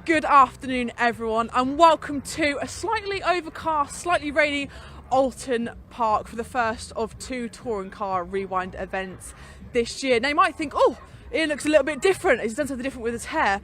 Good afternoon everyone and welcome to a slightly overcast, slightly rainy Oulton Park for the first of two touring car rewind events this year. Now you might think, oh, Ian looks a little bit different, he's done something different with his hair.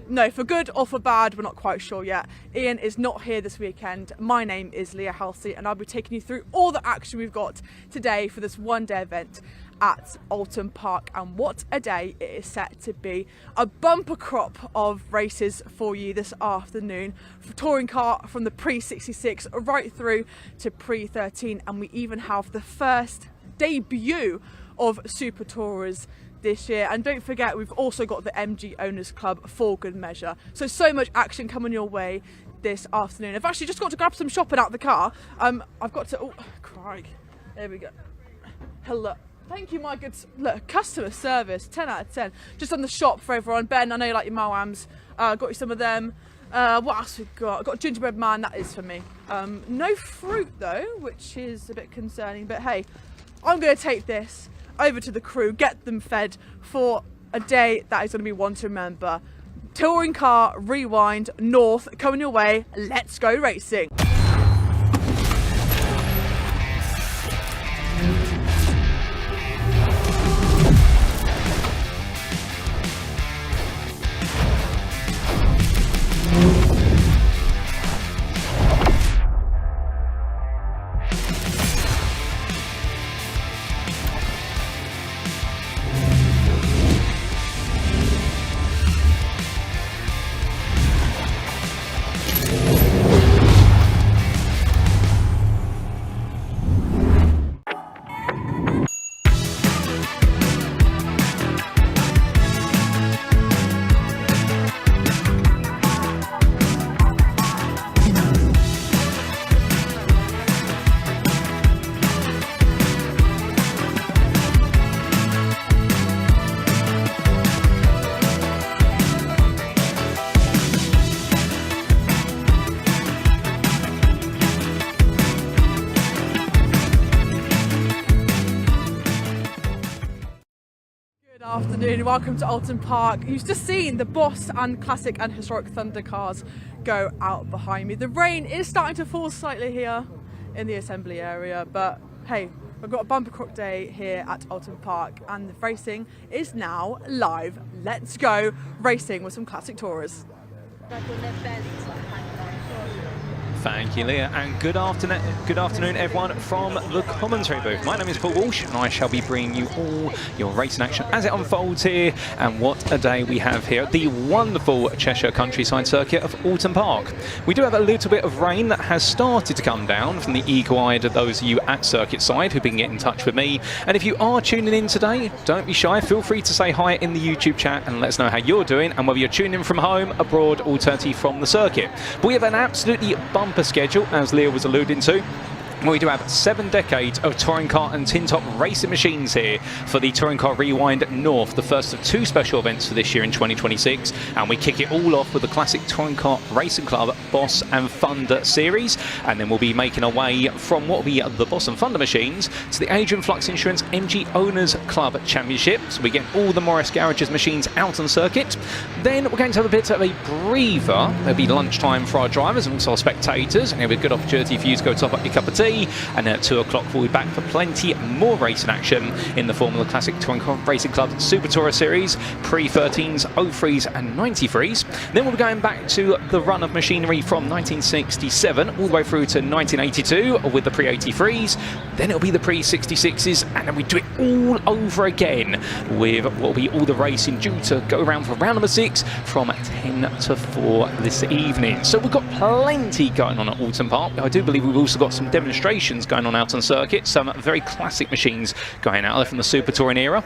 No, for good or for bad, we're not quite sure yet. Ian is not here this weekend. My name is Leah Halsey and I'll be taking you through all the action we've got today for this one-day event at Oulton Park, and what a day it is set to be. A bumper crop of races for you this afternoon, for touring car from the Pre-66 right through to Pre-13, and we even have the first debut of Super Tourers this year. And don't forget, we've also got the MG Owners Club for good measure. So much action coming your way this afternoon. I've actually just got to grab some shopping out of the car. I've got to, oh, Craig, there we go. Hello. Thank you, my good, look, customer service, 10 out of 10. Just on the shop for everyone. Ben, I know you like your Moams. Got you some of them. What else we got? I've got gingerbread man, that is for me. No fruit though, which is a bit concerning, but hey, I'm gonna take this over to the crew, get them fed for a day that is gonna be one to remember. Touring car rewind north coming your way. Let's go racing. Afternoon, welcome to Oulton Park. You've just seen the Boss and Classic and Historic Thunder cars go out behind me. The rain is starting to fall slightly here in the assembly area, but hey, we've got a bumper crop day here at Oulton Park and the racing is now live. Let's go racing with some classic tourers. Thank you, Leah, and good afternoon, everyone from the commentary booth. My name is Paul Walsh, and I shall be bringing you all your racing action as it unfolds here. And what a day we have here at the wonderful Cheshire countryside circuit of Oulton Park. We do have a little bit of rain that has started to come down from the eagle-eyed of those of you at circuit side who've been getting in touch with me. And if you are tuning in today, don't be shy. Feel free to say hi in the YouTube chat and let us know how you're doing and whether you're tuning in from home, abroad, or alternatively from the circuit. But we have an absolutely bumper schedule, as Leah was alluding to. We do have 7 decades of touring car and tin top racing machines here for the Touring Car Rewind North, the first of 2 special events for this year in 2026, and we kick it all off with the classic Touring Car Racing Club Boss and Thunder series, and then we'll be making our way from what will be the Boss and Thunder machines to the Adrian Flux Insurance MG Owners Club Championship. So we get all the Morris Garages machines out on circuit. Then we're going to have a bit of a breather. There'll be lunchtime for our drivers and also our spectators, and it'll be a good opportunity for you to go top up your cup of tea. And at 2 o'clock we'll be back for plenty more racing action in the Formula Classic Touring Car Racing Club Super Tourer Series, Pre-13s, 03s and 93s. Then we'll be going back to the run of machinery from 1967 all the way through to 1982 with the Pre-83s. Then it'll be the Pre-66s, and then we do it all over again with what will be all the racing due to go around for round number 6 from 10 to 4 this evening. So we've got plenty going on at Oulton Park. I do believe we've also got some demonstrations going on out on circuit, some very classic machines going out there from the Super Touring era.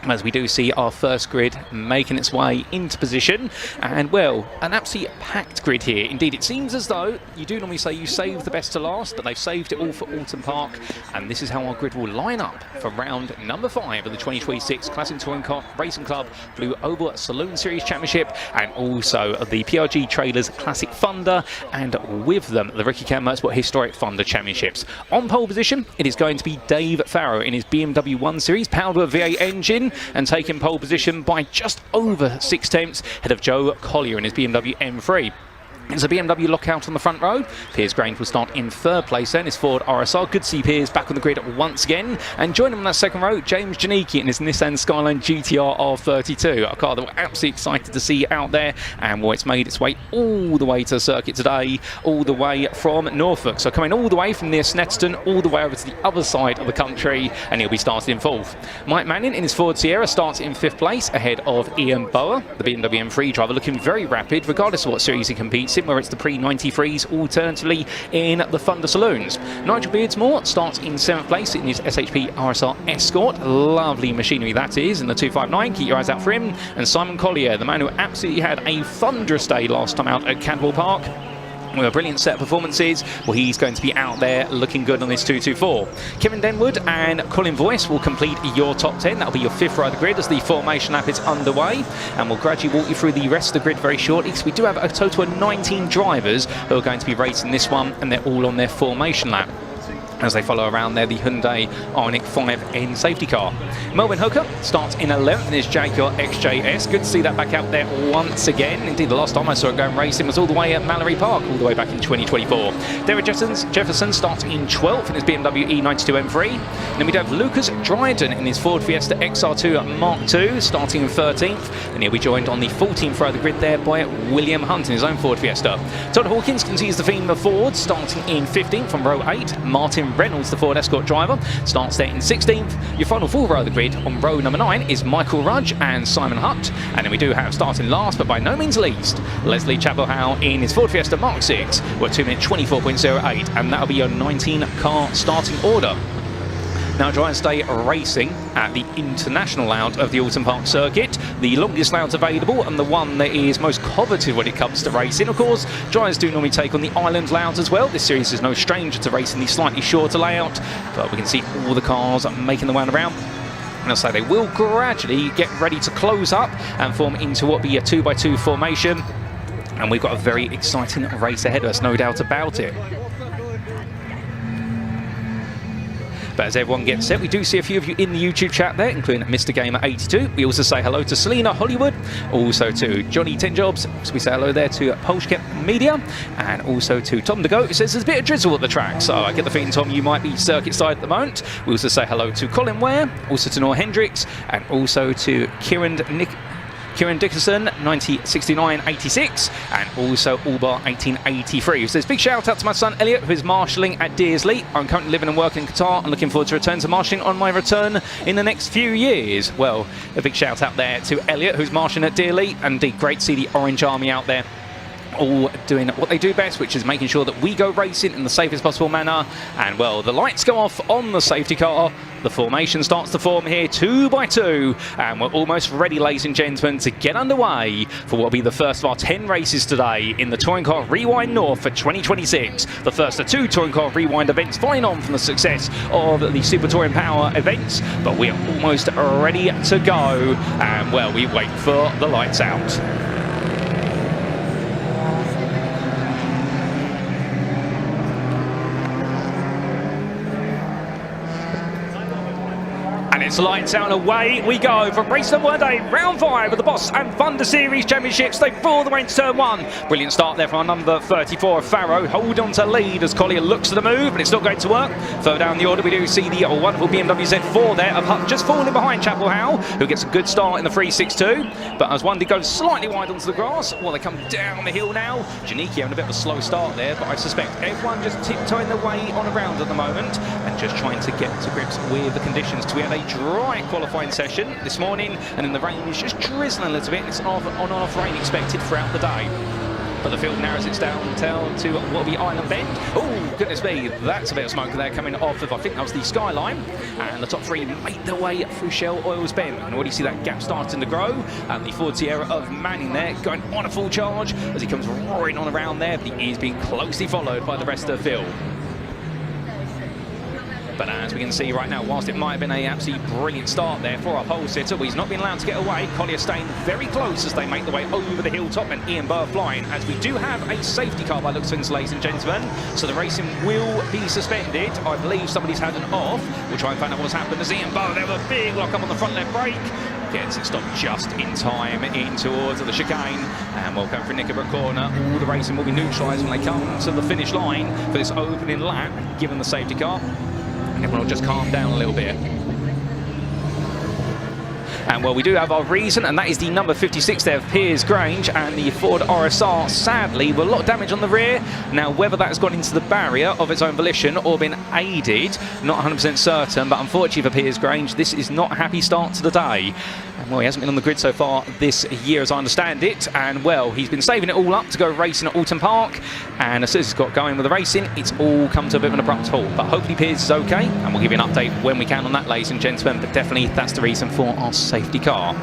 as we do see our first grid making its way into position. And well, an absolutely packed grid here. Indeed, it seems as though you do normally say you save the best to last, but they've saved it all for Oulton Park, and this is how our grid will line up for round number 5 of the 2026 Classic Touring Car Racing Club Blue Oval Saloon Series Championship, and also the PRG Trailers Classic Thunder, and with them the Ricky Cam Motorsport Historic Thunder Championships. On pole position, it is going to be Dave Farrow in his BMW 1 Series powered with a V8 engine, and taking pole position by just over 6/10 ahead of Joe Collier in his BMW M3. It's a BMW lockout on the front row. Piers Grange will start in 3rd place then. His Ford RSR. Good to see Piers back on the grid once again. And joining him on that 2nd row, James Janicki in his Nissan Skyline GTR R32. A car that we're absolutely excited to see out there. And well, it's made its way all the way to the circuit today, all the way from Norfolk. So coming all the way from near Snetterton, all the way over to the other side of the country, and he'll be starting in 4th. Mike Manning in his Ford Sierra starts in 5th place ahead of Ian Bower, the BMW M3 driver, looking very rapid regardless of what series he competes in, where it's the pre-93s, alternatively in the Thunder Saloons. Nigel Beardsmore starts in 7th place in his SHP RSR Escort. Lovely machinery that is in the 259. Keep your eyes out for him. And Simon Collier, the man who absolutely had a thunderous day last time out at Cadwell Park, with a brilliant set of performances. Well, he's going to be out there looking good on this 224. Kevin Denwood and Colin Voice will complete your top 10. That'll be your 5th row of the grid as the formation lap is underway. And we'll gradually walk you through the rest of the grid very shortly, because we do have a total of 19 drivers who are going to be racing this one, and they're all on their formation lap as they follow around there the Hyundai Ioniq 5N safety car. Melvin Hooker starts in 11th in his Jaguar XJS. Good to see that back out there once again. Indeed, the last time I saw it going racing was all the way at Mallory Park, all the way back in 2024. Derek Jefferson starts in 12th in his BMW E92 M3. And then we have Lucas Dryden in his Ford Fiesta XR2 Mark II, starting in 13th. And he'll be joined on the 14th row of the grid there by William Hunt in his own Ford Fiesta. Todd Hawkins continues the theme of Ford, starting in 15th from row 8. Martin Reynolds, the Ford Escort driver, starts there in 16th. Your final full row of the grid on row number 9 is Michael Rudge and Simon Hutt. And then we do have starting last, but by no means least, Leslie Chapelhow in his Ford Fiesta Mark 6. We're 2 minute 24.08, and that'll be your 19-car starting order. Now, Giant Stay racing at the international layout of the Oulton Park circuit, the longest layout available and the one that is most coveted when it comes to racing. Of course, Giants do normally take on the island layout as well. This series is no stranger to racing the slightly shorter layout, but we can see all the cars making the way around. And I'll say they will gradually get ready to close up and form into what will be a 2x2 formation. And we've got a very exciting race ahead of us, no doubt about it. But as everyone gets set, we do see a few of you in the YouTube chat there, including Mr. Gamer82. We also say hello to Selena Hollywood, also to Johnny 10 Jobs. So we say hello there to Polschkep Media, and also to Tom DeGo, who says there's a bit of drizzle at the track. So I get the feeling, Tom, you might be circuit side at the moment. We also say hello to Colin Ware, also to Noah Hendricks, and also to Kieran Dickerson, 1969-86, and also Allbar 1883. So there's a big shout out to my son Elliot, who is marshalling at Dearsley. I'm currently living and working in Qatar and looking forward to return to marshalling on my return in the next few years. Well, a big shout out there to Elliot, who's marshalling at Dearsley, and indeed great to see the Orange Army out there, all doing what they do best, which is making sure that we go racing in the safest possible manner. And well, the lights go off on the safety car. The formation starts to form here 2 by 2, and we're almost ready, ladies and gentlemen, to get underway for what will be the first of our 10 races today in the Touring Car Rewind North for 2026. The first of 2 Touring Car Rewind events following on from the success of the Super Touring Power events, but we are almost ready to go, and well, we wait for the lights out. And it's lights out and away we go from race number 1 day, round 5 of the Boss and Thunder Series Championships. They fall the way into turn 1. Brilliant start there from our number 34, Farrow. Hold on to lead as Collier looks at the move, but it's not going to work. Further down the order, we do see the wonderful BMW Z4 there of Hutt just falling behind Chapelhow, who gets a good start in the 362. But as one goes slightly wide onto the grass, well, they come down the hill now. Janicki having a bit of a slow start there, but I suspect everyone just tiptoeing their way on around at the moment and just trying to get to grips with the conditions. We had a dry qualifying session this morning, and in the rain is just drizzling a little bit. It's on-off rain expected throughout the day. but the field narrows it down to what will be Island Bend. Oh, goodness me, that's a bit of smoke there coming off of, I think that was the Skyline. And the top three make their way through Shell Oils Bend. And already see that gap starting to grow. And the Ford Sierra of Manning there going on a full charge as he comes roaring on around there, but he is being closely followed by the rest of the field. But as we can see right now, whilst it might have been an absolutely brilliant start there for our pole sitter, but he's not been allowed to get away. Collier staying very close as they make their way over the hilltop, and Ian Burr flying, as we do have a safety car by looks of things, ladies and gentlemen. So the racing will be suspended. I believe somebody's had an off. We'll try and find out what's happened as Ian Burr, there with a big lock up on the front left brake. Gets it stopped just in time in towards the chicane, and we'll come for Knickerbrook corner. All the racing will be neutralised when they come to the finish line for this opening lap, given the safety car. And everyone will just calm down a little bit. And well, we do have our reason, and that is the number 56 there of Piers Grange and the Ford RSR, sadly, with a lot of damage on the rear. Now, whether that's gone into the barrier of its own volition or been aided, not 100% certain, but unfortunately for Piers Grange, this is not a happy start to the day. And well, he hasn't been on the grid so far this year, as I understand it, and well, he's been saving it all up to go racing at Oulton Park, and as soon as he's got going with the racing, it's all come to a bit of an abrupt halt. But hopefully Piers is okay, and we'll give you an update when we can on that, ladies and gentlemen, but definitely that's the reason for our safety car.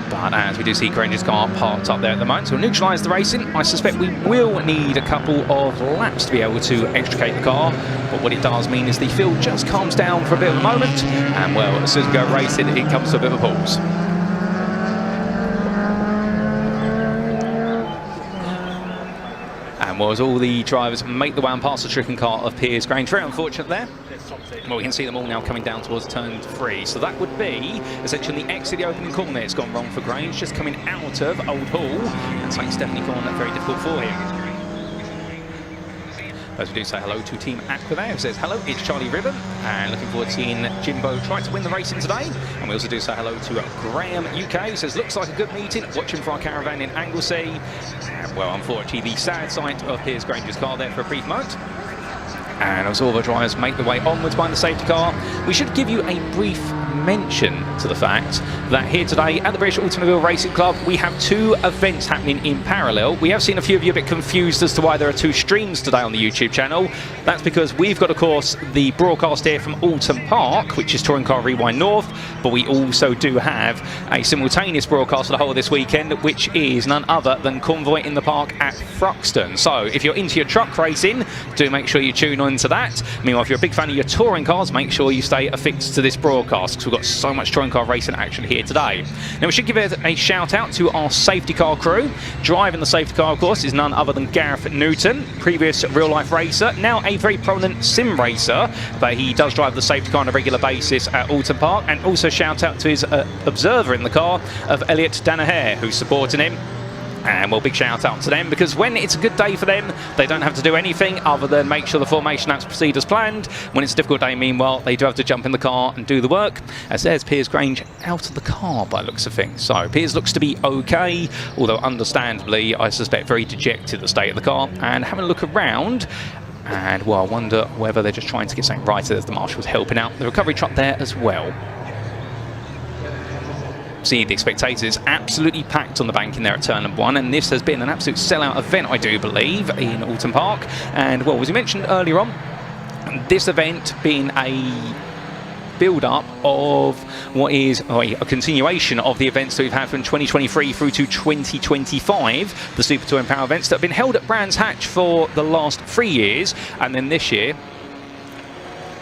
But as we do see Grange's car parked up there at the moment, so we'll neutralise the racing. I suspect we will need a couple of laps to be able to extricate the car, but what it does mean is the field just calms down for a bit of a moment, and well, as soon as we go racing, it comes to a bit of a pause. And well, as all the drivers make the way on past the stricken car of Piers Grange, very unfortunate there. Well, we can see them all now coming down towards turn 3. So that would be essentially the exit of the opening corner. It's gone wrong for Grange, just coming out of Old Hall. And so it's definitely gone very difficult for him. As we do say hello to Team Aqua there, who says hello, it's Charlie Ribbon, and looking forward to seeing Jimbo try to win the racing today. And we also do say hello to Graham UK, who says looks like a good meeting, watching for our caravan in Anglesey. And well, unfortunately, the sad sight of Piers Grange's car there for a brief moment. And as all the drivers make their way onwards behind the safety car, we should give you a brief mention to the fact that here today at the British Automobile Racing Club, we have two events happening in parallel. We have seen a few of you a bit confused as to why there are two streams today on the YouTube channel. That's because we've got, of course, the broadcast here from Oulton Park, which is Touring Car Rewind North, but we also do have a simultaneous broadcast for the whole of this weekend, which is none other than Convoy in the Park at Thruxton. So if you're into your truck racing, do make sure you tune into that. Meanwhile, if you're a big fan of your touring cars, make sure you stay affixed to this broadcast, because we've got so much touring car racing action here today. Now, we should give a shout out to our safety car crew. Driving the safety car, of course, is none other than Gareth Newton, previous real-life racer, now a very prominent sim racer, but he does drive the safety car on a regular basis at Oulton Park. And also shout out to his observer in the car of Elliot Danaher, who's supporting him. And well, big shout out to them, because when it's a good day for them, they don't have to do anything other than make sure the formation laps proceed as planned. When it's a difficult day, meanwhile, they do have to jump in the car and do the work. As there's Piers Grange out of the car by looks of things. So Piers looks to be okay, although understandably, I suspect very dejected at the state of the car. And having a look around, and well, I wonder whether they're just trying to get something right. There's the marshal's helping out the recovery truck there as well. See the spectators absolutely packed on the bank in there at turn number 1, and this has been an absolute sellout event, I do believe, in Oulton Park. And well, as we mentioned earlier on, this event being a build-up of what is a continuation of the events that we've had from 2023 through to 2025, the Super Touring Power events that have been held at Brands Hatch for the last 3 years, and then this year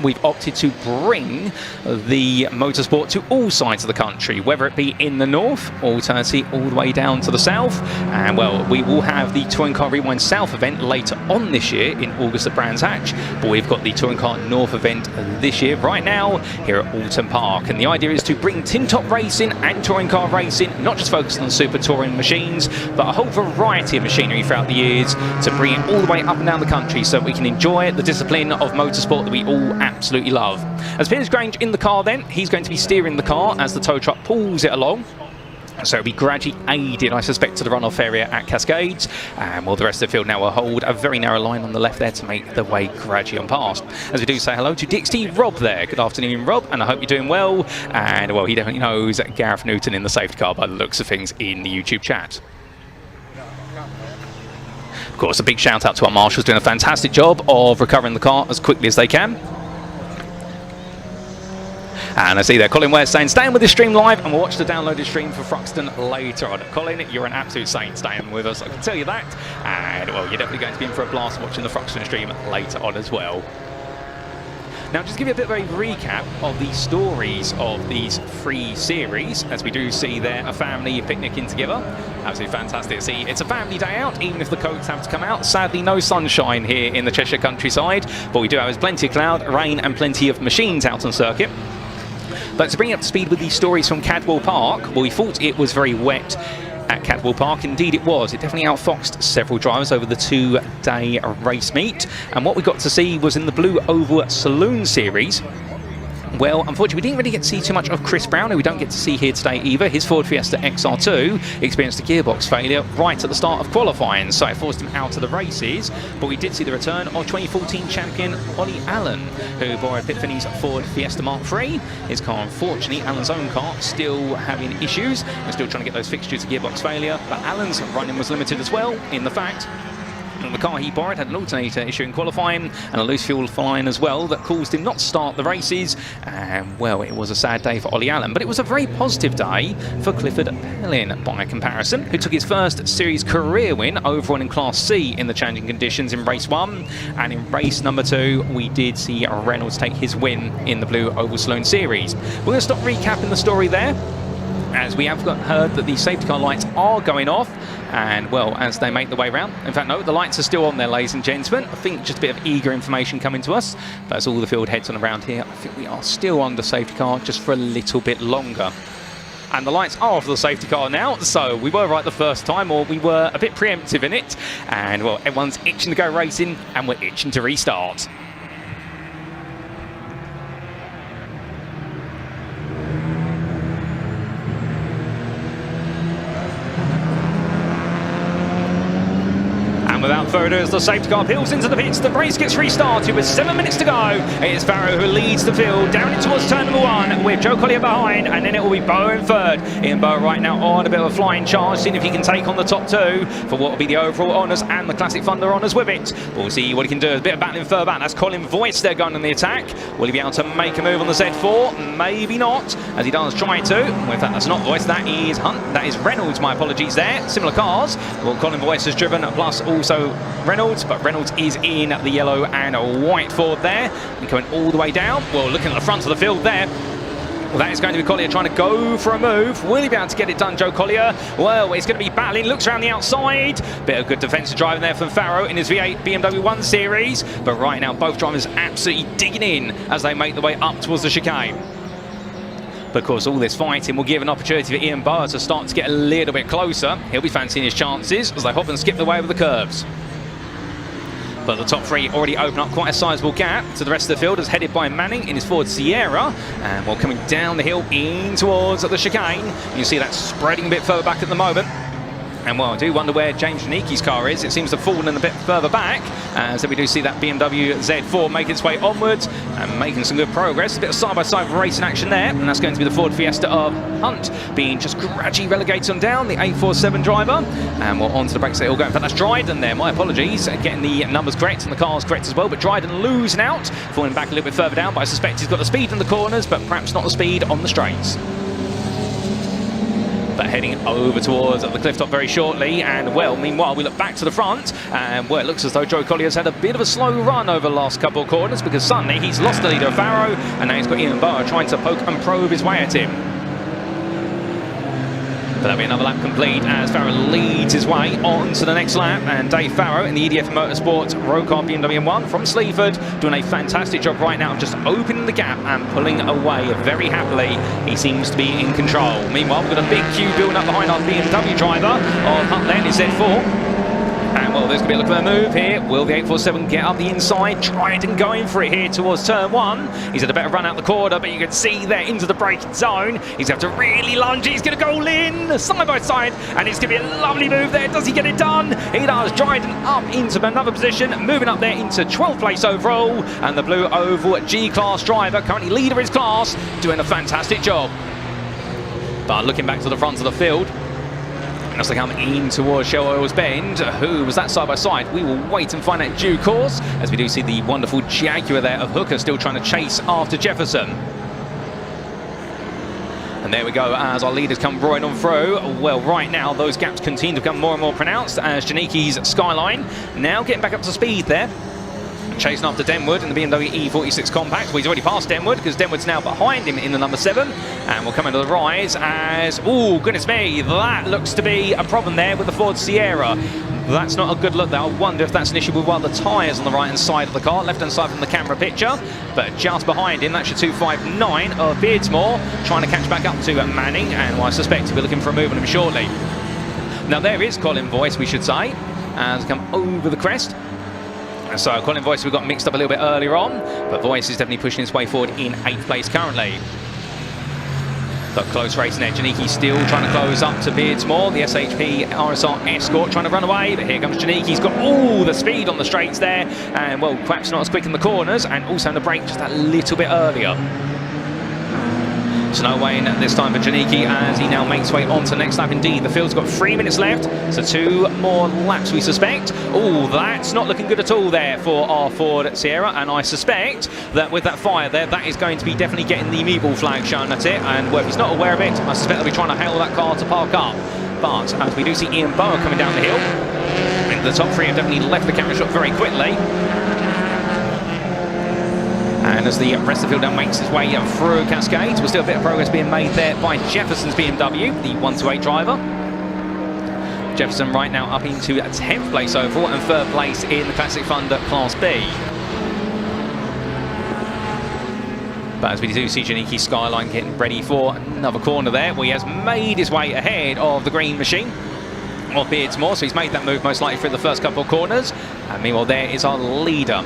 we've opted to bring the motorsport to all sides of the country, whether it be in the north, alternatively all the way down to the south. And well, we will have the Touring Car Rewind South event later on this year in August at Brands Hatch, but we've got the Touring Car North event this year right now here at Oulton Park. And the idea is to bring tin top racing and touring car racing, not just focused on super touring machines, but a whole variety of machinery throughout the years, to bring it all the way up and down the country so we can enjoy the discipline of motorsport that we all absolutely love. As Piers Grange in the car then, he's going to be steering the car as the tow truck pulls it along. So it'll be gradually aided, I suspect, to the runoff area at Cascades. And well, the rest of the field now will hold a very narrow line on the left there to make the way gradually on past. As we do say hello to Dixie Rob there. Good afternoon, Rob, and I hope you're doing well. And well, he definitely knows Gareth Newton in the safety car by the looks of things in the YouTube chat. Of course, a big shout out to our marshals doing a fantastic job of recovering the car as quickly as they can. And I see there Colin Ware saying, staying with this stream live, and we'll watch the downloaded stream for Fruxton later on. Colin, you're an absolute saint staying with us, I can tell you that. And well, you're definitely going to be in for a blast watching the Fruxton stream later on as well. Now, just to give you a bit of a recap of the stories of these 3 series, as we do see there a family picnicking together. Absolutely fantastic to see. It's a family day out, even if the coats have to come out. Sadly, no sunshine here in the Cheshire countryside. What we do have is plenty of cloud, rain, and plenty of machines out on circuit. But to bring you up to speed with these stories from Cadwell Park, well, we thought it was very wet at Cadwell Park. Indeed it was. It definitely outfoxed several drivers over the 2-day race meet. And what we got to see was in the Blue Oval Saloon Series, well, unfortunately, we didn't really get to see too much of Chris Brown, who we don't get to see here today either. His Ford Fiesta XR2 experienced a gearbox failure right at the start of qualifying, so it forced him out of the races. But we did see the return of 2014 champion Ollie Allen, who borrowed Pit Finney's Ford Fiesta Mark III. His car, unfortunately, Allen's own car, still having issues. We're still trying to get those fixed due to gearbox failure, but Allen's running was limited as well, in the fact the car he borrowed had an alternator issue in qualifying and a loose fuel line as well that caused him not to start the races. And well, it was a sad day for Ollie Allen, but it was a very positive day for Clifford Pellin by comparison, who took his first series career win overall in Class C in the challenging conditions in race 1. And in race number 2, we did see Reynolds take his win in the Blue Oval Saloon Series. We're going to stop recapping the story there, as we have heard that the safety car lights are going off, and well, as they make their way round. In fact, no, the lights are still on there, ladies and gentlemen. I think just a bit of eager information coming to us. But as all the field heads on around here, I think we are still on the safety car just for a little bit longer. And the lights are off the safety car now, so we were right the first time, or we were a bit preemptive in it. And well, everyone's itching to go racing, and we're itching to restart. Without further ado, as the safety car peels into the pits, the race gets restarted with 7 minutes to go. It's Farrow who leads the field down in towards turn number 1 with Joe Collier behind, and then it will be Bow in third. Ian Bow right now on a bit of a flying charge, seeing if he can take on the top 2 for what will be the overall honours and the Classic Thunder honours with it. We'll see what he can do. A bit of battling further back. That's Colin Voice there going on the attack. Will he be able to make a move on the Z4? Maybe not, as he does try to. Well, in fact, that's not Voice, that is Hunt. That is Reynolds, my apologies there. Similar cars. Well, Colin Voice has driven, plus also Reynolds, but Reynolds is in the yellow and white Ford there, and coming all the way down. Well, looking at the front of the field there, well, that is going to be Collier trying to go for a move. Will he be able to get it done, Joe Collier? Well, it's going to be battling, looks around the outside. Bit of good defensive driving there from Farrow in his V8 BMW 1 Series, but right now both drivers absolutely digging in as they make their way up towards the chicane. But of course, all this fighting will give an opportunity for Ian Bower to start to get a little bit closer. He'll be fancying his chances as they hop and skip the way over the curves. But the top 3 already open up quite a sizable gap to the rest of the field, as headed by Manning in his Ford Sierra. And while coming down the hill in towards the chicane, you see that spreading a bit further back at the moment. And well, I do wonder where James Janicki's car is. It seems to have fallen a bit further back, so we do see that BMW Z4 making its way onwards and making some good progress. A bit of side-by-side racing action there, and that's going to be the Ford Fiesta of Hunt being just gradually relegated on down, the 847 driver. And we're onto the brakes they all go. In fact, that's Dryden there, my apologies, getting the numbers correct and the cars correct as well, but Dryden losing out, falling back a little bit further down, but I suspect he's got the speed in the corners, but perhaps not the speed on the straights. But heading over towards the cliff top very shortly, and well, meanwhile we look back to the front, and well, it looks as though Joe Collier's had a bit of a slow run over the last couple of corners, because suddenly he's lost the leader of Farrow, and now he's got Ian Bower trying to poke and probe his way at him. But that'll be another lap complete as Farrow leads his way on to the next lap, and Dave Farrow in the EDF Motorsports road car BMW M1 from Sleaford doing a fantastic job right now of just opening the gap and pulling away very happily. He seems to be in control. Meanwhile, we've got a big queue building up behind our BMW driver of Hunt Lane, his Z4. And And well, there's going to be a look at a move here. Will the 847 get up the inside? Dryden going for it here towards turn 1. He's had a better run out the corner, but you can see there into the braking zone. He's going to have to really lunge. He's going to go all in, side by side, and it's going to be a lovely move there. Does he get it done? He does. Dryden up into another position, moving up there into 12th place overall. And the blue oval G-class driver, currently leader of his class, doing a fantastic job. But looking back to the front of the field, as they come in towards Shell Oil's Bend, who was that side by side? We will wait and find out in due course, as we do see the wonderful Jaguar there of Hooker still trying to chase after Jefferson. And there we go, as our leaders come roaring on through. Well, right now, those gaps continue to become more and more pronounced as Janiki's Skyline now getting back up to speed there. Chasing after Denwood in the BMW E46 Compact. Well, he's already passed Denwood because Denwood's now behind him in the number 7. And we'll come into the rise as, oh, goodness me, that looks to be a problem there with the Ford Sierra. That's not a good look there. I wonder if that's an issue with one of the tyres on the right-hand side of the car, left-hand side from the camera picture. But just behind him, that's your 259 of Beardsmore, trying to catch back up to Manning, and I suspect he'll be looking for a move on him shortly. Now there is Colin Voice, we should say, as come over the crest. So Colin Voice we got mixed up a little bit earlier on, but Voice is definitely pushing his way forward in 8th place currently. But close racing there, Janiki still trying to close up to Beardsmore, the SHP RSR Escort trying to run away, but here comes Janiki, he's got all the speed on the straights there, and well, perhaps not as quick in the corners, and also on the brake just a little bit earlier. So no way in this time for Janiki as he now makes way on to the next lap. Indeed, the field's got 3 minutes left, so 2 more laps we suspect. Oh, that's not looking good at all there for our Ford Sierra, and I suspect that with that fire there, that is going to be definitely getting the meatball flag shown at it, and well, if he's not aware of it, I suspect they'll be trying to hail that car to park up. But as we do see Ian Bower coming down the hill, and the top 3 have definitely left the camera shot very quickly. And as the rest of the field now makes its way through Cascades, we're still a bit of progress being made there by Jefferson's BMW, the 128 driver. Jefferson right now up into 10th place overall and 3rd place in the Classic Thunder Class B. But as we do see Janiki Skyline getting ready for another corner there, where he has made his way ahead of the green machine of Beardsmore, so he's made that move most likely through the first couple of corners. And meanwhile there is our leader.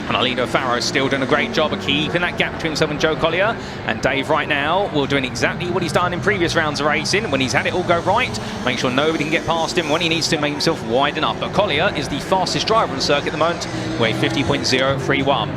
And our leader, Farrow, still doing a great job of keeping that gap between himself and Joe Collier. And Dave right now will doing exactly what he's done in previous rounds of racing. When he's had it all go right, make sure nobody can get past him when he needs to make himself wide enough. But Collier is the fastest driver on the circuit at the moment, with 50.031.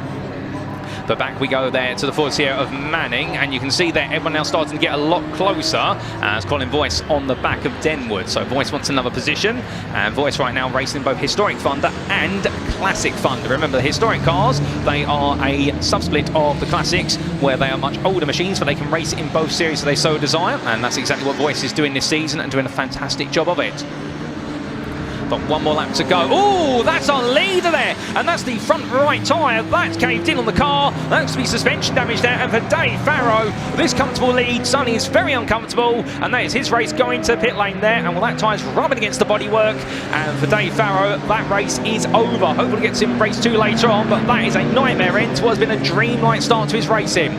But back we go there to the Ford Sierra of Manning, and you can see there everyone now starting to get a lot closer as Colin Voice on the back of Denwood. So Voice wants another position, and Voice right now racing both Historic Thunder and Classic Thunder. Remember, the Historic cars, they are a subsplit of the Classics, where they are much older machines, but they can race in both series if they so desire, and that's exactly what Voice is doing this season and doing a fantastic job of it. But 1 more lap to go. Oh, that's our leader there. And that's the front right tyre. That's caved in on the car. That looks to be suspension damage there. And for Dave Farrow, this comfortable lead. Sonny is very uncomfortable. And that is his race going to the pit lane there. And well, that tyre's rubbing against the bodywork. And for Dave Farrow, that race is over. Hopefully gets him race 2 later on. But that is a nightmare end to what has been a dreamlike start to his racing.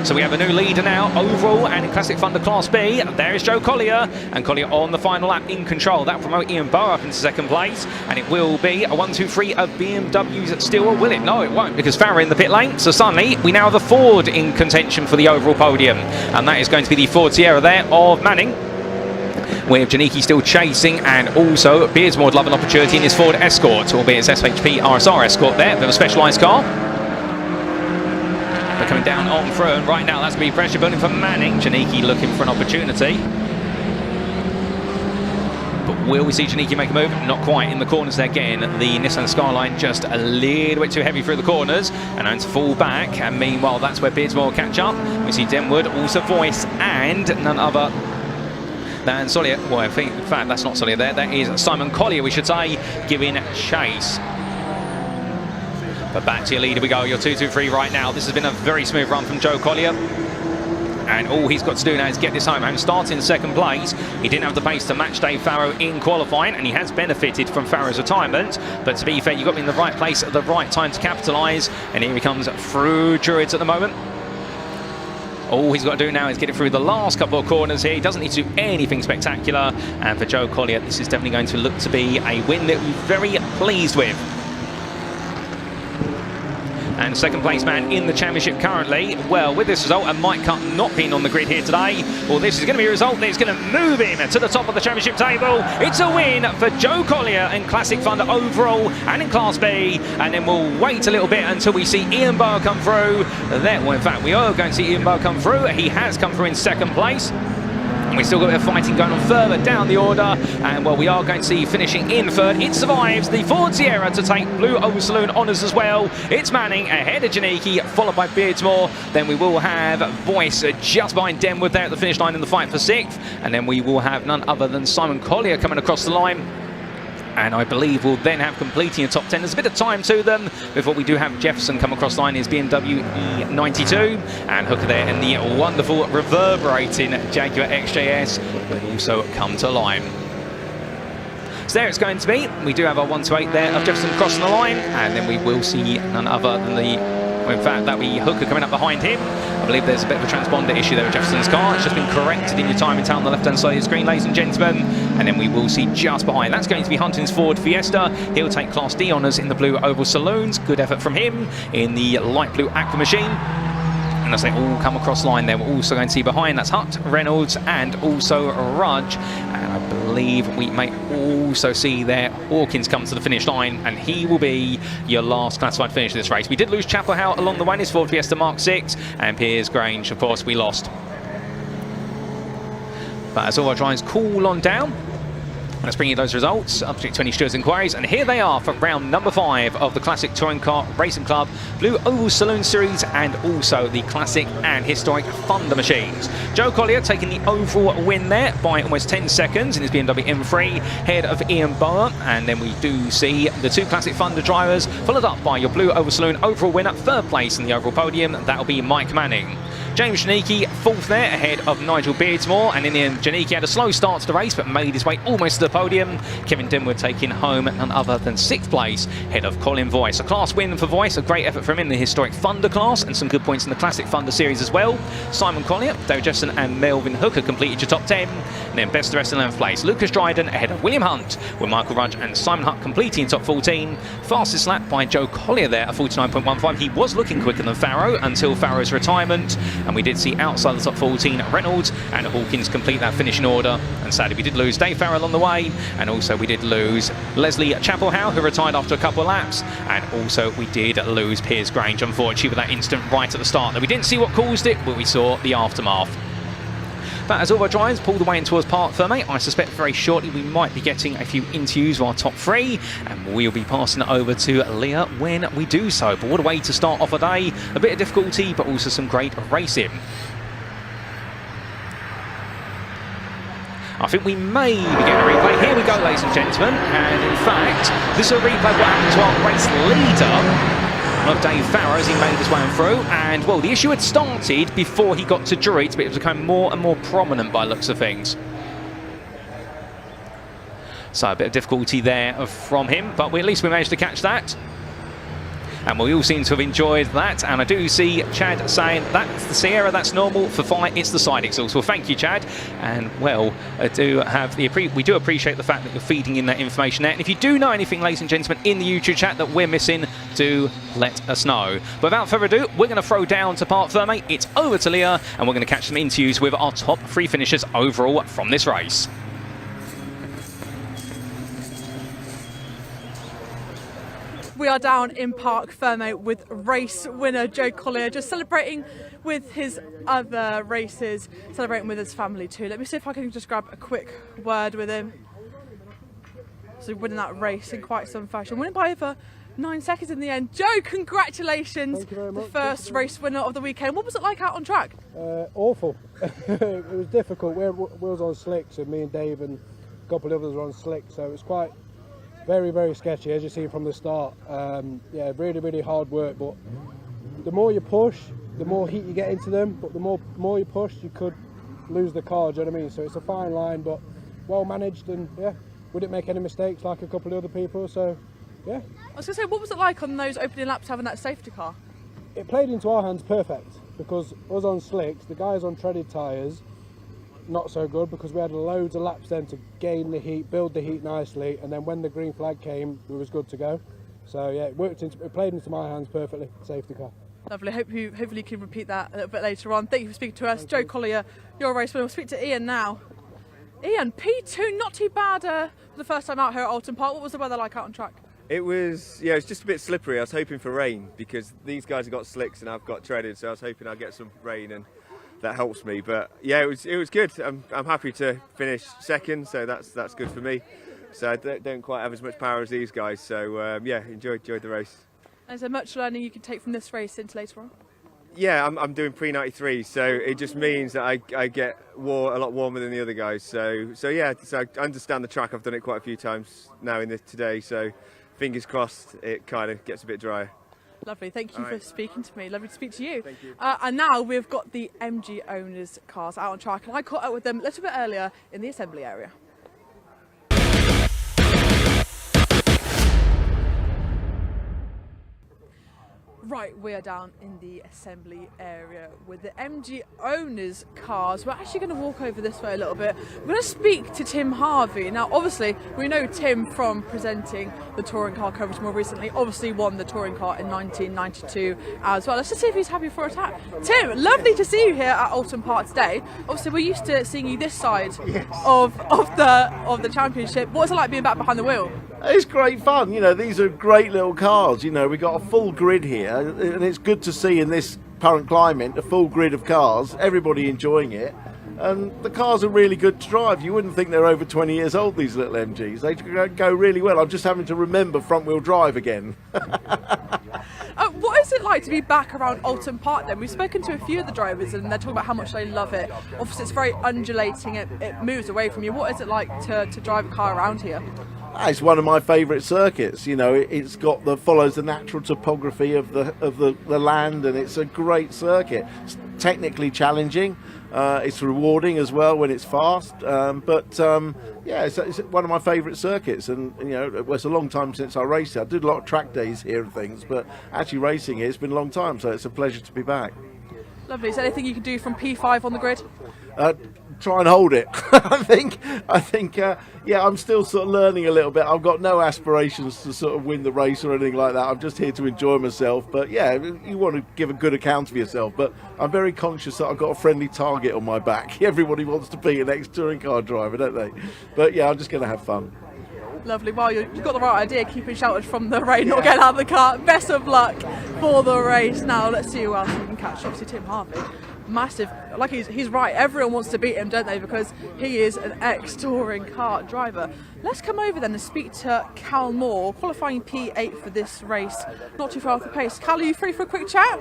So we have a new leader now overall and in Classic Thunder Class B. There is Joe Collier, and Collier on the final lap in control. That will promote Ian Bower up into 2nd place, and it will be a 1-2-3 of BMWs still, or will it? No, it won't, because Farrow in the pit lane. So suddenly we now have the Ford in contention for the overall podium, and that is going to be the Ford Sierra there of Manning, with Janiki still chasing, and also Beardsmore would love an opportunity in his Ford Escort, albeit it's SHP RSR Escort there, a bit of a specialised car. They're coming down on through, and right now that's going to be pressure building for Manning. Janiki looking for an opportunity. But will we see Janiki make a move? Not quite in the corners there again. The Nissan Skyline just a little bit too heavy through the corners and going to fall back. And meanwhile, that's where Beardsmore will catch up. We see Denwood, also Voice, and none other than Solier. Well, I think, in fact, that's not Solier there. That is Simon Collier, we should say, giving chase. But back to your leader we go, your 2-2-3 right now. This has been a very smooth run from Joe Collier. And all he's got to do now is get this home. Having started in 2nd place, he didn't have the pace to match Dave Farrow in qualifying, and he has benefited from Farrow's retirement. But to be fair, you've got to be in the right place at the right time to capitalise. And here he comes through Druids at the moment. All he's got to do now is get it through the last couple of corners here. He doesn't need to do anything spectacular. And for Joe Collier, this is definitely going to look to be a win that we're very pleased with. And second place man in the championship currently. Well, with this result and Mike Cup not being on the grid here today, well, this is going to be a result that's going to move him to the top of the championship table. It's a win for Joe Collier in Classic Thunder overall and in Class B. And then we'll wait a little bit until we see Ian Bower come through. Well, in fact, we are going to see Ian Bower come through. He has come through in second place. And we've still got a bit of fighting going on further down the order. And well, we are going to see finishing in third. It survives the Ford Sierra to take Blue Oval Saloon honours as well. It's Manning ahead of Janiki, followed by Beardsmore. Then we will have Boyce just behind Denwood there at the finish line in the fight for sixth. And then we will have none other than Simon Collier coming across the line. And I believe we'll then have completing a top 10. There's a bit of time to them before we do have Jefferson come across the line, his BMW E92, and Hooker there in the wonderful reverberating Jaguar XJS will also come to line. So there it's going to be. We do have our 1 to 8 there of Jefferson crossing the line, and then we will see none other than in fact, that'll be Hooker coming up behind him. I believe there's a bit of a transponder issue there with Jefferson's car. It's just been corrected in your time in town on the left-hand side of the screen, ladies and gentlemen. And then we will see just behind. That's going to be Hunting's Ford Fiesta. He'll take Class D honours in the Blue Oval Saloons. Good effort from him in the light blue Aqua Machine. And as they all come across line there, we're also going to see behind, that's Hutt, Reynolds, and also Rudge. And I believe we may also see there Hawkins come to the finish line, and he will be your last classified finish of this race. We did lose Chapelhow along the way in his Ford Fiesta Mark 6, and Piers Grange, of course, we lost. But as all our drives cool on down, let's bring you those results, up to 20 stewards inquiries, and here they are for round number 5 of the Classic Touring Car Racing Club Blue Oval Saloon Series, and also the Classic and Historic Thunder Machines. Joe Collier taking the overall win there by almost 10 seconds in his BMW M3, ahead of Ian Bower, and then we do see the 2 Classic Thunder drivers, followed up by your Blue Oval Saloon overall winner, third place in the overall podium, that'll be Mike Manning. James Janiki, fourth there, ahead of Nigel Beardsmore, and in the end, Janiki had a slow start to the race, but made his way almost to the podium. Kevin Denwood taking home none other than 6th place, ahead of Colin Voice. A class win for Voice, a great effort from him in the Historic Thunder class, and some good points in the Classic Thunder series as well. Simon Collier, David Jefferson, and Melvin Hooker completed your top 10. And then best of the rest in 11th place, Lucas Dryden, ahead of William Hunt, with Michael Rudge and Simon Hutt completing top 14. Fastest lap by Joe Collier there at 49.15. He was looking quicker than Farrow until Farrow's retirement. And we did see outside the top 14 Reynolds and Hawkins complete that finishing order. And sadly we did lose Dave Farrow along the way, and also we did lose Leslie Chapelhow, who retired after a couple of laps, and also we did lose Piers Grange, unfortunately, with that incident right at the start. That we didn't see what caused it, but we saw the aftermath. But as all our drivers pull the way in towards Parc Fermé, I suspect very shortly we might be getting a few interviews of our top 3, and we'll be passing it over to Leah when we do so. But what a way to start off a day. A bit of difficulty, but also some great racing. I think we may be getting a replay. Here we go, ladies and gentlemen. And in fact, this is a replay of what happened to our race leader of Dave Farrow as he made his way through. And, well, the issue had started before he got to Druids, but it was becoming more and more prominent by looks of things. So a bit of difficulty there from him, but at least we managed to catch that. And we all seem to have enjoyed that. And I do see Chad saying, that's the Sierra, that's normal. For fight, it's the side exhaust. Well, thank you, Chad. And, well, we do appreciate the fact that you're feeding in that information there. And if you do know anything, ladies and gentlemen, in the YouTube chat that we're missing, do let us know. But without further ado, we're going to throw down to Parc Fermé. It's over to Leah, and we're going to catch some interviews with our top 3 finishers overall from this race. We are down in Parc Fermé with race winner Joe Collier, just celebrating with his other races, celebrating with his family too. Let me see if I can just grab a quick word with him. So winning that race in quite some fashion, winning by over 9 seconds in the end. Joe, congratulations! Thank you very much. The first race winner of the weekend. What was it like out on track? Awful. It was difficult. We was on slicks, and me and Dave and a couple of others were on slicks, so it was quite very, very sketchy, as you see from the start. Yeah, really, really hard work, but the more you push, the more heat you get into them, but the more you push, you could lose the car, do you know what I mean? So it's a fine line, but well managed, and yeah, we didn't make any mistakes like a couple of other people, so yeah. I was going to say, what was it like on those opening laps having that safety car? it played into our hands perfect, because us on slicks, the guys on treaded tyres, not so good, because we had loads of laps then to gain the heat, build the heat nicely, and then when the green flag came, we was good to go. So yeah, it played into my hands perfectly, safety car. Lovely. Hopefully you can repeat that a little bit later on. Thank you for speaking to us. Joe Collier, you're a race winner. We'll speak to Ian now. Ian, P2, not too bad for the first time out here at Oulton Park. What was the weather like out on track? It was, yeah, it was just a bit slippery. I was hoping for rain because these guys have got slicks and I've got treaded, so I was hoping I'd get some rain and that helps me. But yeah, it was good. I'm happy to finish second, so that's good for me. So I don't quite have as much power as these guys. So yeah, enjoyed the race. Is there much learning you can take from this race into later on? Yeah, I'm doing pre-93, so it just means that I get a lot warmer than the other guys. So yeah, so I understand the track. I've done it quite a few times now today. So fingers crossed, it kind of gets a bit drier. Lovely, thank you for speaking to me. Lovely to speak to you. Thank you. And now we've got the MG owners' cars out on track, and I caught up with them a little bit earlier in the assembly area. Right, we are down in the assembly area with the MG owners' cars. We're actually going to walk over this way a little bit. We're going to speak to Tim Harvey. Now, obviously, we know Tim from presenting the touring car coverage more recently. Obviously, won the touring car in 1992 as well. Let's just see if he's happy for a tap. Tim, lovely to see you here at Oulton Park today. Obviously, we're used to seeing you this side of the championship. What's it like being back behind the wheel? It's great fun, you know, these are great little cars, you know, we've got a full grid here and it's good to see in this current climate a full grid of cars, everybody enjoying it, and the cars are really good to drive. You wouldn't think they're over 20 years old, these little MGs, they go really well. I'm just having to remember front wheel drive again. What is it like to be back around Oulton Park then? We've spoken to a few of the drivers and they're talking about how much they love it. Obviously it's very undulating, it moves away from you. What is it like to drive a car around here? It's one of my favourite circuits. You know, it's got follows the natural topography of the land, and it's a great circuit. It's technically challenging. It's rewarding as well when it's fast. Yeah, it's one of my favourite circuits, and you know, it's a long time since I raced it. I did a lot of track days here and things, but actually racing it's been a long time, so it's a pleasure to be back. Lovely. Is there anything you can do from P5 on the grid? Try and hold it. I think. Yeah, I'm still sort of learning a little bit. I've got no aspirations to sort of win the race or anything like that. I'm just here to enjoy myself. But yeah, you want to give a good account of yourself. But I'm very conscious that I've got a friendly target on my back. Everybody wants to be an ex-touring car driver, don't they? But yeah, I'm just going to have fun. Lovely. Well, you've got the right idea, keeping sheltered from the rain, not getting out of the car. Best of luck for the race. Now, let's see who else we can catch. Obviously, Tim Harvey. Massive, like he's right, everyone wants to beat him, don't they, because he is an ex-touring car driver. Let's come over then and speak to Cal Moore, qualifying P8 for this race, not too far off the pace. Cal, are you free for a quick chat?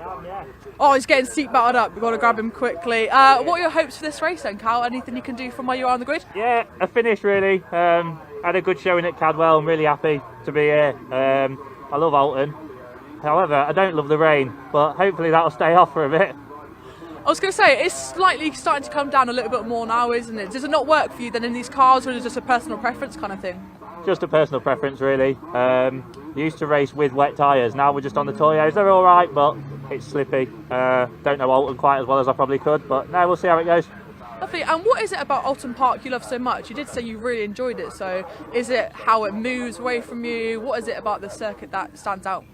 Oh, he's getting seat belted up, we've got to grab him quickly. What are your hopes for this race then, Cal? Anything you can do from where you are on the grid? Yeah, a finish really. Had a good showing at Cadwell. I'm really happy to be here. I love Oulton. However, I don't love the rain, but hopefully that'll stay off for a bit. I was going to say, it's slightly starting to come down a little bit more now, isn't it? Does it not work for you then in these cars, or is it just a personal preference kind of thing? Just a personal preference really. Used to race with wet tyres, now we're just on the Toyos. They're alright, but it's slippy. Don't know Oulton quite as well as I probably could, but no, we'll see how it goes. Lovely. And what is it about Oulton Park you love so much? You did say you really enjoyed it, so is it how it moves away from you? What is it about the circuit that stands out?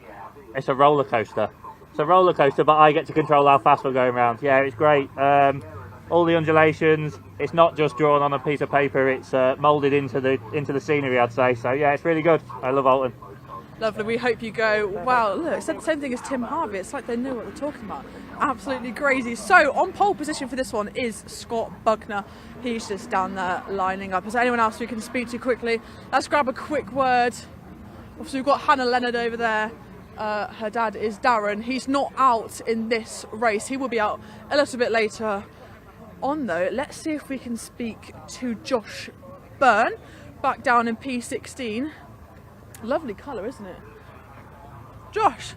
It's a roller coaster. It's a roller coaster, but I get to control how fast we're going around. Yeah, it's great. All the undulations. It's not just drawn on a piece of paper. It's moulded into the scenery, I'd say. So yeah, it's really good. I love Oulton. Lovely. We hope you go. Wow, look, it's the same thing as Tim Harvey. It's like they know what they're talking about. Absolutely crazy. So on pole position for this one is Scott Buckner. He's just down there lining up. Is there anyone else we can speak to quickly? Let's grab a quick word. Obviously, we've got Hannah Leonard over there. Her dad is Darren. He's not out in this race. He will be out a little bit later on though. Let's see if we can speak to Josh Byrne, back down in P16. Lovely colour, isn't it? Josh,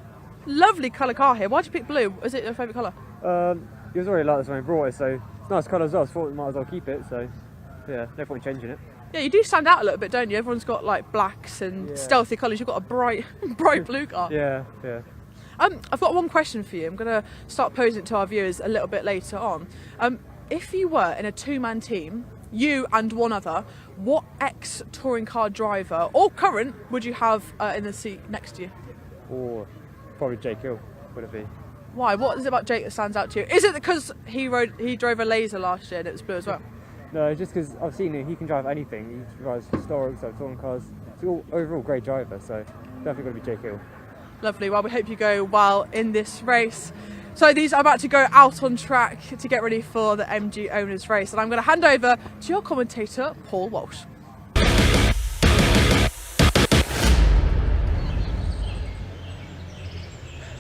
lovely colour car here. Why'd you pick blue? Is it your favourite colour? It was already like this when I brought it, so it's a nice colour as well, so I thought we might as well keep it, so yeah, no point in changing it. Yeah, you do stand out a little bit, don't you? Everyone's got like blacks and stealthy colours. You've got a bright blue car. Yeah. I've got one question for you. I'm going to start posing it to our viewers a little bit later on. If you were in a two-man team, you and one other, what ex-touring car driver or current would you have in the seat next to you? Or probably Jake Hill, would it be? Why? What is it about Jake that stands out to you? Is it because he drove a laser last year and it was blue as well? No, just because I've seen him, he can drive anything. He drives historic, so touring cars. He's all overall great driver, so definitely going to be Jake Hill. Lovely. Well, we hope you go well in this race. So these are about to go out on track to get ready for the MG Owners race, and I'm going to hand over to your commentator, Paul Walsh.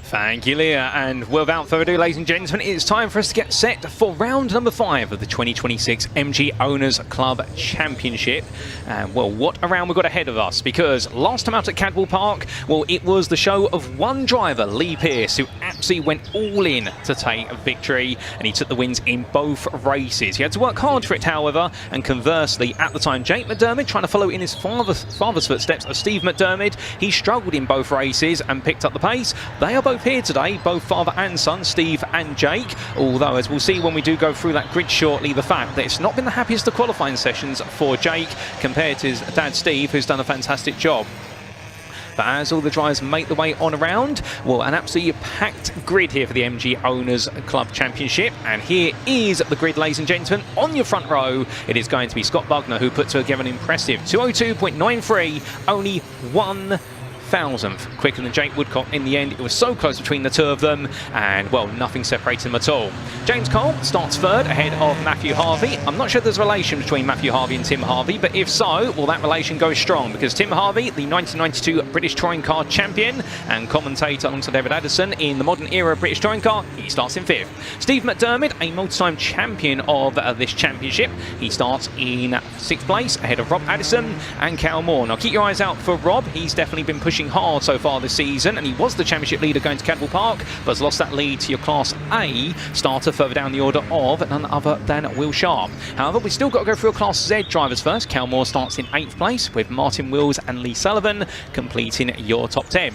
Thank you, Leah. And without further ado, ladies and gentlemen, it's time for us to get set for round number 5 of the 2026 MG Owners Club Championship. And well, what a round we've got ahead of us, because last time out at Cadwell Park, well, it was the show of one driver, Lee Pearce, who absolutely went all in to take a victory, and he took the wins in both races. He had to work hard for it, however, and conversely, at the time, Jake McDermott, trying to follow in his father's footsteps of Steve McDermott, he struggled in both races and picked up the pace. They are both here today, both father and son, Steve and Jake, although as we'll see when we do go through that grid shortly, the fact that it's not been the happiest of qualifying sessions for Jake compared to his dad Steve, who's done a fantastic job. But as all the drivers make the way on around, well, an absolutely packed grid here for the MG Owners Club Championship. And here is the grid, ladies and gentlemen. On your front row, it is going to be Scott Bugner, who put together an impressive 202.93, only 1 thousandth quicker than Jake Woodcock in the end. It was so close between the two of them, and well, nothing separated them at all. James Cole starts third ahead of Matthew Harvey. I'm not sure there's a relation between Matthew Harvey and Tim Harvey, but if so, well, that relation goes strong, because Tim Harvey, the 1992 British Touring Car champion and commentator alongside David Addison in the modern era British Touring Car, he starts in 5th. Steve McDermott, a multi-time champion of this championship, he starts in 6th place ahead of Rob Addison and Cal Moore. Now keep your eyes out for Rob. He's definitely been pushing hard so far this season, and he was the championship leader going to Cadwell Park, but has lost that lead to your Class A starter further down the order of none other than Will Sharp. However, we've still got to go through a Class Z drivers first. Cal Moore starts in 8th place, with Martin Wills and Lee Sullivan completing your top 10.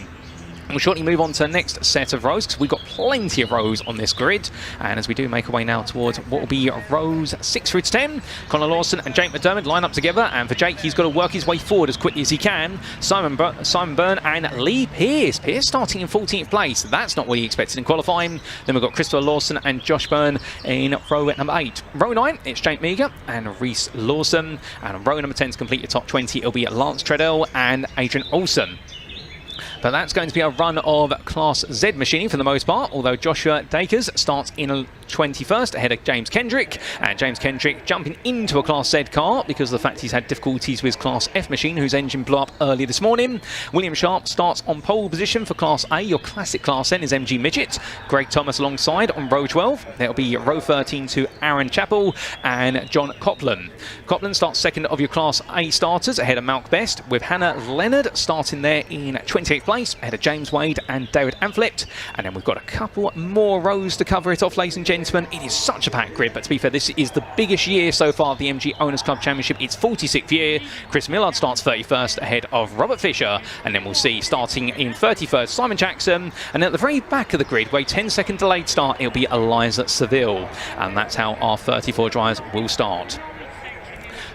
We'll shortly move on to the next set of rows, because we've got plenty of rows on this grid. And as we do make our way now towards what will be rows 6 through to 10, Conor Lawson and Jake McDermott line up together. And for Jake, he's got to work his way forward as quickly as he can. Simon Byrne and Lee Pearce. Pearce starting in 14th place. That's not what he expected in qualifying. Then we've got Christopher Lawson and Josh Byrne in row number 8. Row 9, it's Jake Meager and Reese Lawson. And row number 10 to complete your top 20, it'll be Lance Treadell and Adrian Oulton. But that's going to be a run of Class Z machining for the most part, although Joshua Dakers starts in 21st ahead of James Kendrick, and James Kendrick jumping into a Class Z car because of the fact he's had difficulties with his Class F machine, whose engine blew up earlier this morning. William Sharp starts on pole position for Class A. Your classic Class N is MG Midget. Greg Thomas alongside on row 12. That'll be row 13 to Aaron Chappell and John Copland. Copland starts second of your Class A starters ahead of Malk Best, with Hannah Leonard starting there in 28th place ahead of James Wade and David Amphlett. And then we've got a couple more rows to cover it off, ladies and gentlemen. It is such a packed grid, but to be fair, this is the biggest year so far of the MG Owners Club Championship. It's 46th year. Chris Millard starts 31st ahead of Robert Fisher, and then we'll see starting in 31st Simon Jackson, and at the very back of the grid, where 10-second delayed start, it'll be Eliza Seville, and that's how our 34 drivers will start.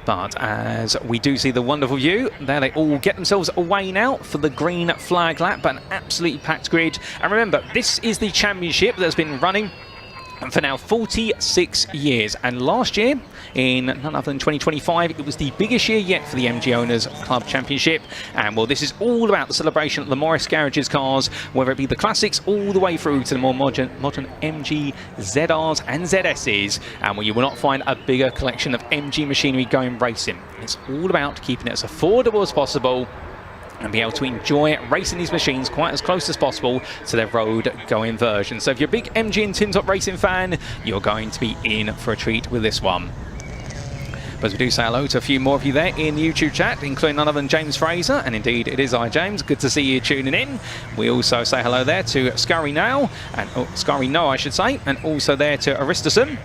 But as we do see the wonderful view, there they all get themselves away now for the green flag lap, but an absolutely packed grid. And remember, this is the championship that's been running for now 46 years, and last year in none other than 2025 it was the biggest year yet for the MG Owners Club Championship. And well, this is all about the celebration of the Morris Garages cars, whether it be the classics all the way through to the more modern MG ZRs and ZSs, and well, you will not find a bigger collection of MG machinery going racing. It's all about keeping it as affordable as possible and be able to enjoy racing these machines quite as close as possible to their road-going version. So if you're a big MG and Tin Top Racing fan, you're going to be in for a treat with this one. But as we do say hello to a few more of you there in the YouTube chat, including none other than James Fraser, and indeed it is I, James. Good to see you tuning in. We also say hello there to Scurry Now, and Scurry No, I should say, and also there to Aristison.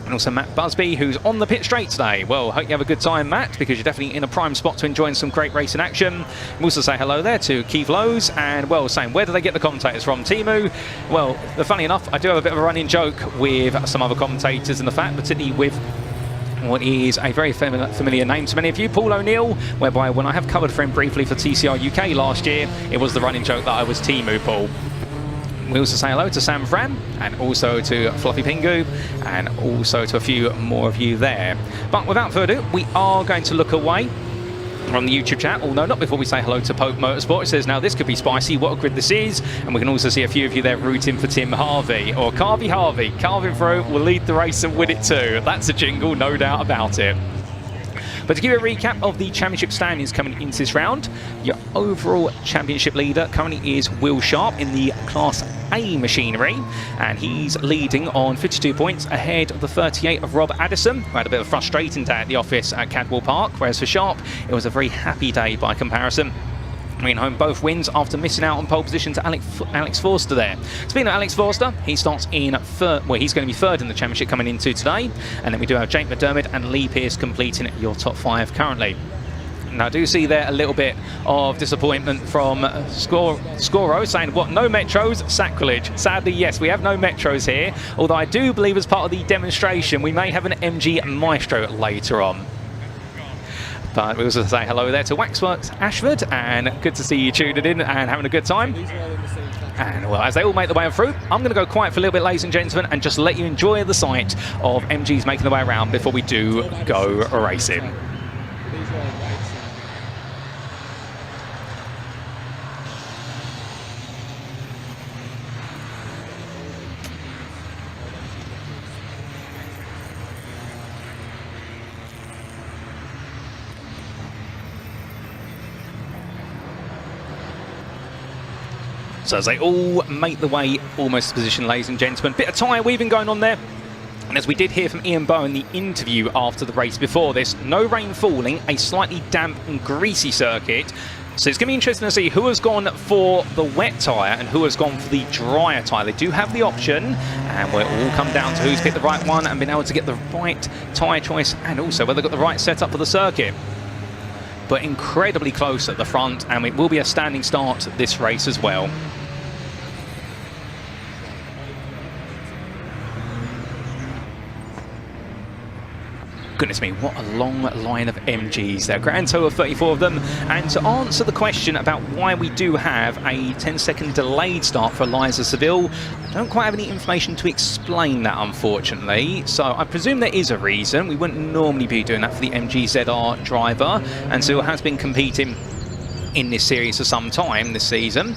And also Matt Busby, who's on the pit straight today. Well, hope you have a good time, Matt, because you're definitely in a prime spot to enjoy some great racing action. We also say hello there to Keith Lowe's, and well, saying where do they get the commentators from? Timu. Well, funny enough, I do have a bit of a running joke with some other commentators in the fact, particularly with what is a very familiar name to many of you, Paul O'Neill, whereby when I have covered for him briefly for TCR UK last year, it was the running joke that I was Timu Paul. We also say hello to Sam Fram, and also to Fluffy Pingu, and also to a few more of you there. But without further ado, we are going to look away from the YouTube chat. Oh no, not before we say hello to Pope Motorsport. It says, now this could be spicy, what a grid this is. And we can also see a few of you there rooting for Tim Harvey, or Carvey Harvey. Carving through will lead the race and win it too. That's a jingle, no doubt about it. But to give you a recap of the championship standings coming into this round, your overall championship leader currently is Will Sharp in the Class A machinery, and he's leading on 52 points ahead of the 38 of Rob Addison, who had a bit of a frustrating day at the office at Cadwell Park, whereas for Sharp, it was a very happy day by comparison. Bringing home both wins after missing out on pole position to Alex Forster there. Speaking of Alex Forster, he starts in third. Well, he's going to be third in the championship coming into today. And then we do have Jake McDermott and Lee Pearce completing your top 5 currently. Now, I do see there a little bit of disappointment from Scoro saying, what, no Metros? Sacrilege. Sadly, yes, we have no Metros here. Although I do believe as part of the demonstration, we may have an MG Maestro later on. But we also say hello there to Waxworks Ashford, and good to see you tuning in and having a good time. And well, as they all make their way through, I'm going to go quiet for a little bit, ladies and gentlemen, and just let you enjoy the sight of MGs making their way around before we do go racing. So as they all make the way almost to position, ladies and gentlemen, bit of tyre weaving going on there. And as we did hear from Ian Bowe in the interview after the race before this, no rain falling, a slightly damp and greasy circuit. So it's going to be interesting to see who has gone for the wet tyre and who has gone for the drier tyre. They do have the option, and will it all come down to who's picked the right one and been able to get the right tyre choice, and also whether they've got the right setup for the circuit. But incredibly close at the front, and it will be a standing start this race as well. Goodness me, what a long line of MGs there. Grand total of 34 of them. And to answer the question about why we do have a 10-second delayed start for Eliza Seville, I don't quite have any information to explain that, unfortunately. So I presume there is a reason. We wouldn't normally be doing that for the MGZR driver. And Seville has been competing in this series for some time this season.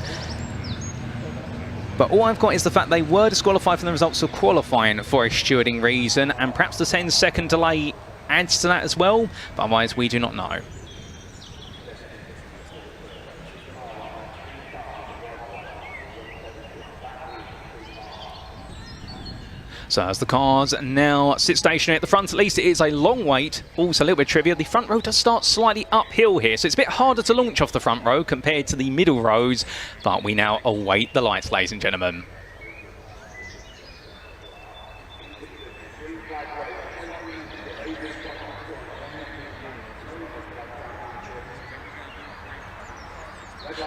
But all I've got is the fact they were disqualified from the results of qualifying for a stewarding reason, and perhaps the 10-second delay adds to that as well, but otherwise we do not know. So as the cars now sit stationary at the front, at least it is a long wait. Also a little bit of trivia, the front row does start slightly uphill here, so it's a bit harder to launch off the front row compared to the middle rows, but we now await the lights, ladies and gentlemen.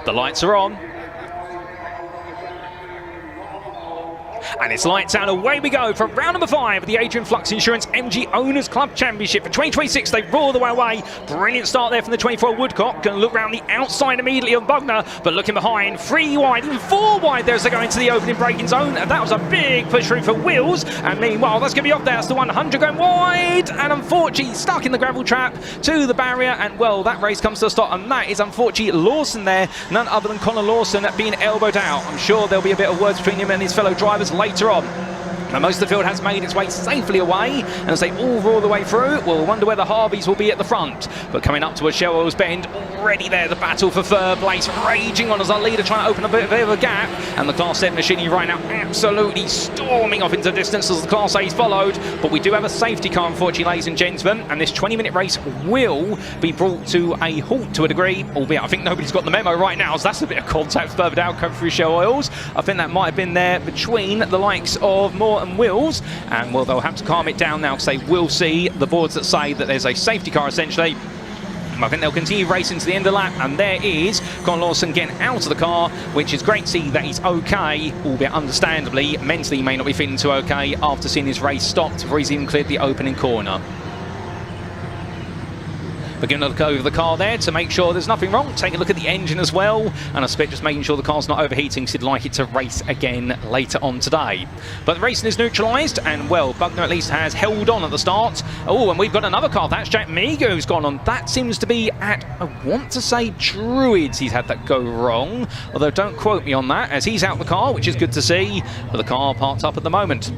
The lights are on. And it's lights out, away we go for round number 5 of the Adrian Flux Insurance MG Owners Club Championship for 2026. They roar the way away. Brilliant start there from the 24 Woodcock. Going to look round the outside immediately of Bugner, but looking behind, 3 wide, even 4 wide there as they go into the opening braking zone. And that was a big push through for Wills. And meanwhile, that's going to be up there. That's the 100 going wide. And unfortunately, stuck in the gravel trap to the barrier. And well, that race comes to a stop. And that is unfortunately Lawson there. None other than Conor Lawson being elbowed out. I'm sure there'll be a bit of words between him and his fellow drivers later on. Now, most of the field has made its way safely away, and as they all roar the way through, we'll wonder where the Harveys will be at the front. But coming up towards Shell Oils Bend, already there, the battle for third place raging on as our leader trying to open a bit of a gap. And the Class 7 machinery right now absolutely storming off into the distance as the Class A's followed. But we do have a safety car, unfortunately, ladies and gentlemen, and this 20-minute race will be brought to a halt to a degree, albeit I think nobody's got the memo right now, so that's a bit of contact further down coming through Shell Oils. I think that might have been there between the likes of and Wills, and well, they'll have to calm it down now because they will see the boards that say that there's a safety car essentially. I think they'll continue racing to the end of the lap, and there is Conor Lawson getting out of the car, which is great to see that he's okay, albeit understandably, mentally he may not be feeling too okay after seeing his race stopped before he's even cleared the opening corner. We're going to look over the car there to make sure there's nothing wrong. Take a look at the engine as well, and I suspect just making sure the car's not overheating, because he'd like it to race again later on today. But the racing is neutralised, and well, Bugner at least has held on at the start. Oh, and we've got another car. That's Jack Meager who's gone on. That seems to be at, I want to say, Druids. He's had that go wrong, although don't quote me on that, as he's out the car, which is good to see. But the car parked up at the moment.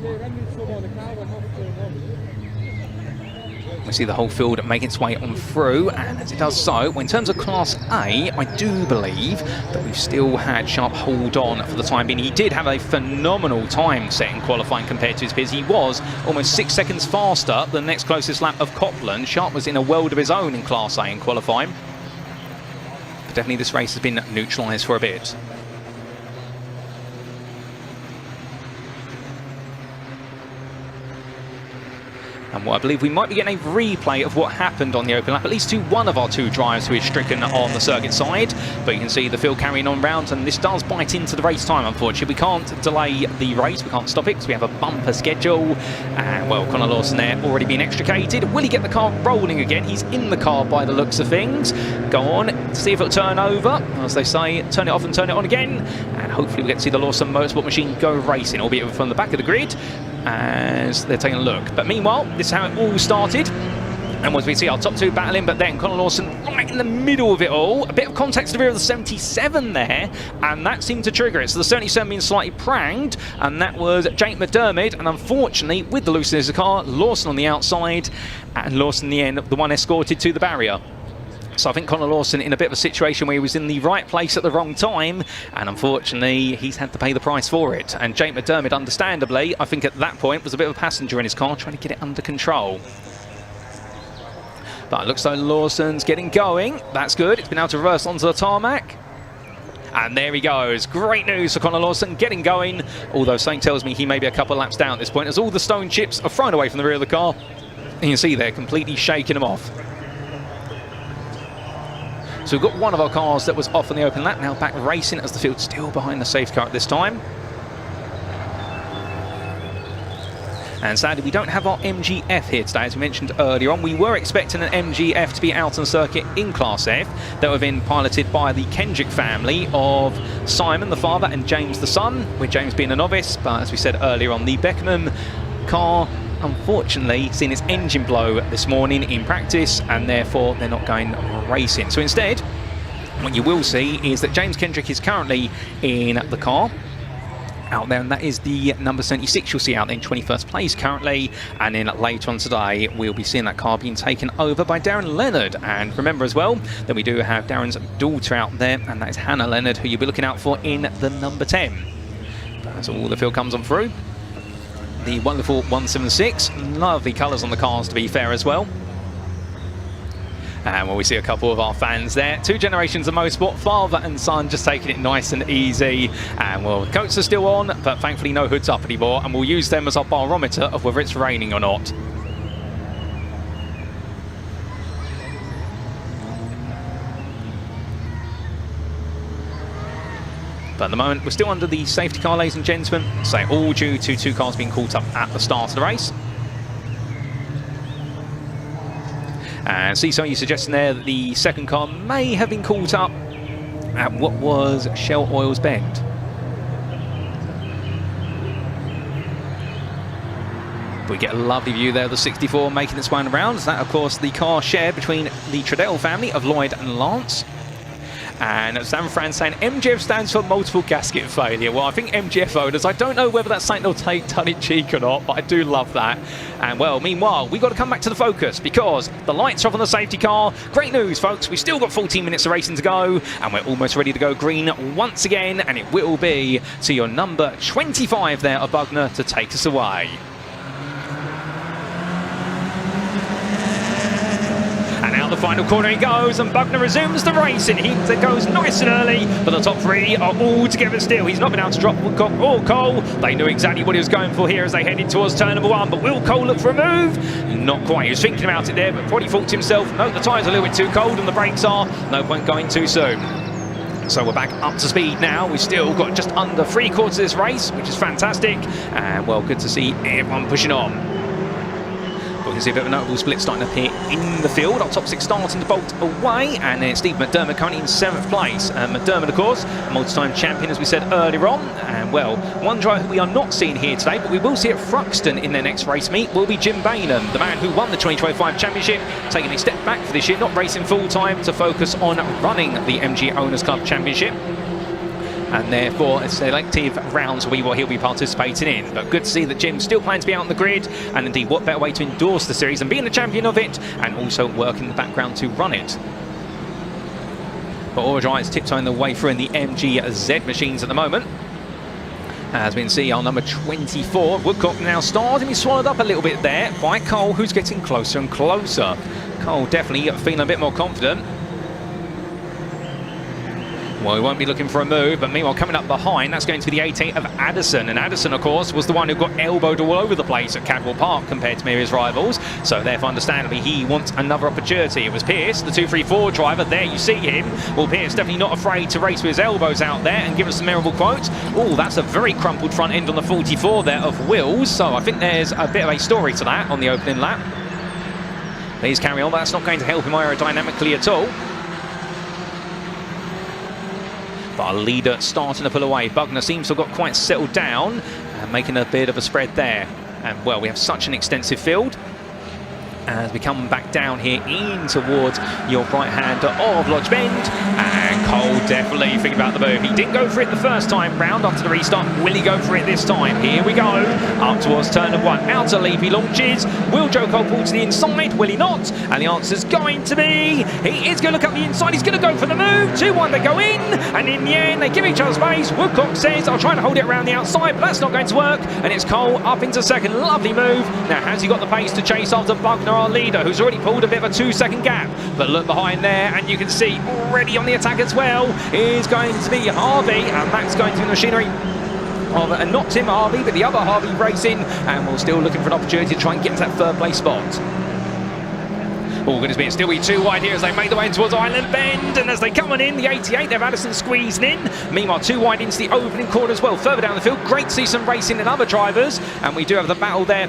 We see the whole field making its way on through, and as it does so, well, in terms of Class A, I do believe that we've still had Sharp hold on for the time being. He did have a phenomenal time set in qualifying compared to his peers. He was almost 6 seconds faster than the next closest lap of Copland. Sharp was in a world of his own in Class A in qualifying. But definitely this race has been neutralised for a bit. And what I believe we might be getting a replay of what happened on the open lap, at least to one of our two drivers who is stricken on the circuit side. But you can see the field carrying on round, and this does bite into the race time, unfortunately. We can't delay the race, we can't stop it because we have a bumper schedule. And well, Conor Lawson there already been extricated. Will he get the car rolling again? He's in the car by the looks of things. Go on, see if it'll turn over. As they say, turn it off and turn it on again. And hopefully we'll get to see the Lawson Motorsport machine go racing, albeit from the back of the grid, as they're taking a look. But meanwhile, this is how it all started. And as we see our top two battling, but then Conor Lawson right in the middle of it all. A bit of contact to the rear of the 77 there, and that seemed to trigger it. So the 77 being slightly pranged, and that was Jake McDermott. And unfortunately, with the looseness of the car, Lawson on the outside, and Lawson in the end, the one escorted to the barrier. So I think Conor Lawson in a bit of a situation where he was in the right place at the wrong time, and unfortunately he's had to pay the price for it. And Jake McDermott, understandably, I think at that point was a bit of a passenger in his car trying to get it under control. But it looks like Lawson's getting going. That's good. It's been able to reverse onto the tarmac. And there he goes. Great news for Conor Lawson, getting going. Although something tells me he may be a couple of laps down at this point, as all the stone chips are thrown away from the rear of the car. And you can see they're completely shaking him off. So we've got one of our cars that was off on the open lap, now back racing as the field's still behind the safety car at this time. And sadly, we don't have our MGF here today, as we mentioned earlier on. We were expecting an MGF to be out on circuit in Class F. That would have been piloted by the Kendrick family of Simon, the father, and James, the son, with James being a novice. But as we said earlier on, the Beckham car, unfortunately, seen its engine blow this morning in practice, and therefore they're not going racing. So instead, what you will see is that James Kendrick is currently in the car out there, and that is the number 76 you'll see out there in 21st place currently. And then later on today, we'll be seeing that car being taken over by Darren Leonard. And remember as well that we do have Darren's daughter out there, and that is Hannah Leonard, who you'll be looking out for in the number 10. As all the field comes on through. The wonderful 176, lovely colours on the cars to be fair as well. And well, we see a couple of our fans there. Two generations of motorsport, father and son, just taking it nice and easy. And well, the coats are still on, but thankfully no hoods up anymore. And we'll use them as our barometer of whether it's raining or not. But at the moment, we're still under the safety car, ladies and gentlemen. So all due to two cars being caught up at the start of the race. And see, so you're suggesting there that the second car may have been caught up at what was Shell Oil's Bend. We get a lovely view there of the 64 making its way around. That, of course, the car shared between the Treadell family of Lloyd and Lance. And Sam Fran saying MGF stands for multiple gasket failure. Well, I think MGF owners, I don't know whether that's something they'll take tongue-in-cheek or not, but I do love that. And well, meanwhile, we've got to come back to the focus because the lights are off on the safety car. Great news, folks. We've still got 14 minutes of racing to go, and we're almost ready to go green once again, and it will be to your number 25 there of Bugner to take us away. The final corner he goes, and Bugner resumes the racing. He goes nice and early, but the top three are all together still. He's not been able to drop or Cole, but They knew exactly what he was going for here as they headed towards turn number 1, but will Cole look for a move? Not quite. He was thinking about it there, but probably thought to himself, no, the tyres are a little bit too cold and the brakes are, no point going too soon. So we're back up to speed now. We've still got just under 3/4 of this race, which is fantastic. And well, good to see everyone pushing on. But we can see a bit of a notable split starting to appear in the field. Our top 6 starting to bolt away. And then Steve McDermott currently in 7th place. McDermott, of course, a multi-time champion, as we said earlier on. And well, one driver we are not seeing here today, but we will see at Fruxton in their next race meet, will be Jim Bainham, the man who won the 2025 championship, taking a step back for this year, not racing full-time to focus on running the MG Owners Club Championship. And therefore selective rounds will be what he'll be participating in. But good to see that Jim still plans to be out on the grid, and indeed what better way to endorse the series and being the champion of it, and also work in the background to run it. But all drives tiptoeing the way through in the MGZ machines at the moment. As we can see, our number 24, Woodcock, now starting to be swallowed up a little bit there by Cole, who's getting closer and closer. Cole definitely feeling a bit more confident. Well, we won't be looking for a move, but meanwhile coming up behind, that's going to be the 88 of Addison. And Addison, of course, was the one who got elbowed all over the place at Cadwell Park compared to many of his rivals. So therefore, understandably, he wants another opportunity. It was Pierce, the 234 driver. There you see him. Well, Pierce definitely not afraid to race with his elbows out there and give us some memorable quotes. Oh, that's a very crumpled front end on the 44 there of Wills. So I think there's a bit of a story to that on the opening lap. Please carry on, but that's not going to help him aerodynamically at all. But our leader starting to pull away. Bugner seems to have got quite settled down and making a bit of a spread there. And well, we have such an extensive field. As we come back down here in towards your right hand of Lodge Bend, and Cole definitely thinking about the move. He didn't go for it the first time round after the restart. Will he go for it this time? Here we go, up towards turn of 1, outer leap he launches. Will Joe Cole pull to the inside? Will he not? And the answer's going to be, he is going to look up the inside. He's going to go for the move. 2-1, they go in, and in the end they give each other space. Woodcock says, I'll try to hold it around the outside, but that's not going to work. And it's Cole up into second. Lovely move. Now has he got the pace to chase after Bugner, our leader, who's already pulled a bit of a 2-second gap? But look behind there, and you can see already on the attack as well is going to be Harvey, and that's going to be the machinery of, and not Tim Harvey, but the other Harvey racing, and we're still looking for an opportunity to try and get to that 3rd place spot. Oh goodness me, it's still be too wide here as they make their way towards Island Bend, and as they come on in, the 88, they've Addison squeezing in. Meanwhile, too wide into the opening corner as well, further down the field. Great to see some racing in other drivers, and we do have the battle there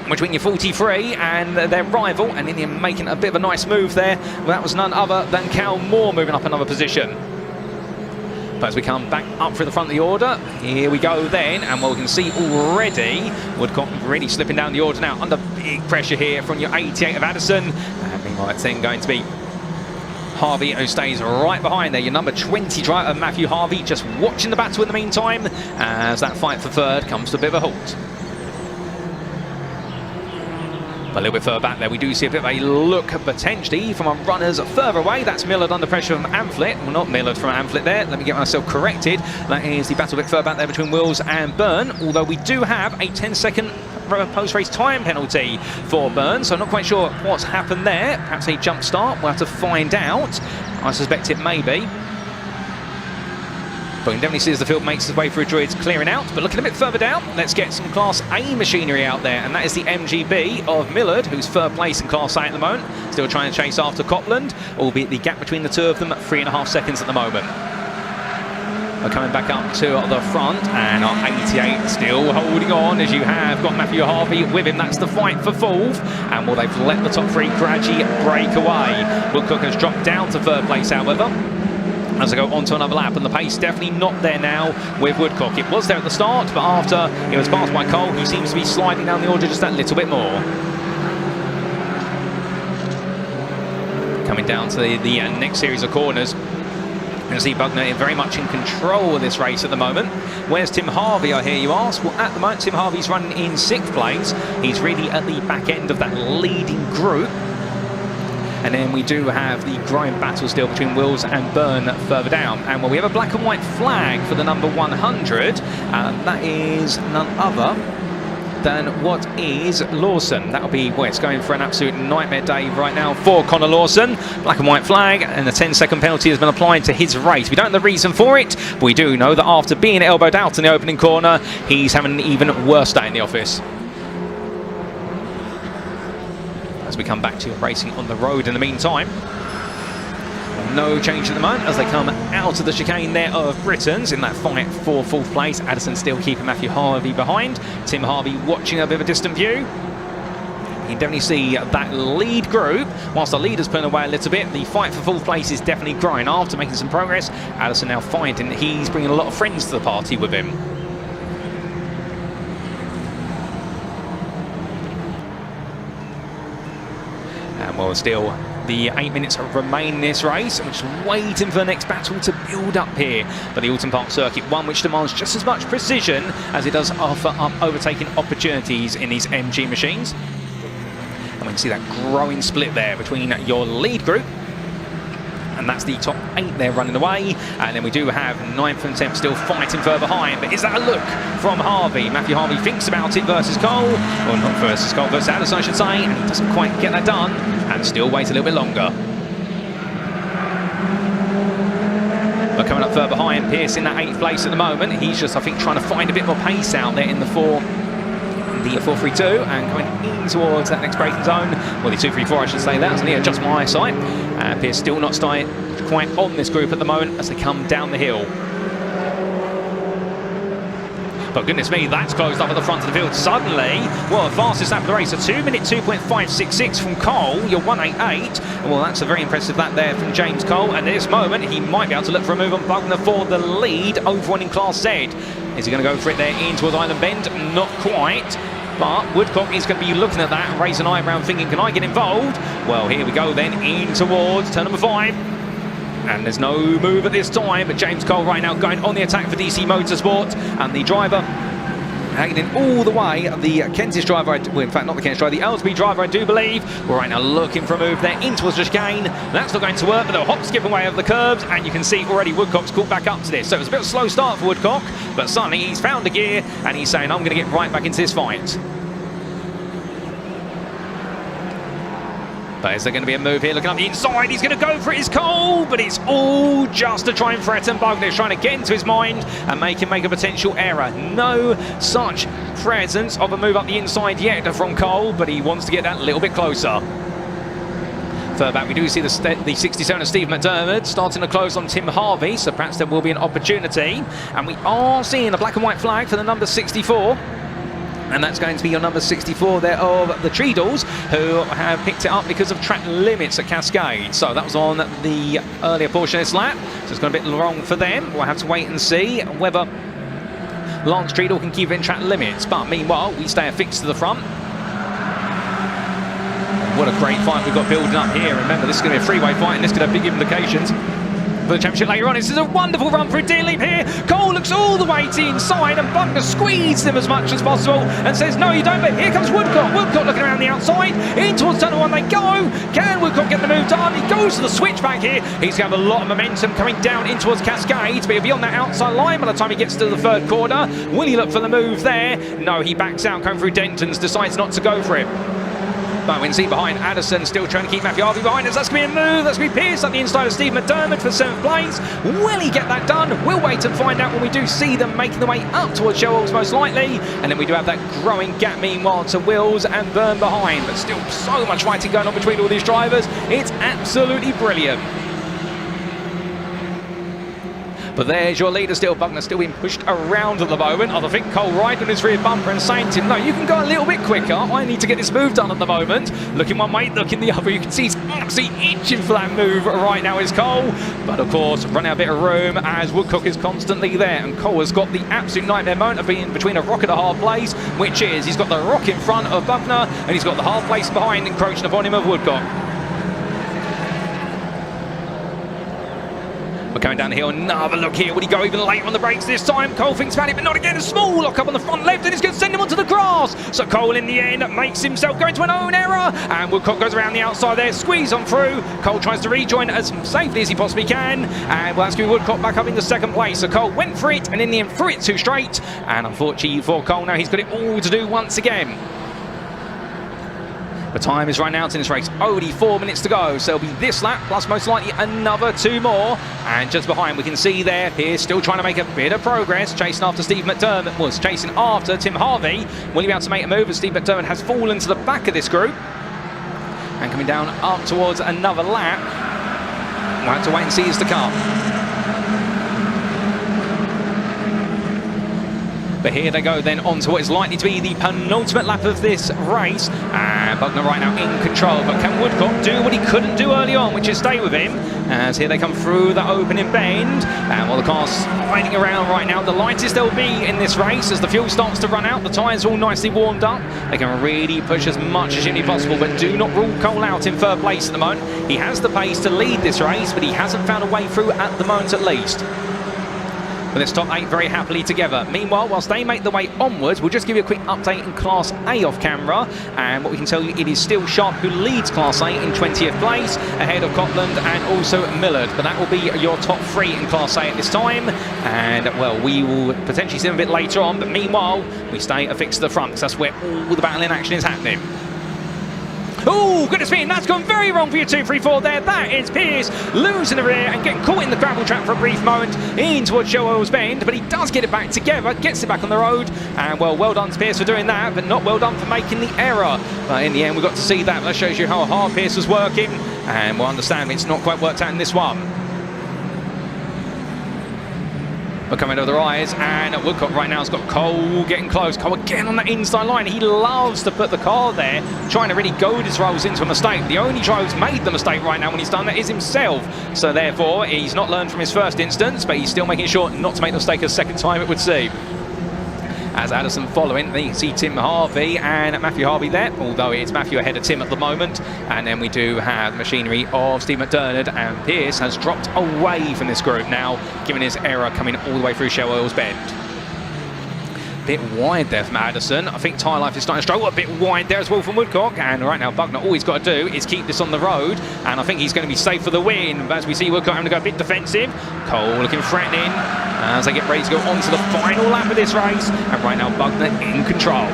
between your 43 and their rival, and in the end making a bit of a nice move there. Well, that was none other than Cal Moore moving up another position. But as we come back up through the front of the order, here we go then, and well, we can see already Woodcock really slipping down the order now, under big pressure here from your 88 of Addison. And meanwhile, it's then going to be Harvey, who stays right behind there. Your number 20 driver, Matthew Harvey, just watching the battle in the meantime, as that fight for 3rd comes to a bit of a halt. A little bit further back there, we do see a bit of a look potentially from our runners further away. That's Millard under pressure from Amphlett. Well, not Millard from Amphlett there. Let me get myself corrected. That is the battle a bit further back there between Wills and Byrne, although we do have a 10-second post-race time penalty for Byrne, so I'm not quite sure what's happened there. Perhaps a jump start. We'll have to find out. I suspect it may be. But we can definitely see as the field makes its way through, Druids clearing out. But looking a bit further down, let's get some Class A machinery out there, and that is the MGB of Millard, who's 3rd place in Class A at the moment. Still trying to chase after Copland, albeit the gap between the two of them at 3.5 seconds at the moment. We're coming back up to the front, and our 88 still holding on, as you have got Matthew Harvey with him. That's the fight for 4th, and well, they've let the top 3 gradually break away. Woodcock has dropped down to 3rd place, however, as I go on to another lap, and the pace definitely not there now with Woodcock. It was there at the start, but after it was passed by Cole, he seems to be sliding down the order just that little bit more. Coming down to the next series of corners, you can see Bugner very much in control of this race at the moment. Where's Tim Harvey, I hear you ask? Well, at the moment, Tim Harvey's running in 6th place. He's really at the back end of that leading group. And then we do have the growing battle still between Wills and Byrne further down. And well, we have a black and white flag for the number 100. That is none other than what is Lawson. That'll be, well, it's going for an absolute nightmare day right now for Connor Lawson. Black and white flag, and a 10-second penalty has been applied to his race. We don't know the reason for it, but we do know that after being elbowed out in the opening corner, he's having an even worse day in the office. As we come back to racing on the road in the meantime. No change at the moment as they come out of the chicane there of Britons in that fight for fourth place. Addison still keeping Matthew Harvey behind. Tim Harvey watching a bit of a distant view. You can definitely see that lead group. Whilst the leader's pulling away a little bit, the fight for fourth place is definitely growing. After making some progress, Addison now finding he's bringing a lot of friends to the party with him. And well, still the 8 minutes remain in this race. I'm just waiting for the next battle to build up here. But the Oulton Park circuit, one which demands just as much precision as it does offer up overtaking opportunities in these MG machines. And we can see that growing split there between your lead group, and that's the top 8 there running away. And then we do have 9th and 10th still fighting further behind. But is that a look from Harvey? Matthew Harvey thinks about it versus Cole. Well, not versus Cole, versus Addison, I should say. And he doesn't quite get that done. And still waits a little bit longer. But coming up further behind, Pierce in that 8th place at the moment. He's just, I think, trying to find a bit more pace out there in the 4-3-2 and going in towards that next braking zone. Well, the 2-3-4, I should say that. So I need to adjust my eyesight. And Pierce still not quite on this group at the moment as they come down the hill. But goodness me, that's closed up at the front of the field suddenly. Well, the fastest lap of the race, a 2-minute 2.566 from Cole, your 188. Well, that's a very impressive lap there from James Cole. And at this moment, he might be able to look for a move on Bugner for the lead over one in Class Z. Is he going to go for it there in towards Island Bend? Not quite. But Woodcock is going to be looking at that and raise an eyebrow thinking, can I get involved? Well, here we go then, in towards turn number 5. And there's no move at this time, but James Cole right now going on the attack for DC Motorsport. And the driver hanging in all the way, the Kentish driver, well, in fact not the Kentish driver, the Ellsbury driver I do believe, we're right now looking for a move there in towards the chicane. That's not going to work, but they'll hop skip away over the curbs, and you can see already Woodcock's caught back up to this. So it was a bit of a slow start for Woodcock, but suddenly he's found a gear and he's saying, I'm going to get right back into this fight. But is there going to be a move here? Looking up the inside, he's going to go for it, it's Cole, but it's all just to try and threaten Bugner. He's trying to get into his mind and make him make a potential error. No such presence of a move up the inside yet from Cole, but he wants to get that little bit closer. Further back, we do see the 67 of Steve McDermott starting to close on Tim Harvey, so perhaps there will be an opportunity. And we are seeing a black and white flag for the number 64. And that's going to be your number 64 there of the Treadles, who have picked it up because of track limits at Cascade. So that was on the earlier portion of this lap, so it's gone a bit wrong for them. We'll have to wait and see whether Lance Treadle can keep it in track limits. But meanwhile, we stay affixed to the front. What a great fight we've got building up here. Remember, this is going to be a freeway fight, and this could have big implications for the championship later on. This is a wonderful run for a deer leap here. Cole looks all the way to the inside, and Bugner squeezes him as much as possible and says, no, you don't. But here comes Woodcock. Woodcock looking around the outside. In towards turn 1 they go. Can Woodcock get the move done? He goes to the switchback here. He's going to have a lot of momentum coming down in towards Cascades, but he'll be on that outside line by the time he gets to the 3rd corner. Will he look for the move there? No, he backs out, coming through Denton's, decides not to go for it. But we can see behind Addison, still trying to keep Matthew Harvey behind us. That's going to be a move. That's going to be Pierce up the inside of Steve McDermott for 7th place. Will he get that done? We'll wait and find out when we do see them making their way up towards Sherwell's most likely. And then we do have that growing gap meanwhile to Wills and Byrne behind. But still so much fighting going on between all these drivers. It's absolutely brilliant. But there's your leader still, Bugner still being pushed around at the moment. I think Cole riding his rear bumper and saying to him, no, you can go a little bit quicker. I need to get this move done at the moment. Looking one way, looking the other. You can see he's absolutely itching for that move right now is Cole. But of course, running out a bit of room as Woodcock is constantly there. And Cole has got the absolute nightmare moment of being between a rock and a hard place, which is he's got the rock in front of Bugner and he's got the hard place behind encroaching upon him of Woodcock. We're coming down the hill, another look here. Will he go even later on the brakes this time? Cole thinks about it, but not again. A small lock up on the front left, and it's going to send him onto the grass. pass. So Cole in the end makes himself go into an own error, and Woodcock goes around the outside there, squeeze on through. Cole tries to rejoin as safely as he possibly can, and well, that's going to be Woodcock back up into second place. So Cole went for it, and in the end threw it too straight, and unfortunately for Cole, now he's got it all to do once again. The time is running out in this race, only 4 minutes to go, so it'll be this lap plus most likely another 2 more. And just behind we can see there, Pierce still trying to make a bit of progress, chasing after Steve McDermott, was chasing after Tim Harvey. Will he be able to make a move as Steve McDermott has fallen to the back of this group? And coming down up towards another lap. We'll have to wait and see as to come. But here they go then on to what is likely to be the penultimate lap of this race. And Bugner right now in control. But can Woodcock do what he couldn't do early on, which is stay with him? As here they come through the opening bend. And while the car's sliding around right now, the lightest they'll be in this race as the fuel starts to run out. The tyres are all nicely warmed up. They can really push as much as humanly possible, but do not rule Cole out in third place at the moment. He has the pace to lead this race, but he hasn't found a way through at the moment at least. With this top 8 very happily together. Meanwhile, whilst they make the way onwards, we'll just give you a quick update in Class A off camera. And what we can tell you, it is still Sharp who leads Class A in 20th place, ahead of Copland and also Millard. But that will be your top 3 in Class A at this time. And, well, we will potentially see them a bit later on. But meanwhile, we stay affixed to the front, because that's where all the battling action is happening. Oh, goodness me, and that's gone very wrong for you 2, 3, 4 there. That is Pierce losing the rear and getting caught in the gravel trap for a brief moment in towards Showell's Bend, but he does get it back together, gets it back on the road, and well done to Pierce for doing that, but not well done for making the error. But in the end, we got to see that. That shows you how hard Pierce was working, and we'll understand it's not quite worked out in this one. But coming over the rise, and Woodcock right now has got Cole getting close. Cole again on that inside line. He loves to put the car there, trying to really goad his Rolls into a mistake. The only driver who's made the mistake right now when he's done that is himself. So therefore, he's not learned from his first instance, but he's still making sure not to make the mistake a second time, it would seem. As Addison following, you see Tim Harvey and Matthew Harvey there, although it's Matthew ahead of Tim at the moment. And then we do have the machinery of Steve McDermott, and Pierce has dropped away from this group now, given his error coming all the way through Shell Oil's Bend. Bit wide there from Addison. I think Tyre Life is starting to struggle a bit wide there as well from Woodcock. And right now, Bugner, all he's got to do is keep this on the road. And I think he's going to be safe for the win. But as we see Woodcock having to go a bit defensive. Cole looking threatening as they get ready to go on to the final lap of this race. And right now, Bugner in control.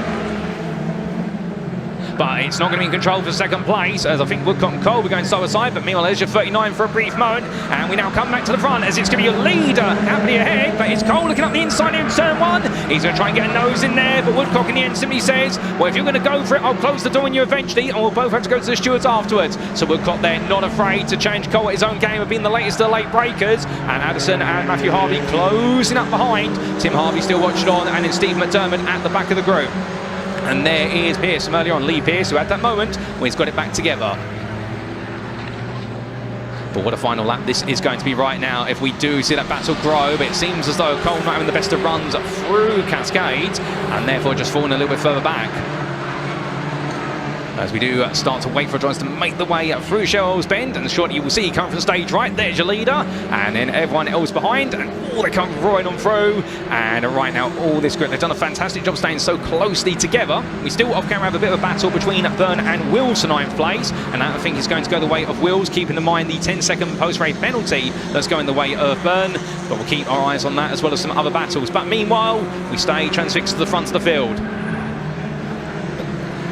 But it's not going to be in control for second place, as I think Woodcock and Cole will be going side by side. But meanwhile, there's your 39 for a brief moment. And we now come back to the front as it's going to be your leader happily ahead. But it's Cole looking up the inside in turn 1. He's going to try and get a nose in there. But Woodcock in the end simply says, well, if you're going to go for it, I'll close the door on you eventually. And we'll both have to go to the stewards afterwards. So Woodcock there, not afraid to change Cole at his own game of being the latest of the late breakers. And Addison and Matthew Harvey closing up behind. Tim Harvey still watching on. And it's Steve McDermott at the back of the group. And there is Pierce from earlier on, Lee Pierce, who had that moment where he's got it back together. But what a final lap this is going to be right now if we do see that battle grow. But it seems as though Cole not having the best of runs through Cascades and therefore just falling a little bit further back. As we do start to wait for drivers to make the way through Shell's Bend, and shortly you will see coming from the stage right there's your leader, and then everyone else behind, and all they come roaring on through. And right now all this group, they've done a fantastic job staying so closely together. We still off camera have a bit of a battle between Byrne and Wills for 9th place, and that I think is going to go the way of Wills, keeping in mind the 10-second post-race penalty that's going the way of Byrne. But we'll keep our eyes on that as well as some other battles. But meanwhile, we stay transfixed to the front of the field.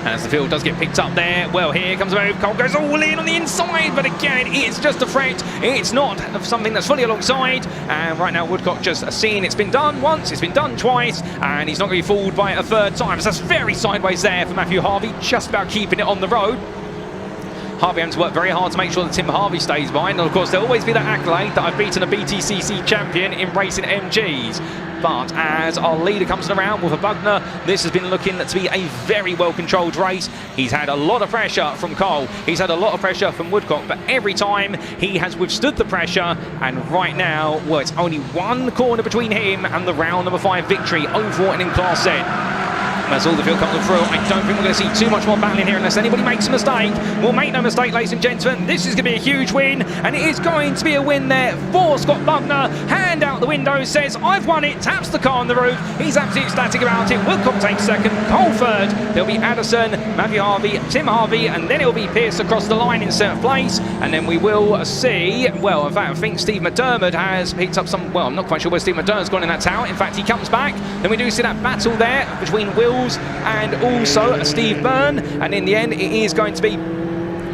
As the field does get picked up there, well, here comes a move. Cole goes all in on the inside, but again, it's just a threat. It's not something that's fully alongside. And right now, Woodcock just seeing it's been done once, it's been done twice, and he's not going to be fooled by it a third time. So that's very sideways there for Matthew Harvey, just about keeping it on the road. Harvey having to work very hard to make sure that Tim Harvey stays behind. And of course, there'll always be that accolade that I've beaten a BTCC champion in racing MGs. But as our leader comes around with a Bugner, this has been looking to be a very well-controlled race. He's had a lot of pressure from Cole. He's had a lot of pressure from Woodcock, but every time he has withstood the pressure. And right now, well, it's only one corner between him and the round number 5 victory over Oulton in Class Z. As all the field comes through, I don't think we're going to see too much more battling here unless anybody makes a mistake. We'll make no mistake, ladies and gentlemen, this is going to be a huge win, and it is going to be a win there for Scott Bugner. hand out the window, says, I've won it, taps the car on the roof. He's absolutely ecstatic about it. Wilcock takes second, Cole third. There'll be Addison, Matthew Harvey, Tim Harvey, and then it'll be Pierce across the line in 7th place. And then we will see, well, in fact, I think Steve McDermott has picked up some, well, I'm not quite sure where Steve McDermott's gone in that tower. In fact, he comes back. Then we do see that battle there between Wills and also Steve Byrne. And in the end, it is going to be,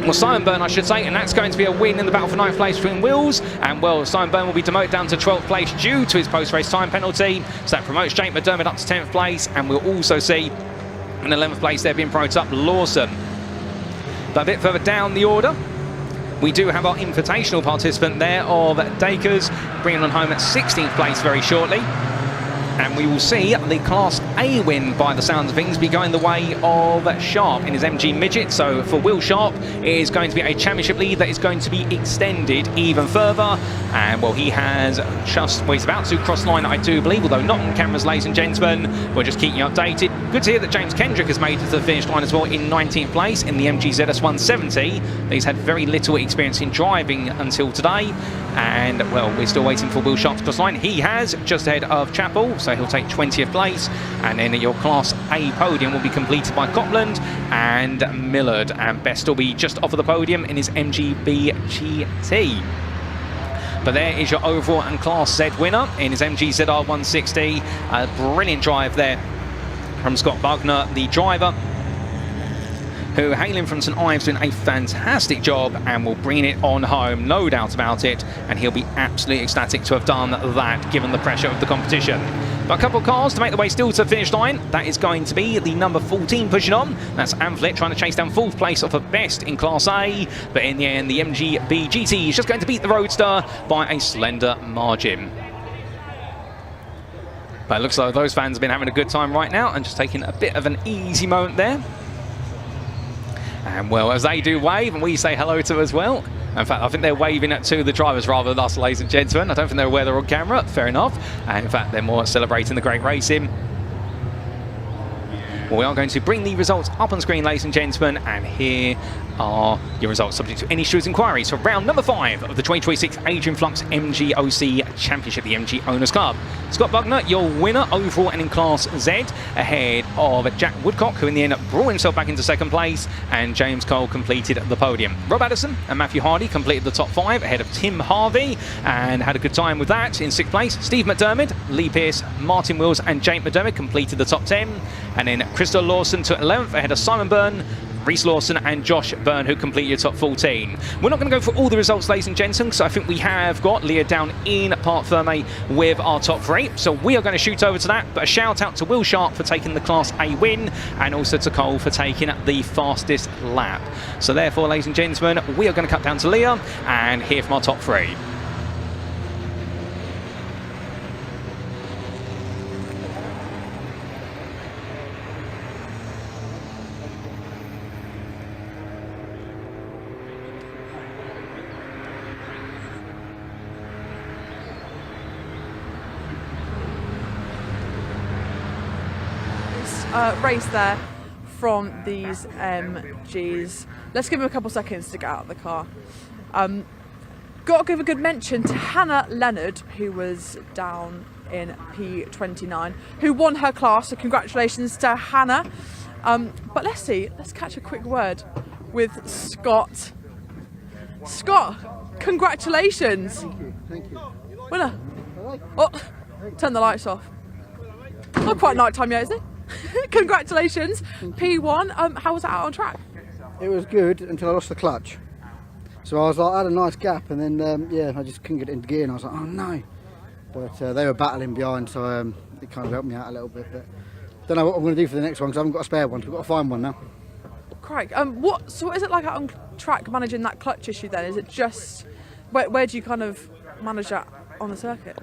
well, Simon Byrne, I should say, and that's going to be a win in the battle for 9th place between Wills. And, well, Simon Byrne will be demoted down to 12th place due to his post-race time penalty. So that promotes Jake McDermott up to 10th place. And we'll also see in 11th place there being promoted up Lawson. But a bit further down the order, we do have our invitational participant there of Dakers, bringing on home at 16th place very shortly. And we will see the Class A win, by the sounds of things, be going the way of Sharp in his MG Midget. So for Will Sharp, it is going to be a championship lead that is going to be extended even further. And, well, he has just, well, he's about to cross the line, I do believe, although not on cameras, ladies and gentlemen. We'll just keep you updated. Good to hear that James Kendrick has made it to the finish line as well in 19th place in the MG ZS 170. He's had very little experience in driving until today. And, well, we're still waiting for Will Sharp to cross the line. He has, just ahead of Chappell, so he'll take 20th place. And then your Class A podium will be completed by Copland and Millard. And Best will be just off of the podium in his MGB GT. But there is your overall and Class Z winner in his MG ZR 160. A brilliant drive there from Scott Bugner, the driver, who, hailing from St Ives, doing a fantastic job and will bring it on home, no doubt about it. And he'll be absolutely ecstatic to have done that, given the pressure of the competition. But a couple of cars to make the way still to the finish line. That is going to be the number 14 pushing on. That's Amphlett trying to chase down 4th place off of Best in Class A. But in the end, the MGB GT is just going to beat the Roadster by a slender margin. But it looks like those fans have been having a good time right now and just taking a bit of an easy moment there. And, well, as they do wave and we say hello to as well. In fact, I think they're waving it to the drivers rather than us, ladies and gentlemen. I don't think they're aware they're on camera. Fair enough. And in fact, they're more celebrating the great racing. Well, we are going to bring the results up on screen, ladies and gentlemen, and here are your results subject to any issues inquiries for round number 5 of the 2026 Adrian Flux MGOC Championship, the MG Owners Club. Scott Bugner, your winner overall and in Class Z, ahead of Jack Woodcock, who in the end brought himself back into 2nd place, and James Cole completed the podium. Rob Addison and Matthew Hardy completed the top 5 ahead of Tim Harvey and had a good time with that. In 6th place, Steve McDermott, Lee Pearce, Martin Wills and Jake McDermott completed the top 10. And then Crystal Lawson to 11th ahead of Simon Byrne, Reese Lawson and Josh Byrne, who completed your top 14. We're not going to go for all the results, ladies and gentlemen, because I think we have got Leah down in Parc Ferme with our top 3. So we are going to shoot over to that. But a shout out to Will Sharp for taking the Class A win and also to Cole for taking the fastest lap. So therefore, ladies and gentlemen, we are going to cut down to Leah and hear from our top 3. Race there from these MGs. Let's give him a couple seconds to get out of the car. Got to give a good mention to Hannah Leonard, who was down in P29, who won her class, so congratulations to Hannah. But let's catch a quick word with Scott. Scott, congratulations. Thank you. Winner. Oh, turn the lights off. Not quite night time yet, is it? Congratulations, P1. How was that out on track? It was good until I lost the clutch. So I was like, I had a nice gap, and then yeah, I just couldn't get it into gear, and I was like, oh no. But they were battling behind, so it kind of helped me out a little bit. But don't know what I'm going to do for the next one because I haven't got a spare one. So we've got to find one now. Craig, what is it like out on track managing that clutch issue? Then is it just where do you kind of manage that on the circuit?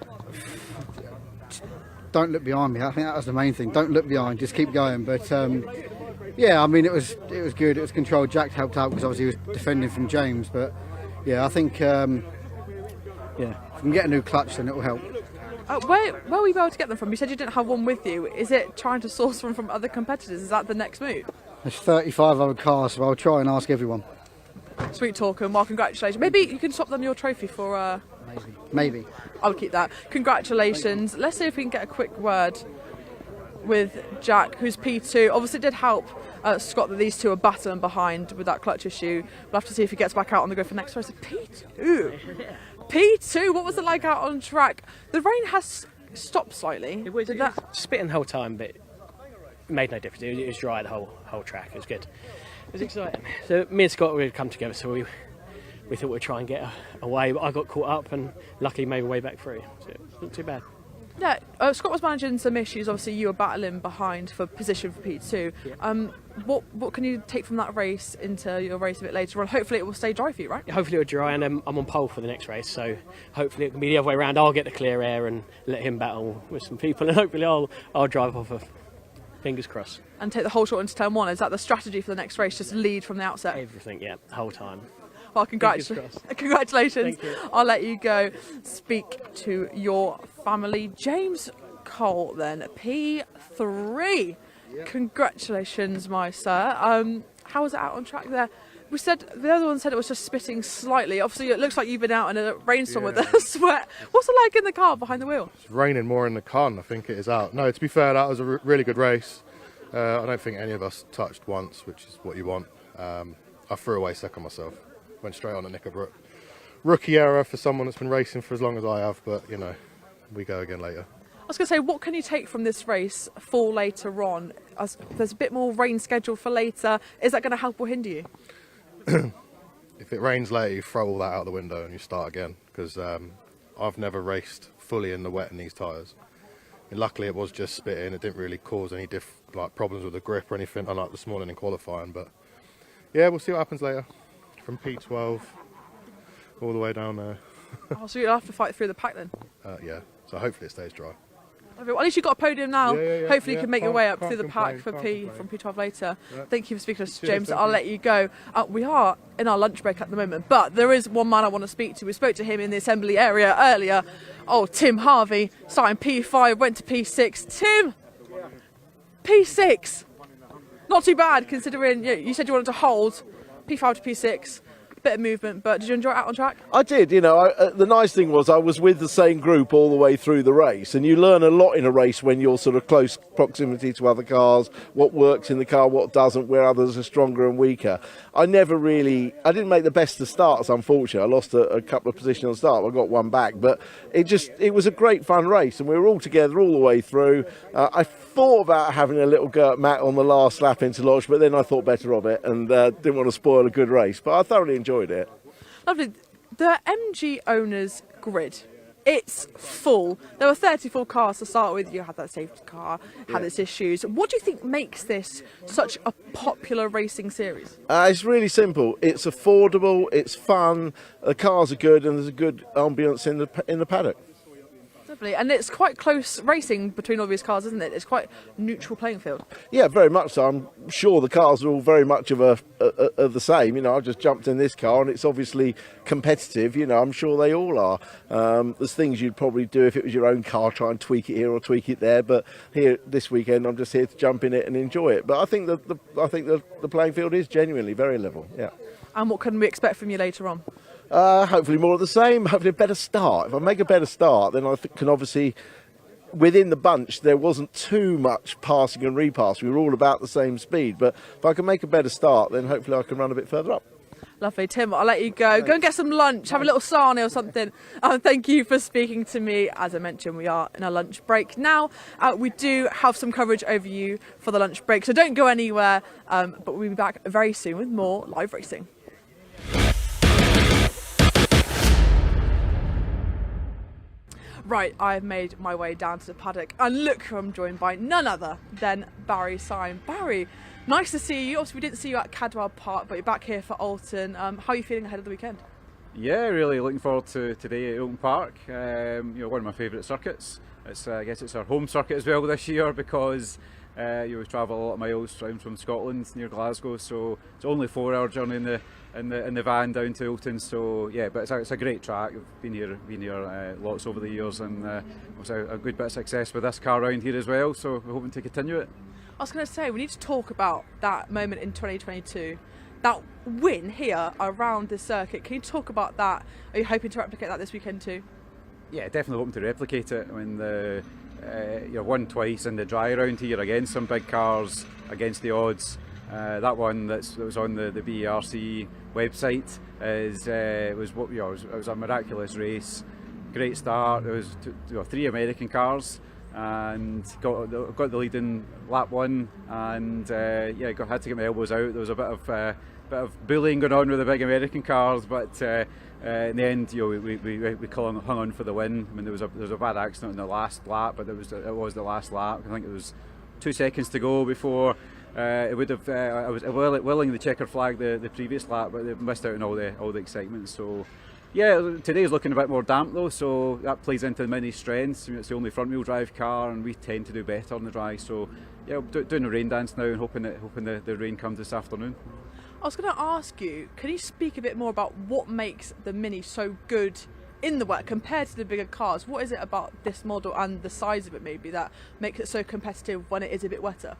Don't look behind me. I think that was the main thing. Don't look behind, just keep going. But yeah, I mean it was good. It was controlled. Jack helped out because obviously he was defending from James. But yeah, I think yeah, if we can get a new clutch, then it will help. Where were you able to get them from? You said you didn't have one with you. Is it trying to source one from other competitors? Is that the next move? There's 35 other cars, so I'll try and ask everyone. Sweet talking. Well, congratulations. Maybe you can swap them your trophy for maybe. I'll keep that. Congratulations. Let's see if we can get a quick word with Jack, who's P2. Obviously it did help Scott that these two are battling behind with that clutch issue. We'll have to see if he gets back out on the go for next race. P2. P2, what was it like out on track? The rain has stopped slightly. It was spitting the whole time, but it made no difference. It was dry the whole track. It was good. It was exciting. So me and Scott would come together, so we thought we'd try and get away, but I got caught up and luckily made my way back through. So it wasn't too bad. Yeah, Scott was managing some issues. Obviously, you were battling behind for position for P2. Yeah. What can you take from that race into your race a bit later on? Hopefully, it will stay dry for you, right? Hopefully it'll dry, and I'm on pole for the next race, so hopefully it can be the other way around. I'll get the clear air and let him battle with some people, and hopefully I'll drive off of. Fingers crossed. And take the whole shot into turn one. Is that the strategy for the next race? Just lead from the outset? Everything, yeah, the whole time. Well, congratulations. I'll let you go speak to your family. James Cole, then, P3. Yep. Congratulations, my sir. How was it out on track there? We said the other one said it was just spitting slightly. Obviously, it looks like you've been out in a rainstorm with the sweat. What's it like in the car behind the wheel? It's raining more in the car than I think it is out. No, to be fair, that was a really good race. I don't think any of us touched once, which is what you want. I threw away second myself. Went straight on the Knickerbrook. Rookie error for someone that's been racing for as long as I have, but you know, we go again later. I was going to say, what can you take from this race for later on? As there's a bit more rain scheduled for later. Is that going to help or hinder you? If it rains later, you throw all that out the window and you start again, because I've never raced fully in the wet in these tyres. Luckily, it was just spitting. It didn't really cause any problems with the grip or anything, unlike this morning in qualifying. But yeah, we'll see what happens later. From P12 all the way down there. Oh, so you'll have to fight through the pack then? Yeah, so hopefully it stays dry. Well, at least you've got a podium now. Yeah, Hopefully you can make your way up through the pack for from P12 later. Yeah. Thank you for speaking to us, James. I'll let you go. We are in our lunch break at the moment, but there is one man I want to speak to. We spoke to him in the assembly area earlier. Oh, Tim Harvey, starting P5, went to P6. Tim, P6. Not too bad considering you said you wanted to hold P5 to P6. Bit of movement, but did you enjoy it out on track? I did. You know, the nice thing was I was with the same group all the way through the race, and you learn a lot in a race when you're sort of close proximity to other cars, what works in the car, what doesn't, where others are stronger and weaker. I didn't make the best of starts, unfortunately. I lost a couple of positions on start. I got one back, but it was a great fun race, and we were all together all the way through. I thought about having a little go at Matt on the last lap into Lodge, but then I thought better of it and didn't want to spoil a good race, but I thoroughly enjoyed it. Lovely. The MG owners grid, it's full. There were 34 cars to start with. You had that safety car, had its issues. What do you think makes this such a popular racing series? It's really simple. It's affordable, it's fun, the cars are good, and there's a good ambience in the paddock. Lovely. And it's quite close racing between all these cars, isn't it? It's quite neutral playing field. Yeah, very much so. I'm sure the cars are all very much of the same. You know, I've just jumped in this car and it's obviously competitive. You know, I'm sure they all are. There's things you'd probably do if it was your own car, try and tweak it here or tweak it there. But here this weekend, I'm just here to jump in it and enjoy it. But I think the playing field is genuinely very level. Yeah. And what can we expect from you later on? Hopefully more of the same, hopefully a better start. If I make a better start, then I can obviously, within the bunch, there wasn't too much passing and repassing. We were all about the same speed. But if I can make a better start, then hopefully I can run a bit further up. Lovely. Tim, I'll let you go. Thanks. Go and get some lunch, have a little sarnie or something. Thank you for speaking to me. As I mentioned, we are in a lunch break now. We do have some coverage over you for the lunch break, so don't go anywhere. But we'll be back very soon with more live racing. Right, I've made my way down to the paddock and look who I'm joined by, none other than Barry Syme. Barry, nice to see you. Obviously we didn't see you at Cadwell Park, but you're back here for Oulton. How are you feeling ahead of the weekend? Yeah, really looking forward to today at Oulton Park. One of my favourite circuits. I guess it's our home circuit as well this year because we travel a lot of miles from Scotland near Glasgow, so it's only a 4-hour journey in the van down to Oulton. So yeah, but it's a great track. I've been here lots over the years, and was a good bit of success with this car around here as well. So we're hoping to continue it. I was going to say we need to talk about that moment in 2022. that win here around the circuit. Can you talk about that? Are you hoping to replicate that this weekend too? Yeah, definitely hoping to replicate it. I mean, you won twice in the dry round here against some big cars, against the odds. That one that was on the BERC website was a miraculous race. Great start. There was 3 American cars, and got the lead in lap 1, and had to get my elbows out. There was a bit of bullying going on with the big American cars, but in the end, we hung on for the win. I mean, there was a bad accident in the last lap, but it was the last lap. I think it was 2 seconds to go before it would have. I was willing the checker flag the previous lap, but they missed out on all the excitement. So. Yeah, today's looking a bit more damp though, so that plays into the Mini's strengths. I mean, it's the only front-wheel drive car, and we tend to do better on the dry. So, yeah, doing a rain dance now and hoping the rain comes this afternoon. I was going to ask you, can you speak a bit more about what makes the Mini so good in the wet compared to the bigger cars? What is it about this model and the size of it maybe that makes it so competitive when it is a bit wetter?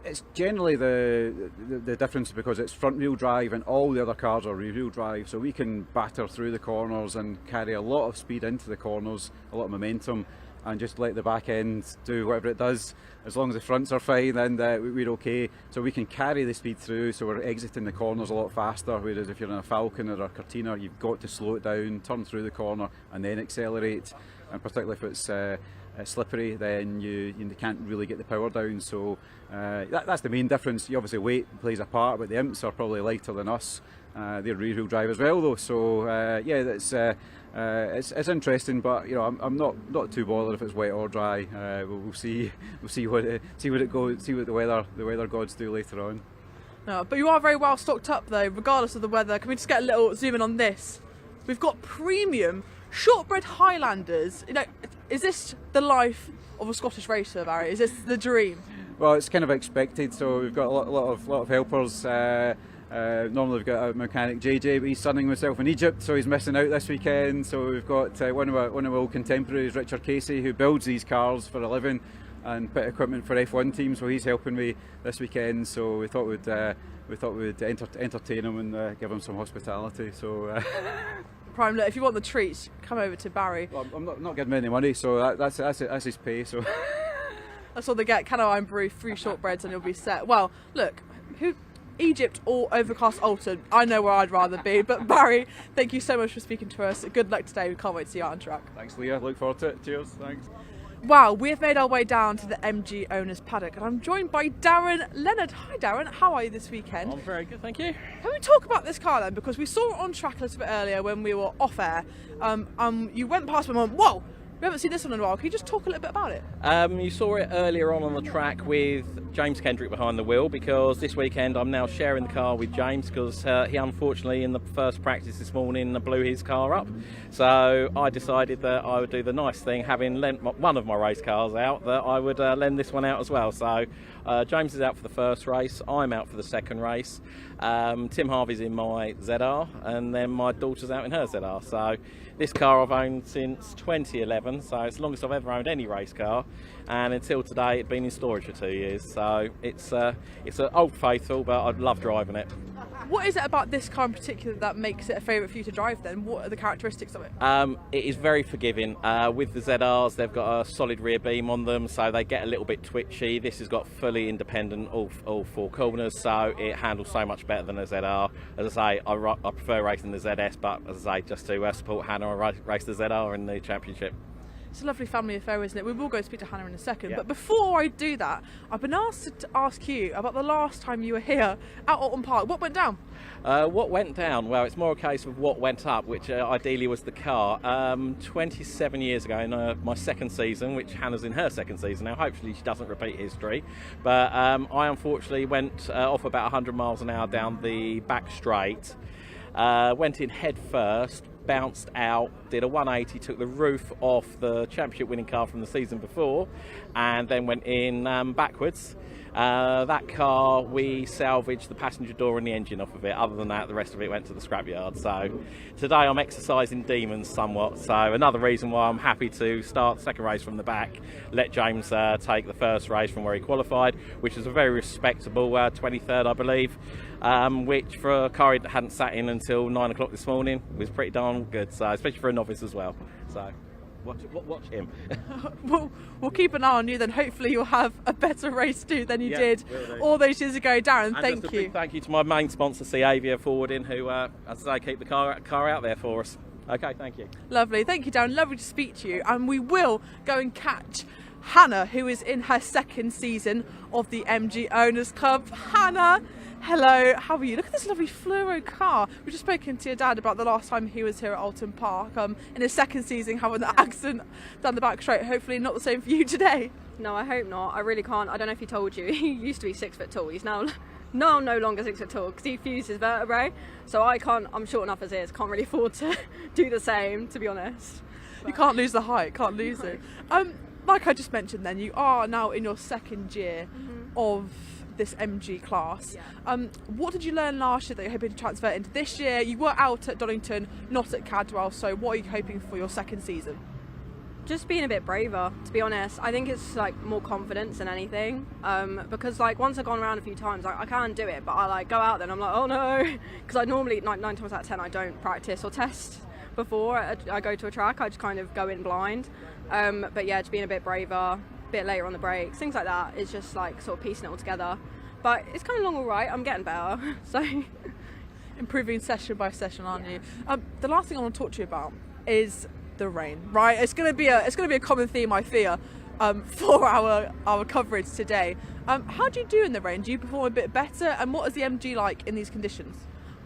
It's generally the difference because it's front wheel drive and all the other cars are rear wheel drive, so we can batter through the corners and carry a lot of speed into the corners, a lot of momentum, and just let the back end do whatever it does. As long as the fronts are fine, then we're okay. So we can carry the speed through, so we're exiting the corners a lot faster, whereas if you're in a Falcon or a Cortina, you've got to slow it down, turn through the corner and then accelerate, and particularly if it's slippery, then you can't really get the power down. So that's the main difference. Obviously weight plays a part, but the imps are probably lighter than us. They're rear wheel drive as well though, so it's interesting, but I'm not too bothered if it's wet or dry. We'll see what the weather gods do later on. No, but you are very well stocked up though, regardless of the weather. Can we just get a little zoom in on this? We've got premium shortbread Highlanders. Is this the life of a Scottish racer, Barry? Is this the dream? Well, it's kind of expected. So we've got a lot of helpers. Normally we've got a mechanic JJ, but he's sunning himself in Egypt, so he's missing out this weekend. So we've got one of our old contemporaries, Richard Casey, who builds these cars for a living and put equipment for F1 teams. So he's helping me this weekend. So we thought we'd entertain him and give him some hospitality. So. Prime, look, if you want the treats, come over to Barry. Well, I'm not giving him any money, so that's his pay. So that's all they get. Can I brew 3 shortbreads and you'll be set. Well, look, Egypt or overcast Oulton? I know where I'd rather be. But Barry, thank you so much for speaking to us. Good luck today. We can't wait to see you out on track. Thanks, Leah. Look forward to it. Cheers. Thanks. Wow, we've made our way down to the MG Owners Paddock, and I'm joined by Darren Leonard. Hi Darren, how are you this weekend? I'm very good, thank you. Can we talk about this car then? Because we saw it on track a little bit earlier when we were off air. You went past me and went, whoa, we haven't seen this one in a while. Can you just talk a little bit about it? You saw it earlier on the track with James Kendrick behind the wheel, because this weekend I'm now sharing the car with James because he unfortunately in the first practice this morning blew his car up. So I decided that I would do the nice thing, having lent one of my race cars out, that I would lend this one out as well. So James is out for the first race, I'm out for the second race. Tim Harvey's in my ZR, and then my daughter's out in her ZR. So this car I've owned since 2011, so it's the longest I've ever owned any race car, and until today it'd been in storage for 2 years. So it's an old faithful, but I love driving it. What is it about this car in particular that makes it a favourite for you to drive then? What are the characteristics of it? It is very forgiving. With the ZRs, they've got a solid rear beam on them, so they get a little bit twitchy. This has got fully independent all 4 corners, so it handles so much better than a ZR. As I say, I prefer racing the ZS, but as I say, just to support Hannah, I race the ZR in the championship. It's a lovely family affair, isn't it? We will go speak to Hannah in a second. Yeah. But before I do that, I've been asked to ask you about the last time you were here at Oulton Park. What went down? What went down? Well, it's more a case of what went up, which ideally was the car. 27 years ago, in my second season, which Hannah's in her second season now, hopefully she doesn't repeat history. But I unfortunately went off about 100 miles an hour down the back straight, went in head first, bounced out, did a 180, took the roof off the championship winning car from the season before, and then went in backwards. That car, we salvaged the passenger door and the engine off of it. Other than that, the rest of it went to the scrapyard. So today I'm exercising demons somewhat. So another reason why I'm happy to start the second race from the back, let James take the first race from where he qualified, which was a very respectable 23rd, I believe, which for a car that hadn't sat in until 9 o'clock this morning was pretty darn good. So especially for a novice as well. So watch him. We'll keep an eye on you then. Hopefully you'll have a better race too than you did all those years ago. Darren, thank you. Big thank you to my main sponsor, Avia Forwarding, who, as I say, keep the car out there for us. Okay, thank you. Lovely, thank you, Darren. Lovely to speak to you. And we will go and catch Hannah, who is in her second season of the MG Owners Club. Hannah, hello, how are you? Look at this lovely fluoro car. We've just spoken to your dad about the last time he was here at Oulton Park, in his second season, having the accident down the back straight. Hopefully not the same for you today. No, I hope not. I really can't. I don't know if he told you, he used to be 6 foot tall. He's now no longer 6 foot tall because he fused his vertebrae. So I'm short enough as is, can't really afford to do the same, to be honest. But you can't lose the height, can't lose it. Like I just mentioned then, you are now in your second year of this MG class. What did you learn last year that you're hoping to transfer into this year? You were out at Donington, not at Cadwell, so what are you hoping for your second season? Just being a bit braver, to be honest. I think it's like more confidence than anything, because like once I've gone around a few times, I can do it, but I like go out there and I'm like, oh no, because I normally 9 times out of 10 I don't practice or test before I go to a track. I just kind of go in blind. But yeah, just being a bit braver, a bit later on the brakes, things like that. It's just like sort of piecing it all together. But it's coming along all right. I'm getting better. So improving session by session, aren't you? The last thing I want to talk to you about is the rain. Right? It's going to be a common theme, I fear, for our coverage today. How do you do in the rain? Do you perform a bit better? And what is the MG like in these conditions?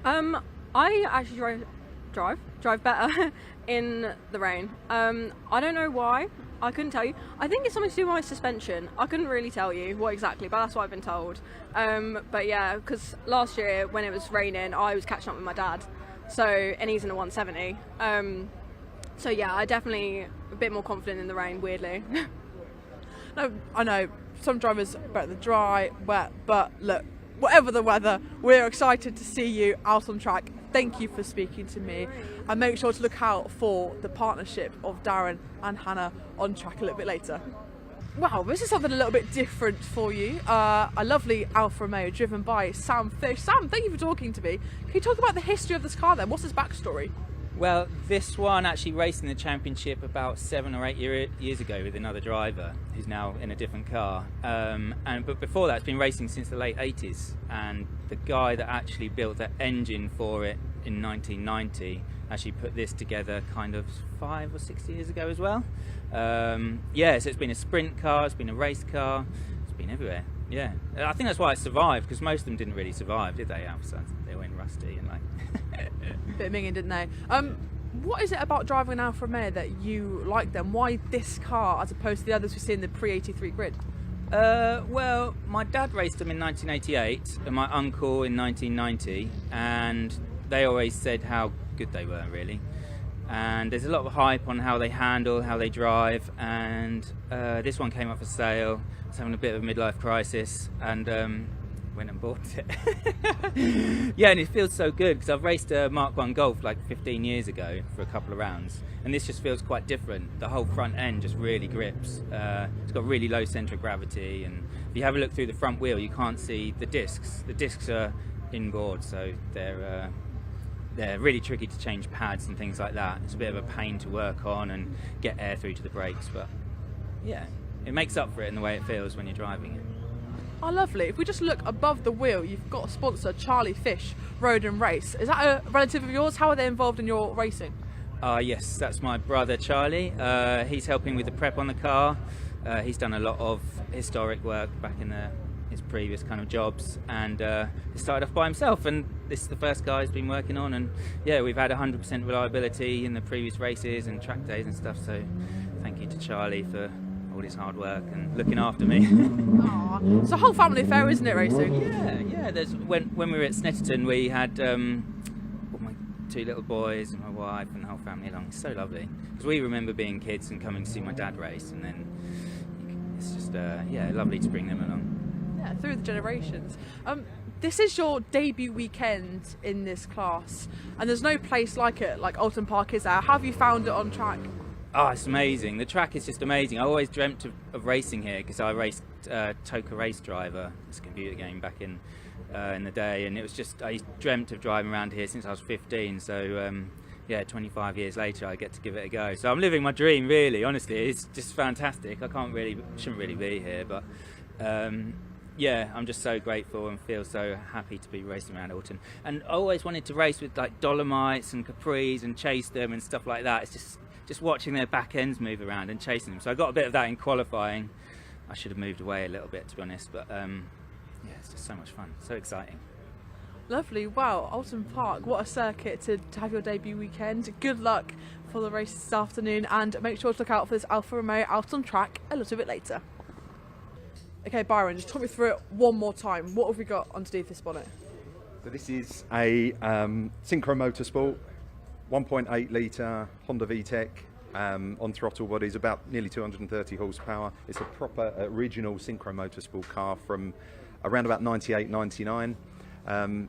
I actually drive better in the rain. I don't know why. I couldn't tell you. I think it's something to do with my suspension. I couldn't really tell you what exactly, but that's what I've been told. But yeah, because last year when it was raining, I was catching up with my dad. And he's in a 170. So yeah, I definitely a bit more confident in the rain, weirdly. No, I know some drivers are better than dry, wet, but look, whatever the weather, we're excited to see you out on track. Thank you for speaking to me, and make sure to look out for the partnership of Darren and Hannah on track a little bit later. Wow, this is something a little bit different for you. A lovely Alfa Romeo driven by Sam Fish. Sam, thank you for talking to me. Can you talk about the history of this car then? What's its backstory? Well, this one actually raced in the championship about 7 or 8 years ago with another driver who's now in a different car. But before that, it's been racing since the late 80s. And the guy that actually built the engine for it in 1990 actually put this together kind of 5 or 6 years ago as well. Yeah, so it's been a sprint car, it's been a race car, it's been everywhere. Yeah, I think that's why it survived, because most of them didn't really survive, did they, Alpha? They went rusty and like... Bit of minging, didn't they? What is it about driving an Alfa Romeo that you like them? Why this car as opposed to the others we see in the pre-83 grid? Well, my dad raced them in 1988 and my uncle in 1990, and they always said how good they were, really. And there's a lot of hype on how they handle, how they drive, and this one came up for sale. I was having a bit of a midlife crisis and went and bought it. Yeah, and it feels so good because I've raced a Mark 1 Golf like 15 years ago for a couple of rounds, and this just feels quite different. The whole front end just really grips. It's got really low centre of gravity, and if you have a look through the front wheel, you can't see the discs. The discs are inboard, so they're really tricky to change pads and things like that. It's a bit of a pain to work on and get air through to the brakes, but yeah, it makes up for it in the way it feels when you're driving it. Oh, lovely. If we just look above the wheel, you've got a sponsor, Charlie Fish Road and Race. Is that a relative of yours? How are they involved in your racing? Yes, that's my brother Charlie. He's helping with the prep on the car. He's done a lot of historic work back in his previous kind of jobs, and he started off by himself, and this is the first car he's been working on, and yeah, we've had 100% reliability in the previous races and track days and stuff, so thank you to Charlie for all his hard work and looking after me. Aww. It's a whole family affair, isn't it, racing? Yeah. When we were at Snetterton, we had all my 2 little boys and my wife and the whole family along. It's so lovely because we remember being kids and coming to see my dad race, and then it's just lovely to bring them along. Yeah, through the generations. This is your debut weekend in this class, and there's no place like it, like Oulton Park is there. How have you found it on track? Oh, it's amazing. The track is just amazing. I always dreamt of racing here because I raced Toka Race Driver, this computer game, back in the day, and it was just, I dreamt of driving around here since I was 15. So yeah, 25 years later, I get to give it a go. So I'm living my dream, really. Honestly, it's just fantastic. I shouldn't really be here, but yeah, I'm just so grateful and feel so happy to be racing around Oulton. And I always wanted to race with like Dolomites and Capris and chase them and stuff like that. It's just watching their back ends move around and chasing them. So I got a bit of that in qualifying. I should have moved away a little bit, to be honest, but yeah, it's just so much fun, so exciting. Lovely. Wow, Oulton Park, what a circuit to have your debut weekend. Good luck for the race this afternoon, and make sure to look out for this Alfa Romeo out on track a little bit later. Okay, Byron, just talk me through it one more time. What have we got underneath this bonnet? So this is a Synchro Motorsport 1.8 litre Honda VTEC on throttle bodies, about nearly 230 horsepower. It's a proper original Synchro Motorsport car from around about 98, 99.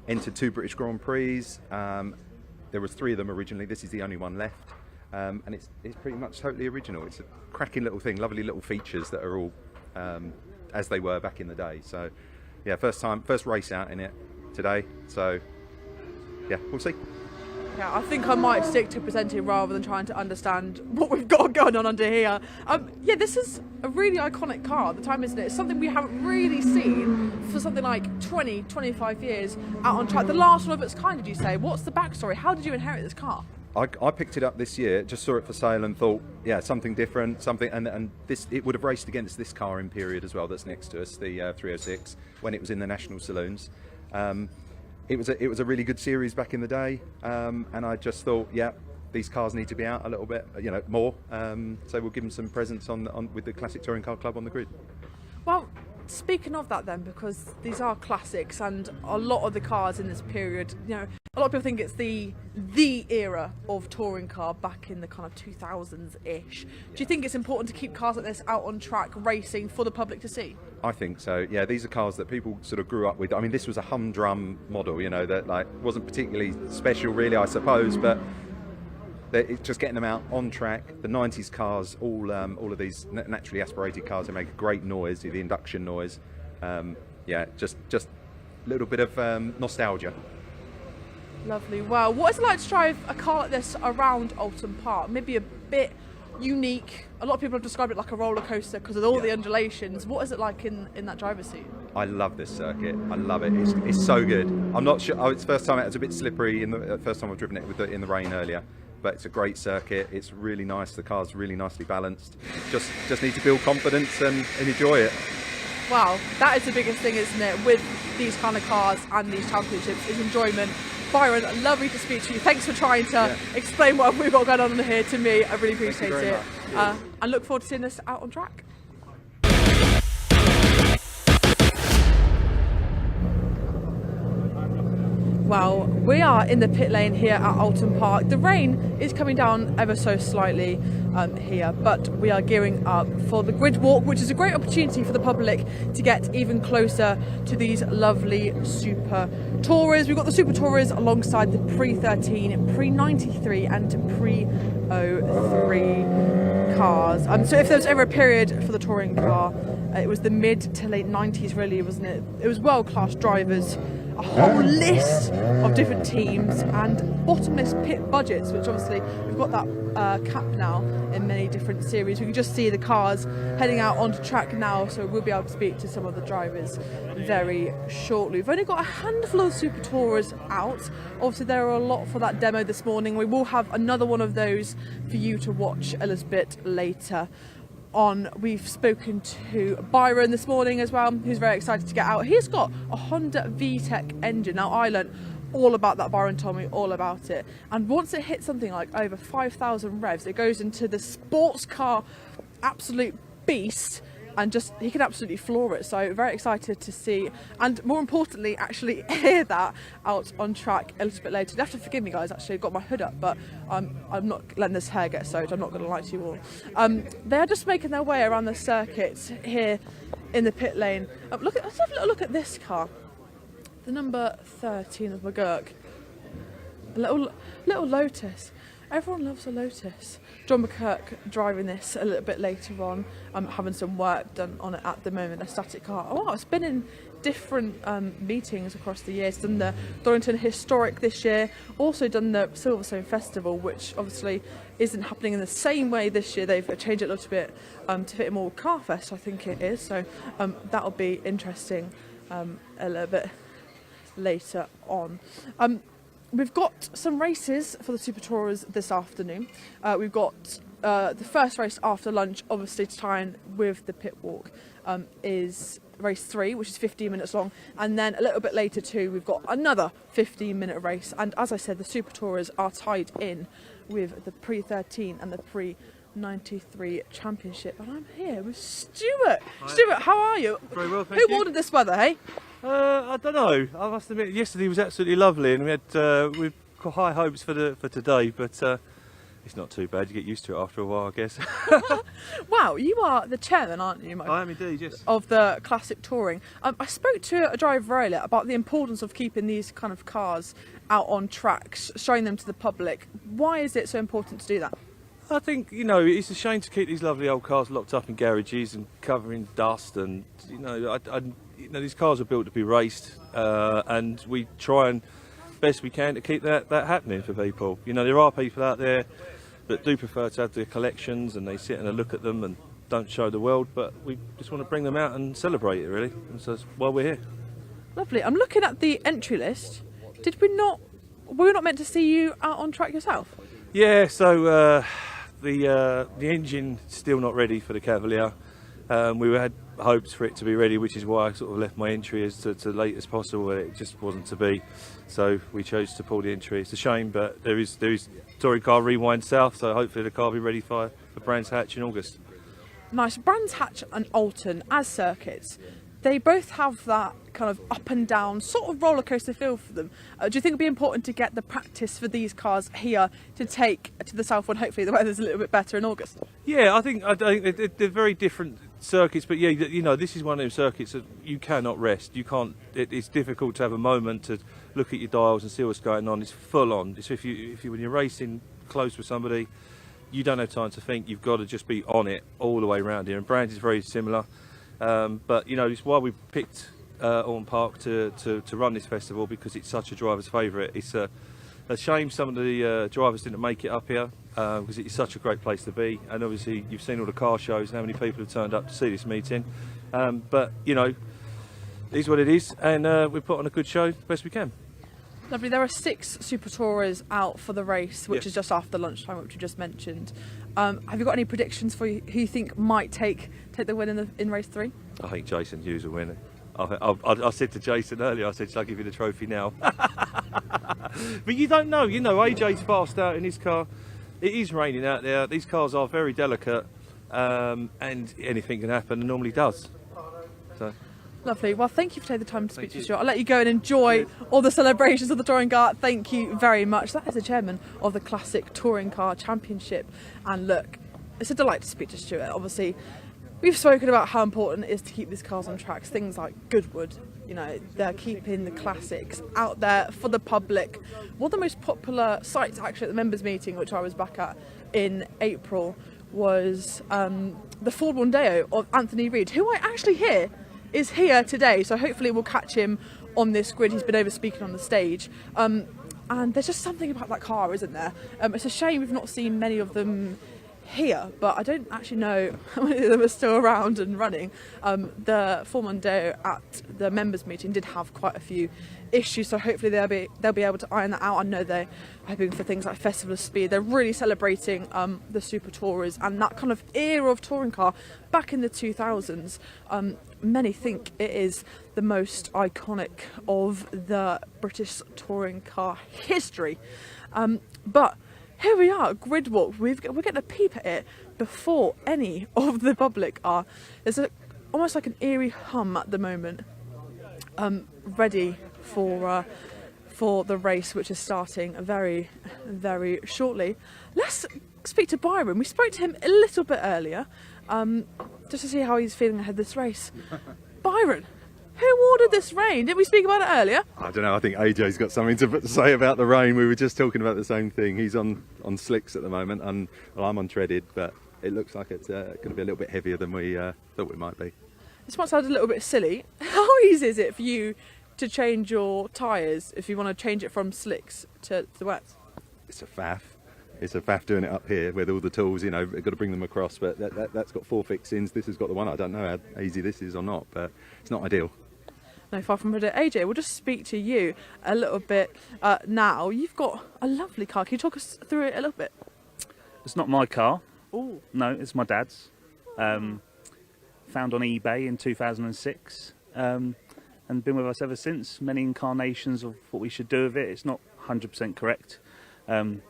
Entered 2 British Grand Prix. There was 3 of them originally. This is the only one left, and it's pretty much totally original. It's a cracking little thing, lovely little features that are all as they were back in the day. So yeah, first race out in it today. So yeah, we'll see. Yeah, I think I might stick to presenting rather than trying to understand what we've got going on under here. Yeah, this is a really iconic car at the time, isn't it? It's something we haven't really seen for something like 20, 25 years out on track. The last one of its kind, did you say? What's the backstory? How did you inherit this car? I picked it up this year, just saw it for sale and thought, yeah, something different, and this, it would have raced against this car in period as well that's next to us, the 306, when it was in the national saloons. It was a really good series back in the day, and I just thought, yeah, these cars need to be out a little bit, more. So we'll give them some presents on with the Classic Touring Car Club on the grid. Well, speaking of that then, because these are classics, and a lot of the cars in this period, a lot of people think it's the era of touring car back in the kind of 2000s-ish. Do you think it's important to keep cars like this out on track racing for the public to see? I think so. Yeah, these are cars that people sort of grew up with. I mean, this was a humdrum model, that like wasn't particularly special, really, I suppose, but it's just getting them out on track. The 90s cars, all of these naturally aspirated cars, they make a great noise, the induction noise. Yeah, just a little bit of nostalgia. Lovely. Well, what is it like to drive a car like this around Oulton Park? Maybe a bit unique. A lot of people have described it like a roller coaster because of all the undulations. What is it like in that driver's seat? I love this circuit. I love it. It's so good. I'm not sure. It's the first time it was a bit slippery. First time I've driven it in the rain earlier. But it's a great circuit. It's really nice. The car's really nicely balanced. Just need to build confidence and enjoy it. Wow, that is the biggest thing, isn't it, with these kind of cars and these championships, is enjoyment. Byron, lovely to speak to you. Thanks for trying to explain what we've got going on here to me. I really appreciate it. And look forward to seeing this out on track. Well, we are in the pit lane here at Oulton Park. The rain is coming down ever so slightly here, but we are gearing up for the grid walk, which is a great opportunity for the public to get even closer to these lovely Super Tourers. We've got the Super Tourers alongside the Pre-13, Pre-93 and Pre-03 cars. So if there was ever a period for the touring car, it was the mid to late 90s really, wasn't it? It was world-class drivers, a whole list of different teams and bottomless pit budgets, which obviously we've got that cap now in many different series. We can just see the cars heading out onto track now, so we'll be able to speak to some of the drivers very shortly. We've only got a handful of Super Tourers out. Obviously there are a lot for that demo this morning. We will have another one of those for you to watch a little bit later on. We've spoken to Byron this morning as well, who's very excited to get out. He's got a Honda VTEC engine. Now I learned all about that. Byron told me all about it, and once it hits something like over 5,000 revs, it goes into the sports car absolute beast, and just he can absolutely floor it. So very excited to see, and more importantly actually hear that out on track a little bit later. You have to forgive me guys, actually I've got my hood up, but I'm not letting this hair get soaked, I'm not going to lie to you all. They are just making their way around the circuit here in the pit lane. Let's have a little look at this car. The number 13 of MGOC. A little Lotus. Everyone loves a Lotus. John McKirk driving this a little bit later on, having some work done on it at the moment, a static car. Oh wow, it's been in different meetings across the years. Done the Dorrington Historic this year, also done the Silverstone Festival, which obviously isn't happening in the same way this year. They've changed it a little bit to fit more with Carfest, I think it is. So that'll be interesting a little bit later on. We've got some races for the Super Tourers this afternoon. We've got the first race after lunch, obviously to tie in with the pit walk, is race 3, which is 15 minutes long, and then a little bit later too we've got another 15-minute race. And as I said, the Super Tourers are tied in with the Pre 13 and the Pre 93 Championship, and I'm here with Stuart. Hi. Stuart, how are you? Very well, thank you. Who ordered this weather, hey? I don't know. I must admit, yesterday was absolutely lovely, and we've got high hopes for today. But it's not too bad. You get used to it after a while, I guess. Wow, you are the chairman, aren't you, Mike? I am indeed, yes. Of the Classic Touring. I spoke to a driver earlier about the importance of keeping these kind of cars out on tracks, showing them to the public. Why is it so important to do that? I think, it's a shame to keep these lovely old cars locked up in garages and covering dust, and these cars are built to be raced, and we try and best we can to keep that happening for people. There are people out there that do prefer to have their collections and they sit and look at them and don't show the world, but we just want to bring them out and celebrate it, really, and so that's why we're here. Lovely. I'm looking at the entry list. Were we not meant to see you out on track yourself? Yeah, so the engine still not ready for the Cavalier. We had hopes for it to be ready, which is why I sort of left my entry as to late as possible, but it just wasn't to be. So we chose to pull the entry. It's a shame, but there is Touring Car Rewind South, so hopefully the car will be ready for Brands Hatch in August. Nice. Brands Hatch and Oulton as circuits, they both have that kind of up and down sort of roller coaster feel for them. Do you think it'd be important to get the practice for these cars here to take to the south when hopefully the weather's a little bit better in August? Yeah, I think they're very different circuits, but yeah, this is one of those circuits that you cannot rest. You can't. It's difficult to have a moment to look at your dials and see what's going on. It's full on. It's if you when you're racing close with somebody, you don't have time to think. You've got to just be on it all the way around here. And Brands is very similar. But it's why we picked Oulton Park to run this festival, because it's such a driver's favourite. It's a shame some of the drivers didn't make it up here, because it's such a great place to be. And obviously you've seen all the car shows and how many people have turned up to see this meeting. But it is what it is, and we put on a good show best we can. Lovely. There are 6 Super Tourers out for the race, which is just after lunchtime, which we just mentioned. Have you got any predictions for who you think might take the win in race 3? I think Jason Hughes will win it. I said to Jason earlier, I said, shall I give you the trophy now? But you don't know. AJ's fast out in his car. It is raining out there. These cars are very delicate, and anything can happen, and normally does. So. Lovely. Well, thank you for taking the time to speak to us, Stuart. I'll let you go and enjoy all the celebrations of the touring car. Thank you very much. That is the chairman of the Classic Touring Car Championship. And look, it's a delight to speak to Stuart. Obviously, we've spoken about how important it is to keep these cars on tracks. Things like Goodwood, they're keeping the classics out there for the public. One of the most popular sites, actually, at the members' meeting, which I was back at in April, was the Ford Mondeo of Anthony Reid, who I actually hear is here today, so hopefully we'll catch him on this grid. He's been over speaking on the stage, and there's just something about that car, isn't there? It's a shame we've not seen many of them here, but I don't actually know how many of them are still around and running. The Ford Mondeo at the members meeting did have quite a few issues, so hopefully they'll be able to iron that out. I know they're hoping for things like Festival of Speed. They're really celebrating the Super Tourers and that kind of era of touring car back in the 2000s. Many think it is the most iconic of the British touring car history. But here we are, grid walk. We're getting a peep at it before any of the public are. There's almost like an eerie hum at the moment, ready for the race, which is starting very, very shortly. Let's speak to Byron. We spoke to him a little bit earlier. just to see how he's feeling ahead of this race. Byron, who ordered this rain? Didn't we speak about it earlier? I don't know, I think AJ's got something to say about the rain. We were just talking about the same thing. He's on slicks at the moment, and well, I'm on treaded, but it looks like it's going to be a little bit heavier than we thought it might be. This might sound a little bit silly. How easy is it for you to change your tyres if you want to change it from slicks to the wets? It's a faff. It's a faff doing it up here with all the tools, you know, we've got to bring them across, but that's got 4 fixings. This has got the one. I don't know how easy this is or not, but it's not ideal. No, far from it. AJ, we'll just speak to you a little bit now. You've got a lovely car. Can you talk us through it a little bit? It's not my car. Ooh. No, it's my dad's. Found on eBay in 2006 and been with us ever since. Many incarnations of what we should do with it. It's not 100% correct, but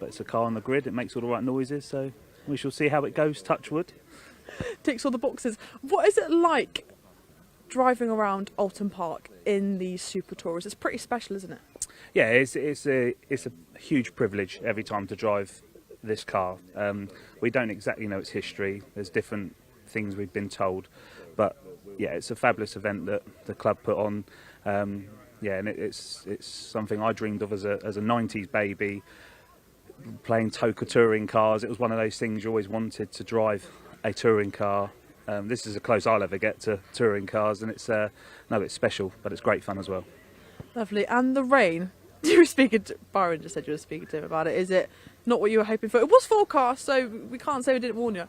it's a car on the grid. It makes all the right noises, so we shall see how it goes, touch wood. Ticks all the boxes. What is it like driving around Oulton Park in these Super Tours? It's pretty special, isn't it? Yeah, it's a huge privilege every time to drive this car. We don't exactly know its history. There's different things we've been told, but yeah, it's a fabulous event that the club put on. Yeah, and it's something I dreamed of as a 90s baby, playing Toka touring cars. It was one of those things you always wanted, to drive a touring car. This is the close I'll ever get to touring cars, and it's special, but it's great fun as well. Lovely. And the rain, you were speaking to Byron, just said you were speaking to him about it. Is it not what you were hoping for? It was forecast, so we can't say we didn't warn you.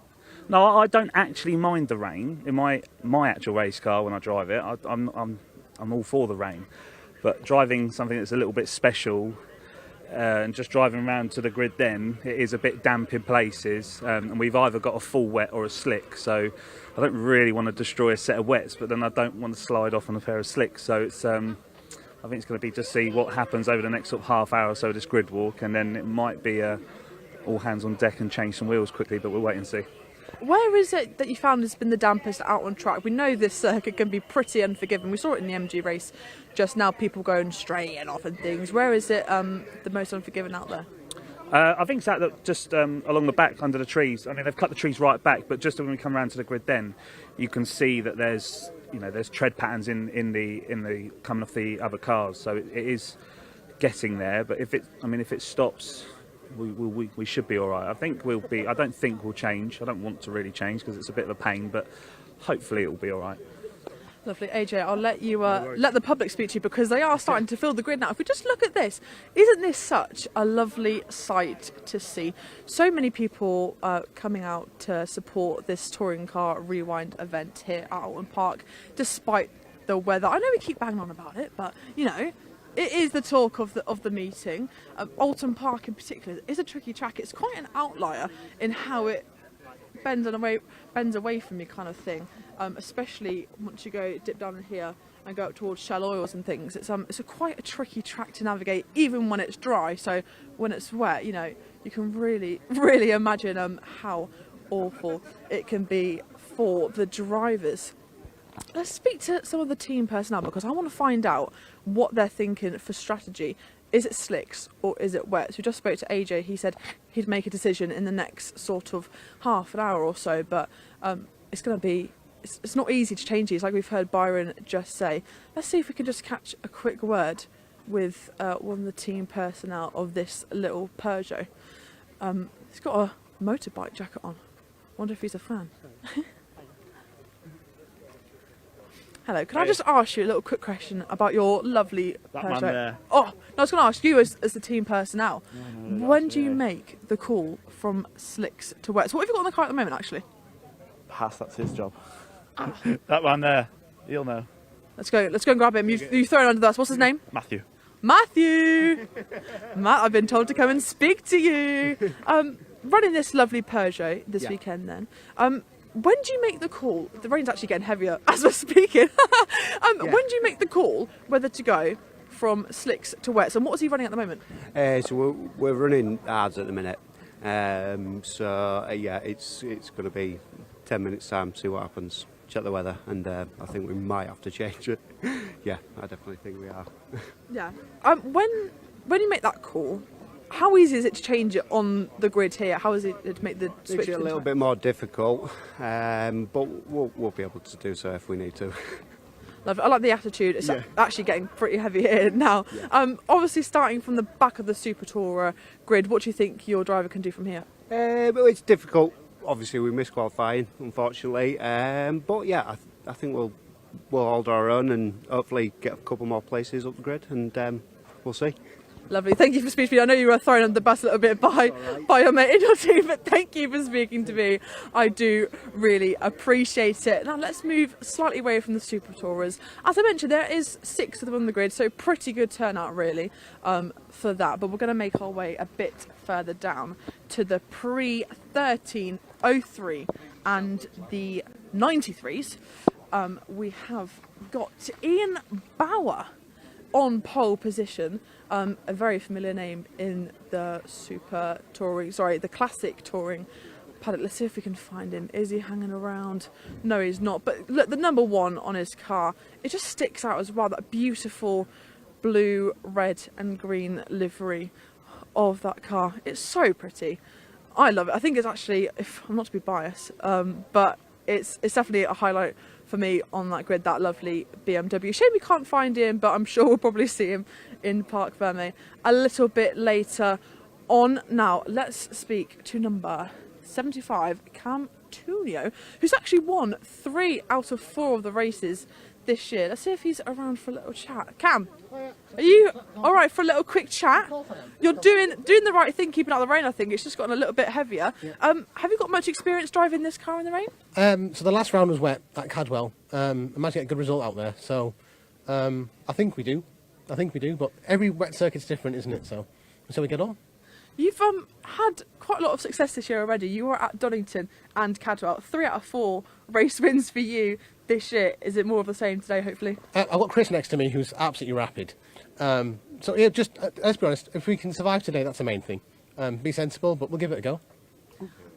No, I don't actually mind the rain in my actual race car when I drive it. I'm all for the rain, but driving something that's a little bit special and just driving around to the grid, then it is a bit damp in places, and we've either got a full wet or a slick, so I don't really want to destroy a set of wets, but then I don't want to slide off on a pair of slicks. So it's I think it's going to be to see what happens over the next sort of half hour or so of this grid walk, and then it might be all hands on deck and change some wheels quickly, but we'll wait and see. Where is it that you found has been the dampest out on track? We know this circuit can be pretty unforgiving. We saw it in the MG race just now, people going straight off and things. Where is it the most unforgiving out there? I think it's out just along the back under the trees. I mean, they've cut the trees right back, but just when we come around to the grid, then you can see that there's tread patterns in the coming off the other cars. So it is getting there. But if it stops, we should be all right. I don't think we'll change. I don't want to really change because it's a bit of a pain, but hopefully it will be all right. Lovely. AJ, I'll let you let the public speak to you, because they are starting to fill the grid now. If we just look at this, isn't this such a lovely sight to see? So many people coming out to support this touring car rewind event here at Oulton Park, despite the weather. I know we keep banging on about it, but you know, it is the talk of the meeting. Oulton Park in particular is a tricky track. It's quite an outlier in how it bends away from you, kind of thing. Especially once you go dip down in here and go up towards Shell Oils and things. It's quite a tricky track to navigate, even when it's dry. So when it's wet, you know, you can really imagine how awful it can be for the drivers. Let's speak to some of the team personnel, because I want to find out what they're thinking for strategy. Is it slicks or is it wet? So we just spoke to AJ. He said he'd make a decision in the next sort of half an hour or so, but it's going to be... It's not easy to change these, like we've heard Byron just say. Let's see if we can just catch a quick word with one of the team personnel of this little Peugeot. He's got a motorbike jacket on. Wonder if he's a fan. Hello, can I just ask you a little quick question about your lovely Peugeot? There. Oh, no, I was going to ask you as the team personnel. When do you make the call from slicks to wet? So what have you got on the car at the moment, actually? That's his job. That one there, he'll know. Let's go and grab him. You throw it under the bus. What's his name? Matthew. Matthew! Matt, I've been told to come and speak to you. Running this lovely Peugeot this weekend then. When do you make the call? The rain's actually getting heavier as we're speaking. When do you make the call whether to go from slicks to wets? And what is he running at the moment? So we're running hards at the minute. It's going to be 10 minutes time, see what happens. Check the weather, and I think we might have to change it. Yeah, I definitely think we are. Yeah. When you make that call, How easy is it to change it on the grid here? How is it to make the switch? It's a little bit more difficult, but we'll be able to do so if we need to. Lovely. I like the attitude. It's actually getting pretty heavy here now. Obviously, starting from the back of the Super Tourer grid, what do you think your driver can do from here? But it's difficult. Obviously, we missed qualifying, unfortunately. But yeah, I think we'll hold our own and hopefully get a couple more places up the grid, and we'll see. Lovely. Thank you for speaking to me. I know you were thrown under the bus a little bit by your mate in your team, but thank you for speaking to me. I do really appreciate it. Now let's move slightly away from the Super Tourers. As I mentioned, there is 6 of them on the grid, so pretty good turnout really for that. But we're going to make our way a bit further down to the Pre 1303 and the 93s. We have got Ian Bauer on pole position, a very familiar name in the the classic touring paddock. Let's see if we can find him. Is he hanging around? No, he's not. But look, the number 1 on his car, it just sticks out as well. That beautiful blue, red and green livery of that car. It's so pretty. I love it. I think it's actually, if I'm not to be biased, but it's definitely a highlight for me on that grid, that lovely BMW. Shame we can't find him, but I'm sure we'll probably see him in Parc Fermé a little bit later on. Now, let's speak to number 75, Cam Tunio, who's actually won 3 out of 4 of the races this year. Let's see if he's around for a little chat. Cam, are you all right for a little quick chat? You're doing the right thing, keeping out the rain. I think it's just gotten a little bit heavier. Have you got much experience driving this car in the rain? So the last round was wet at Cadwell. I managed to get a good result out there. So I think we do. But every wet circuit's different, isn't it? So we get on. You've had quite a lot of success this year already. You were at Donington and Cadwell. 3 out of 4 race wins for you this year. Is it more of the same today, hopefully? I've got Chris next to me, who's absolutely rapid. So yeah, just let's be honest. If we can survive today, that's the main thing. Be sensible, but we'll give it a go.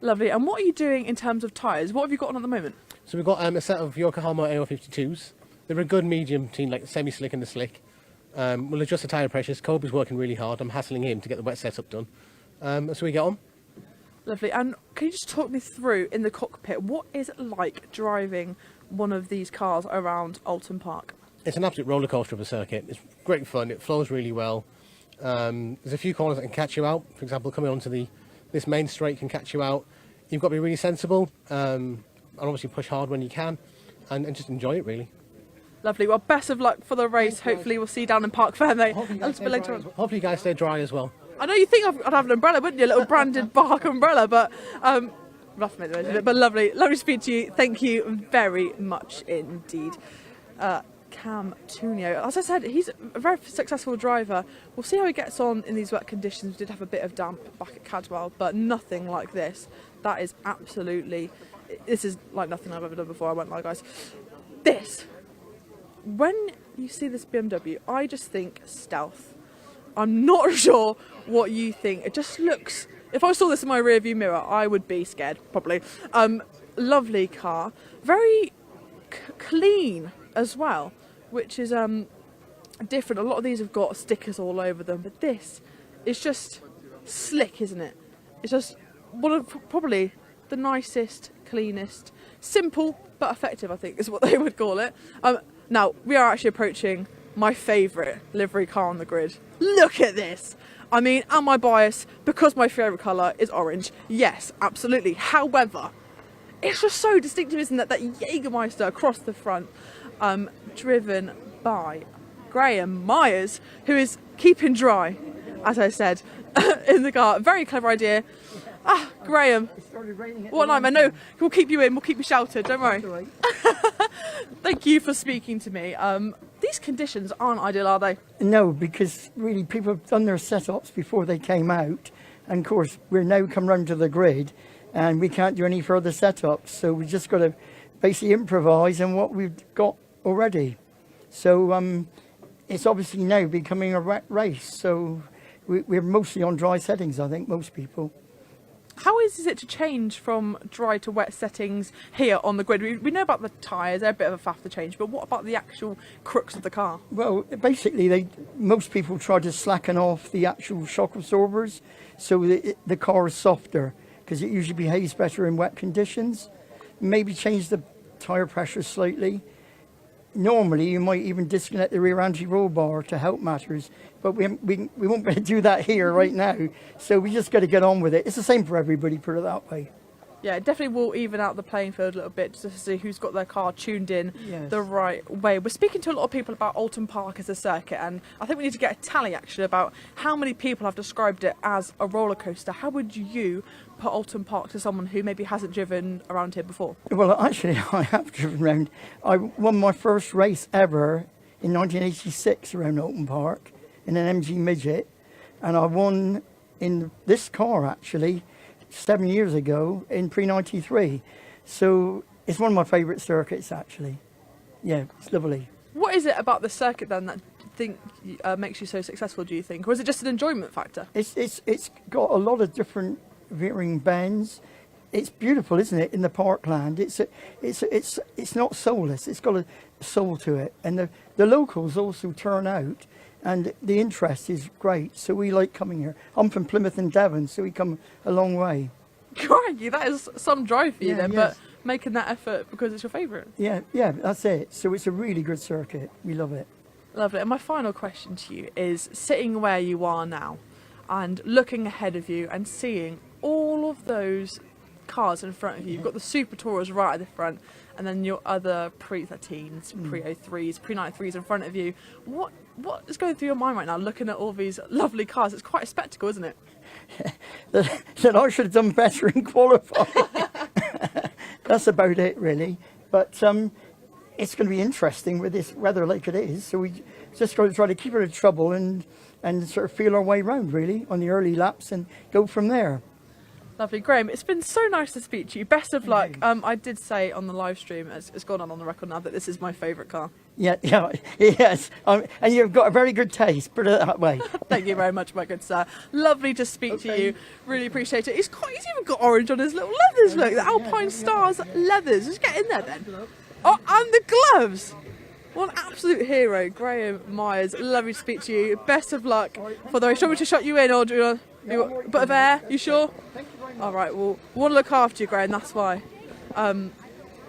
Lovely. And what are you doing in terms of tyres? What have you got on at the moment? So we've got a set of Yokohama AO52s. They're a good medium between like the semi-slick and the slick. We'll adjust the tyre pressures. Kobe's working really hard. I'm hassling him to get the wet setup done. So we get on. Lovely. And can you just talk me through in the cockpit, what is it like driving one of these cars around Oulton Park? It's an absolute roller coaster of a circuit. It's great fun. It flows really well. There's a few corners that can catch you out. For example, coming onto this main straight can catch you out. You've got to be really sensible and obviously push hard when you can and just enjoy it really. Lovely. Well, best of luck for the race. Hopefully we'll see you down in Parc Fermé a little bit later on. Hopefully you guys stay dry as well. I know you think I'd have an umbrella, wouldn't you? A little branded Park umbrella, but rough made the most of it. But lovely to speak to you. Thank you very much indeed. Cam Tunio. As I said, he's a very successful driver. We'll see how he gets on in these wet conditions. We did have a bit of damp back at Cadwell, but nothing like this. This is like nothing I've ever done before, I won't lie, guys. When you see this BMW, I just think stealth. I'm not sure what you think. It just looks... If I saw this in my rearview mirror, I would be scared, probably. Lovely car. Very clean as well, which is different. A lot of these have got stickers all over them, but this is just slick, isn't it? It's just one of probably the nicest, cleanest, simple but effective, I think is what they would call it. Now, we are actually approaching my favourite livery car on the grid. Look at this! I mean, am I biased because my favourite colour is orange? Yes, absolutely. However, it's just so distinctive, isn't it? That Jägermeister across the front, driven by Graham Myers, who is keeping dry, as I said, in the car. Very clever idea. Graham, what nightmare. No, we'll keep you in, we'll keep you sheltered, don't worry. Thank you for speaking to me. These conditions aren't ideal, are they? No, because really people have done their setups before they came out, and of course we're now come round to the grid and we can't do any further setups, so we've just got to basically improvise on what we've got already. So it's obviously now becoming a race, so we're mostly on dry settings, I think, most people. How easy is it to change from dry to wet settings here on the grid? We know about the tyres, they're a bit of a faff to change, but what about the actual crux of the car? Well, basically, most people try to slacken off the actual shock absorbers so that the car is softer, because it usually behaves better in wet conditions. Maybe change the tyre pressure slightly. Normally, you might even disconnect the rear anti-roll bar to help matters, but we won't be able to do that here right now. So we just got to get on with it. It's the same for everybody, put it that way. Yeah, it definitely will even out the playing field a little bit just to see who's got their car tuned in the right way. We're speaking to a lot of people about Oulton Park as a circuit, and I think we need to get a tally actually about how many people have described it as a roller coaster. How would you put Oulton Park to someone who maybe hasn't driven around here before? Well, actually, I have driven around. I won my first race ever in 1986 around Oulton Park in an MG midget, and I won in this car actually 7 years ago in Pre 93. So it's one of my favourite circuits actually. Yeah, it's lovely. What is it about the circuit then that makes you so successful, do you think? Or is it just an enjoyment factor? It's got a lot of different veering bends. It's beautiful, isn't it, in the parkland? It's not soulless, it's got a soul to it. And the locals also turn out, and the interest is great, so we like coming here. I'm from Plymouth and Devon, so we come a long way. Crikey, that is some drive for you then, yes. but making that effort because it's your favourite. Yeah, that's it. So it's a really good circuit. We love it. Lovely. And my final question to you is, sitting where you are now and looking ahead of you and seeing all of those cars in front of you. You've got the Super Tourers right at the front, and then your other Pre-13s, Pre-03s, Pre-93s in front of you. What is going through your mind right now, looking at all these lovely cars? It's quite a spectacle, isn't it? That I should have done better in qualifying. That's about it, really. But it's going to be interesting with this weather like it is. So we just got to try to keep out of trouble and sort of feel our way around, really, on the early laps and go from there. Lovely. Graham, it's been so nice to speak to you. Best of luck. I did say on the live stream, it's gone on the record now, that this is my favourite car. Yes. And you've got a very good taste, put it that way. Thank you very much, my good sir. Lovely to speak to you. Really appreciate it. He's even got orange on his little leathers, look. The Alpine Stars leathers. Just get in there then. Oh, and the gloves. What an absolute hero, Graham Myers. Lovely to speak to you. Best of luck for the race. Do you want me to shut you in, or do you want a bit of air? You sure? All right, well, we want to look after you, Graham, that's why. A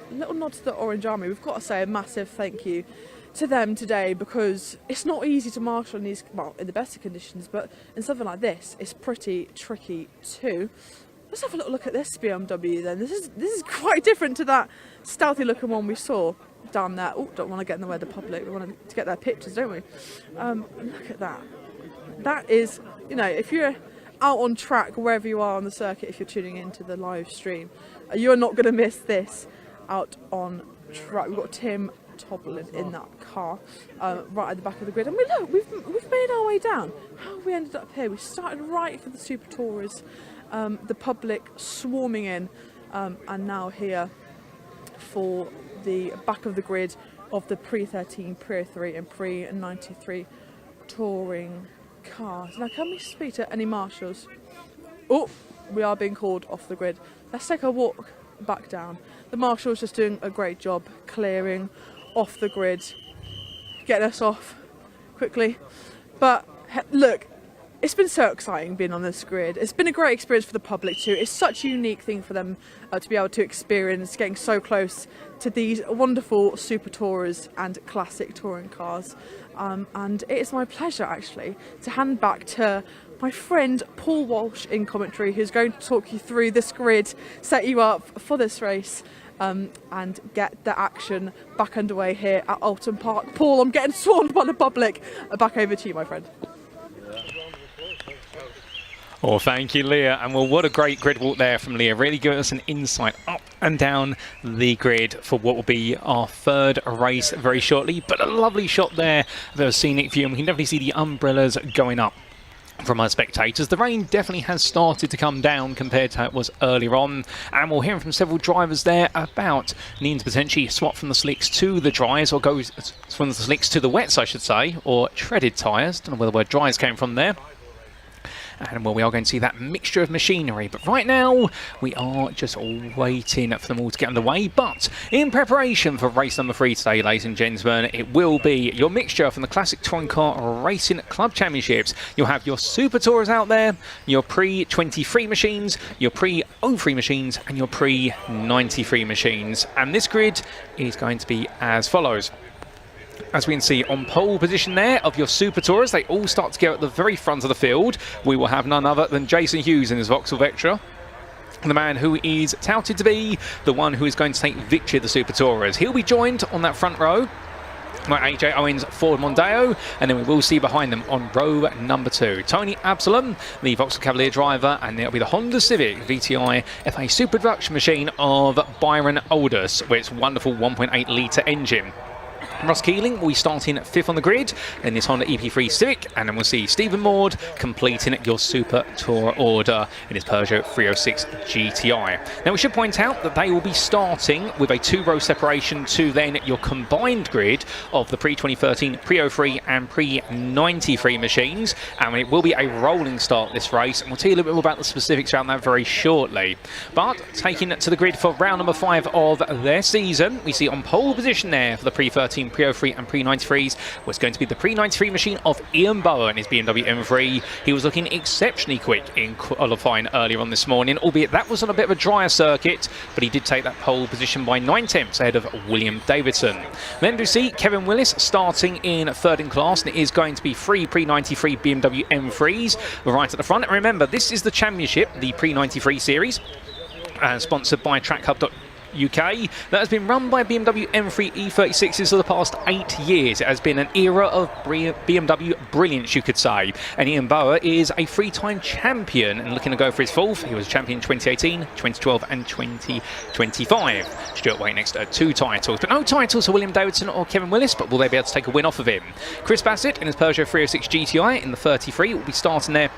little nod to the Orange Army. We've got to say a massive thank you to them today, because it's not easy to marshal in these, well, in the best of conditions, but in something like this, it's pretty tricky too. Let's have a little look at this BMW then. This is quite different to that stealthy looking one we saw down there. Oh, don't want to get in the way of the public. We want to get their pictures, don't we? Look at that. That is, you know, if you're out on track, wherever you are on the circuit, if you're tuning into the live stream, you're not going to miss this out on track. We've got Tim Toblin in that car, right at the back of the grid. And we've made our way down. How have we ended up here? We started right for the Super Tourers, the public swarming in, and now here for the back of the grid of the Pre-13, Pre-03 and Pre-93 touring cars. Now, can we speak to any marshals? Oh, we are being called off the grid. Let's take a walk back down. The marshal's just doing a great job clearing off the grid, getting us off quickly. But look, it's been so exciting being on this grid. It's been a great experience for the public too. It's such a unique thing for them to be able to experience, getting so close to these wonderful Super Tourers and classic touring cars. And it is my pleasure actually to hand back to my friend Paul Walsh in commentary, who's going to talk you through this grid, set you up for this race, and get the action back underway here at Oulton Park. Paul, I'm getting swarmed by the public. Back over to you, my friend. Oh, thank you, Leah. And well, what a great grid walk there from Leah. Really giving us an insight up and down the grid for what will be our third race very shortly. But a lovely shot there of a scenic view, and we can definitely see the umbrellas going up from our spectators. The rain definitely has started to come down compared to how it was earlier on, and we're hearing from several drivers there about needing to potentially swap from the slicks to the dries, or go from the slicks to the wets, I should say, or treaded tyres. Don't know where the word dries came from there. And well, we are going to see that mixture of machinery. But right now, we are just waiting for them all to get underway. But in preparation for race number 3 today, ladies and gentlemen, it will be your mixture from the Classic Touring Car Racing Club Championships. You'll have your Super Tours out there, your Pre-23 machines, your Pre-03 machines, and your Pre-93 machines. And this grid is going to be as follows. As we can see on pole position there of your Super Tours, they all start to go at the very front of the field. We will have none other than Jason Hughes in his Vauxhall Vectra, the man who is touted to be the one who is going to take victory of the Super Tours. He'll be joined on that front row by AJ Owens' Ford Mondeo, and then we will see behind them on row number 2 Tony Absalom, the Vauxhall Cavalier driver, and it'll be the Honda Civic VTI FA Super Production machine of Byron Aldous with its wonderful 1.8 litre engine. Ross Keeling will be starting 5th on the grid in this Honda EP3 Civic, and then we'll see Stephen Maud completing your Super Tour order in his Peugeot 306 GTI. Now we should point out that they will be starting with a 2-row separation to then your combined grid of the pre-2013, pre-03 and pre-93 machines, and it will be a rolling start this race, and we'll tell you a little bit more about the specifics around that very shortly. But taking it to the grid for round number 5 of their season, we see on pole position there for the pre-13, pre-03 and pre-93s was going to be the pre-93 machine of Ian Bower and his BMW M3. He was looking exceptionally quick in qualifying earlier on this morning, albeit that was on a bit of a drier circuit, but he did take that pole position by 9/10 ahead of William Davidson. Then we see Kevin Willis starting in 3rd in class, and it is going to be 3 pre-93 BMW M3s right at the front. And remember, this is the championship, the pre-93 series, sponsored by TrackHub.UK, that has been run by BMW M3 E36s for the past 8 years. It has been an era of BMW brilliance, you could say. And Ian Bower is a 3-time champion and looking to go for his 4th. He was champion in 2018, 2012 and 2025. Stuart Wayne next 2 titles, but no titles for William Davidson or Kevin Willis, but will they be able to take a win off of him? Chris Bassett in his Peugeot 306 GTI in the 33 will be starting there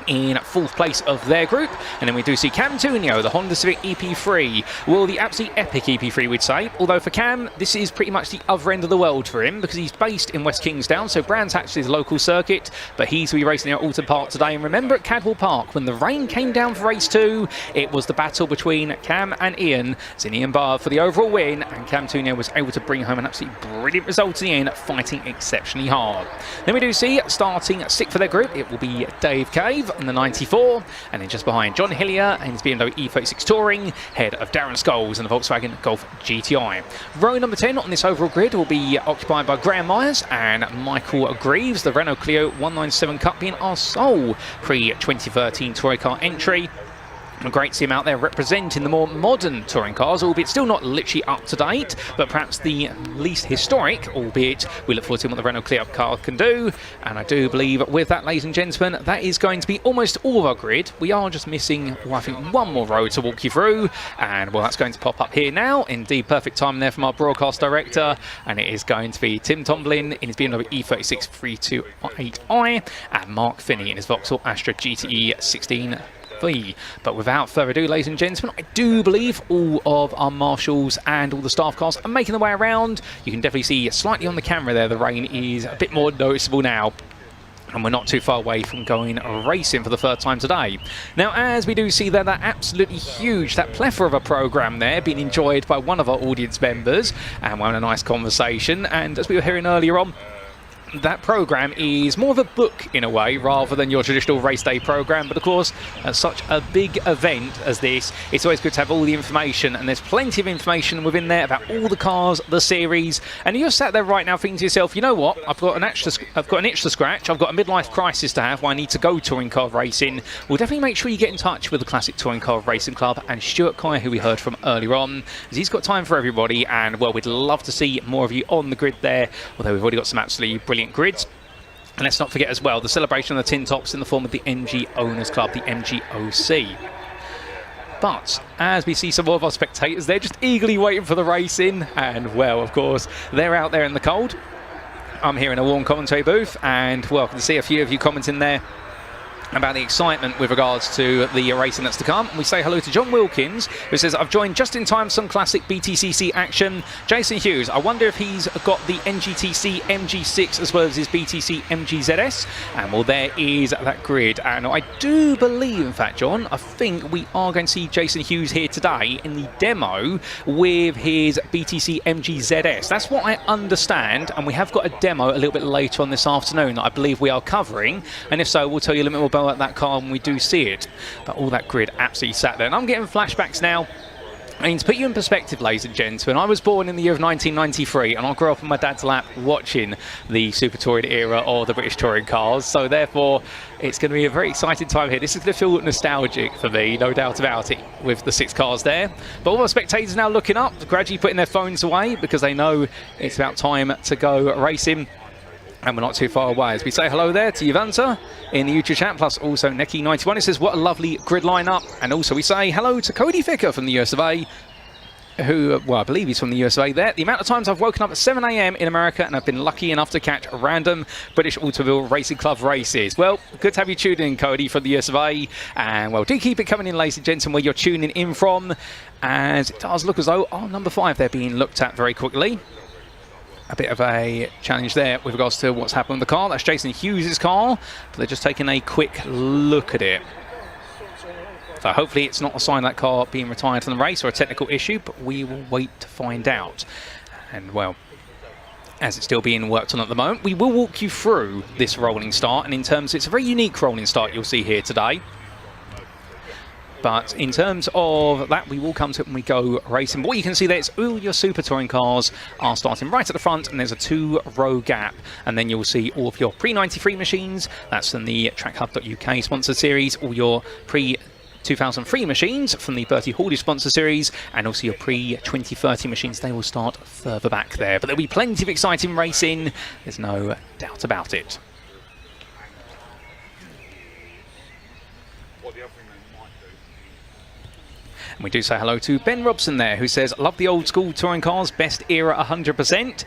in 4th place of their group. And then we do see Cam Tunio, the Honda Civic EP3. Well, the absolutely epic EP3, we'd say. Although for Cam, this is pretty much the other end of the world for him, because he's based in West Kingsdown, so Brands Hatch is his local circuit, but he's going to be racing at Oulton Park today. And remember at Cadwell Park, when the rain came down for race 2, it was the battle between Cam and Ian. It's in Ian Barr for the overall win, and Cam Tunio was able to bring home an absolutely brilliant result in the end, fighting exceptionally hard. Then we do see, starting 6th for their group, it will be Dave Cave in the 94, and then just behind John Hillier and his BMW E36 Touring, head of Darren Scholes and the Volkswagen Golf GTI. Row number 10 on this overall grid will be occupied by Graham Myers and Michael Greaves, the Renault Clio 197 Cup being our sole pre-2013 touring car entry. Great to see him out there representing the more modern touring cars, albeit still not literally up to date, but perhaps the least historic, albeit we look forward to what the Renault Clio car can do. And I do believe with that, ladies and gentlemen, that is going to be almost all of our grid. We are just missing, well, I think, one more row to walk you through, and well, that's going to pop up here now. Indeed, perfect time there from our broadcast director, and it is going to be Tim Tomlin in his BMW E36 328i and Mark Finney in his Vauxhall Astra GTE 16. But without further ado, ladies and gentlemen, I do believe all of our marshals and all the staff cars are making their way around. You can definitely see slightly on the camera there, the rain is a bit more noticeable now, and we're not too far away from going racing for the 3rd time today. Now, as we do see there, that absolutely huge, that plethora of a programme there being enjoyed by one of our audience members, and we're having a nice conversation. And as we were hearing earlier on, that programme is more of a book in a way rather than your traditional race day programme, but of course at such a big event as this, it's always good to have all the information, and there's plenty of information within there about all the cars, the series. And you're sat there right now thinking to yourself, you know what, I've got an itch to scratch, I've got a midlife crisis to have where I need to go touring car racing. Well, definitely make sure you get in touch with the Classic Touring Car Racing Club and Stuart Kyer, who we heard from earlier on, as he's got time for everybody, and well, we'd love to see more of you on the grid there, although we've already got some absolutely brilliant grids. And let's not forget as well the celebration of the tin tops in the form of the MG Owners Club, the MGOC. But as we see some more of our spectators, they're just eagerly waiting for the racing, and well, of course, they're out there in the cold. I'm here in a warm commentary booth, and well, I can see a few of you commenting there about the excitement with regards to the racing that's to come. We say hello to John Wilkins, who says, I've joined just in time for some classic BTCC action. Jason Hughes, I wonder if he's got the NGTC MG6 as well as his BTC MGZS. And well, there is that grid. And I do believe, in fact, John, I think we are going to see Jason Hughes here today in the demo with his BTC MGZS. That's what I understand. And we have got a demo a little bit later on this afternoon that I believe we are covering. And if so, we'll tell you a little bit more about that car when we do see it. But all that grid absolutely sat there. And I'm getting flashbacks now. I mean, to put you in perspective, ladies and gentlemen, I was born in the year of 1993 and I grew up on my dad's lap watching the Super Touring era of the British touring cars. So therefore, it's going to be a very exciting time here. This is going to feel nostalgic for me, no doubt about it, with the 6 cars there. But all the spectators now looking up, gradually putting their phones away because they know it's about time to go racing. And we're not too far away. As we say hello there to Yvanta in the YouTube chat, plus also Neki91. It says, what a lovely grid lineup. And also we say hello to Cody Ficker from the US of A, who, well, I believe he's from the US of A there. The amount of times I've woken up at 7 AM in America and I've been lucky enough to catch random British Automobile Racing Club races. Well, good to have you tuned in, Cody, from the US of A. And, well, do keep it coming in, ladies and gentlemen, where you're tuning in from. As it does look as though, number 5, they're being looked at very quickly. A bit of a challenge there with regards to what's happened with the car. That's Jason Hughes' car, but they're just taking a quick look at it. So hopefully it's not a sign of that car being retired from the race or a technical issue, but we will wait to find out. And well, as it's still being worked on at the moment, we will walk you through this rolling start. And in terms, it's a very unique rolling start you'll see here today. But in terms of that, we will come to it when we go racing. But what you can see there is all your Super Touring cars are starting right at the front, and there's a 2-row gap. And then you'll see all of your pre-93 machines. That's from the TrackHub.UK sponsored series. All your pre-2003 machines from the Bertie Hawley sponsored series. And also your pre-2030 machines. They will start further back there. But there'll be plenty of exciting racing. There's no doubt about it. And we do say hello to Ben Robson there, who says, love the old school touring cars, best era 100%.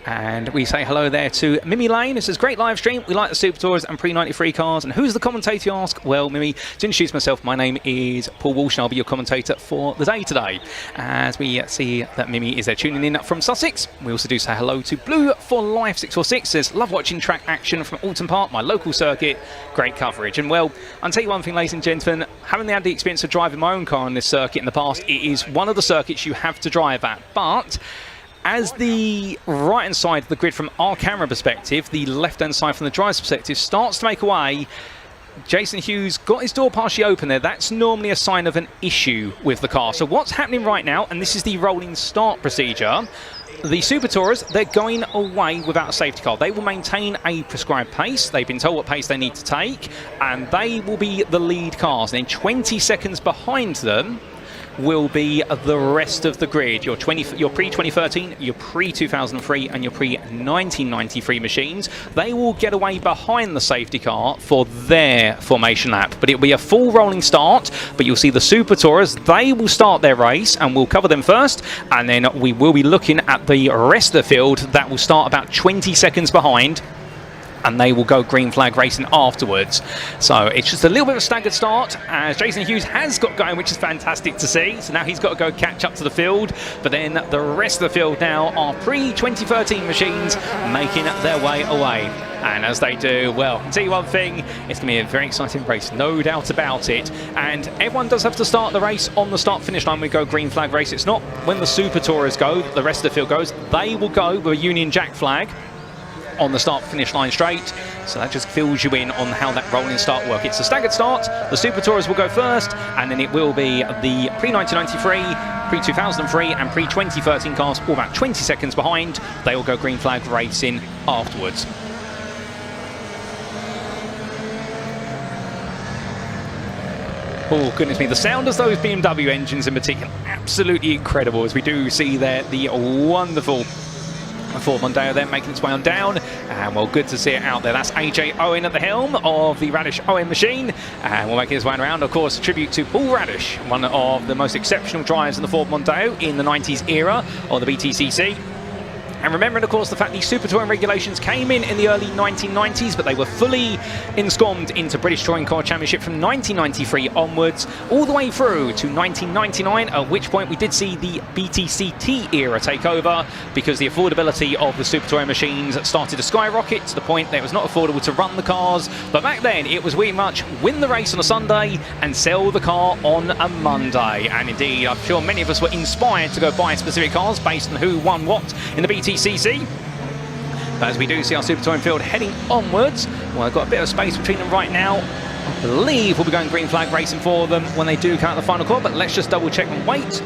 And we say hello there to Mimi Lane, who says, great live stream, we like the Super Tours and pre-93 cars. And who's the commentator, you ask? Well, Mimi, to introduce myself, my name is Paul Walsh and I'll be your commentator for the day today. As we see that Mimi is there tuning in from Sussex. We also do say hello to Blue for Life 646, says, love watching track action from Oulton Park, my local circuit, great coverage. And well, I'll tell you one thing, ladies and gentlemen, having had the experience of driving my own car on this circuit in the past, it is one of the circuits you have to drive at. But as the right-hand side of the grid from our camera perspective, the left-hand side from the driver's perspective starts to make away, Jason Hughes got his door partially open there. That's normally a sign of an issue with the car. So what's happening right now, and this is the rolling start procedure, the Super Tourers, they're going away without a safety car. They will maintain a prescribed pace. They've been told what pace they need to take, and they will be the lead cars. And then 20 seconds behind them will be the rest of the grid. Your pre-2013, your pre-2003 and your pre-1993 machines. They will get away behind the safety car for their formation lap. But it will be a full rolling start, but you'll see the Super Tourers, they will start their race and we'll cover them first, and then we will be looking at the rest of the field that will start about 20 seconds behind, and they will go green flag racing afterwards. So it's just a little bit of a staggered start, as Jason Hughes has got going, which is fantastic to see. So now he's got to go catch up to the field, but then the rest of the field now are pre-2013 machines making their way away. And as they do, well, I'll tell you one thing, it's going to be a very exciting race, no doubt about it. And everyone does have to start the race on the start-finish line. We go green flag race. It's not when the Super Tourers go, the rest of the field goes. They will go with a Union Jack flag on the start-finish line straight. So that just fills you in on how that rolling start works. It's a staggered start. The Super Tourers will go first, and then it will be the pre-1993, pre-2003 and pre-2013 cars, all about 20 seconds behind. They will go green flag racing afterwards. Oh, goodness me, the sound of those BMW engines in particular, absolutely incredible, as we do see there the wonderful Ford Mondeo there making its way on down, and well, good to see it out there. That's AJ Owen at the helm of the Radish Owen machine, and we'll make his way around. Of course, a tribute to Paul Radish, one of the most exceptional drivers in the Ford Mondeo in the 90s era of the BTCC. And remembering, of course, the fact these Super Touring regulations came in the early 1990s, but they were fully ensconced into British Touring Car Championship from 1993 onwards, all the way through to 1999, at which point we did see the BTCT era take over, because the affordability of the Super Touring machines started to skyrocket to the point that it was not affordable to run the cars. But back then, it was really much win the race on a Sunday and sell the car on a Monday. And indeed, I'm sure many of us were inspired to go buy specific cars based on who won what in the BTCC. But as we do see our Super Touring field heading onwards, well, I've got a bit of space between them right now. I believe we'll be going green flag racing for them when they do come out the final corner, but let's just double check and wait.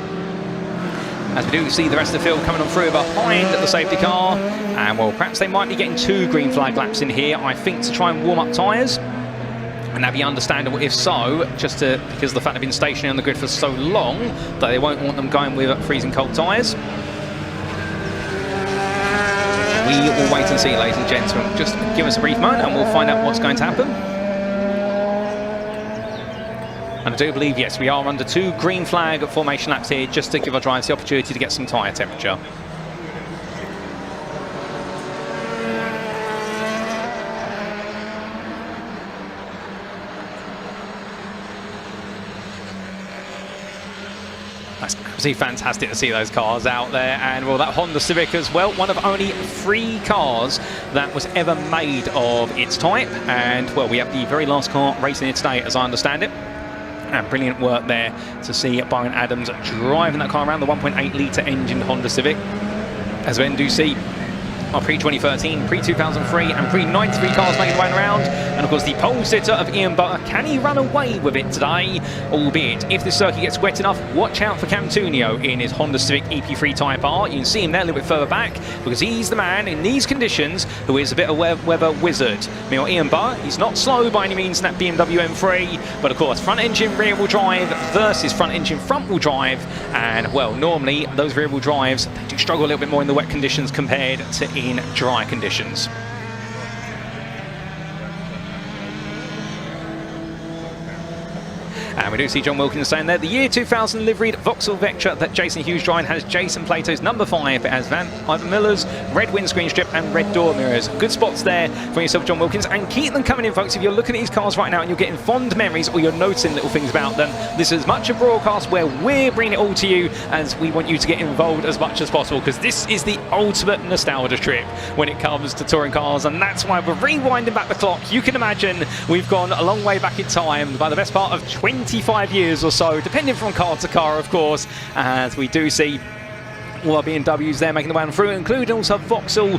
As we do see the rest of the field coming on through behind the safety car. And well, perhaps they might be getting 2 green flag laps in here, I think, to try and warm up tyres. And that'd be understandable if so, just because of the fact they've been stationary on the grid for so long that they won't want them going with freezing cold tyres. We will wait and see, ladies and gentlemen. Just give us a brief moment and we'll find out what's going to happen. And I do believe, yes, we are under 2 green flag formation laps here, just to give our drivers the opportunity to get some tyre temperature. That's absolutely fantastic to see those cars out there. And well, that Honda Civic as well, one of only 3 cars that was ever made of its type. And well, we have the very last car racing here today, as I understand it. And brilliant work there to see Byron Adams driving that car around, the 1.8 litre engined Honda Civic. As we then do see our pre-2013, pre-2003 and pre-93 cars making their way around. And of course the pole sitter of Ian Butter, can he run away with it today? Albeit, if the circuit gets wet enough, watch out for Cam Tunio in his Honda Civic EP3 Type R. You can see him there a little bit further back, because he's the man in these conditions who is a bit of weather wizard. Meanwhile, Ian Butter, he's not slow by any means in that BMW M3, but of course front engine rear wheel drive versus front engine front wheel drive. And well, normally those rear wheel drives, they do struggle a little bit more in the wet conditions compared to in dry conditions. And we do see John Wilkins saying there, the year 2000 liveried Vauxhall Vectra that Jason Hughes drive has Jason Plato's number 5. It has Ivan Miller's red windscreen strip and red door mirrors. Good spots there for yourself, John Wilkins. And keep them coming in, folks. If you're looking at these cars right now and you're getting fond memories or you're noticing little things about them, this is much a broadcast where we're bringing it all to you, as we want you to get involved as much as possible, because this is the ultimate nostalgia trip when it comes to touring cars. And that's why we're rewinding back the clock. You can imagine we've gone a long way back in time, by the best part of 25 years or so, depending from car to car, of course, as we do see all our BMWs there making the way on through, including also a Volkswagen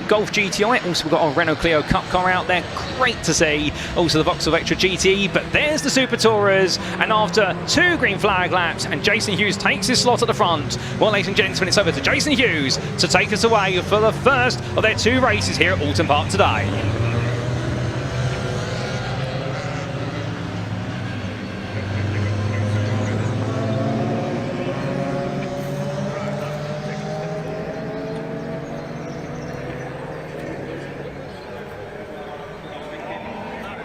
Golf GTI. Also, we've got our Renault Clio Cup car out there. Great to see. Also, the Vauxhall Vectra GTE. But there's the Super Tourers. And after 2 green flag laps, and Jason Hughes takes his slot at the front. Well, ladies and gentlemen, it's over to Jason Hughes to take us away for the first of their 2 races here at Oulton Park today.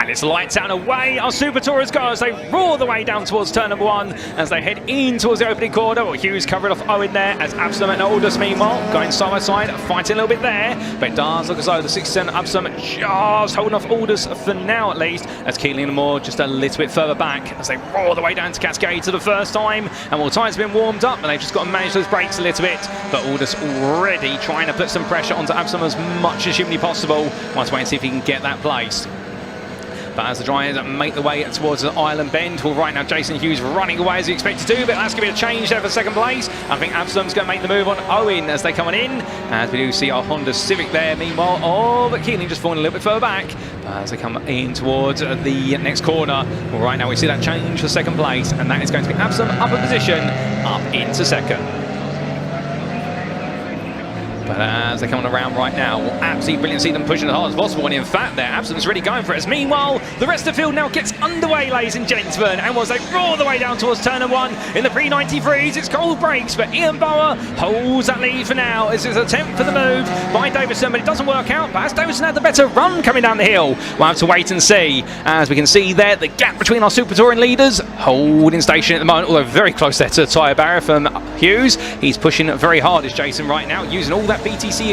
It's lights out and away our Super Tourers go as they roar the way down towards turn number 1 as they head in towards the opening corner. Well, Hughes covered off Owen there, as Absalom and Aldous meanwhile going side by side, fighting a little bit there. But it does look as though the 67 Absalom just holding off Aldous for now at least, as Keeling and Moore just a little bit further back as they roar the way down to Cascade for the first time. And well, tyres have been warmed up and they've just got to manage those brakes a little bit. But Aldous already trying to put some pressure onto Absalom as much as humanly possible. Let's wait and see if he can get that placed. But as the drivers make the way towards the island bend, well, right now Jason Hughes running away as he expected to, but that's going to be a change there for second place. I think Absalom's going to make the move on Owen as they come on in. As we do see our Honda Civic there, meanwhile, but Keeling just falling a little bit further back. But as they come in towards the next corner, well, right now we see that change for second place, and that is going to be Absalom up a position, up into second. But as they're coming around right now, absolutely brilliant to see them pushing as hard as possible. And in fact, their Abson's really going for it. As meanwhile, the rest of the field now gets underway, ladies and gentlemen. And as they roar the way down towards turn 1 in the pre-93s, it's cold brakes. But Ian Bower holds that lead for now. As his attempt for the move by Davison, but it doesn't work out. But as Davison had the better run coming down the hill, we'll have to wait and see. As we can see there, the gap between our Super Touring leaders holding station at the moment, although very close there to the tyre barrier from Hughes. He's pushing very hard as Jason right now, using all that PCCC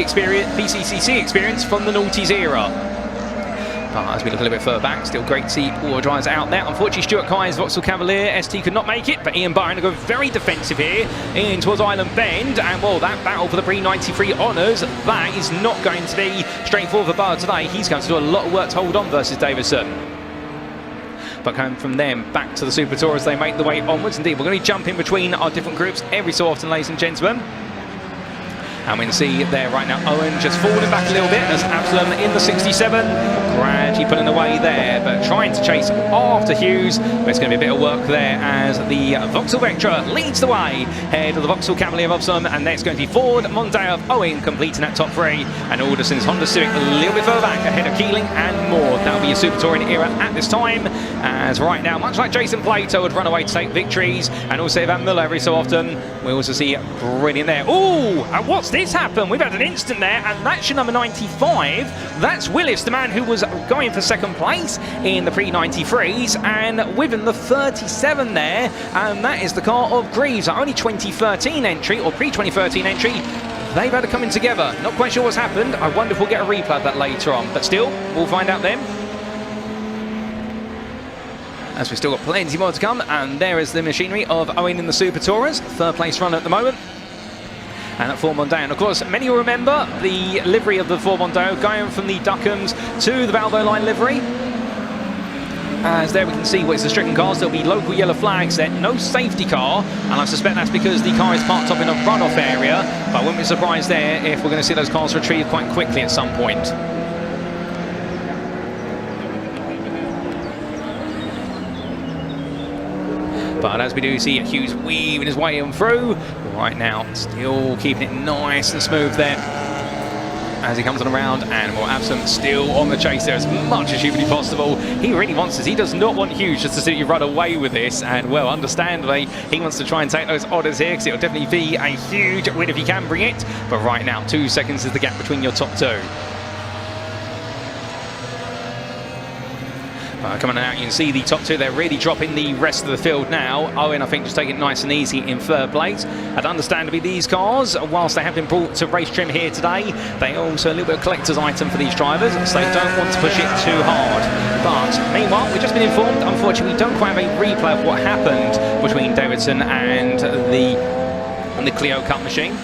experience from the noughties era. But as we look a little bit further back, still great to see all the drivers out there. Unfortunately, Stuart Kai's Vauxhall Cavalier ST could not make it, but Ian Byron go very defensive here in towards Island Bend. And well, that battle for the pre-93 honours, that is not going to be straightforward for Bauer today. He's going to do a lot of work to hold on versus Davison. But coming from them back to the Super Tour as they make the way onwards. Indeed, we're going to jump in between our different groups every so often, ladies and gentlemen. And we can see there right now Owen just falling back a little bit as Absalom in the 67, gradually pulling away there, but trying to chase after Hughes. But it's going to be a bit of work there as the Vauxhall Vectra leads the way ahead of the Vauxhall Cavalier of Absalom, and next going to be Ford Mondeo of Owen completing that top 3, and Alderson's Honda Civic a little bit further back ahead of Keeling and Moore. That'll be a Super Touring era at this time, as right now, much like Jason Plato would run away to take victories, and also Van Miller every so often. We also see brilliant there. Ooh, and what's this happen? We've had an instant there, and that's your number 95. That's Willis, the man who was going for second place in the pre-93s, and with him the 37 there, and that is the car of Greaves, our only 2013 entry, or pre-2013 entry. They've had to come in together. Not quite sure what's happened. I wonder if we'll get a replay of that later on, but still, we'll find out then. As we've still got plenty more to come, and there is the machinery of Owen in the Super Tourers, third place run at the moment. And at Ford Mondeo, and of course, many will remember the livery of the Ford Mondeo going from the Duckham's to the Valvo line livery. As there we can see, it's the stricken cars, there'll be local yellow flags there, no safety car, and I suspect that's because the car is parked up in a runoff area, but I wouldn't be surprised there if we're going to see those cars retrieved quite quickly at some point. But as we do see Hughes weaving his way on through, right now still keeping it nice and smooth there as he comes on around, and more Absalom still on the chase there as much as humanly possible. He really wants this. He does not want Hughes just to see you run away with this, and well, understandably, he wants to try and take those honours here because it'll definitely be a huge win if he can bring it. But right now, 2 seconds is the gap between your top 2. Coming out, you can see the top 2, they're really dropping the rest of the field now. Owen, I think, just taking it nice and easy in third place. And understandably, these cars, whilst they have been brought to race trim here today, they are also a little bit of a collector's item for these drivers, so they don't want to push it too hard. But meanwhile, we've just been informed, unfortunately, we don't quite have a replay of what happened between Davidson and the Clio Cup machine.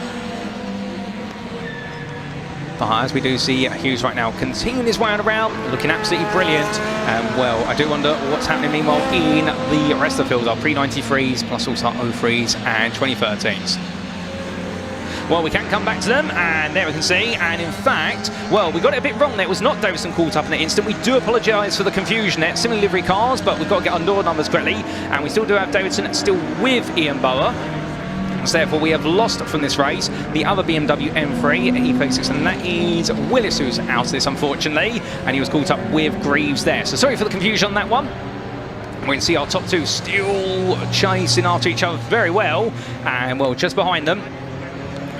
But as we do see Hughes right now continuing his way on around, looking absolutely brilliant. Well, I do wonder what's happening meanwhile in the rest of the field, our pre-93s, plus also 03s and 2013s. Well, we can come back to them, and there we can see, and in fact, well, we got it a bit wrong there. It was not Davison caught up in the instant. We do apologise for the confusion there. Similar livery cars, but we've got to get our door numbers correctly, and we still do have Davidson still with Ian Bower. So therefore, we have lost from this race the other BMW M3 E36, and that is Willis, who's out of this, unfortunately, and he was caught up with Greaves there. So sorry for the confusion on that one. We can see our top 2 still chasing after each other very well, and well, just behind them,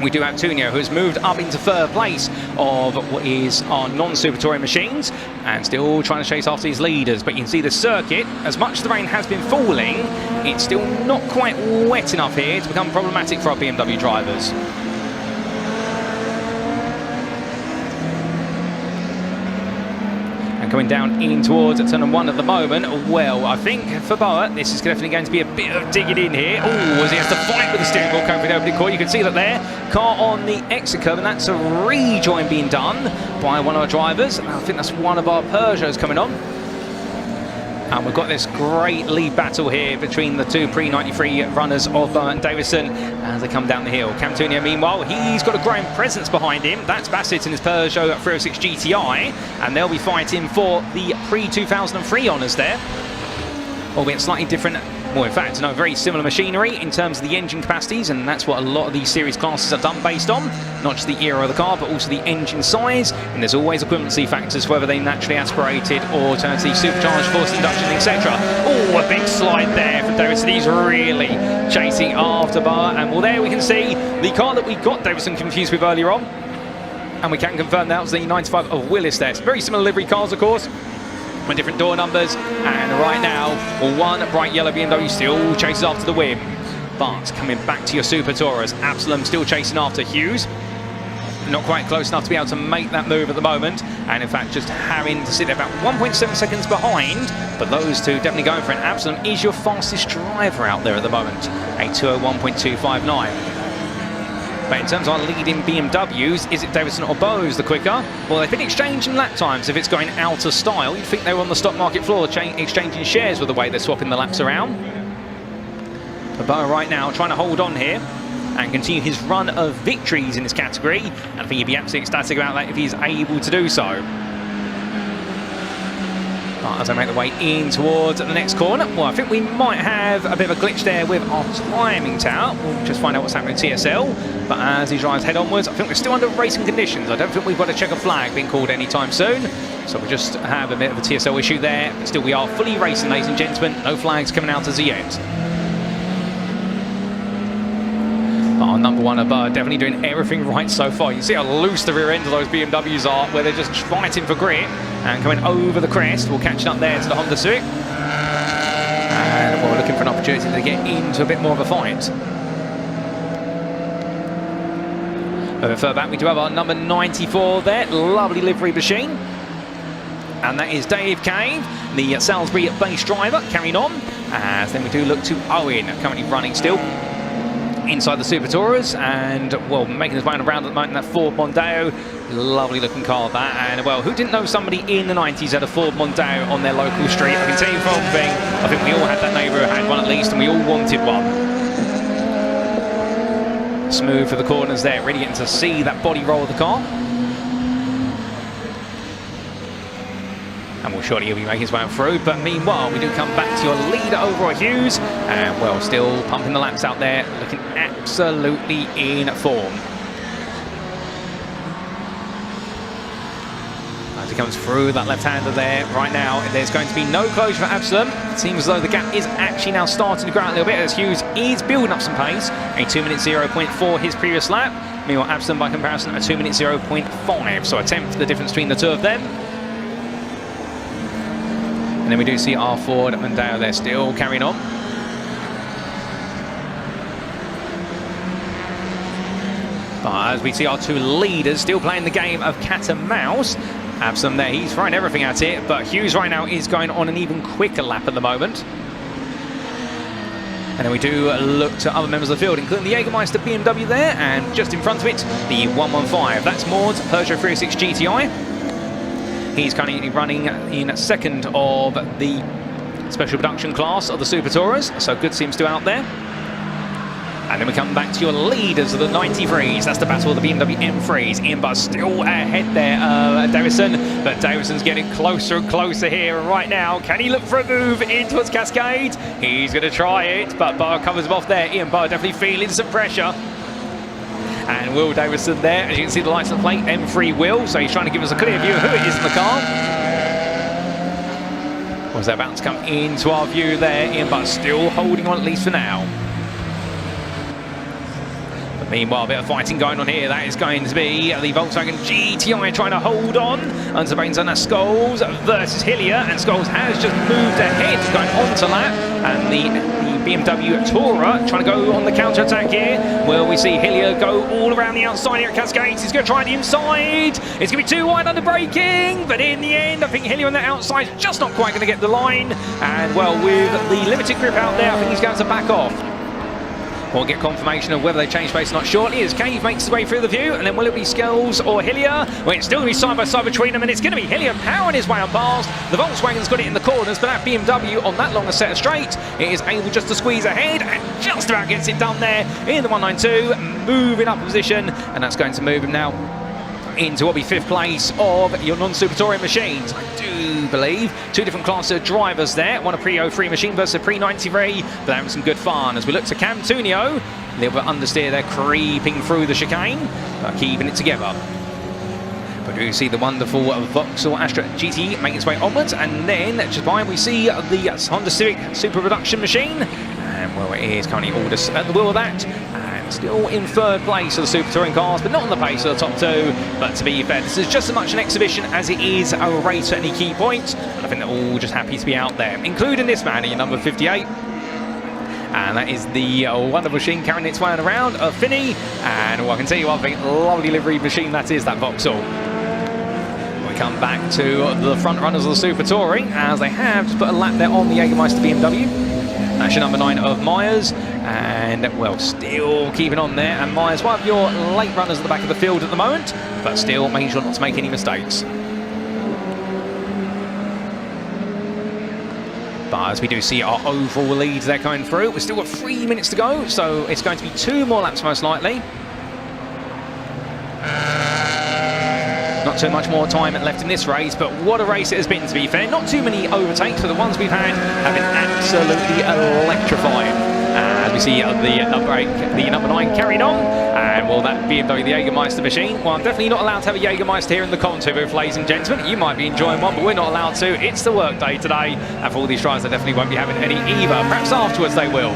we do have Tunio, who has moved up into third place of what is our non-Super Touring machines, and still trying to chase after his leaders. But you can see the circuit, as much as the rain has been falling, it's still not quite wet enough here to become problematic for our BMW drivers. And coming down in towards turn 1 at the moment, well, I think for Bower, this is definitely going to be a bit of digging in here. Oh, as he has to fight with the steering wheel coming through the opening corner. You can see that there, car on the exit curve, and that's a rejoin being done by one of our drivers. I think that's one of our Peugeots coming on. And we've got this great lead battle here between the 2 pre-93 runners of Bower and Davison as they come down the hill. Cam Tunio, meanwhile, he's got a growing presence behind him. That's Bassett in his Peugeot 306 GTI, and they'll be fighting for the pre-2003 honours there. Albeit slightly different Well, in fact, no, very similar machinery in terms of the engine capacities, and that's what a lot of these series classes are done based on. Not just the era of the car, but also the engine size, and there's always equivalency factors, whether they naturally aspirated or alternatively supercharged, forced induction, etc. Oh, a big slide there from Davidson. He's really chasing after Bar, and well, there we can see the car that we got Davidson confused with earlier on, and we can confirm that was the 95 of Willis there. It's very similar livery cars, of course, with different door numbers, and right now, well, one bright yellow BMW still chases after the win. But coming back to your Super Tourers, Absalom still chasing after Hughes. Not quite close enough to be able to make that move at the moment, and in fact just having to sit there about 1.7 seconds behind, but those two definitely going for it. Absalom is your fastest driver out there at the moment, a 201.259. But in terms of our leading BMWs, is it Davidson or Bose the quicker? Well, they've been exchanging lap times. If it's going out of style, you'd think they were on the stock market floor exchanging shares with the way they're swapping the laps around. But Bo right now trying to hold on here and continue his run of victories in this category. And I think he'd be absolutely ecstatic about that if he's able to do so. But as I make the way in towards the next corner, well, I think we might have a bit of a glitch there with our timing tower. We'll just find out what's happening with TSL. But as he drives head onwards, I think we're still under racing conditions. I don't think we've got a checker flag being called anytime soon. So we'll just have a bit of a TSL issue there. But still, we are fully racing, ladies and gentlemen. No flags coming out as yet. But our number one are definitely doing everything right so far. You see how loose the rear end of those BMWs are, where they're just fighting for grit and coming over the crest. We're catching up there to the Honda Civic. And we're looking for an opportunity to get into a bit more of a fight. A bit further back, we do have our number 94 there. Lovely livery machine. And that is Dave Cave, the Salisbury base driver, carrying on. As then we do look to Owen, currently running still inside the Super Tourers, and well, making his way around at the moment in that Ford Mondeo. Lovely looking car that, and well, who didn't know somebody in the 90s had a Ford Mondeo on their local street? I can tell you for one thing, I think we all had that neighbour who had one at least, and we all wanted one. Smooth for the corners there, really getting to see that body roll of the car. And well, surely he'll be making his way through. But meanwhile, we do come back to your leader over at Hughes. And well, still pumping the laps out there, looking absolutely in form. As he comes through that left-hander there, right now, there's going to be no closure for Absalom. It seems as though the gap is actually now starting to grow out a little bit as Hughes is building up some pace. A 2-minute 0.4 his previous lap. Meanwhile, Absalom, by comparison, a 2-minute 0.5. So a tenth the difference between the two of them. And then we do see our Ford Mondeo there still carrying on. But as we see our two leaders still playing the game of cat and mouse. Absalom there, he's throwing everything at it, but Hughes right now is going on an even quicker lap at the moment. And then we do look to other members of the field, including the Jägermeister BMW there, and just in front of it, the 115. That's Maud's Peugeot 306 GTI. He's currently running in second of the special production class of the Super Tourers, so good seems to out there. And then we come back to your leaders of the 93s. That's the battle of the BMW M3s. Ian Buss still ahead there, Davison, but Davison's getting closer and closer here right now. Can he look for a move in towards Cascade? He's going to try it, but Barr covers him off there. Ian Barr definitely feeling some pressure. And Will Davison there, as you can see the license plate, M3 Will, so he's trying to give us a clear view of who it is in the car. Was that about to come into our view there? Ian Butt still holding on at least for now. But meanwhile, a bit of fighting going on here. That is going to be the Volkswagen GTI trying to hold on. Under Baines on Scholes versus Hillier, and Scholes has just moved ahead, going on to lap, and the BMW Tourer trying to go on the counter-attack here. Well, we see Hillier go all around the outside here at Cascades. He's going to try the inside. It's going to be too wide under braking, but in the end, I think Hillier on the outside is just not quite going to get the line. And well, with the limited grip out there, I think he's going to back off. We'll get confirmation of whether they change pace or not shortly as Cave makes his way through the view, and then will it be Scholes or Hillier? Well, it's still going to be side by side between them, and it's going to be Hillier powering his way on past. The Volkswagen's got it in the corners, but that BMW on that longer set of straight, it is able just to squeeze ahead and just about gets it done there in the 192, moving up position, and that's going to move him now into what will be 5th place of your non-Super Touring machines. I do believe 2 different classes of drivers there. One a Pre-03 machine versus a Pre-93, but having some good fun as we look to Cam Tunio. A little bit understeer there, creeping through the chicane, but keeping it together. But we see the wonderful Vauxhall Astra GT making its way onwards, and then just behind we see the Honda Civic Super Production machine, and well, it is currently Aldous at the wheel of that, and still in 3rd place of the Super Touring cars, but not on the pace of the top 2. But to be fair, this is just as much an exhibition as it is a race at any key point, and I think they're all just happy to be out there, including this man in number 58. And that is the wonderful machine carrying its way around of Finney. And I can tell you one thing, lovely livery machine that is, that Vauxhall. We come back to the front runners of the Super Touring, as they have just put a lap there on the Jägermeister BMW. That's your number 9 of Myers. And, well, still keeping on there. And Myers, one of your late runners at the back of the field at the moment, but still making sure not to make any mistakes. But as we do see our overall leads there coming through, we've still got 3 minutes to go, so it's going to be 2 more laps most likely. Not too much more time left in this race, but what a race it has been, to be fair. Not too many overtakes, but the ones we've had have been absolutely electrifying. As we see the number 9 carried on, and well, that BMW, the Jägermeister machine. Well, I'm definitely not allowed to have a Jägermeister here in the commentary booth, ladies and gentlemen. You might be enjoying one, but we're not allowed to. It's the work day today, and for all these drivers, they definitely won't be having any either. Perhaps afterwards they will.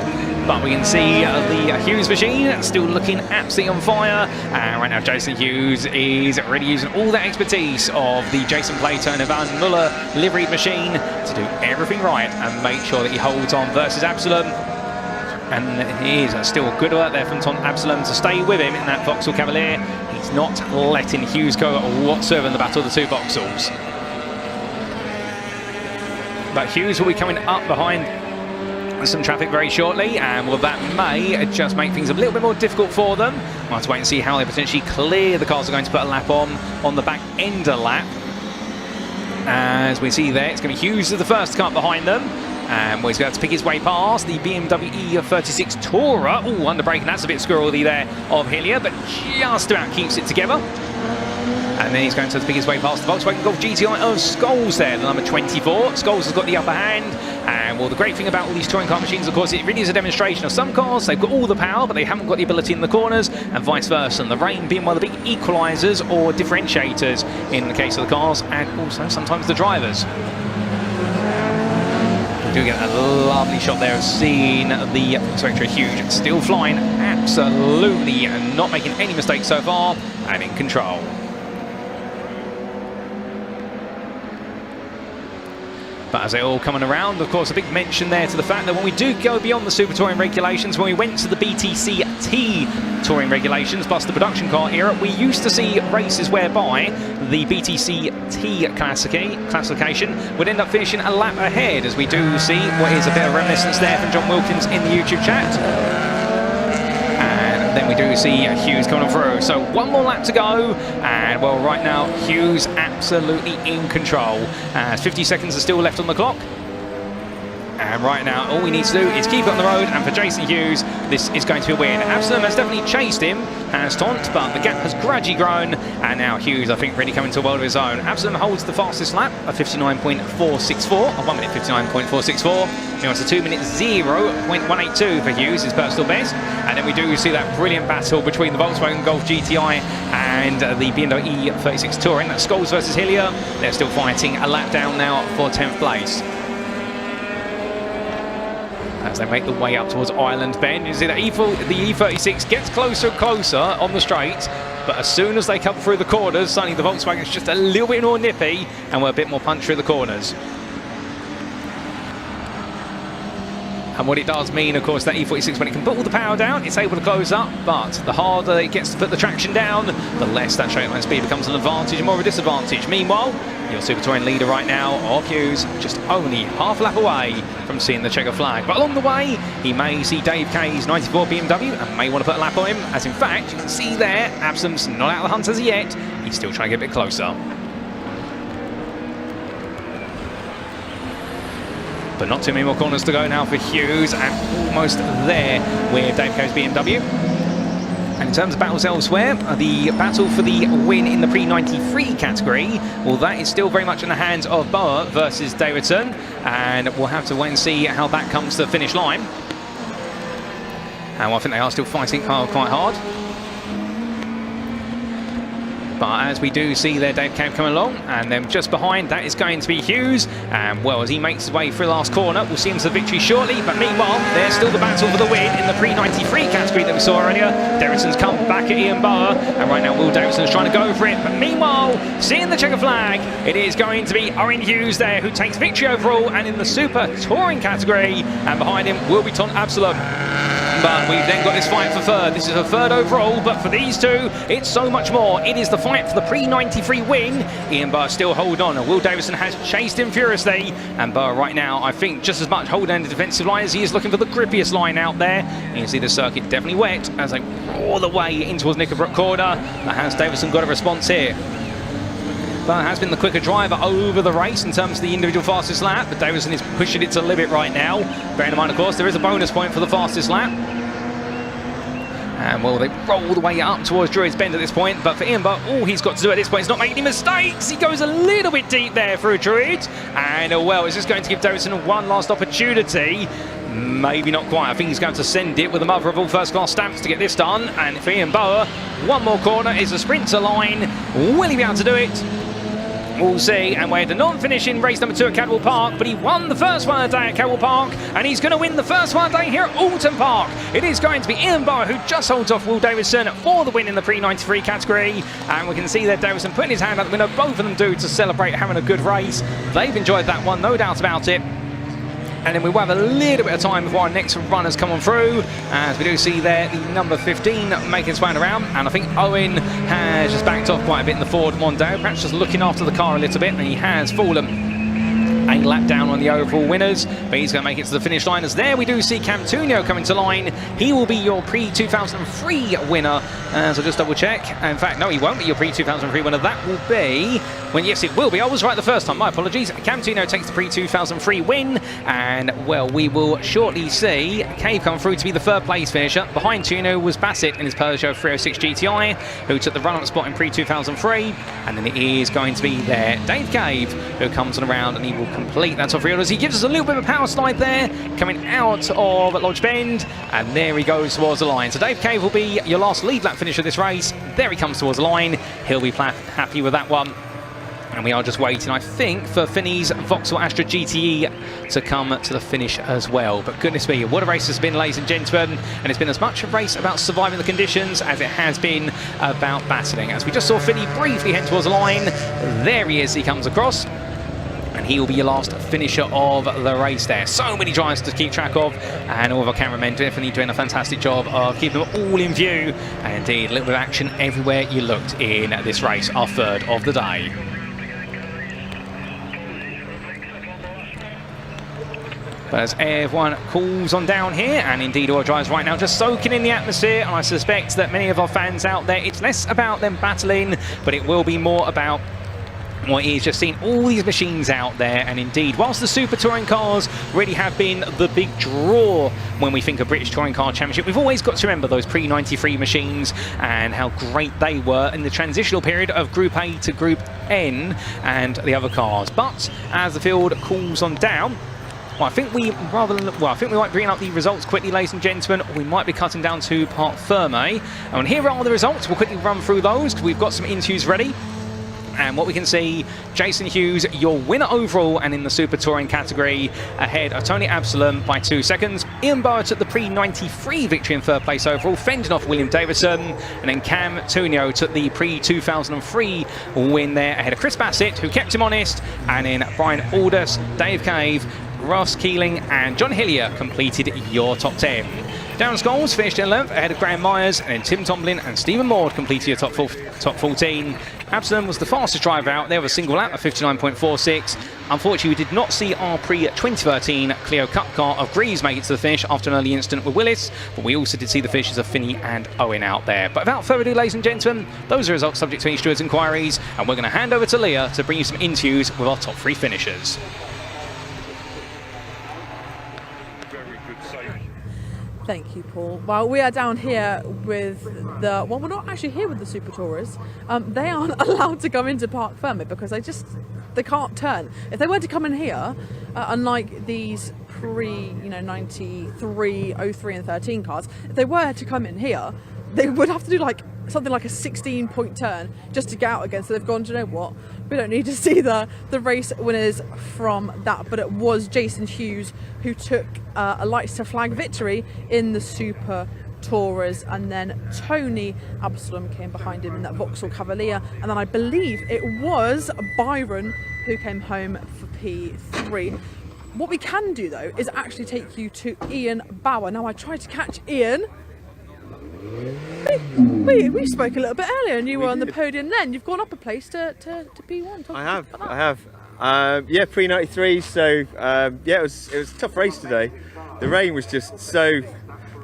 But we can see the Hughes machine still looking absolutely on fire. And right now, Jason Hughes is really using all the expertise of the Jason Plato and Ivan Muller liveried machine to do everything right and make sure that he holds on versus Absalom. And it is still good work there from Tom Absalom to stay with him in that Vauxhall Cavalier. He's not letting Hughes go whatsoever in the battle of the 2 Vauxhalls. But Hughes will be coming up behind some traffic very shortly, and well, that may just make things a little bit more difficult for them. We'll have to wait and see how they potentially clear the cars are going to put a lap on the back end of the lap. As we see there, it's going to be Hughes as the first car behind them. And well, he's going to pick his way past the BMW E36 Tourer. Oh, under braking, that's a bit squirrely there of Hillier, but just about keeps it together. And then he's going to pick his way past the Volkswagen Golf GTI of Scholes there, the number 24. Scholes has got the upper hand. And well, the great thing about all these touring car machines, of course, it really is a demonstration of some cars. They've got all the power, but they haven't got the ability in the corners, and vice versa. And the rain being one of the big equalisers or differentiators in the case of the cars, and also sometimes the drivers. We do get a lovely shot there of seeing the Spectre Huge still flying, absolutely not making any mistakes so far, and in control. But as they're all coming around, of course, a big mention there to the fact that when we do go beyond the Super Touring regulations, when we went to the BTCT Touring regulations plus the production car era, we used to see races whereby the BTCT classification would end up finishing a lap ahead, as we do see what is a bit of reminiscence there from John Wilkins in the YouTube chat. Then we do see Hughes coming through. So 1 more lap to go, and well, right now Hughes absolutely in control. 50 seconds are still left on the clock. And right now, all we need to do is keep it on the road, and for Jason Hughes, this is going to be a win. Absalom has definitely chased him, as Taunt, but the gap has gradually grown, and now Hughes, I think, really coming to a world of his own. Absalom holds the fastest lap of 59.464, 1 minute 59.464. He wants a 2 minute 0.182 for Hughes, his personal best. And then we do see that brilliant battle between the Volkswagen Golf GTI and the BMW E36 Touring. That's Scholes versus Hillier. They're still fighting a lap down now for 10th place. As they make the way up towards Island Bend, you see that the E36 gets closer and closer on the straight, but as soon as they come through the corners, suddenly the Volkswagen's just a little bit more nippy, and we're a bit more punchy in the corners. And what it does mean, of course, that E46, when it can put all the power down, it's able to close up, but the harder it gets to put the traction down, the less that straight line speed becomes an advantage and more of a disadvantage. Meanwhile, your Super Touring leader right now, of Hughes, just only half a lap away from seeing the checker flag. But along the way, he may see Dave Kay's 94 BMW and may want to put a lap on him, as in fact, you can see there, Absalom's not out of the hunt as yet. He's still trying to get a bit closer. But not too many more corners to go now for Hughes, and almost there with Dave Kay's BMW. And And in terms of battles elsewhere, the battle for the win in the pre-93 category, well, that is still very much in the hands of Boa versus Davidson, and we'll have to wait and see how that comes to the finish line. And I think they are still fighting quite hard. But as we do see there, Dave Cave coming along, and then just behind that is going to be Hughes. And well, as he makes his way through the last corner, we'll see him to the victory shortly. But meanwhile, there's still the battle for the win in the pre-93 category that we saw earlier. Davidson's come back at Ian Boa, and right now Will Davidson's trying to go for it. But meanwhile, seeing the checker flag, it is going to be Owen Hughes there who takes victory overall, and in the Super Touring category. And behind him will be Ton Absalom. But we've then got this fight for third. This is a third overall, but for these two, it's so much more. It is the fight for the pre-93 win. Ian Boa still hold on, and Will Davison has chased him furiously. And Boa right now, I think, just as much holding the defensive line as he is looking for the grippiest line out there. You can see the circuit definitely wet as they roar the way in towards Knickerbrook corner. But has Davison got a response here? Boa has been the quicker driver over the race in terms of the individual fastest lap, but Davison is pushing it to the limit right now. Bearing in mind, of course, there is a bonus point for the fastest lap. And well, they roll the way up towards Druids Bend at this point, but for Ian Boa, all he's got to do at this point is not make any mistakes. He goes a little bit deep there through Druids, and well, is this going to give Davison one last opportunity? Maybe not quite. I think he's going to send it with the mother of all first-class stamps to get this done. And for Ian Boa, one more corner is a sprint to line. Will he be able to do it? We'll see. And we're at the non-finishing race number 2 at Cadwell Park, but he won the first one of the day at Cadwell Park, and he's going to win the first one of the day here at Oulton Park. It is going to be Ian Boa who just holds off Will Davison for the win in the pre-93 category. And we can see that Davison putting his hand out the window. Both of them do, to celebrate having a good race. They've enjoyed that one, no doubt about it. And then we will have a little bit of time before our next runners come on through. As we do see there, the number 15 making its way around. And I think Owen has just backed off quite a bit in the Ford Mondeo, perhaps just looking after the car a little bit, and he has fallen a lap down on the overall winners, but he's going to make it to the finish line. As there we do see Cam Tunio coming to line. He will be your pre-2003 winner. So just double check. In fact, no, he won't be your pre-2003 winner. That will be when, yes, it will be. I was right the first time. My apologies. Cam Tunio takes the pre-2003 win, and well, we will shortly see Cave come through to be the third place finisher. Behind Tunio was Bassett in his Peugeot 306 GTI, who took the run-up spot in pre-2003, and then it is going to be there Dave Cave who comes on around, and he will complete that top 3 orders. He gives us a little bit of a power slide there, coming out of Lodge Bend, and there he goes towards the line. So Dave Cave will be your last lead lap finisher of this race. There he comes towards the line. He'll be happy with that one. And we are just waiting, I think, for Finney's Vauxhall Astra GTE to come to the finish as well. But goodness me, what a race it's been, ladies and gentlemen. And it's been as much a race about surviving the conditions as it has been about battling. As we just saw Finney briefly head towards the line. There he is, he comes across. And he will be your last finisher of the race there. So many drivers to keep track of, and all of our cameramen definitely doing a fantastic job of keeping them all in view. And indeed, a little bit of action everywhere you looked in this race, our third of the day. But as everyone cools on down here, and indeed all drivers right now just soaking in the atmosphere, and I suspect that many of our fans out there, it's less about them battling, but it will be more about what is just seeing all these machines out there. And indeed, whilst the Super Touring cars really have been the big draw when we think of British Touring Car Championship, we've always got to remember those pre-93 machines and how great they were in the transitional period of Group A to Group N and the other cars. But as the field cools on down, well, I think we might bring up the results quickly, ladies and gentlemen. We might be cutting down to Parc Ferme. And here are the results. We'll quickly run through those because we've got some interviews ready. And what we can see, Jason Hughes, your winner overall and in the Super Touring category, ahead of Tony Absalom by 2 seconds. Ian Boa took the pre-93 victory in third place overall, fending off William Davison. And then Cam Tunio took the pre-2003 win there ahead of Chris Bassett, who kept him honest. And then Brian Aldous, Dave Cave, Ross Keeling and John Hillier completed your top 10. Darren Scholes finished in 11th ahead of Graham Myers, and then Tim Tomlin and Stephen Maud completed your top 14. Absalom was the fastest driver out there with a single lap of 59.46. Unfortunately, we did not see our pre-2013 Clio Cup car of Greaves make it to the finish after an early incident with Willis, but we also did see the finishes of Finney and Owen out there. But without further ado, ladies and gentlemen, those are results subject to any stewards' inquiries, and we're going to hand over to Leah to bring you some interviews with our top 3 finishers. Thank you, Paul. Well, we are down here with the... Well, we're not actually here with the Super Tourers. They aren't allowed to come into Park Fermé because they can't turn. If they were to come in here, unlike these pre-93, 03 and 13 cars, if they were to come in here, they would have to do something like a 16-point turn just to get out again. So they've gone, do you know what? We don't need to see the race winners from that. But it was Jason Hughes who took a lights to flag victory in the Super Tourers, and then Tony Absalom came behind him in that Vauxhall Cavalier, and then I believe it was Byron who came home for P3. What we can do though is actually take you to Ian Bauer. Now I tried to catch Ian. We spoke a little bit earlier and you were on the podium then. You've gone up a place to P1. I have. Yeah, pre-93, so yeah, it was a tough race today. The rain was just so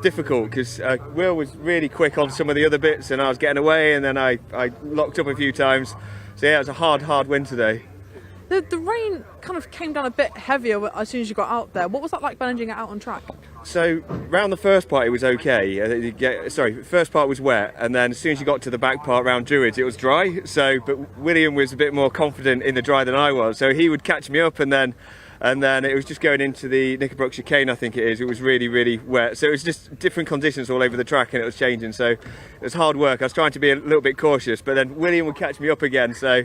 difficult because Will was really quick on some of the other bits and I was getting away, and then I locked up a few times. So yeah, it was a hard win today. The rain kind of came down a bit heavier as soon as you got out there. What was that like managing it out on track? So round the first part it was okay. First part was wet, and then as soon as you got to the back part round Druids it was dry. But William was a bit more confident in the dry than I was, so he would catch me up, and then it was just going into the Knickerbrook chicane, I think it is. It was really wet, so it was just different conditions all over the track and it was changing, so it was hard work. I was trying to be a little bit cautious, but then William would catch me up again, so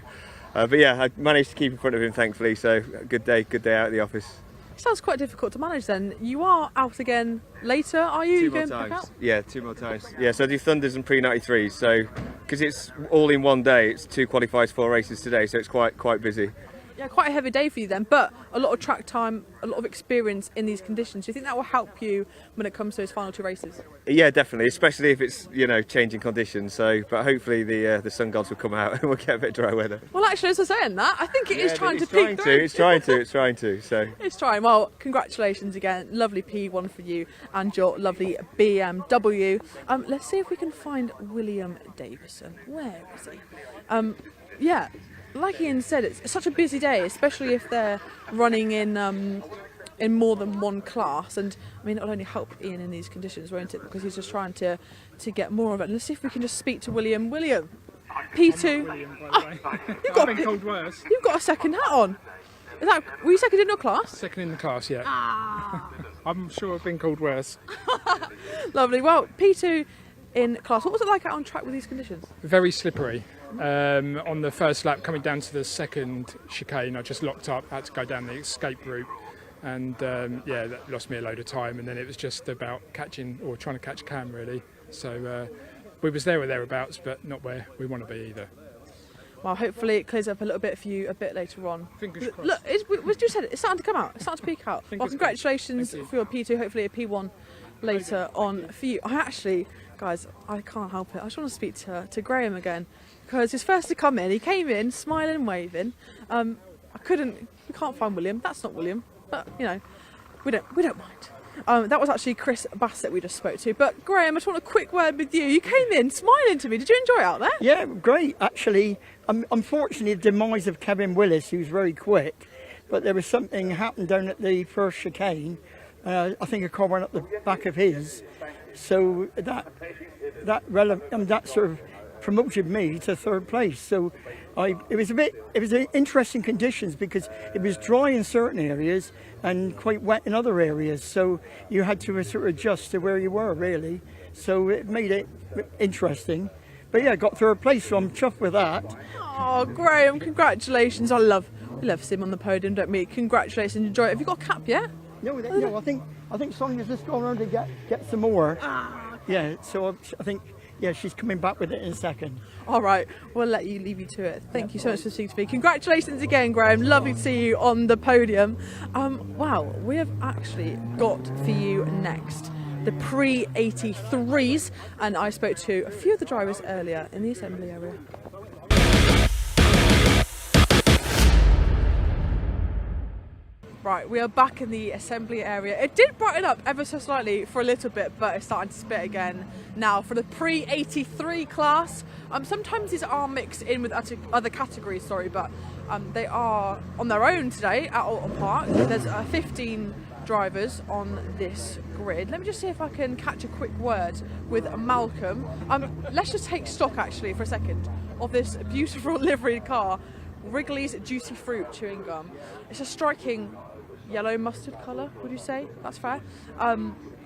but yeah, I managed to keep in front of him thankfully, so good day out at the office. It sounds quite difficult to manage then. You are out again later, are you? Two more times. Yeah, 2 more times. Yeah, so I do Thunders and pre-93, so because it's all in one day, it's 2 qualifiers, 4 races today, so it's quite busy. Yeah, quite a heavy day for you then, but a lot of track time, a lot of experience in these conditions. Do you think that will help you when it comes to those final 2 races? Yeah, definitely, especially if it's, changing conditions. So, but hopefully the sun gods will come out and we'll get a bit dry weather. Well, actually, as I was saying that, I think it is trying to peak through. It's trying to. So it's trying. Well, congratulations again. Lovely P1 for you and your lovely BMW. Let's see if we can find William Davison. Where is he? Yeah. Like Ian said, it's such a busy day, especially if they're running in more than one class. And I mean, it'll only help Ian in these conditions, won't it? Because he's just trying to get more of it. And let's see if we can just speak to William. William, P2. William, by the way. I've been called worse. You've got a second hat on. Were you second in your class? Second in the class, yeah. I'm sure I've been called worse. Lovely. Well, P2 in class. What was it like out on track with these conditions? Very slippery. On the first lap coming down to the second chicane, I just locked up, had to go down the escape route, and yeah, that lost me a load of time, and then it was just about trying to catch Cam really. So we was there or thereabouts, but not where we want to be either. Well, hopefully it clears up a little bit for you a bit later on. Fingers crossed. Look, we just said it's starting to come out. It's starting to peak out. Well, congratulations for your P2. Hopefully a P1 later on for you. Guys, I can't help it. I just want to speak to Graham again, because his first to come in, he came in smiling and waving. We can't find William. That's not William, but we don't mind. That was actually Chris Bassett we just spoke to. But Graham, I just want a quick word with you. You came in smiling to me. Did you enjoy it out there? Yeah, great. Actually, unfortunately, the demise of Kevin Willis, who's very quick, but there was something happened down at the first chicane. I think a car went up the back of his, so that sort of promoted me to 3rd place. So it was interesting conditions because it was dry in certain areas and quite wet in other areas. So you had to sort of adjust to where you were really. So it made it interesting. But yeah, I got 3rd place, so I'm chuffed with that. Oh, Graham, congratulations! We love seeing him on the podium, don't we? Congratulations, enjoy it. Have you got a cap yet? No, I think Sonia's just going around to get some more. Yeah, so I think she's coming back with it in a second. All right, we'll leave you to it. Thank you so much for speaking to me. Congratulations again, Graham. Lovely to see you on the podium. Wow, we have actually got for you next the pre-83s, and I spoke to a few of the drivers earlier in the assembly area. Right, we are back in the assembly area. It did brighten up ever so slightly for a little bit, but it's starting to spit again now. For the pre-83 class, sometimes these are mixed in with other categories, but they are on their own today at Oulton Park. There's 15 drivers on this grid. Let me just see if I can catch a quick word with Malcolm. Let's just take stock actually for a second of this beautiful liveried car, Wrigley's Juicy Fruit chewing gum. It's a striking yellow mustard colour, would you say? That's fair.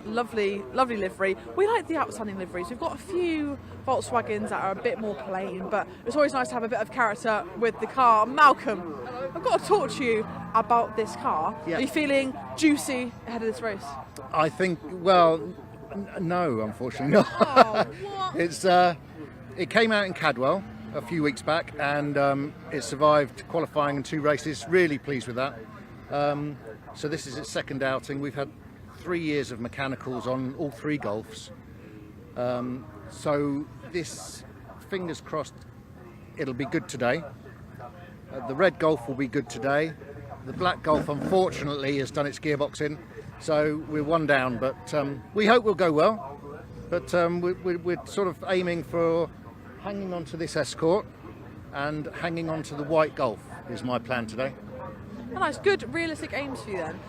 Lovely livery. We like the outstanding liveries. We've got a few Volkswagens that are a bit more plain, but it's always nice to have a bit of character with the car. Malcolm, I've got to talk to you about this car. Yeah. Are you feeling juicy ahead of this race? I think, well, no, unfortunately not. Oh, what? It came out in Cadwell a few weeks back, and it survived qualifying in 2 races. Really pleased with that. So this is its second outing. We've had 3 years of mechanicals on all 3 Golfs. So this, fingers crossed, it'll be good today. The red Golf will be good today. The black Golf, unfortunately, has done its gearbox in, so we're 1 down, but we hope we'll go well. But we're sort of aiming for hanging on to this Escort and hanging on to the white Golf is my plan today. Oh, nice, good realistic aims for you then.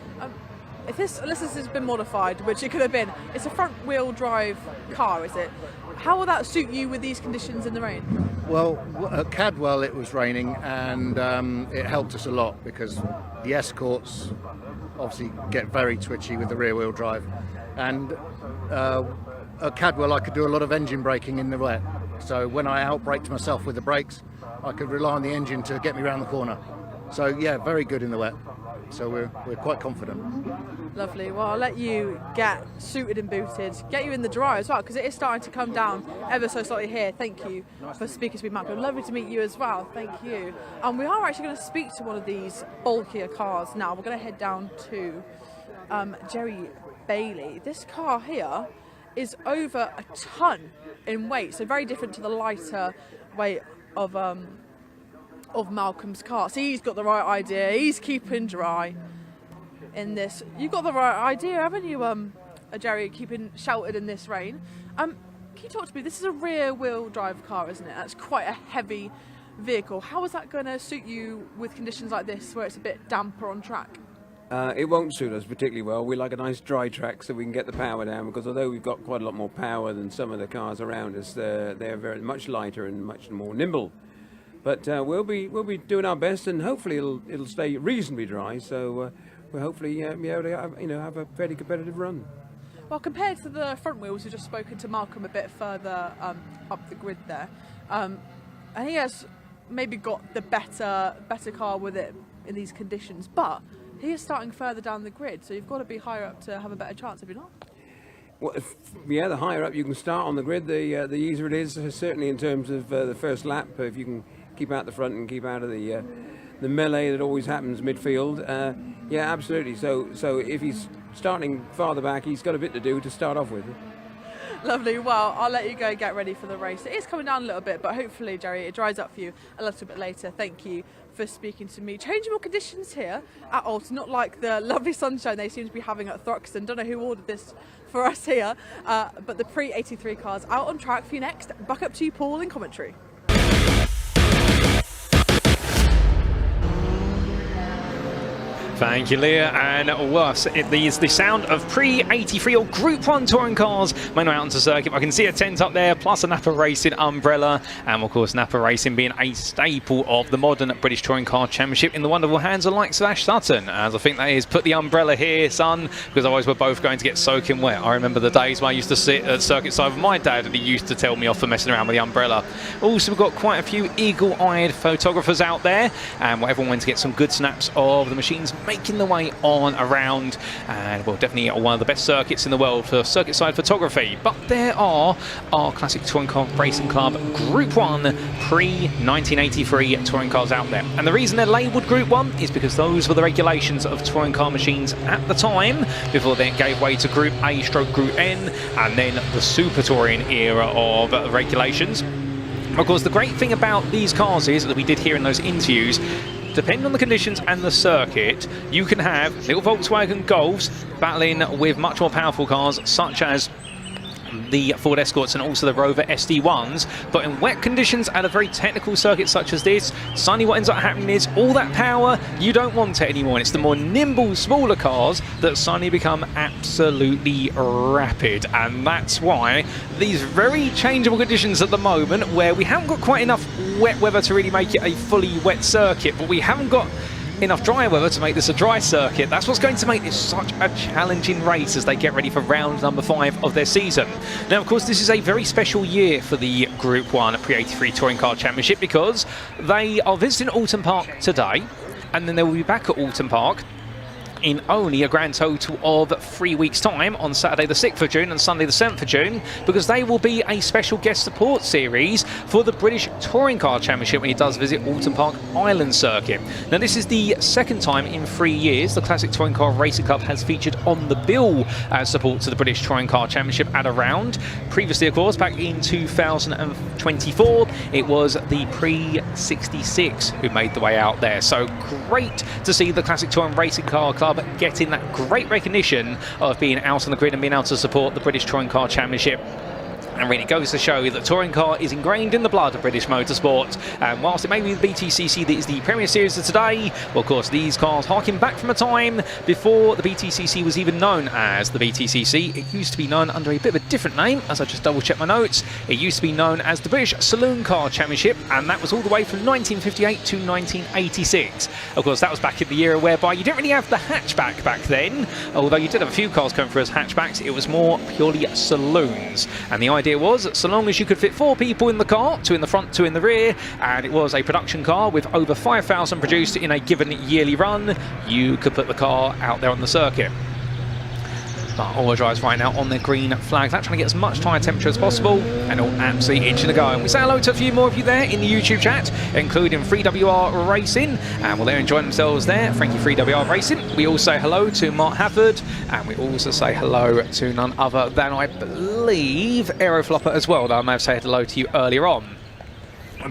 If this, unless this has been modified, which it could have been, it's a front-wheel drive car, is it? How will that suit you with these conditions in the rain? Well, at Cadwell it was raining, and it helped us a lot because the Escorts obviously get very twitchy with the rear-wheel drive, and at Cadwell I could do a lot of engine braking in the wet. So when I out-braked myself with the brakes, I could rely on the engine to get me around the corner. So yeah, very good in the wet. So we're quite confident. Lovely. Well, I'll let you get suited and booted, get you in the dry as well, because it is starting to come down ever so slightly here. Thank you for speaking to me, Malcolm. Lovely to meet you as well. Thank you. And we are actually going to speak to one of these bulkier cars now. We're going to head down to Jerry Bailey. This car here is over a ton in weight, so very different to the lighter weight of Malcolm's car. So he's got the right idea. He's keeping dry in this. You've got the right idea, haven't you, Jerry, keeping sheltered in this rain. Can you talk to me? This is a rear-wheel drive car, isn't it? That's quite a heavy vehicle. How is that going to suit you with conditions like this, where it's a bit damper on track? It won't suit us particularly well. We like a nice dry track so we can get the power down, because although we've got quite a lot more power than some of the cars around us, they're very much lighter and much more nimble. But we'll be doing our best, and hopefully it'll stay reasonably dry. So we'll hopefully be able to have a fairly competitive run. Well, compared to the front wheels, we've just spoken to Malcolm a bit further up the grid there, and he has maybe got the better car with it in these conditions, but he is starting further down the grid, so you've got to be higher up to have a better chance, have you not? Well, yeah, the higher up you can start on the grid, the easier it is, certainly in terms of the first lap. If you can keep out the front and keep out of the melee that always happens midfield, yeah, absolutely. So if he's starting farther back, he's got a bit to do to start off with. Lovely. Well, I'll let you go get ready for the race. It is coming down a little bit, but hopefully, Jerry, it dries up for you a little bit later. Thank you for speaking to me. Changeable conditions here at Oulton, not like the lovely sunshine they seem to be having at Thruxton. Don't know who ordered this for us here, but the Pre-83 cars out on track for you next. Back up to you, Paul, in commentary. Thank you, Leah. And worse, it is the sound of Pre-83 or Group 1 touring cars main out onto circuit. I can see a tent up there, plus a Napa Racing umbrella. And of course, Napa Racing being a staple of the modern British Touring Car Championship in the wonderful hands of like Slash Sutton. As I think that is, put the umbrella here, son, because otherwise we're both going to get soaking wet. I remember the days when I used to sit at circuit side with my dad, and he used to tell me off for messing around with the umbrella. Also, we've got quite a few eagle-eyed photographers out there, and everyone wants to get some good snaps of the machines making the way on around, and well, definitely one of the best circuits in the world for circuit side photography. But there are our classic Touring Car Racing Club Group 1 pre-1983 touring cars out there, and the reason they're labelled Group 1 is because those were the regulations of touring car machines at the time, before they gave way to Group A stroke Group N, and then the Super Touring era of regulations. Of course, the great thing about these cars is that we did hear in those interviews, depending on the conditions and the circuit, you can have little Volkswagen Golfs battling with much more powerful cars such as the Ford Escorts and also the Rover SD1s. But in wet conditions at a very technical circuit such as this, suddenly what ends up happening is all that power, you don't want it anymore. And it's the more nimble, smaller cars that suddenly become absolutely rapid. And that's why these very changeable conditions at the moment, where we haven't got quite enough wet weather to really make it a fully wet circuit, but we haven't got enough dry weather to make this a dry circuit. That's what's going to make this such a challenging race as they get ready for round number 5 of their season. Now, of course, this is a very special year for the Group 1 Pre-83 Touring Car Championship, because they are visiting Oulton Park today, and then they will be back at Oulton Park in only a grand total of 3 weeks' time, on Saturday the 6th of June and Sunday the 7th of June, because they will be a special guest support series for the British Touring Car Championship when he does visit Oulton Park Island Circuit. Now, this is the second time in 3 years the Classic Touring Car Racing Club has featured on the bill as support to the British Touring Car Championship at a round. Previously, of course, back in 2024, it was the Pre-66 who made the way out there. So great to see the Classic Touring Racing Car Club getting that great recognition of being out on the grid and being able to support the British Touring Car Championship. And really goes to show that touring car is ingrained in the blood of British motorsport. And whilst it may be the BTCC that is the Premier Series of today, well, of course, these cars harken back from a time before the BTCC was even known as the BTCC. It used to be known under a bit of a different name, as I just double-checked my notes. It used to be known as the British Saloon Car Championship, and that was all the way from 1958 to 1986. Of course, that was back in the era whereby you didn't really have the hatchback back then, although you did have a few cars coming through as hatchbacks. It was more purely saloons. And the idea was that so long as you could fit 4 people in the car, 2 in the front, 2 in the rear, and it was a production car with over 5,000 produced in a given yearly run, you could put the car out there on the circuit. But all drives right now on the green flag, trying to get as much tyre temperature as possible, and all absolutely itching to go. And we say hello to a few more of you there in the YouTube chat, including 3WR Racing, and well, they're enjoying themselves there. Thank you, 3WR Racing. We all say hello to Mark Hafford, and we also say hello to none other than, I believe, Aeroflopper as well, though I may have said hello to you earlier on.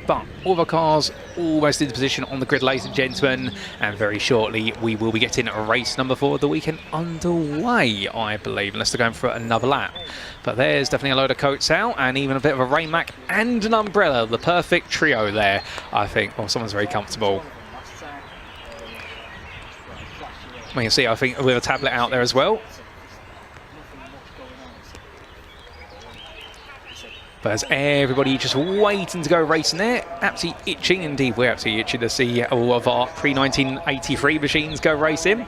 But all of our cars almost in position on the grid, ladies and gentlemen, and very shortly we will be getting race number 4 of the weekend underway, I believe, unless they're going for another lap. But there's definitely a load of coats out, and even a bit of a rain mac and an umbrella, the perfect trio there, I think. Well, someone's very comfortable. We can see, I think, with a tablet out there as well. But as everybody just waiting to go racing there, absolutely itching, indeed we're absolutely itching to see all of our pre-1983 machines go racing.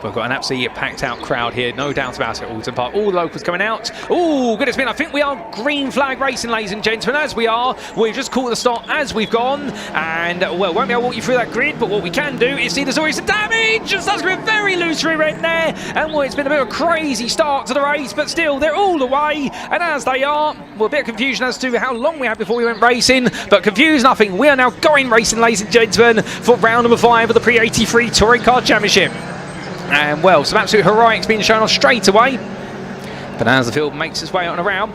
We've got an absolutely packed out crowd here, no doubt about it, Oulton Park. All the locals coming out. Oh, goodness me, I think we are green flag racing, ladies and gentlemen, as we are. We've just caught the start as we've gone. And, well, won't be able to walk you through that grid, but what we can do is see there's already some damage. Just that's been very loose rear end there. And, well, it's been a bit of a crazy start to the race, but still, they're all away. And as they are, well, a bit of confusion as to how long we had before we went racing. But confused nothing. We are now going racing, ladies and gentlemen, for round number 5 of the Pre-83 Touring Car Championship. And, well, some absolute heroics being shown off straight away. But as the field makes its way on around,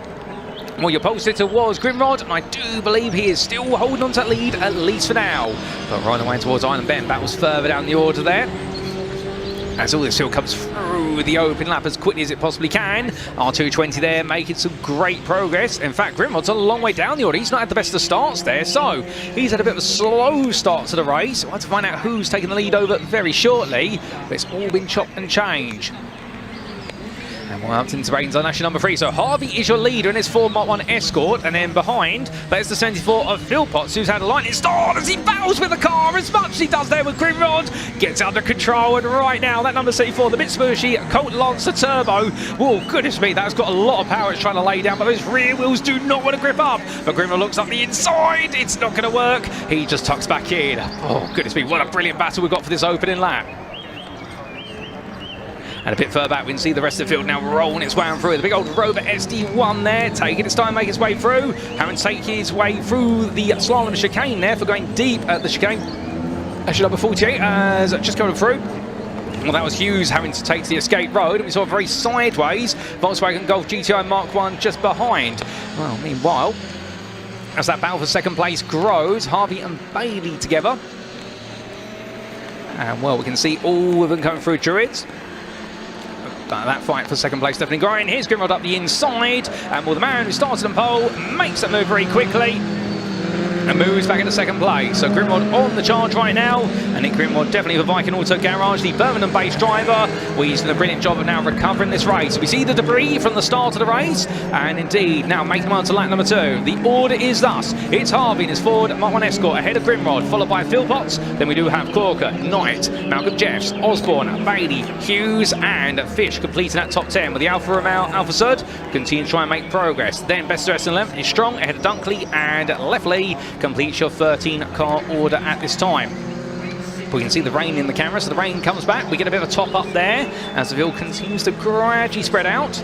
well, your pole sitter was Grimrod, and I do believe he is still holding on to that lead, at least for now. But right away towards Island Bend, battles further down the order there. As all this field comes through the open lap as quickly as it possibly can. R220 there making some great progress. In fact, Grimrod's a long way down the order. He's not had the best of starts there, so he's had a bit of a slow start to the race. We'll have to find out who's taking the lead over very shortly, but it's all been chopped and changed. And we're up into Brains on national number 3. So Harvey is your leader in his Ford Mark 1 Escort, and then behind, there's the 74 of Phil Potts, who's had a lightning start as he battles with the car as much as he does there with Grimrod. Gets under control, and right now, that number 74, the Mitsubishi Colt Lancer Turbo. Oh, goodness me, that's got a lot of power it's trying to lay down, but those rear wheels do not want to grip up. But Grimrod looks up the inside. It's not going to work. He just tucks back in. Oh, goodness me, what a brilliant battle we've got for this opening lap. And a bit further back, we can see the rest of the field now rolling its way on through. The big old Rover SD1 there, taking its time to make its way through. Having to take his way through the slalom chicane there for going deep at the chicane. Actually, number 48 as just coming through. Well, that was Hughes having to take the escape road. We saw a very sideways Volkswagen Golf GTI Mark 1 just behind. Well, meanwhile, as that battle for second place grows, Harvey and Bailey together. And, well, we can see all of them coming through Druids. But that fight for second place definitely growing. Here's Grimrod up the inside, and well, the man who started on pole makes that move very quickly and moves back into second place. So Grimrod on the charge right now, and Nick Grimrod definitely for Viking Auto Garage, the Birmingham-based driver. Well, he's done a brilliant job of now recovering this race. We see the debris from the start of the race, and indeed now making on to lap number 2. The order is thus: it's Harvey in his Ford Mark 1 Escort ahead of Grimrod, followed by Phil Potts. Then we do have Corker, Knight, Malcolm Jeffs, Osborne, Bailey, Hughes, and Fish completing that top 10 with the Alpha Romeo Alpha Sud continue to try and make progress. Then best dressed in 11th is Strong ahead of Dunkley, and Lefley completes your 13-car order at this time. We can see the rain in the camera, so the rain comes back. We get a bit of a top up there as the field continues to gradually spread out.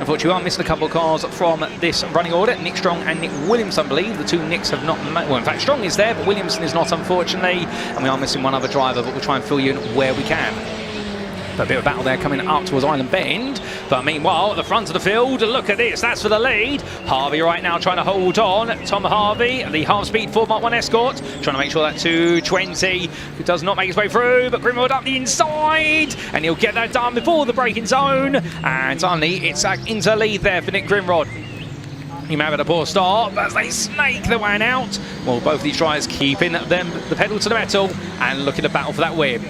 Unfortunately, we are missing a couple of cars from this running order. Nick Strong and Nick Williams, I believe. The two Nicks have not... Well, in fact, Strong is there, but Williamson is not, unfortunately. And we are missing one other driver, but we'll try and fill you in where we can. A bit of battle there coming up towards Island Bend, but meanwhile at the front of the field, look at this, that's for the lead. Harvey right now trying to hold on. Tom Harvey, the half-speed Ford Mark 1 Escort, trying to make sure that 220 does not make his way through, but Grimrod up the inside, and he'll get that done before the braking zone, and suddenly it's into lead there for Nick Grimrod. He may have had a poor start, but as they snake the one out, well, both of these drivers keeping the pedal to the metal and looking to battle for that win.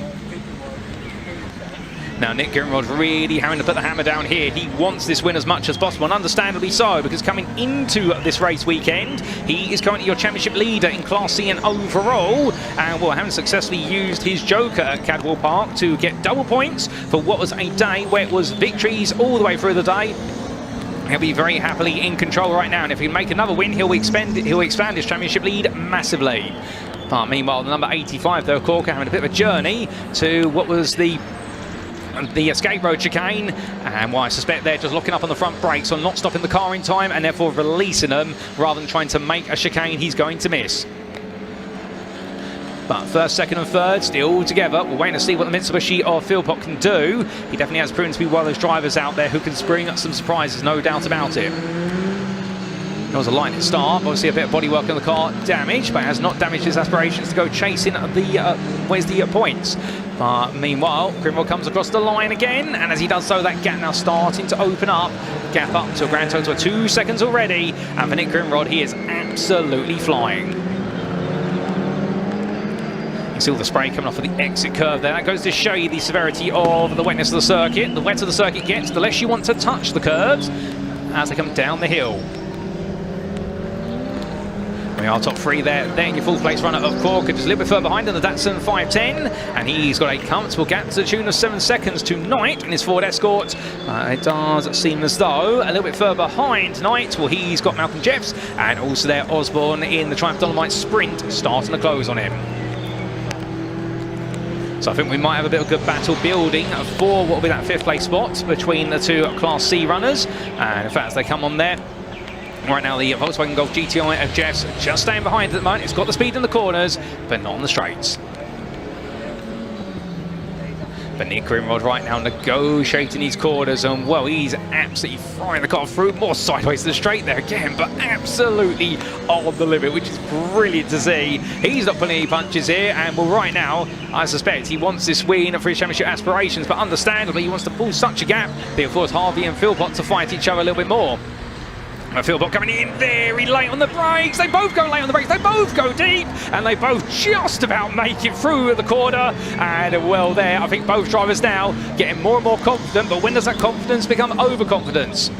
Now, Nick Grimrod really having to put the hammer down here. He wants this win as much as possible, and understandably so, because coming into this race weekend, he is currently your championship leader in Class C and overall, and well, having successfully used his Joker at Cadwell Park to get double points for what was a day where it was victories all the way through the day. He'll be very happily in control right now, and if he can make another win, he'll expand his championship lead massively. But meanwhile, the number 85, though, Corker, having a bit of a journey to what was the escape road chicane, and well, I suspect they're just locking up on the front brakes or not stopping the car in time and therefore releasing them rather than trying to make a chicane he's going to miss. But first, second and third still together. We're waiting to see what the Mitsubishi or Philpott can do. He definitely has proven to be one of those drivers out there who can spring some surprises, no doubt about it. There was a line start, obviously a bit of bodywork on the car damaged, but has not damaged his aspirations to go chasing the points. But meanwhile, Grimrod comes across the line again, and as he does so, that gap now starting to open up. Gap up to a grand total of 2 seconds already, and for Nick Grimrod, he is absolutely flying. You see all the spray coming off of the exit curve there. That goes to show you the severity of the wetness of the circuit. The wetter the circuit gets, the less you want to touch the curves as they come down the hill. We are top 3 there. Then your full place runner of Corker just a little bit further behind in the Datsun 510, and he's got a comfortable gap to the tune of 7 seconds to Knight in his Ford Escort. It does seem as though a little bit further behind Knight, well, he's got Malcolm Jeffs, and also there Osborne in the Triumph Dolomite Sprint starting to close on him. So I think we might have a bit of good battle building for what will be that 5th place spot between the two Class C runners, and in fact as they come on there, right now, the Volkswagen Golf GTI of Jeffs just staying behind at the moment. It's got the speed in the corners, but not on the straights. But Nick Grimrod right now negotiating these corners, and well, he's absolutely flying the car through, more sideways to the straight there again, but absolutely on the limit, which is brilliant to see. He's not pulling any punches here, and well, right now, I suspect he wants this win for his championship aspirations, but understandably, he wants to pull such a gap that of course Harvey and Philpott to fight each other a little bit more. Philpott coming in very late on the brakes. They both go late on the brakes. They both go deep, and they both just about make it through at the corner. And well, there, I think both drivers now getting more and more confident. But when does that confidence become overconfidence?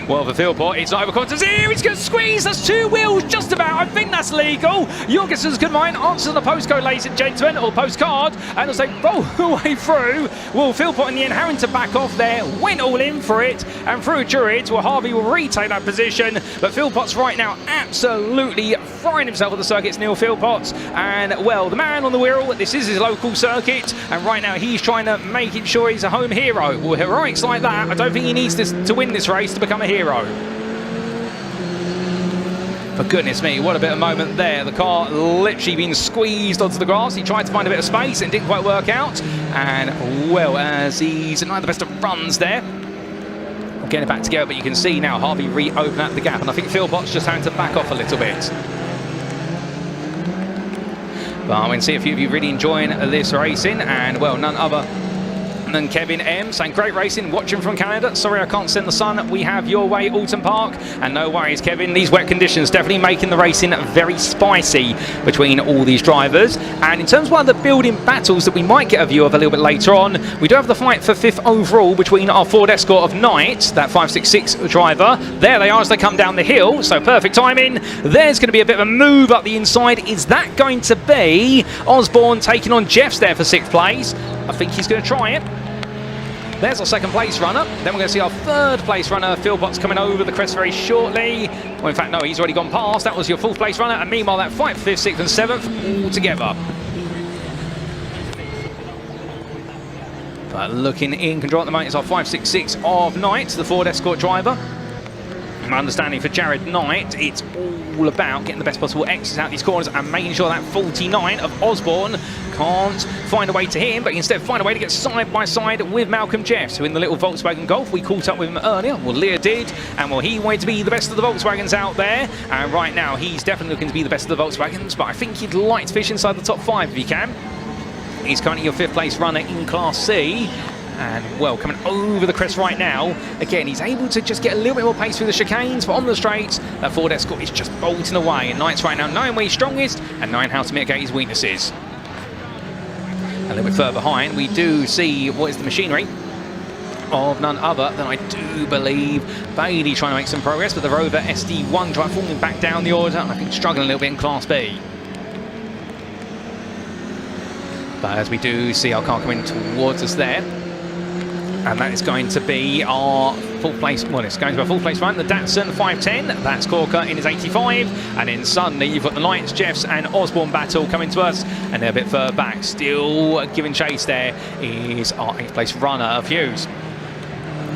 Well, for Philpott, it's not overconfidence. Here he's going to squeeze. That's 2 wheels, just about. I think that's legal. Jorgensen's good mind. Answers on the postcode, ladies and gentlemen, or postcard, and as they roll the way through, well, Philpott in the end having to back off there, went all in for it, and through Druid, well, Harvey will retake that position, but Philpott's right now absolutely frying himself at the circuits, Neil Philpott, and well, the man on the wheel, this is his local circuit, and right now he's trying to make it sure he's a home hero. Well, heroics like that, I don't think he needs this to win this race to become a hero. For goodness me, what a bit of moment there. The car literally being squeezed onto the grass. He tried to find a bit of space and didn't quite work out. And well, as he's not the best of runs there, getting it back together, but you can see now Harvey reopen up the gap, and I think Philpott's just having to back off a little bit. But I can see a few of you really enjoying this racing, and well, none other And Kevin M saying, great racing, watching from Canada. Sorry I can't send the sun. We have your way, Oulton Park. And no worries, Kevin. These wet conditions definitely making the racing very spicy between all these drivers. And in terms of one of the building battles that we might get a view of a little bit later on, we do have the fight for 5th overall between our Ford Escort of Knight, that 566 driver. There they are as they come down the hill. So perfect timing. There's going to be a bit of a move up the inside. Is that going to be Osborne taking on Jeffs there for 6th place? I think he's going to try it. There's our 2nd place runner. Then we're going to see our 3rd place runner, Philpott's, coming over the crest very shortly. Well, in fact, no, he's already gone past. That was your 4th place runner. And meanwhile, that fight for 5th, 6th and 7th all together. But looking in control at the moment is our 566 of Knight, the Ford Escort driver. My understanding for Jared Knight, it's all about getting the best possible exits out these corners and making sure that 49 of Osborne can't find a way to him, but instead find a way to get side by side with Malcolm Jeffs, who in the little Volkswagen Golf, we caught up with him earlier. Well, Lear did, and well, he wanted to be the best of the Volkswagens out there, and right now he's definitely looking to be the best of the Volkswagens, but I think he'd like to fish inside the top 5 if he can. He's currently your 5th place runner in Class C. And, well, coming over the crest right now. Again, he's able to just get a little bit more pace through the chicanes, but on the straights, that Ford Escort is just bolting away. And Knight's right now knowing where he's strongest and knowing how to mitigate his weaknesses. A little bit further behind, we do see what is the machinery of none other than, I do believe, Bailey trying to make some progress, but the Rover SD1 drive falling back down the order, and I think struggling a little bit in Class B. But as we do see our car coming towards us there, and that is going to be our full place, well, it's going to be a full place run, the Datsun 510, that's Corker in his 85, and then suddenly you've got the Knights, Jeffs and Osborne battle coming to us, and they're a bit further back, still giving chase there is our 8th place runner of Hughes.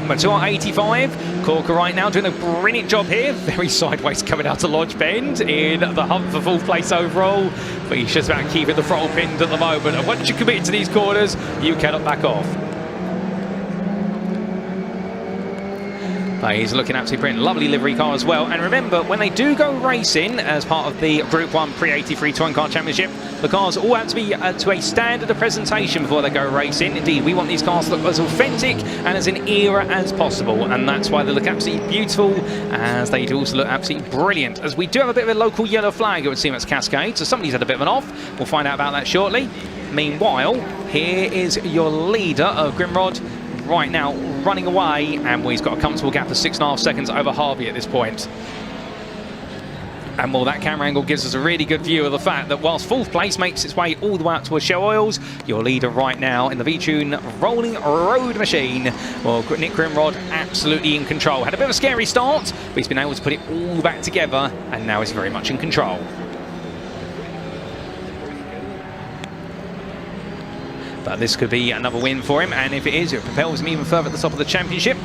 But to our 85, Corker right now doing a brilliant job here, very sideways coming out to Lodge Bend in the hunt for 4th place overall, but he's just about keeping the throttle pinned at the moment, and once you commit to these corners, you cannot back off. He's looking absolutely brilliant, lovely livery car as well. And remember, when they do go racing as part of the Group 1 Pre-83 Touring Car Championship, the cars all have to be to a standard of presentation before they go racing. Indeed, we want these cars to look as authentic and as an era as possible, and that's why they look absolutely beautiful, as they do also look absolutely brilliant. As we do have a bit of a local yellow flag, it would seem, at Cascade, so somebody's had a bit of an off. We'll find out about that shortly. Meanwhile, here is your leader of Grimrod, right now running away, and he's got a comfortable gap of 6.5 seconds over Harvey at this point. And well, that camera angle gives us a really good view of the fact that whilst 4th place makes its way all the way up towards Shell Oils, your leader right now in the V-Tune rolling road machine, well, Nick Grimrod absolutely in control. Had a bit of a scary start, but he's been able to put it all back together, and now he's very much in control. But this could be another win for him, and if it is, it propels him even further at the top of the championship.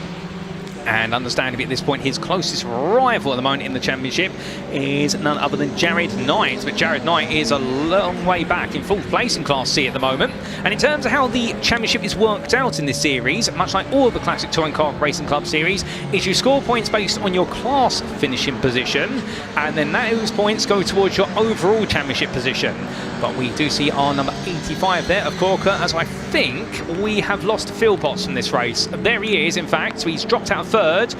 And understandably at this point, his closest rival at the moment in the championship is none other than Jared Knight. But Jared Knight is a long way back in 4th place in Class C at the moment. And in terms of how the championship is worked out in this series, much like all of the Classic Touring Car Racing Club series, is you score points based on your class finishing position, and then those points go towards your overall championship position. But we do see our number 85 there of Corker, as I think we have lost Philpott's from this race. There he is, in fact, so he's dropped out of 3rd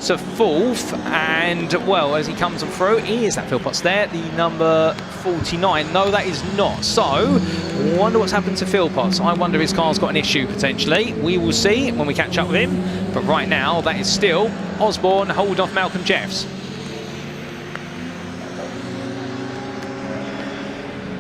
to 4th, and well, as he comes on through, is that Philpott's there, the number 49? No, that is not. So, wonder what's happened to Philpott's. I wonder if his car's got an issue potentially. We will see when we catch up with him, but right now that is still Osborne holding off Malcolm Jeffs.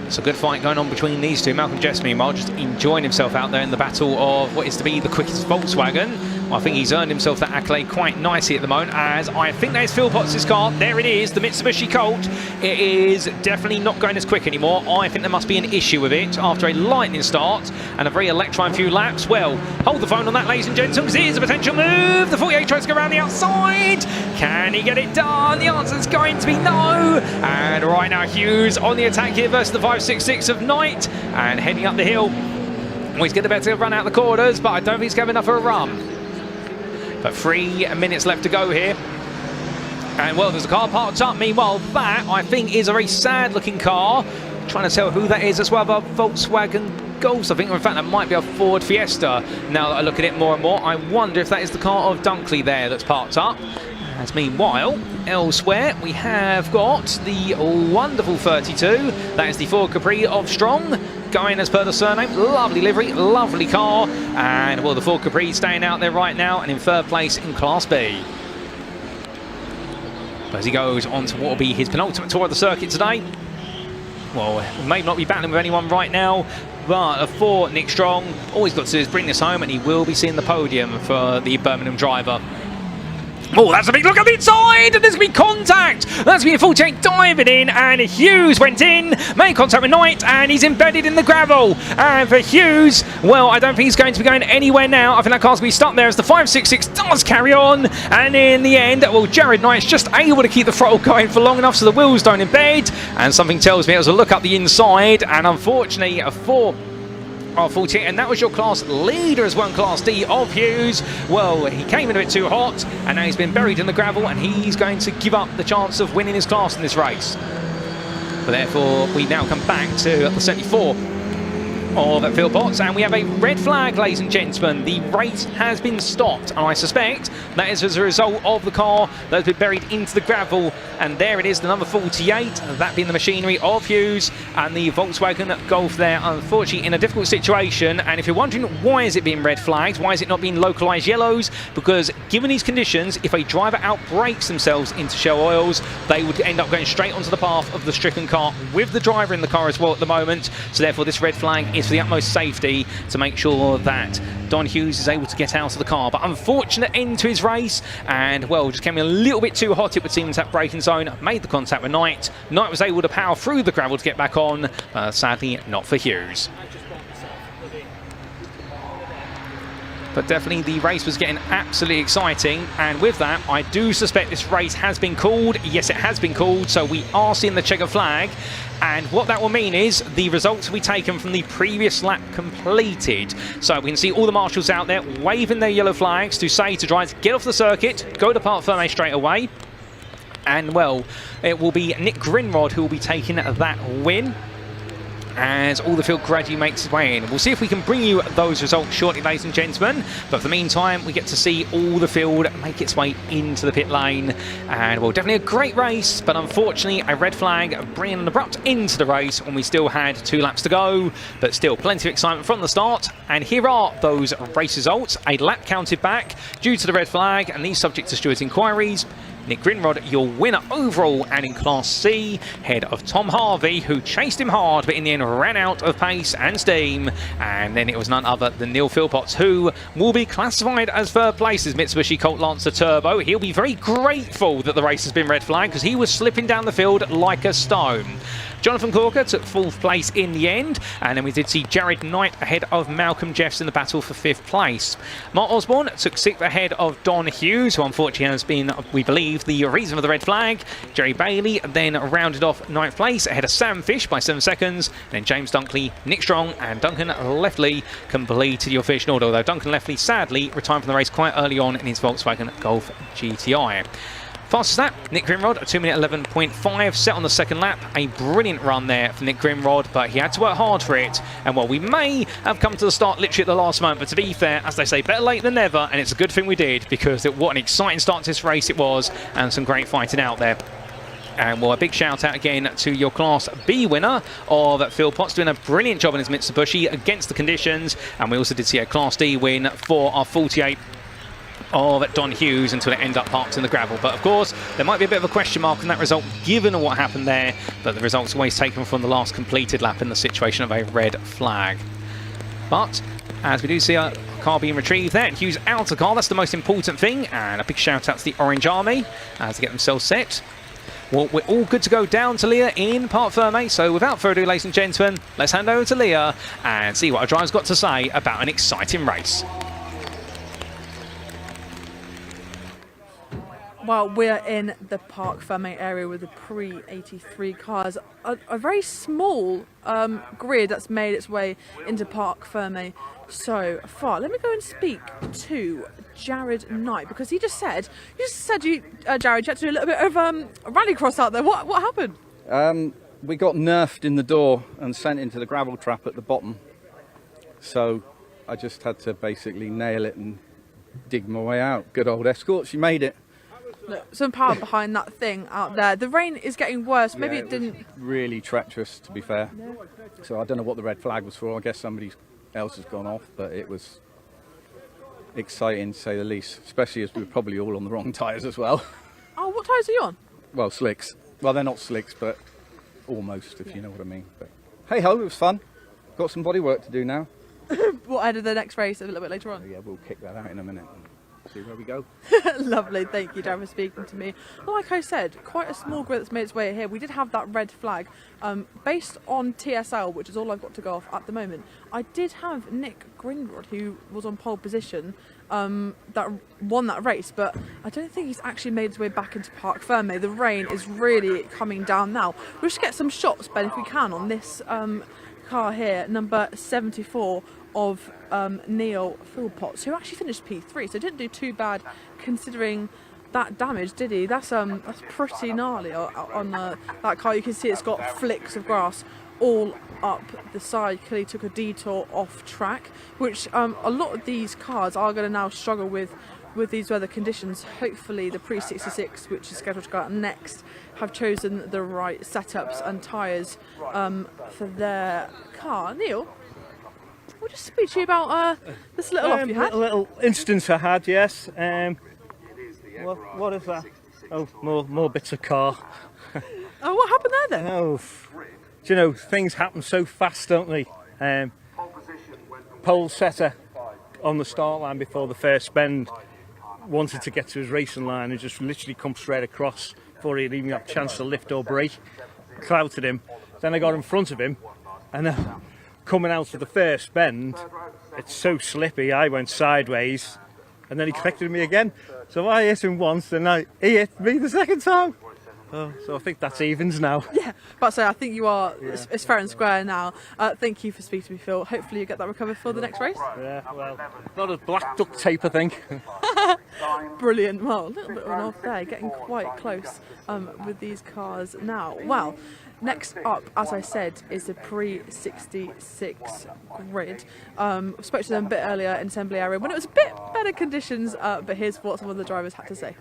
It's a good fight going on between these two. Malcolm Jeffs, meanwhile, just enjoying himself out there in the battle of what is to be the quickest Volkswagen. Well, I think he's earned himself that accolade quite nicely at the moment, as I think there's Philpott's car. There it is, the Mitsubishi Colt. It is definitely not going as quick anymore. I think there must be an issue with it after a lightning start and a very electrifying few laps. Well, hold the phone on that, ladies and gentlemen, because here's a potential move. The 48 tries to go around the outside. Can he get it done? The answer is going to be no. And right now, Hughes on the attack here versus the 566 of Knight, and heading up the hill. Well, he's getting a better run out the corners, but I don't think he's going enough for a run. But 3 minutes left to go here. And well, there's a car parked up. Meanwhile, that I think is a very sad looking car. Trying to tell who that is as well. A Volkswagen Golfs. I think, in fact, that might be a Ford Fiesta. Now that I look at it more and more, I wonder if that is the car of Dunkley there that's parked up. As meanwhile, elsewhere, we have got the wonderful 32. That is the Ford Capri of Strong, going as per the surname. Lovely livery, lovely car. And, well, the Ford Capri staying out there right now and in third place in Class B. But as he goes on to what will be his penultimate tour of the circuit today, well, he may not be battling with anyone right now, but for Nick Strong, all he's got to do is bring this home and he will be seeing the podium for the Birmingham driver. Oh, that's a big look at the inside, and there's going to be contact. That's going to be a 48 diving in, and Hughes went in, made contact with Knight, and he's embedded in the gravel. And for Hughes, well, I don't think he's going to be going anywhere now. I think that car's going to be stuck there as the 566 does carry on. And in the end, well, Jared Knight's just able to keep the throttle going for long enough so the wheels don't embed. And something tells me it was a look up the inside, and unfortunately, a 4R48, and that was your class leader as well in Class D of Hughes. Well, he came in a bit too hot, and now he's been buried in the gravel, and he's going to give up the chance of winning his class in this race. But therefore, we now come back to the 74 of Phil Potts, and we have a red flag, ladies and gentlemen. The race has been stopped, and I suspect that is as a result of the car that has been buried into the gravel. And there it is, the number 48, that being the machinery of Hughes, and the Volkswagen Golf there, unfortunately in a difficult situation. And if you're wondering why is it being red flags, why is it not being localised yellows, because given these conditions, if a driver outbrakes themselves into Shell oils, they would end up going straight onto the path of the stricken car with the driver in the car as well at the moment. So therefore this red flag is for the utmost safety to make sure that Don Hughes is able to get out of the car. But unfortunate end to his race, and well, just came in a little bit too hot, it would seem, into that braking zone. Made the contact with Knight. Knight was able to power through the gravel to get back on, sadly not for Hughes. But definitely the race was getting absolutely exciting, and with that I do suspect this race has been called. Yes, it has been called, so we are seeing the checker flag, and what that will mean is the results will be taken from the previous lap completed. So we can see all the marshals out there waving their yellow flags to say to drivers, get off the circuit, go to Parc Fermé straight away. And well, it will be Nick Grinrod who will be taking that win as all the field gradually makes its way in. We'll see if we can bring you those results shortly, ladies and gentlemen. But for the meantime, we get to see all the field make its way into the pit lane. And well, definitely a great race, but unfortunately a red flag bringing an abrupt end to the race when we still had 2 laps to go. But still plenty of excitement from the start. And here are those race results. A lap counted back due to the red flag, and these subject to stewards' inquiries. Nick Grinrod, your winner overall and in Class C, ahead of Tom Harvey, who chased him hard, but in the end ran out of pace and steam. And then it was none other than Neil Philpotts, who will be classified as third place as Mitsubishi Colt Lancer Turbo. He'll be very grateful that the race has been red flagged, because he was slipping down the field like a stone. Jonathan Corker took 4th place in the end, and then we did see Jared Knight ahead of Malcolm Jeffs in the battle for 5th place. Mark Osborne took 6th ahead of Don Hughes, who unfortunately has been, we believe, the reason for the red flag. Jerry Bailey then rounded off 9th place ahead of Sam Fish by 7 seconds, and then James Dunkley, Nick Strong and Duncan Leftley completed your official order, although Duncan Leftley sadly retired from the race quite early on in his Volkswagen Golf GTI. Fastest lap, Nick Grinrod, a 2-minute 11.5, set on the second lap. A brilliant run there for Nick Grinrod, but he had to work hard for it. And well, we may have come to the start literally at the last moment, but to be fair, as they say, better late than never, and it's a good thing we did, because what an exciting start to this race it was, and some great fighting out there. And well, a big shout out again to your Class B winner of Phil Potts, doing a brilliant job in his Mitsubishi against the conditions. And we also did see a Class D win for our 48 of Don Hughes until it ended up parked in the gravel. But of course, there might be a bit of a question mark on that result given what happened there, but the result's always taken from the last completed lap in the situation of a red flag. But as we do see a car being retrieved there, and Hughes out of the car, that's the most important thing. And a big shout out to the Orange Army as they get themselves set. Well, we're all good to go down to Leah in Parc Fermé, so without further ado, ladies and gentlemen, let's hand over to Leah and see what our driver's got to say about an exciting race. Well, we're in the Parc Fermé area with the Pre-83 cars. A very small grid that's made its way into Parc Fermé so far. Let me go and speak to Jared Knight, because you just said Jared, you had to do a little bit of rallycross out there. What happened? We got nerfed in the door and sent into the gravel trap at the bottom. So I just had to basically nail it and dig my way out. Good old Escort, she made it. Look, some power behind that thing out there. The rain is getting worse. Maybe it didn't. Really treacherous, to be fair. So I don't know what the red flag was for. I guess somebody else has gone off, but it was exciting to say the least, especially as we were probably all on the wrong tyres as well. Oh, what tyres are you on? Well, slicks. Well, they're not slicks, but almost, if you know what I mean. But hey ho, it was fun. Got some body work to do now. What ahead of the next race a little bit later on? Yeah, we'll kick that out in a minute. See where we go. Lovely, thank you, Dan, for speaking to me. Like I said, quite a small grid that's made its way here. We did have that red flag. Based on TSL, which is all I've got to go off at the moment, I did have Nick Grindrod, who was on pole position, that won that race, but I don't think he's actually made his way back into Parc Fermé. The rain is really coming down now. We'll just get some shots, Ben, if we can, on this car here, number 74 of Neil Philpotts, who actually finished P3, so didn't do too bad considering that damage, did he? That's pretty gnarly on that car. You can see it's got flicks of grass all up the side. Clearly took a detour off track, which a lot of these cars are going to now struggle with these weather conditions. Hopefully the Pre 66, which is scheduled to go out next, have chosen the right setups and tyres for their car. Neil, we'll just speak to you about this little off you had. A little instance I had, yes. What is that? Oh, more bits of car. Oh, what happened there then? Oh, do you know, things happen so fast, don't they? Pole setter on the start line before the first bend wanted to get to his racing line and just literally come straight across before he'd even got a chance to lift or brake. Clouted him. Then I got in front of him, and coming out of the first bend, it's so slippy, I went sideways, and then he corrected me again. So I hit him once, and he hit me the second time. So I think that's evens now. Yeah, but so I think you are, it's fair and square now. Thank you for speaking to me, Phil. Hopefully you get that recovered for the next race. Yeah, well, a lot of black duct tape, I think. Brilliant. Well, a little bit on off there, getting quite close with these cars now. Well, next up, as I said, is the Pre 66 grid. Spoke to them a bit earlier in assembly area when it was a bit better conditions, but here's what some of the drivers had to say.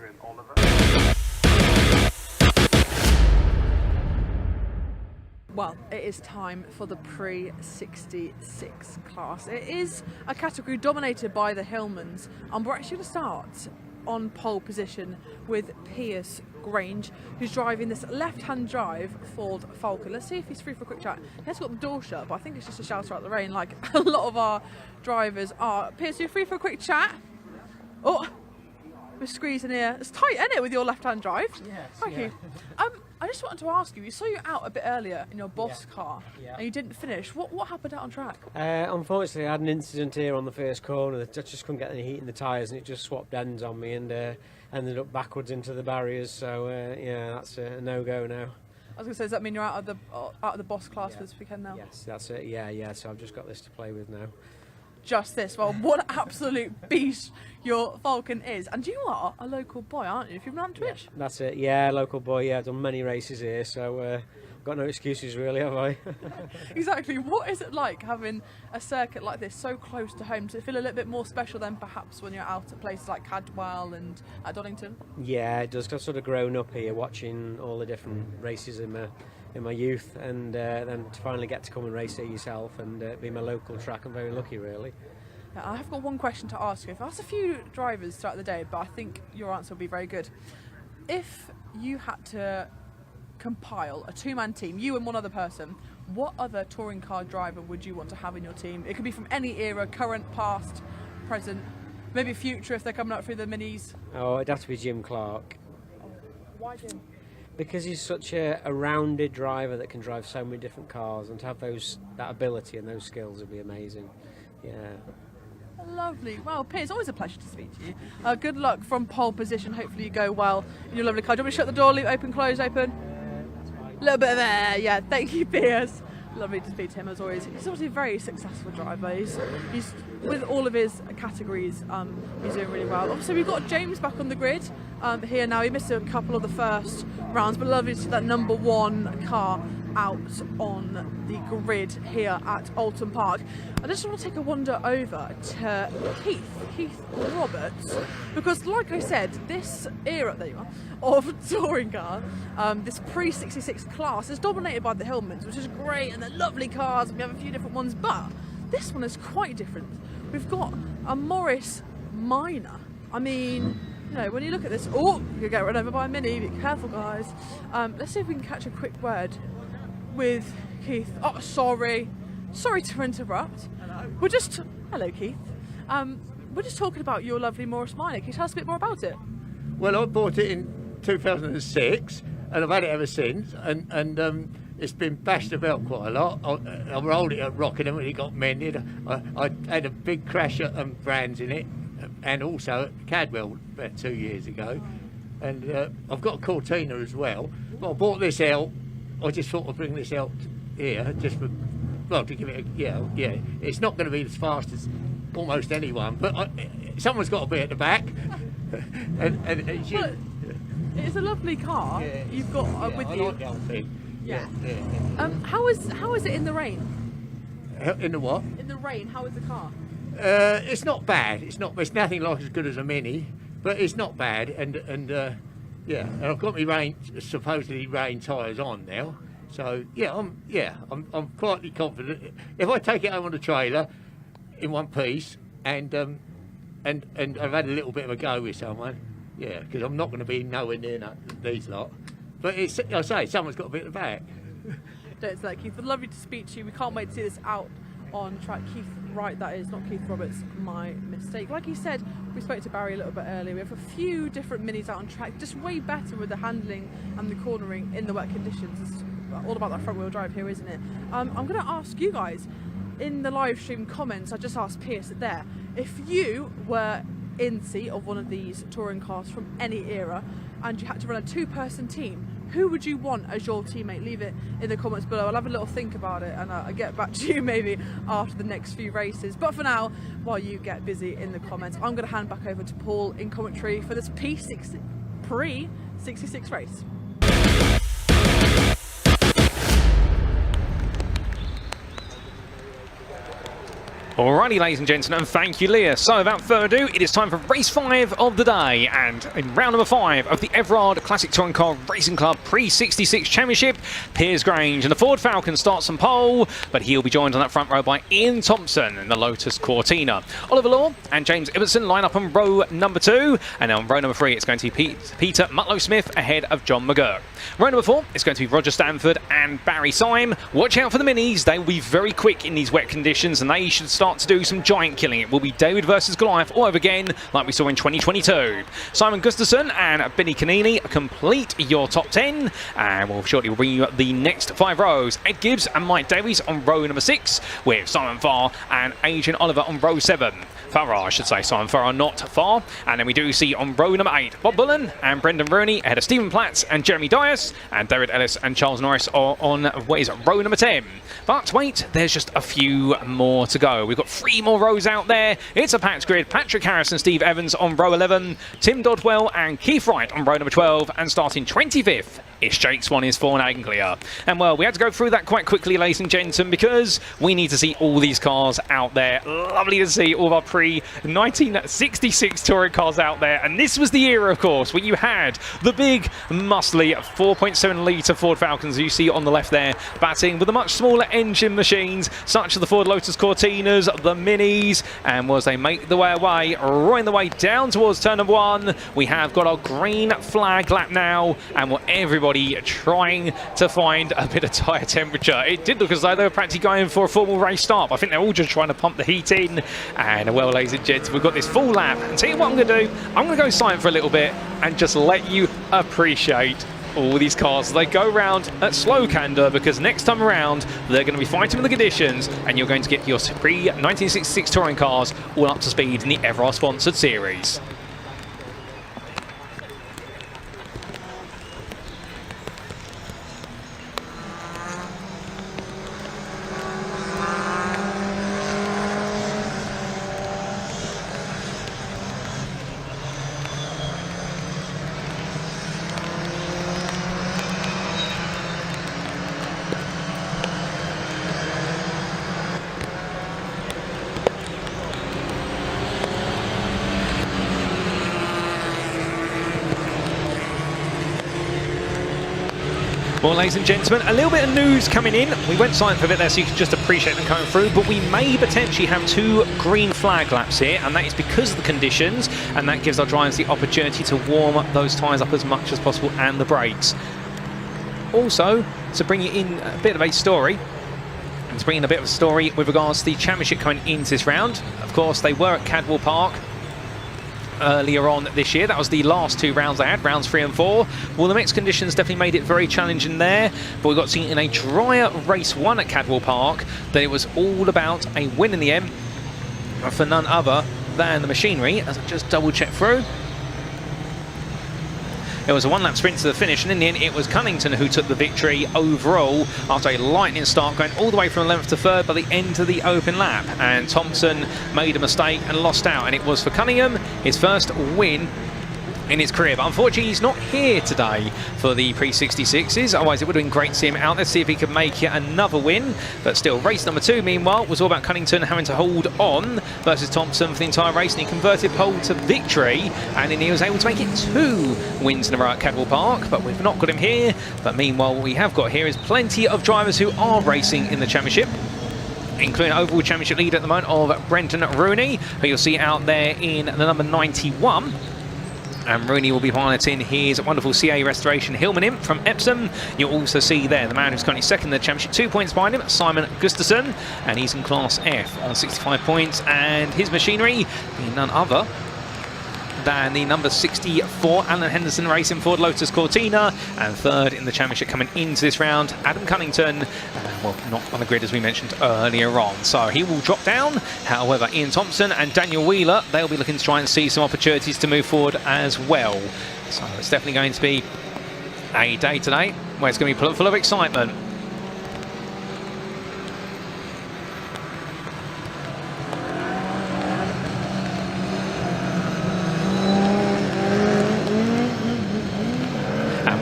Well, it is time for the Pre 66 class. It is a category dominated by the Hillmans, and we're actually going to start on pole position with Piers Grange, who's driving this left-hand drive Ford Falcon. Let's see if he's free for a quick chat. He has got the door shut, but I think it's just a shelter out the rain, like a lot of our drivers are. Piers, are you free for a quick chat? Oh, we're squeezing here. It's tight, isn't it, with your left-hand drive? Yes. Thank you. I just wanted to ask you, we saw you out a bit earlier in your boss car, and you didn't finish. What happened out on track? Unfortunately, I had an incident here on the first corner. I just couldn't get any heat in the tyres, and it just swapped ends on me and ended up backwards into the barriers. So yeah, that's a no-go now. I was going to say, does that mean you're out of the boss class for this weekend now? Yes, that's it. Yeah. So I've just got this to play with now. Just this. Well, what an absolute beast your Falcon is. And you are a local boy, aren't you? If you've been on Twitch. Yeah, that's it. Yeah, local boy. Yeah, I've done many races here, so got no excuses really, have I? Exactly. What is it like having a circuit like this so close to home? Does it feel a little bit more special than perhaps when you're out at places like Cadwell and at Donington? Yeah, it does. I've sort of grown up here watching all the different races in my youth, and then to finally get to come and race it yourself and be my local track, I'm very lucky really. Now, I have got one question to ask you. I've asked a few drivers throughout the day, but I think your answer will be very good. If you had to compile a two-man team, you and one other person, what other touring car driver would you want to have in your team? It could be from any era, current, past, present, maybe future if they're coming up through the minis. Oh, it'd have to be Jim Clark. Why Jim? Because he's such a rounded driver that can drive so many different cars, and to have that ability and those skills would be amazing. Yeah. Lovely. Well, Piers, always a pleasure to speak to you. Good luck from pole position. Hopefully you go well in your lovely car. Do you want me to shut the door, leave it open, close, open? A little bit of air. Yeah, thank you, Piers. Lovely to speak to him as always. He's obviously a very successful driver. He's with all of his categories, he's doing really well. Obviously we've got James back on the grid here now. He missed a couple of the first rounds, but lovely to see that number one car out on the grid here at Oulton Park. I just want to take a wander over to Keith Roberts, because like I said, this era, there you are, of touring car, this pre-66 class is dominated by the Hillmans, which is great, and they're lovely cars, and we have a few different ones, but this one is quite different. We've got a Morris Minor. I mean, you know, when you look at this, oh, you could get run over by a Mini, be careful guys. Let's see if we can catch a quick word with Keith. Oh, sorry to interrupt. Hello Keith. We're just talking about your lovely Morris Minor. Can you tell us a bit more about it? Well, I bought it in 2006 and I've had it ever since, and it's been bashed about quite a lot. I rolled it at Rockingham and it got mended. I had a big crash at Brands in it, and also at Cadwell about 2 years ago. And I've got a Cortina as well. But I bought this out. I just thought I'd bring this out here just for, well, to give it a, yeah. It's not going to be as fast as almost anyone, but someone's got to be at the back. and it's a lovely car. Yeah, you've got with I you. like the old thing. Yeah. How is it in the rain? In the what? In the rain, how is the car? It's not bad. It's nothing like as good as a Mini, but it's not bad. And I've got my supposedly rain tyres on now. So I'm quite confident. If I take it home on the trailer in one piece, and I've had a little bit of a go with someone, because I'm not going to be nowhere near these lot. But I say someone's got to be at the back. Don't say that, Keith. Lovely to speak to you. We can't wait to see this out on track. Keith Wright, that is, not Keith Roberts, my mistake. Like he said, we spoke to Barry a little bit earlier. We have a few different Minis out on track, just way better with the handling and the cornering in the wet conditions. It's all about that front wheel drive here, isn't it? I'm going to ask you guys in the live stream comments. I just asked Pierce it there. If you were in seat of one of these touring cars from any era and you had to run a two-person team, who would you want as your teammate? Leave it in the comments below. I'll have a little think about it and I'll get back to you maybe after the next few races. But for now, while you get busy in the comments, I'm going to hand back over to Paul in commentary for this Pre-66 race. Alrighty, ladies and gentlemen, and thank you, Leah. So, without further ado, it is time for race 5 of the day. And in round number 5 of the Everard Classic Touring Car Racing Club Pre-66 Championship, Piers Grange and the Ford Falcon starts on pole, but he'll be joined on that front row by Ian Thompson in the Lotus Cortina. Oliver Law and James Ibbotson line up on row number 2, and on row number 3, it's going to be Peter Mutlow-Smith ahead of John McGurk. Row number 4 is going to be Roger Stanford and Barry Syme. Watch out for the Minis. They will be very quick in these wet conditions, and they should start to do some giant killing. It will be David versus Goliath all over again, like we saw in 2022. Simon Gustafson and Benny Canini complete your top 10, and we'll shortly bring you the next 5 rows. Ed Gibbs and Mike Davies on row number 6, with Simon Farr and Adrian Oliver on row 7. Farrar, I should say, Simon Farrar, not far. And then we do see on row number 8, Bob Bullen and Brendan Rooney ahead of Stephen Platts and Jeremy Dias, and David Ellis and Charles Norris are on row number 10. But wait, there's just a few more to go. We've got 3 more rows out there. It's a packed grid. Patrick Harris and Steve Evans on row 11, Tim Dodwell and Keith Wright on row number 12, and starting 25th, it's Jake Swan is for Anglia. And well, we had to go through that quite quickly, ladies and gentlemen, because we need to see all these cars out there. Lovely to see all of our pre-1966 touring cars out there. And this was the era, of course, where you had the big, muscly 4.7 litre Ford Falcons you see on the left there, batting with the much smaller engine machines, such as the Ford Lotus Cortinas, the Minis, and as they make the way away, right the way down towards turn number 1, we have got our green flag lap now, and what everybody trying to find a bit of tyre temperature. It did look as though they were practically going for a formal race start. I think they're all just trying to pump the heat in. And well, ladies and gents, we've got this full lap. And tell you what I'm going to do, I'm going to go silent for a little bit and just let you appreciate all these cars. They go round at slow canter, because next time around they're going to be fighting with the conditions, and you're going to get your pre-1966 touring cars all up to speed in the Everard sponsored series. Well, ladies and gentlemen, a little bit of news coming in. We went silent for a bit there so you can just appreciate them coming through, but we may potentially have 2 green flag laps here, and that is because of the conditions, and that gives our drivers the opportunity to warm those tyres up as much as possible and the brakes. Also, to bring you in a bit of a story, with regards to the championship coming into this round. Of course, they were at Cadwell Park earlier on this year. That was the last 2 rounds they had, rounds 3 and 4. Well, the mixed conditions definitely made it very challenging there, but we got to see in a drier race 1 at Cadwell Park that it was all about a win in the end for none other than the machinery, as I just double check through. It was a 1-lap sprint to the finish, and in the end it was Cunnington who took the victory overall after a lightning start, going all the way from 11th to 3rd by the end of the open lap. And Thompson made a mistake and lost out, and it was for Cunningham his first win in his career. But unfortunately he's not here today for the Pre-66s, otherwise it would have been great to see him out there, see if he could make it another win. But still, race number 2 meanwhile was all about Cunnington having to hold on versus Thompson for the entire race, and he converted pole to victory, and then he was able to make it 2 wins in a row at Cadwell Park. But we've not got him here. But meanwhile, what we have got here is plenty of drivers who are racing in the championship, including overall championship leader at the moment of Brenton Rooney, who you'll see out there in the number 91. And Rooney will be piloting his wonderful CA Restoration Hillman Imp from Epsom. You'll also see there the man who's currently second in the championship, 2 points behind him, Simon Gustafsson, and he's in Class F on 65 points. And his machinery being none other than the number 64 Alan Henderson racing Ford Lotus Cortina, and third in the championship coming into this round, Adam Cunnington, well, not on the grid as we mentioned earlier on, so he will drop down. However, Ian Thompson and Daniel Wheeler, they'll be looking to try and see some opportunities to move forward as well. So it's definitely going to be a day today where it's going to be full of excitement.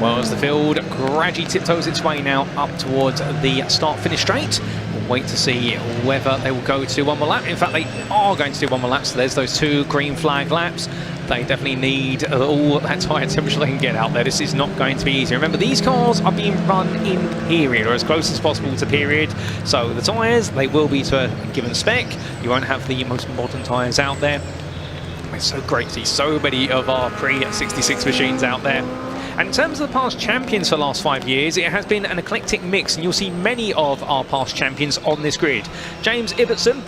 Well, as the field gradually tiptoes its way now up towards the start-finish straight, we'll wait to see whether they will go to 1 more lap. In fact, they are going to do 1 more lap, so there's those 2 green flag laps. They definitely need all that tyre temperature they can get out there. This is not going to be easy. Remember, these cars are being run in period, or as close as possible to period. So the tyres, they will be to a given spec. You won't have the most modern tyres out there. It's so great to see so many of our Pre-66 machines out there. And in terms of the past champions for the last 5 years, it has been an eclectic mix, and you'll see many of our past champions on this grid. James Ibbotson,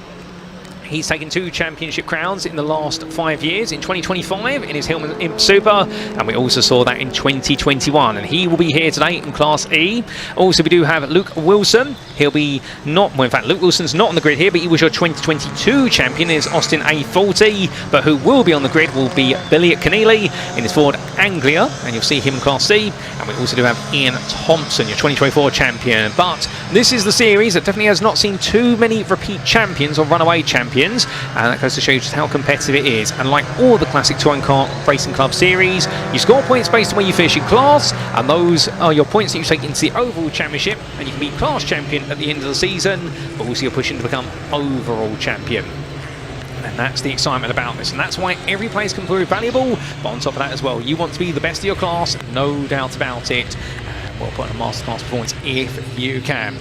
he's taken 2 championship crowns in the last 5 years, in 2025 in his Hillman Imp Super, and we also saw that in 2021, and he will be here today in Class E. Also, we do have Luke Wilson. He'll be not, well, in fact, Luke Wilson's not on the grid here, but he was your 2022 champion in his Austin A40, but who will be on the grid will be Billy Keneally in his Ford Anglia, and you'll see him in Class C. And we also do have Ian Thompson, your 2024 champion. But this is the series that definitely has not seen too many repeat champions or runaway champions, and that goes to show you just how competitive it is. And like all the classic touring car racing club series, you score points based on where you finish in class, and those are your points that you take into the overall championship, and you can be class champion at the end of the season, but also you're pushing to become overall champion. And that's the excitement about this, and that's why every place can prove valuable. But on top of that as well, you want to be the best of your class, no doubt about it. We'll put on a masterclass performance if you can.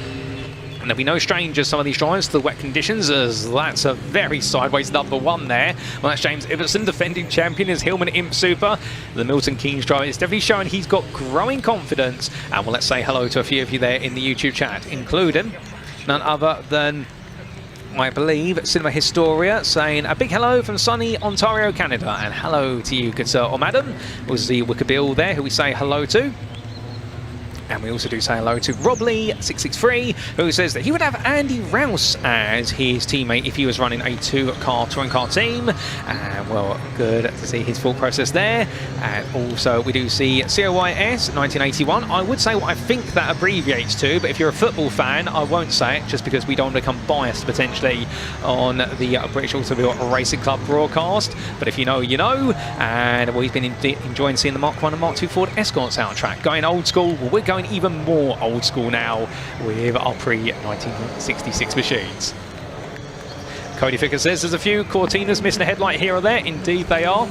And there'll be no strangers, some of these drivers, to the wet conditions, as that's a very sideways number 1 there. Well, that's James Ibbotson, defending champion, is Hillman Imp Super. The Milton Keynes driver is definitely showing he's got growing confidence. And well, let's say hello to a few of you there in the YouTube chat, including none other than, I believe, Cinema Historia, saying a big hello from sunny Ontario, Canada. And hello to you, good sir or madam. Was the Wickerbill there, who we say hello to. And we also do say hello to Rob Lee 663, who says that he would have Andy Rouse as his teammate if he was running a 2-car touring car team. And well, good to see his full process there. And also we do see COYS 1981. I would say what I think that abbreviates to, but if you're a football fan, I won't say it, just because we don't become biased potentially on the British Automobile Racing Club broadcast. But if you know, you know. And we've been enjoying seeing the Mark 1 and Mark 2 Ford Escort soundtrack. Going old school, well, we're going even more old school now with our pre-1966 machines. Cody Ficker says there's a few Cortinas missing a headlight here or there. Indeed they are.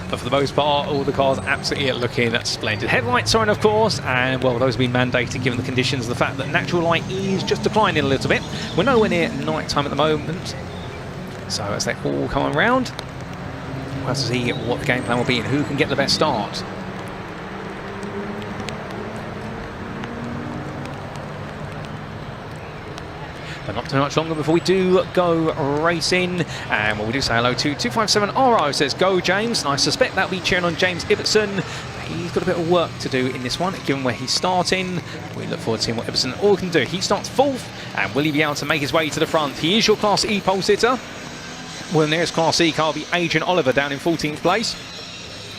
but for the most part, all the cars absolutely looking splendid. Headlights are on, of course, and well, those have been mandated given the conditions, the fact that natural light is just declining a little bit. We're nowhere near night time at the moment, so as they all come around, we'll have to see what the game plan will be and who can get the best start. But not too much longer before we do go racing. And well, we do say hello to 257RO, says go James, and I suspect that'll be cheering on James Ibbotson. He's got a bit of work to do in this one, given where he's starting. We look forward to seeing what Ibbotson all can do. He starts 4th, and will he be able to make his way to the front? He is your Class E pole sitter. Well, the nearest Class E car will be Adrian Oliver down in 14th place.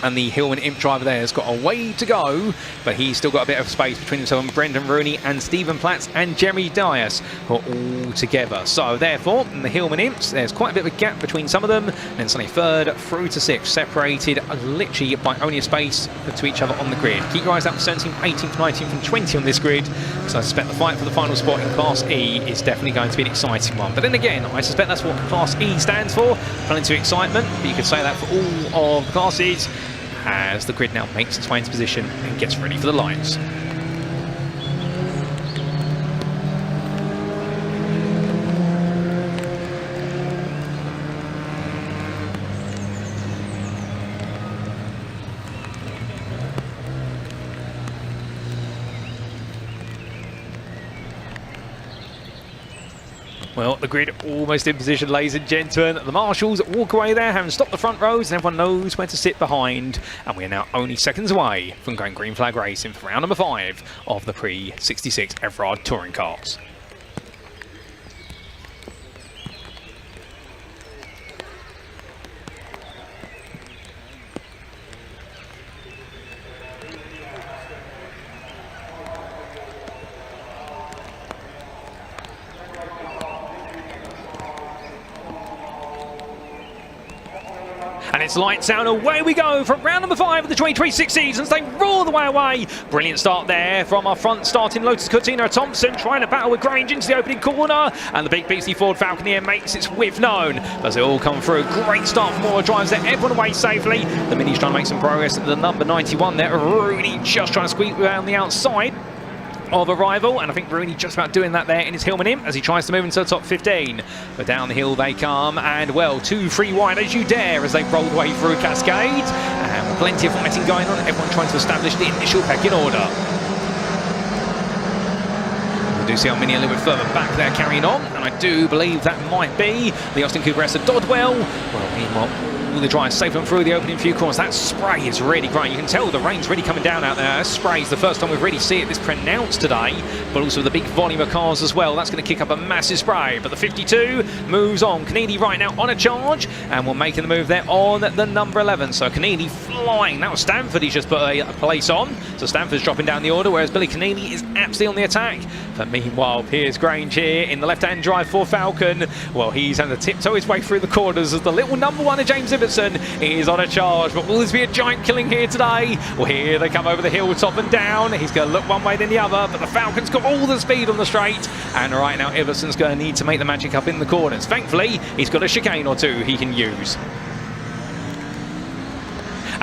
And the Hillman Imp driver there has got a way to go, but he's still got a bit of space between himself and Brendan Rooney and Stephen Platts and Jeremy Dias, who are all together. So therefore, in the Hillman Imps, there's quite a bit of a gap between some of them, and then suddenly 3rd through to 6th, separated literally by only a space to each other on the grid. Keep your eyes out for 17th, 18th, 19th and 20th on this grid, because I suspect the fight for the final spot in Class E is definitely going to be an exciting one. But then again, I suspect that's what Class E stands for, plenty of excitement, but you could say that for all of the classes, as the grid now makes its way into position and gets ready for the lines. Well, the grid almost in position, ladies and gentlemen. The marshals walk away there, having stopped the front rows, and everyone knows where to sit behind. And we are now only seconds away from going green flag racing for round number 5 of the Pre-66 Everard Touring Cars. And it's lights out, away we go from round number 5 of the 2026 seasons. They roar the way away. Brilliant start there from our front starting Lotus Cortina Thompson, trying to battle with Grange into the opening corner. And the big beastly Ford Falcon here makes its width known as they all come through. Great start from all drives there, everyone away safely. The Mini's trying to make some progress at the number 91 there. Rooney just trying to squeeze around the outside of a rival, and I think Rooney just about doing that there in his Hillman Imp as he tries to move into the top 15. But down the hill they come, and well, 2-3 wide as you dare as they roll away through Cascade, and plenty of fighting going on, everyone trying to establish the initial pecking order. We do see our Mini a little bit further back there carrying on, and I do believe that might be the Austin Cooper S Dodwell. Well, meanwhile, all the drives safe and through the opening few corners. That spray is really great. You can tell the rain's really coming down out there. That spray is the first time we've really seen it this pronounced today, but also the big volume of cars as well. That's going to kick up a massive spray. But the 52 moves on. Keneally right now on a charge, and we're making the move there on the number 11. So Keneally flying. That was Stanford he's just put a place on. So Stanford's dropping down the order, whereas Billy Keneally is absolutely on the attack. But meanwhile, Piers Grange here in the left-hand drive for Falcon. Well, he's having to tiptoe his way through the corners as the little number 1 of James Ibbotson is on a charge. But will this be a giant killing here today? Well, here they come over the hill, top and down. He's going to look one way then the other, but the Falcon's got all the speed on the straight. And right now, Ibbotson's going to need to make the magic up in the corners. Thankfully, he's got a chicane or two he can use.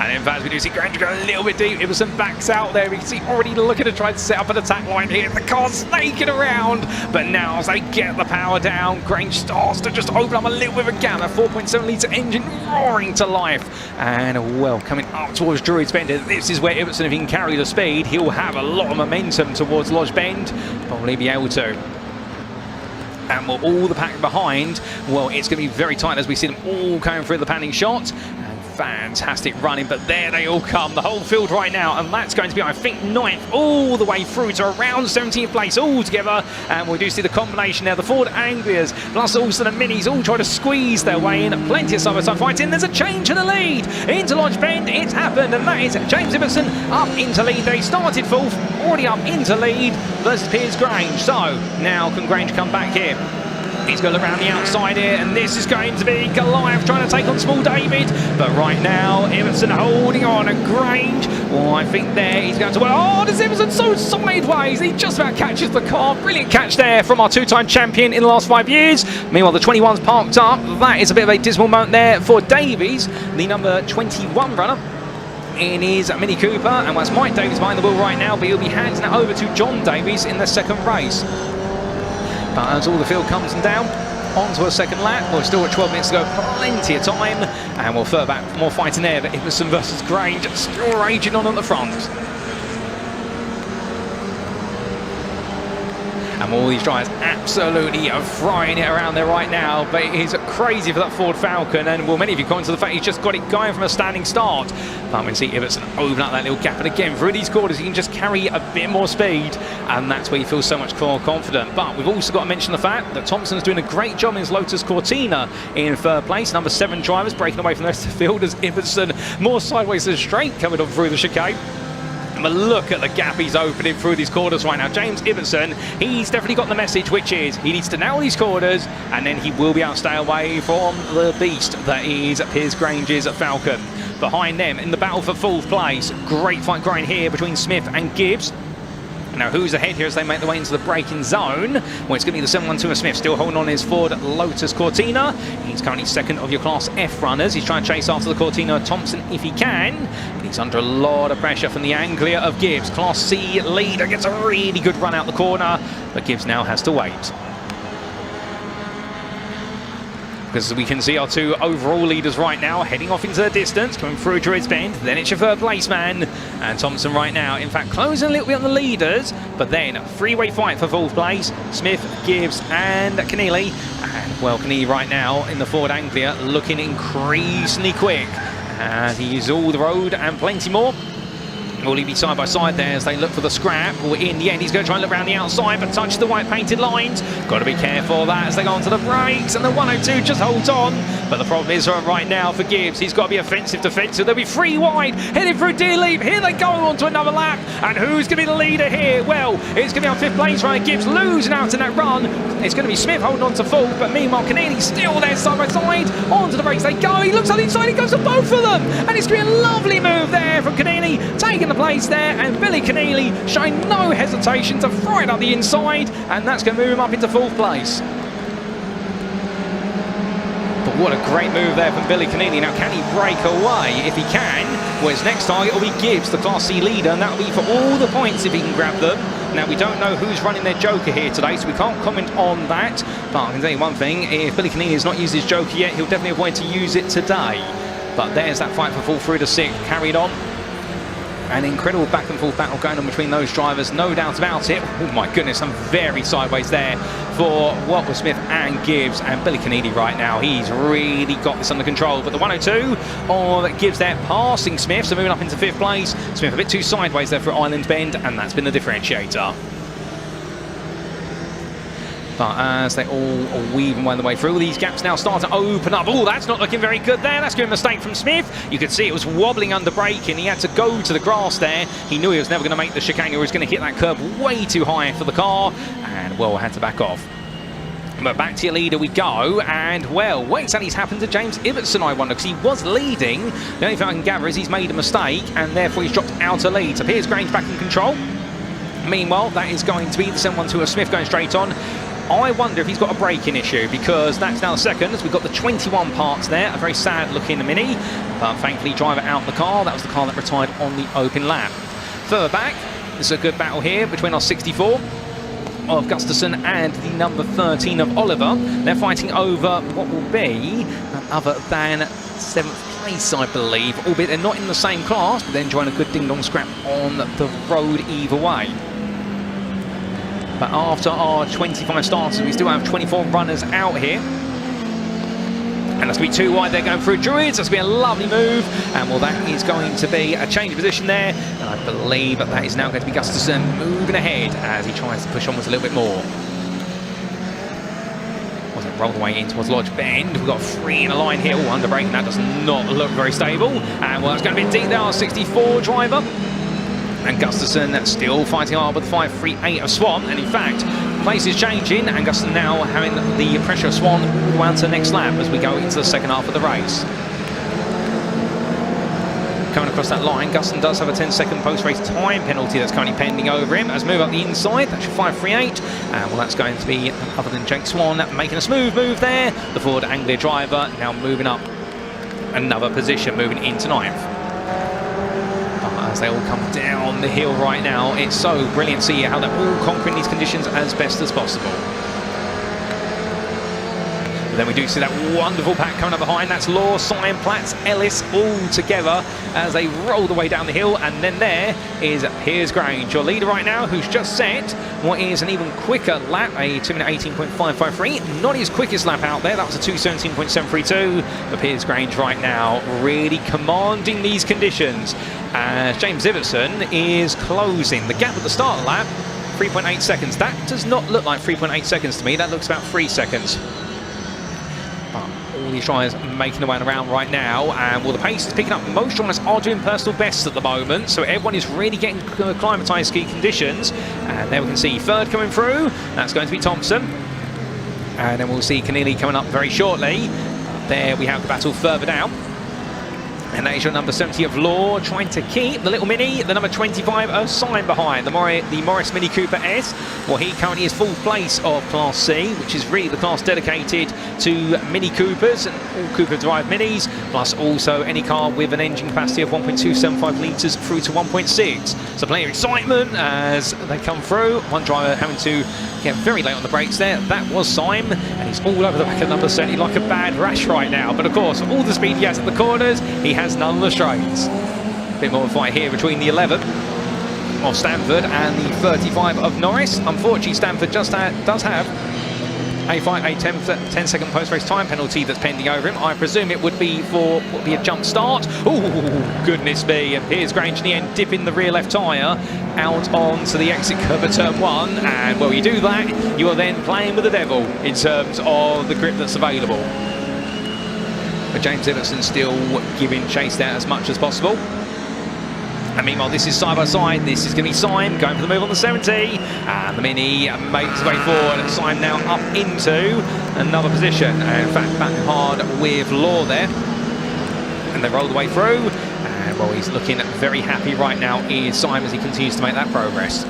And in fact, we do see Grange go a little bit deep. Ibbotson backs out there. We can see already looking to try to set up an attack line here. The car's snaking around. But now as they get the power down, Grange starts to just open up a little bit of a gap. A 4.7 litre engine roaring to life. And well, coming up towards Druids Bend. This is where Ibbotson, if he can carry the speed, he'll have a lot of momentum towards Lodge Bend. Probably be able to. And well, all the pack behind, well, it's going to be very tight as we see them all coming through the panning shot. Fantastic running, but there they all come, the whole field right now, and that's going to be, I think, 9th all the way through to around 17th place all together. And we do see the combination there, the Ford Anglias plus also the Minis all trying to squeeze their way in. Plenty of side-by-side fighting. There's a change to the lead into Lodge Bend. It's happened, and that is James Ibbotson up into lead. They started 4th, already up into lead versus Piers Grange. So now can Grange come back here? He's going to look around the outside here, and this is going to be Goliath trying to take on Small David. But right now, Iverson holding on, and Grange, well, I think there he's going to... Oh, does Iverson so sideways? He just about catches the car. Brilliant catch there from our two-time champion in the last 5 years. Meanwhile, the 21's parked up. That is a bit of a dismal moment there for Davies, the number 21 runner in his Mini Cooper, and that's Mike Davies behind the wheel right now, but he'll be handing it over to John Davies in the second race. But as all the field comes down, onto a second lap, we're still at 12 minutes to go, plenty of time, and we'll further back, more fighting there, but Iverson versus Grange still raging on at the front. And all these drivers absolutely are frying it around there right now, but it is crazy for that Ford Falcon, and well, many of you comment on the fact he's just got it going from a standing start. But we see Iverson open up that little gap, and again, through these quarters, he can just carry a bit more speed, and that's where he feels so much more confident. But we've also got to mention the fact that Thompson's doing a great job in his Lotus Cortina in third place. Number 7 drivers breaking away from the rest of the field as Iverson more sideways than straight coming up through the chicane. But look at the gap he's opening through these quarters right now. James Iverson, he's definitely got the message, which is he needs to nail these quarters, and then he will be able to stay away from the beast that is Piers Grange's Falcon. Behind them, in the battle for 4th place, great fight going here between Smith and Gibbs. Now, who's ahead here as they make their way into the braking zone? Well, it's going to be the 712 of Smith, still holding on his Ford Lotus Cortina. He's currently second of your Class F runners. He's trying to chase after the Cortina Thompson if he can. But he's under a lot of pressure from the Anglia of Gibbs. Class C leader gets a really good run out the corner, but Gibbs now has to wait. Because we can see our two overall leaders right now heading off into the distance, coming through Druids Bend, then it's your third place man, and Thompson right now, in fact, closing a little bit on the leaders, but then a three-way fight for 4th place, Smith, Gibbs and Keneally, and well, Keneally right now in the Ford Anglia looking increasingly quick, and he's all the road and plenty more. Will he be side by side there as they look for the scrap? Well, in the end, he's going to try and look around the outside, but touch the white painted lines. Got to be careful of that as they go onto the brakes, and the 102 just holds on. But the problem is right now for Gibbs, he's got to be offensive defensive. There'll be 3 wide, heading through Deerleap. Here they go onto another lap, and who's going to be the leader here? Well, it's going to be on 5th place, right? Gibbs losing out in that run. It's going to be Smith holding on to 4th, but meanwhile, Keneally still there side by side. Onto the brakes they go. He looks on the inside, he goes to both of them, and it's going to be a lovely move there from Keneally, taking the place there, and Billy Keneally showing no hesitation to throw it up the inside, and that's going to move him up into 4th place. But what a great move there from Billy Keneally. Now, can he break away? If he can, well, his next target will be Gibbs, the Class C leader, and that will be for all the points if he can grab them. Now, we don't know who's running their Joker here today, so we can't comment on that, but I can tell you one thing, if Billy Keneally has not used his Joker yet, he'll definitely avoid to use it today. But there's that fight for fall through to 6th, carried on. An incredible back and forth battle going on between those drivers, no doubt about it. Oh my goodness, I'm very sideways there for what was Smith and Gibbs, and Billy Keneally right now, he's really got this under control. But the 102 of Gibbs there passing Smith, so moving up into 5th place. Smith a bit too sideways there for Island Bend, and that's been the differentiator. But as they all are weaving the way through, these gaps now start to open up. Oh, that's not looking very good there. That's a mistake from Smith. You could see it was wobbling under braking. He had to go to the grass there. He knew he was never going to make the chicane, or he was going to hit that curb way too high for the car, and well, had to back off. But back to your leader we go, and well, what exactly's happened to James Iverson, I wonder, because he was leading. The only thing I can gather is he's made a mistake, and therefore he's dropped out a lead. So Piers Grange back in control. Meanwhile, that is going to be the 712 of Smith going straight on. I wonder if he's got a braking issue, because that's now the second, as we've got the 21 parts there, a very sad looking Mini, but thankfully driver out the car. That was the car that retired on the open lap. Further back, this is a good battle here between our 64 of Gustafson and the number 13 of Oliver. They're fighting over what will be none other than 7th place, I believe, albeit they're not in the same class, but they're enjoying a good ding-dong scrap on the road either way. But after our 25 starters, we still have 24 runners out here. And that's going to be 2 wide. They're going through Druids. That's going to be a lovely move. And well, that is going to be a change of position there. And I believe that is now going to be Gustafson moving ahead as he tries to push onwards a little bit more. Wasn't rolled away in towards Lodge Bend. We've got 3 in a line here. Oh, under braking. That does not look very stable. And well, it's going to be deep there, our 64 driver. And Gustafson still fighting hard with the 538 of Swan, and in fact pace is changing, and Guston now having the pressure swung all the way on to the next lap as we go into the second half of the race. Coming across that line, Guston does have a 10-second post-race time penalty that's currently pending over him. As move up the inside, that's your 5.38, and well, that's going to be other than Jake Swan making a smooth move there. The Ford Anglia driver now moving up another position, moving into 9th. As they all come down the hill right now, it's so brilliant to see how they're all conquering these conditions as best as possible. Then we do see that wonderful pack coming up behind. That's Law, Simon, Platts, Ellis all together as they roll the way down the hill. And then there is Piers Grange, your leader right now, who's just set what is an even quicker lap, a 2-minute 18.553. Not his quickest lap out there, that was a 2:17.732. But Piers Grange right now really commanding these conditions as James Iverson is closing the gap at the start of the lap, 3.8 seconds. That does not look like 3.8 seconds to me, that looks about 3 seconds. All these drivers making their way around right now, and well, the pace is picking up. Most drivers are doing personal bests at the moment, so everyone is really getting acclimatised ski conditions. And there we can see third coming through, that's going to be Thompson, and then we'll see Keneally coming up very shortly. There we have the battle further down, and that is your number 70 of Law trying to keep the little Mini, the number 25 of Sign behind, the Morris Mini Cooper S. Well, he currently is 4th place of Class C, which is really the class dedicated to Mini Coopers and all Cooper-derived Minis, plus also any car with an engine capacity of 1.275 litres through to 1.6. So plenty of excitement as they come through. One driver having to get very late on the brakes there. That was Simon, and he's all over the back of number 70 like a bad rash right now. But of course, all the speed he has at the corners, he has none on the straights. A bit more of a fight here between the 11 of Stanford and the 35 of Norris. Unfortunately, Stanford just does have a 10-second post-race time penalty that's pending over him. I presume it would be for what would be a jump start. Oh, goodness me. And Piers Grange in the end dipping the rear left tyre out onto the exit curve at turn 1. And well, you do that, you are then playing with the devil in terms of the grip that's available. But James Iverson still giving chase there as much as possible. And meanwhile, this is side by side. This is going to be Simon going for the move on the 70. And the Mini makes his way forward. Simon now up into another position. And in fact, back hard with Law there. And they roll the way through. And well, he's looking very happy right now, is Simon, as he continues to make that progress.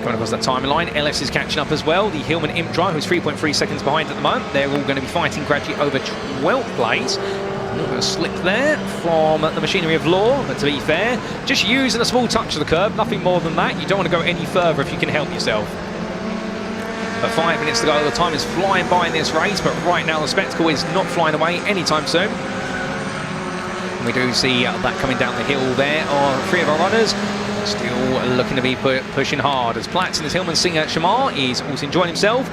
Coming across that timeline, LS is catching up as well. The Hillman Imp driver, who's 3.3 seconds behind at the moment. They're all going to be fighting gradually over 12th place. A little bit of a slip there from the machinery of Law, but to be fair, just using a small touch of the curb, nothing more than that. You don't want to go any further if you can help yourself. But 5 minutes to go, the time is flying by in this race, but right now the spectacle is not flying away anytime soon. And we do see that coming down the hill there are 3 of our runners. Still looking to be pushing hard as Platts in his Hillman Singer Shamar is also enjoying himself.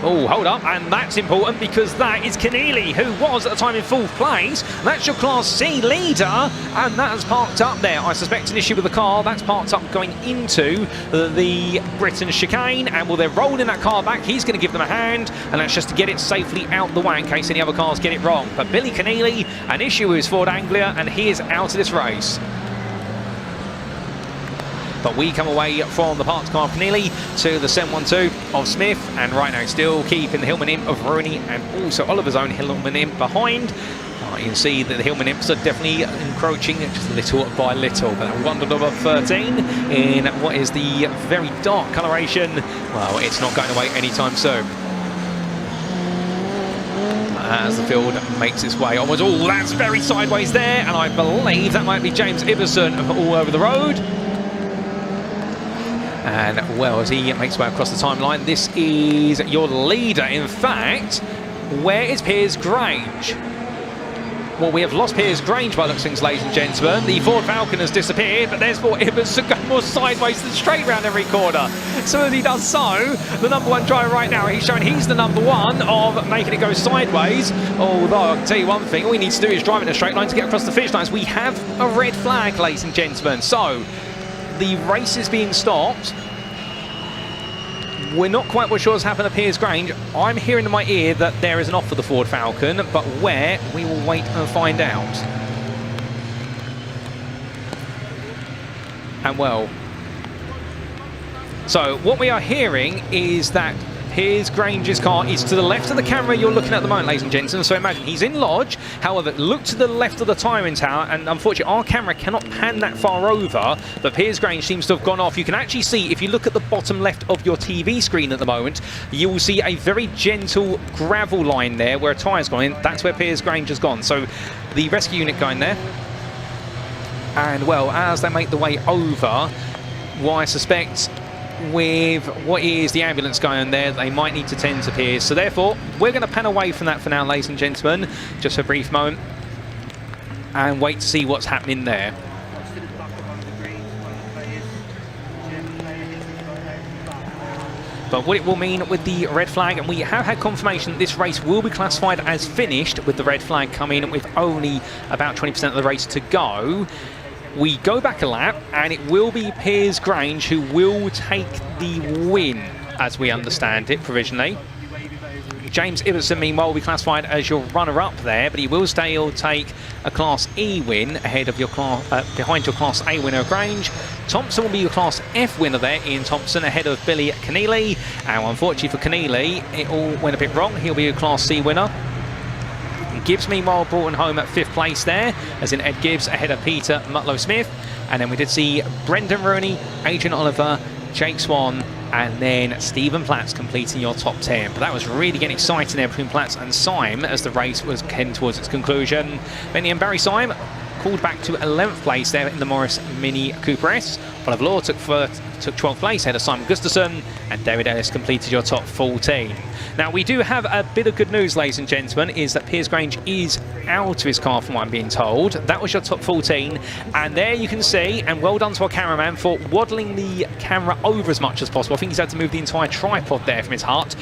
Oh, hold up, and that's important because that is Keneally, who was at the time in 4th place. That's your Class C leader, and that has parked up there. I suspect an issue with the car. That's parked up going into the Britain chicane, and well, they're rolling that car back. He's going to give them a hand, and that's just to get it safely out the way in case any other cars get it wrong. But Billy Keneally, an issue with his Ford Anglia, and he is out of this race. But we come away from the parked car of Keneally to the 712 of Smith, and right now still keeping the Hillman Imp of Rooney and also Oliver's own Hillman Imp behind. You can see that the Hillman Imps are definitely encroaching just little by little, but that wondered above 13 in what is the very dark coloration. Well, it's not going away anytime soon. As the field makes its way onwards. Oh, that's very sideways there, and I believe that might be James Iverson all over the road. And well, as he makes his way across the timeline, this is your leader. In fact, where is Piers Grange? Well, we have lost Piers Grange by looks of things, ladies and gentlemen. The Ford Falcon has disappeared, but there's more Iverson going more sideways than straight round every corner. So as he does so, the number 1 driver right now, he's showing he's the number 1 of making it go sideways. Although, I can tell you one thing, all he needs to do is drive in a straight line to get across the finish lines. We have a red flag, ladies and gentlemen. So the race is being stopped. We're not quite sure what's happened to Piers Grange. I'm hearing in my ear that there is an off for the Ford Falcon, but where, we will wait and find out. And well, So what we are hearing is that Piers Grange's car is to the left of the camera you're looking at the moment, ladies and gentlemen. So imagine he's in Lodge, however, look to the left of the timing tower, and unfortunately our camera cannot pan that far over, but Piers Grange seems to have gone off. You can actually see, if you look at the bottom left of your TV screen at the moment, you will see a very gentle gravel line there where a tyre's gone in. That's where Piers Grange has gone. So the rescue unit going there. And well, as they make the way over, well, I suspect with what is the ambulance going there, they might need to tend to Piers. So therefore, we're going to pan away from that for now, ladies and gentlemen, just for a brief moment, and wait to see what's happening there. But what it will mean with the red flag, and we have had confirmation that this race will be classified as finished with the red flag coming with only about 20% of the race to go. We go back a lap, and it will be Piers Grange who will take the win, as we understand it, provisionally. James Ibbotson, meanwhile, will be classified as your runner-up there, but he will still take a Class E win ahead of your behind your Class A winner, Grange. Thompson will be your Class F winner there, Ian Thompson, ahead of Billy Keneally. And unfortunately for Keneally, it all went a bit wrong. He'll be your Class C winner. Gibbs, meanwhile, brought in home at 5th place there, as in Ed Gibbs ahead of Peter Mutlow-Smith. And then we did see Brendan Rooney, Adrian Oliver, Jake Swan, and then Stephen Platts completing your top 10. But that was really getting exciting there between Platts and Syme as the race was heading towards its conclusion. Benny and Barry Syme called back to 11th place there in the Morris Mini Cooper S. Oliver Law took 12th place ahead of Simon Gustafson, and David Ellis completed your top 14. Now we do have a bit of good news, ladies and gentlemen, is that Piers Grange is out of his car from what I'm being told. That was your top 14, and there you can see, and well done to our cameraman for waddling the camera over as much as possible. I think he's had to move the entire tripod there from his heart.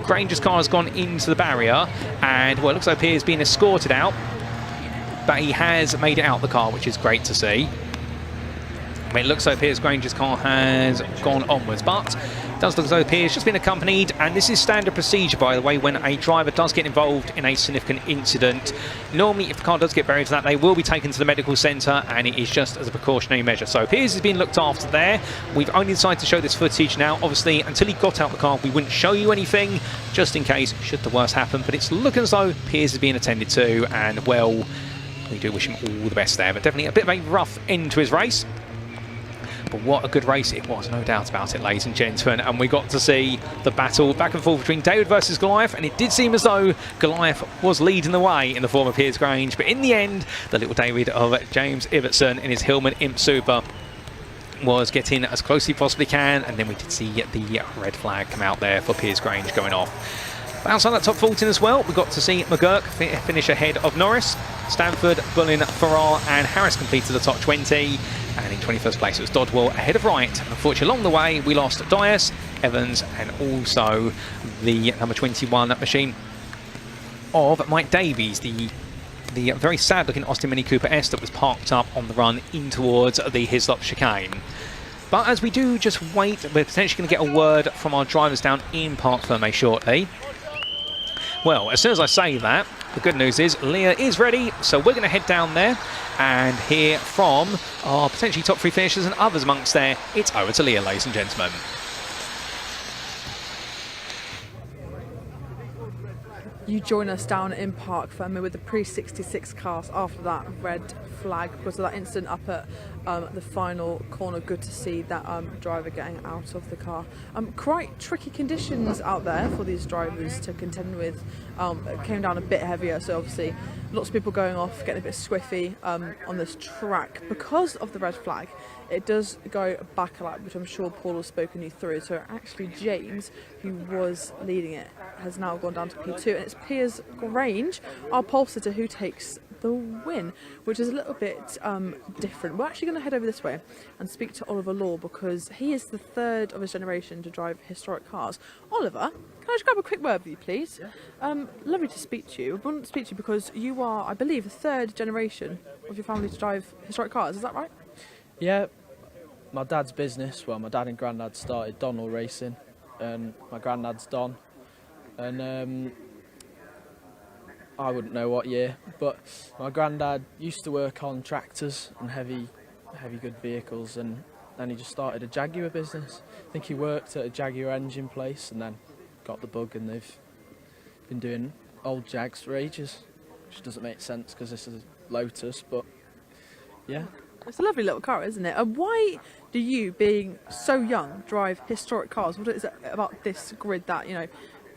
Grange's car has gone into the barrier, and well, it looks like Piers being escorted out, but he has made it out the car, which is great to see. I mean, it looks like Piers Grange's car has gone onwards, but it does look as though Piers just been accompanied, and this is standard procedure, by the way, when a driver does get involved in a significant incident. Normally, if the car does get buried for that, they will be taken to the medical centre, and it is just as a precautionary measure. So Piers is being looked after there. We've only decided to show this footage now. Obviously, until he got out the car, we wouldn't show you anything, just in case, should the worst happen. But it's looking as though Piers is being attended to, and well, we do wish him all the best there. But definitely a bit of a rough end to his race. But what a good race it was, no doubt about it, ladies and gentlemen. And we got to see the battle back and forth between David versus Goliath, and it did seem as though Goliath was leading the way in the form of Piers Grange. But in the end, the little David of James Ibbotson in his Hillman Imp Super was getting as close as he possibly can, and then we did see the red flag come out there for Piers Grange going off. But outside that top 14 as well, we got to see McGurk finish ahead of Norris. Stanford, Bullin, Farrar and Harris completed the top 20. And in 21st place it was Dodwell ahead of Wright. And unfortunately along the way we lost Dias, Evans and also the number 21 machine of Mike Davies, the very sad looking Austin Mini Cooper S that was parked up on the run in towards the Hislop chicane. But as we do just wait, we're potentially going to get a word from our drivers down in Parc Fermé shortly. Well, as soon as I say that, the good news is Leah is ready, so we're going to head down there and hear from our potentially top 3 finishers and others amongst there. It's over to Leah, ladies and gentlemen. You join us down in Parc Fermé with the Pre-66 cars after that red flag because of that incident up at the final corner. Good to see that driver getting out of the car. Quite tricky conditions out there for these drivers to contend with. It came down a bit heavier, so obviously lots of people going off, getting a bit squiffy on this track. Because of the red flag, it does go back a lap, which I'm sure Paul has spoken you through. So actually James, who was leading it, has now gone down to P2, and it's Piers Grange, our pole sitter, who takes the win, which is a little bit different. We're actually going to head over this way and speak to Oliver Law because he is the third of his generation to drive historic cars. Oliver, can I just grab a quick word with you, please? Lovely to speak to you. I want to speak to you because you are, I believe, the third generation of your family to drive historic cars. Is that right? Yeah, my dad's business. Well, my dad and granddad started Donnell Racing, and my granddad's Don. And I wouldn't know what year, but my granddad used to work on tractors and heavy good vehicles, and then he just started a Jaguar business. I think he worked at a Jaguar engine place and then got the bug, and they've been doing old Jags for ages, which doesn't make sense because this is a Lotus, but yeah. It's a lovely little car, isn't it? And why do you, being so young, drive historic cars? What is it about this grid that, you know,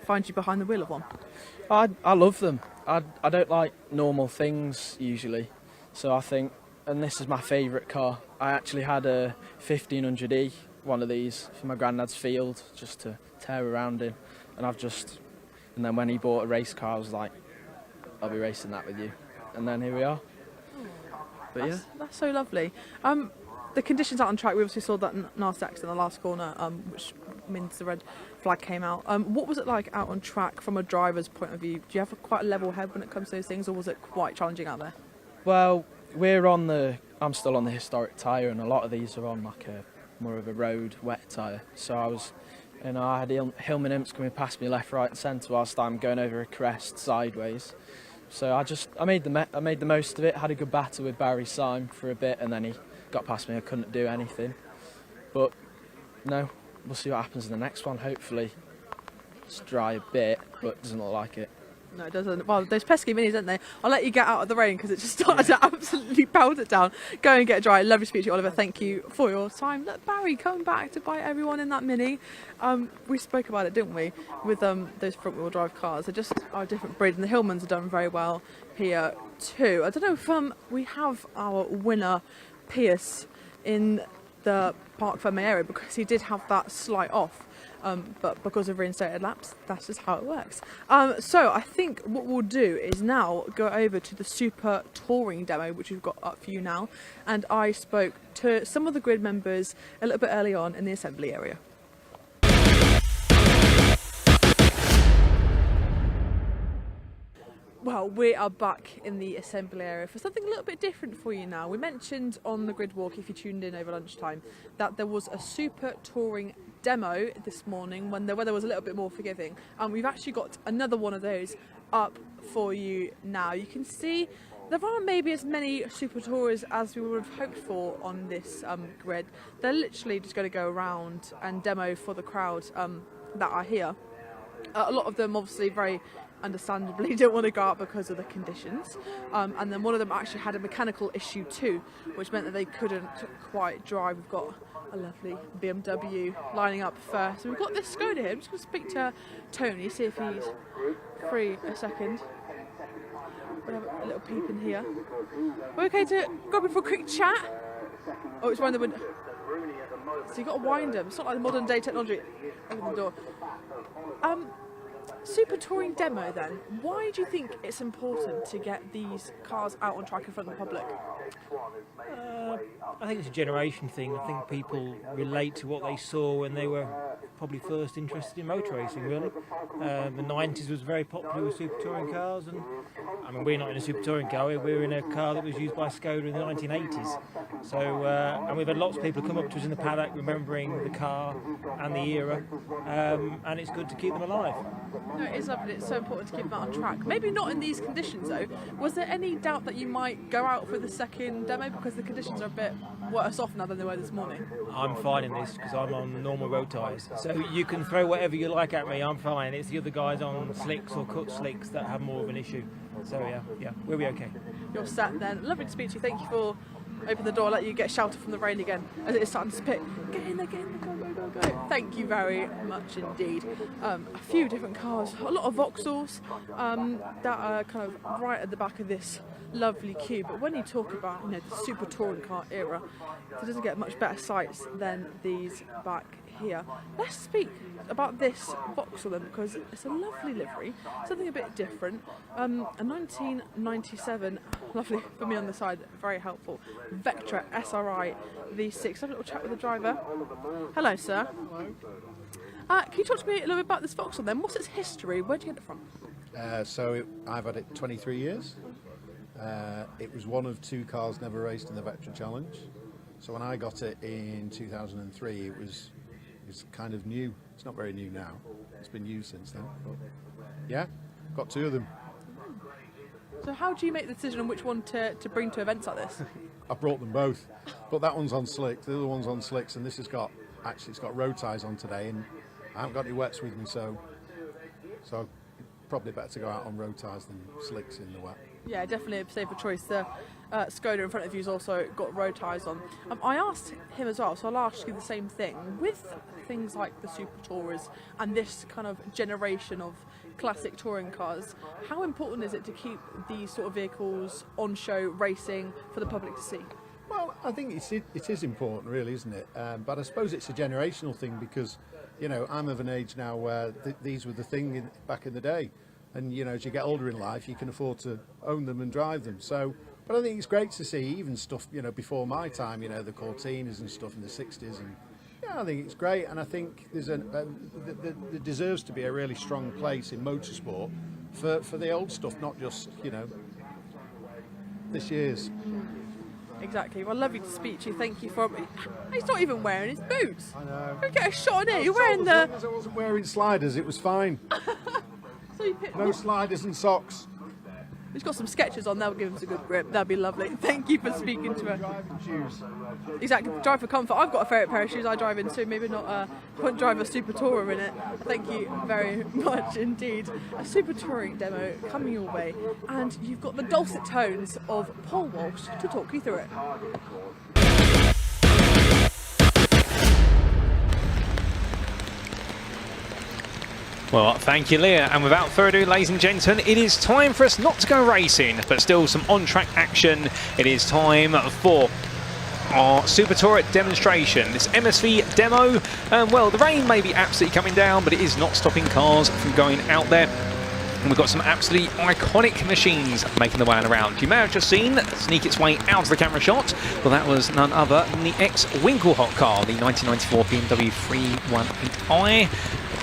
finds you behind the wheel of one? I love them. I don't like normal things usually, so I think, and this is my favourite car. I actually had a 1500E, one of these, for my granddad's field, just to tear around in, and then when he bought a race car, I was like, I'll be racing that with you, and then here we are. But That's so lovely. The conditions out on track, we obviously saw that nasty accident in the last corner, which means the red flag came out. What was it like out on track from a driver's point of view? Do you have quite a level head when it comes to those things, or was it quite challenging out there? Well, I'm still on the historic tyre, and a lot of these are on like more of a road wet tyre. So I had Hillman imps coming past me left, right and centre whilst I'm going over a crest sideways. So I made the most of it, had a good battle with Barry Syme for a bit, and then he got past me. I couldn't do anything. But no, we'll see what happens in the next one. Hopefully it's dry a bit, but it doesn't look like it. No, it doesn't. Well, those pesky minis, aren't they? I'll let you get out of the rain because it just started to absolutely pelt it down. Go and get dry. Lovely to speak to you, Oliver. Thank you for your time. Look, Barry coming back to bite everyone in that mini. We spoke about it, didn't we, with those front-wheel drive cars. They just are a different breed, and the Hillmans have done very well here too. I don't know if we have our winner, Pierce, in the Park Ferme area because he did have that slight off. But because of reinstated laps, that's just how it works. So I think what we'll do is now go over to the Super Touring demo, which we've got up for you now. And I spoke to some of the grid members a little bit early on in the assembly area. Well, we are back in the assembly area for something a little bit different for you now. We mentioned on the grid walk, if you tuned in over lunchtime, that there was a Super Touring demo this morning when the weather was a little bit more forgiving. We've actually got another one of those up for you now. You can see there aren't maybe as many Super Tourers as we would have hoped for on this grid. They're literally just going to go around and demo for the crowd that are here. A lot of them obviously very understandably don't want to go out because of the conditions, and then one of them actually had a mechanical issue too, which meant that they couldn't quite drive. We've got a lovely BMW lining up first. So we've got this Skoda here. I'm just going to speak to Tony, see if he's free a second. We'll have a little peep in here. We're okay to go in for a quick chat? Oh, it's behind the window. So you've got to wind them. It's not like modern day technology. Open the door. Super Touring demo then, why do you think it's important to get these cars out on track in front of the public? I think it's a generation thing. I think people relate to what they saw when they were probably first interested in motor racing, really. The 90s was very popular with Super Touring cars, and I mean, we're not in a Super Touring car, we're in a car that was used by Skoda in the 1980s. So, and we've had lots of people come up to us in the paddock remembering the car and the era, and it's good to keep them alive. No, it is lovely. It's so important to keep them out on track. Maybe not in these conditions though. Was there any doubt that you might go out for the second demo because the conditions are a bit worse off now than they were this morning? I'm fine in this because I'm on normal road tyres. So you can throw whatever you like at me, I'm fine. It's the other guys on slicks or cut slicks that have more of an issue. So yeah, we'll be okay. You're set then. Lovely to speak to you. Thank you for opening the door, let you get shelter from the rain again as it is starting to spit. Get in, go, go, go. Thank you very much indeed. A few different cars, a lot of Vauxhalls that are kind of right at the back of this lovely queue. But when you talk about, you know, the Super Touring car era, it doesn't get much better sights than these back here. Let's speak about this Vauxhall then, because it's a lovely livery, something a bit different. A 1997, lovely for me on the side, very helpful, Vectra SRI V6. Have a little chat with the driver. Hello, sir. Hello. Can you talk to me a little bit about this Vauxhall then? What's its history? Where do you get it from? I've had it 23 years. It was one of two cars never raced in the Vectra Challenge. So when I got it in 2003, it's kind of new. It's not very new now. It's been used since then. But yeah, got two of them. So how do you make the decision on which one to bring to events like this? I brought them both, but that one's on slick, the other one's on slicks, and this has got, actually it's got road tyres on today, and I haven't got any wets with me, so probably better to go out on road tyres than slicks in the wet. Yeah, definitely a safer choice. The Skoda in front of you's also got road tyres on. I asked him as well, so I'll ask you the same thing. With things like the Super Tourers and this kind of generation of classic touring cars, how important is it to keep these sort of vehicles on show racing for the public to see? Well, I think it is important, really, isn't it? But I suppose it's a generational thing because, you know, I'm of an age now where these were the thing back in the day. And, you know, as you get older in life, you can afford to own them and drive them. So, but I think it's great to see even stuff, you know, before my time, you know, the Cortinas and stuff in the 60s. And, yeah, I think it's great. And I think there's there deserves to be a really strong place in motorsport for the old stuff, not just, you know, this year's. Exactly. Well, lovely to speak to you. Thank you for. He's not even wearing his boots. I know. You get a shot on it. You're wearing the. As long as I wasn't wearing sliders, it was fine. So you picked no sliders and socks. He's got some sketches on. That'll give us a good grip. That'd be lovely. Thank you for speaking to her. Driving shoes. Exactly. Drive for comfort. I've got a favourite pair of shoes I drive in too. Maybe not. Won't drive a Super Tourer in it. Thank you very much indeed. A Super Touring demo coming your way, and you've got the dulcet tones of Paul Walsh to talk you through it. Well, thank you, Leah. And without further ado, ladies and gentlemen, it is time for us not to go racing, but still some on-track action. It is time for our Super Tourer demonstration, this MSV Demo. Well, the rain may be absolutely coming down, but it is not stopping cars from going out there. And we've got some absolutely iconic machines making their way around. You may have just seen sneak its way out of the camera shot. Well, that was none other than the ex-Winkelhock car, the 1994 BMW 318i.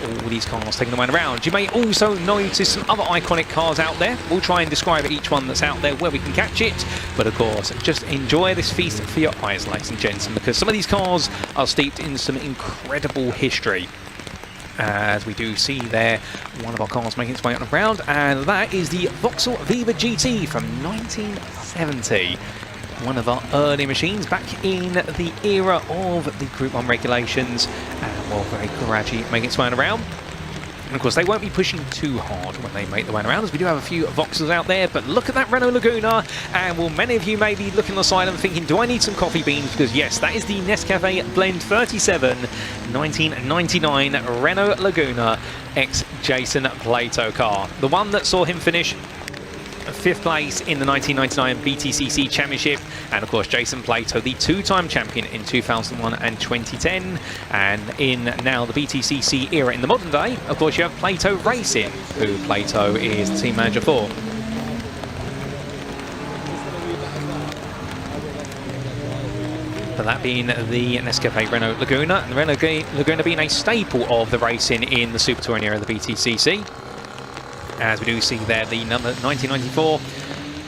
All these cars taking the way around. You may also notice some other iconic cars out there. We'll try and describe each one that's out there where we can catch it. But of course, just enjoy this feast for your eyes, ladies and gentlemen, because some of these cars are steeped in some incredible history. As we do see there, one of our cars making its way around, and that is the Vauxhall Viva GT from 1970. One of our early machines back in the era of the Group 1 regulations, and will very gradually make its way around. And of course, they won't be pushing too hard when they make their way around, as we do have a few Vauxhalls out there. But look at that Renault Laguna, and well, many of you may be looking on the side and thinking, do I need some coffee beans? Because yes, that is the Nescafe Blend 37 1999 Renault Laguna ex-Jason Plato car. The one that saw him finish 5th place in the 1999 BTCC Championship, and of course Jason Plato, the two-time champion in 2001 and 2010. And in now the BTCC era in the modern day, of course you have Plato Racing, who Plato is the team manager for. But that being the Nescafe Renault Laguna, and the Renault Laguna being a staple of the racing in the Super Touring era of the BTCC. As we do see there, the number 1994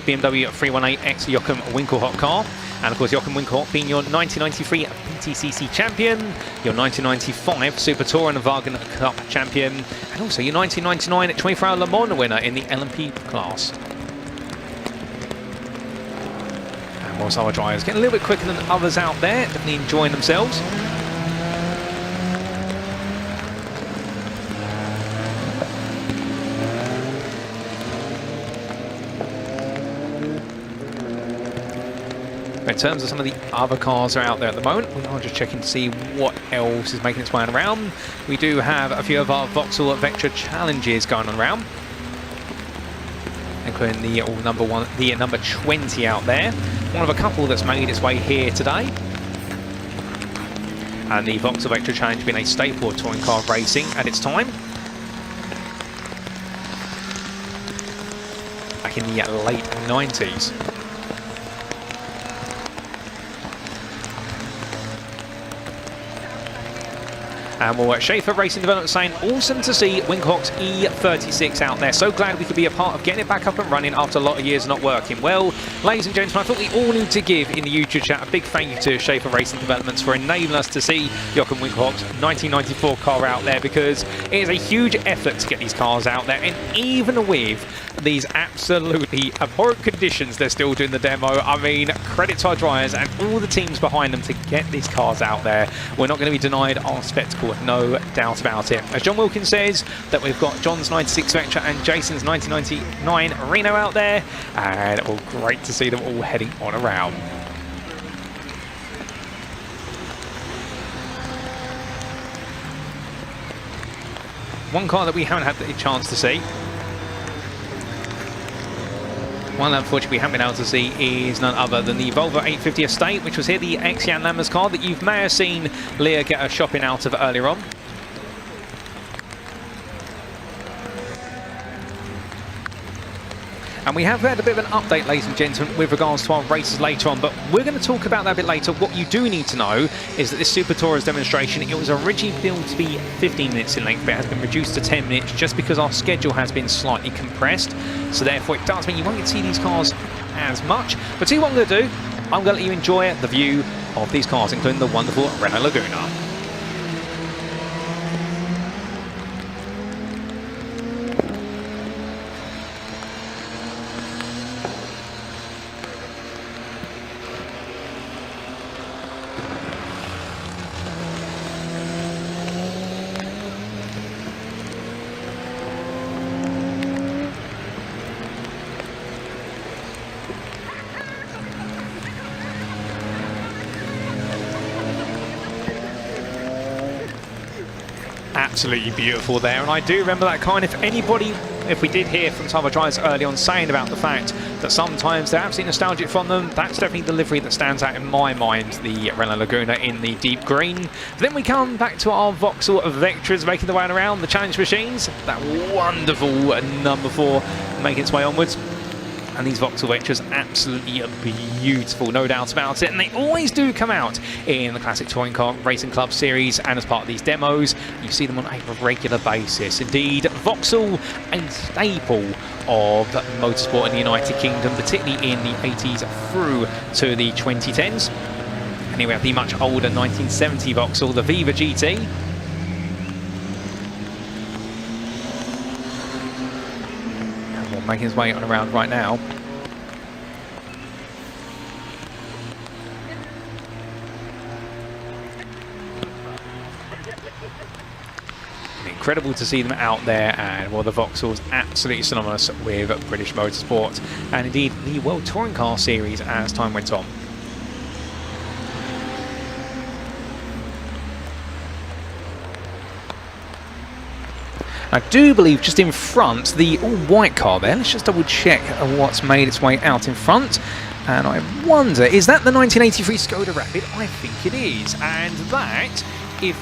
BMW 318X Joachim Winkelhock car. And of course, Joachim Winkelhock being your 1993 BTCC champion, your 1995 Super Touring and Wagen Cup champion, and also your 1999 24-hour Le Mans winner in the LMP class. And whilst our drivers getting a little bit quicker than others out there, definitely enjoying themselves. In terms of some of the other cars that are out there at the moment, we are just checking to see what else is making its way around. We do have a few of our Vauxhall Vectra Challenges going on around, including the number 20 out there. One of a couple that's made its way here today. And the Vauxhall Vectra Challenge being a staple of touring car racing at its time. Back in the late 90s. And well, Schaefer Racing Development saying, awesome to see Winkhawk's E36 out there. So glad we could be a part of getting it back up and running after a lot of years not working. Well, ladies and gentlemen, I thought we all need to give in the YouTube chat a big thank you to Schaefer Racing Developments for enabling us to see Jochen Winkhawk's 1994 car out there, because it is a huge effort to get these cars out there, and even with these absolutely abhorrent conditions they're still doing the demo. I mean, credit to our drivers and all the teams behind them to get these cars out there. We're not going to be denied our spectacle, no doubt about it. As John Wilkins says, that we've got John's 96 Vectra and Jason's 1999 Reno out there, and all great to see them all heading on around. One car that we haven't had the chance to see, one unfortunately we haven't been able to see, is none other than the Volvo 850 Estate, which was here the ex-Jan Lammers car that you may have seen Leah get a shopping out of earlier on. And we have had a bit of an update, ladies and gentlemen, with regards to our races later on, but we're going to talk about that a bit later. What you do need to know is that this Super Tourer demonstration, it was originally built to be 15 minutes in length, but it has been reduced to 10 minutes just because our schedule has been slightly compressed. So therefore it does mean you won't get to see these cars as much. But see what I'm going to do? I'm going to let you enjoy the view of these cars, including the wonderful Renault Laguna. Absolutely beautiful there, and I do remember that car. And if we did hear from some of our drivers early on saying about the fact that sometimes they're absolutely nostalgic from them, that's definitely the livery that stands out in my mind, the Renault Laguna in the deep green. But then we come back to our Vauxhall Vectras making their way around the challenge machines, that wonderful number 4 making its way onwards. And these Vauxhall Vectras absolutely beautiful, no doubt about it. And they always do come out in the Classic Touring Car Racing Club series, and as part of these demos, you see them on a regular basis. Indeed, Vauxhall, a staple of motorsport in the United Kingdom, particularly in the 80s through to the 2010s. And here we have the much older 1970 Vauxhall, the Viva GT. Making his way on around right now. Incredible to see them out there, and well, the Vauxhall's absolutely synonymous with British motorsport and indeed the World Touring Car Series as time went on. I do believe just in front, the all-white car there, let's just double check what's made its way out in front. And I wonder, is that the 1983 Skoda Rapid? I think it is. And that, if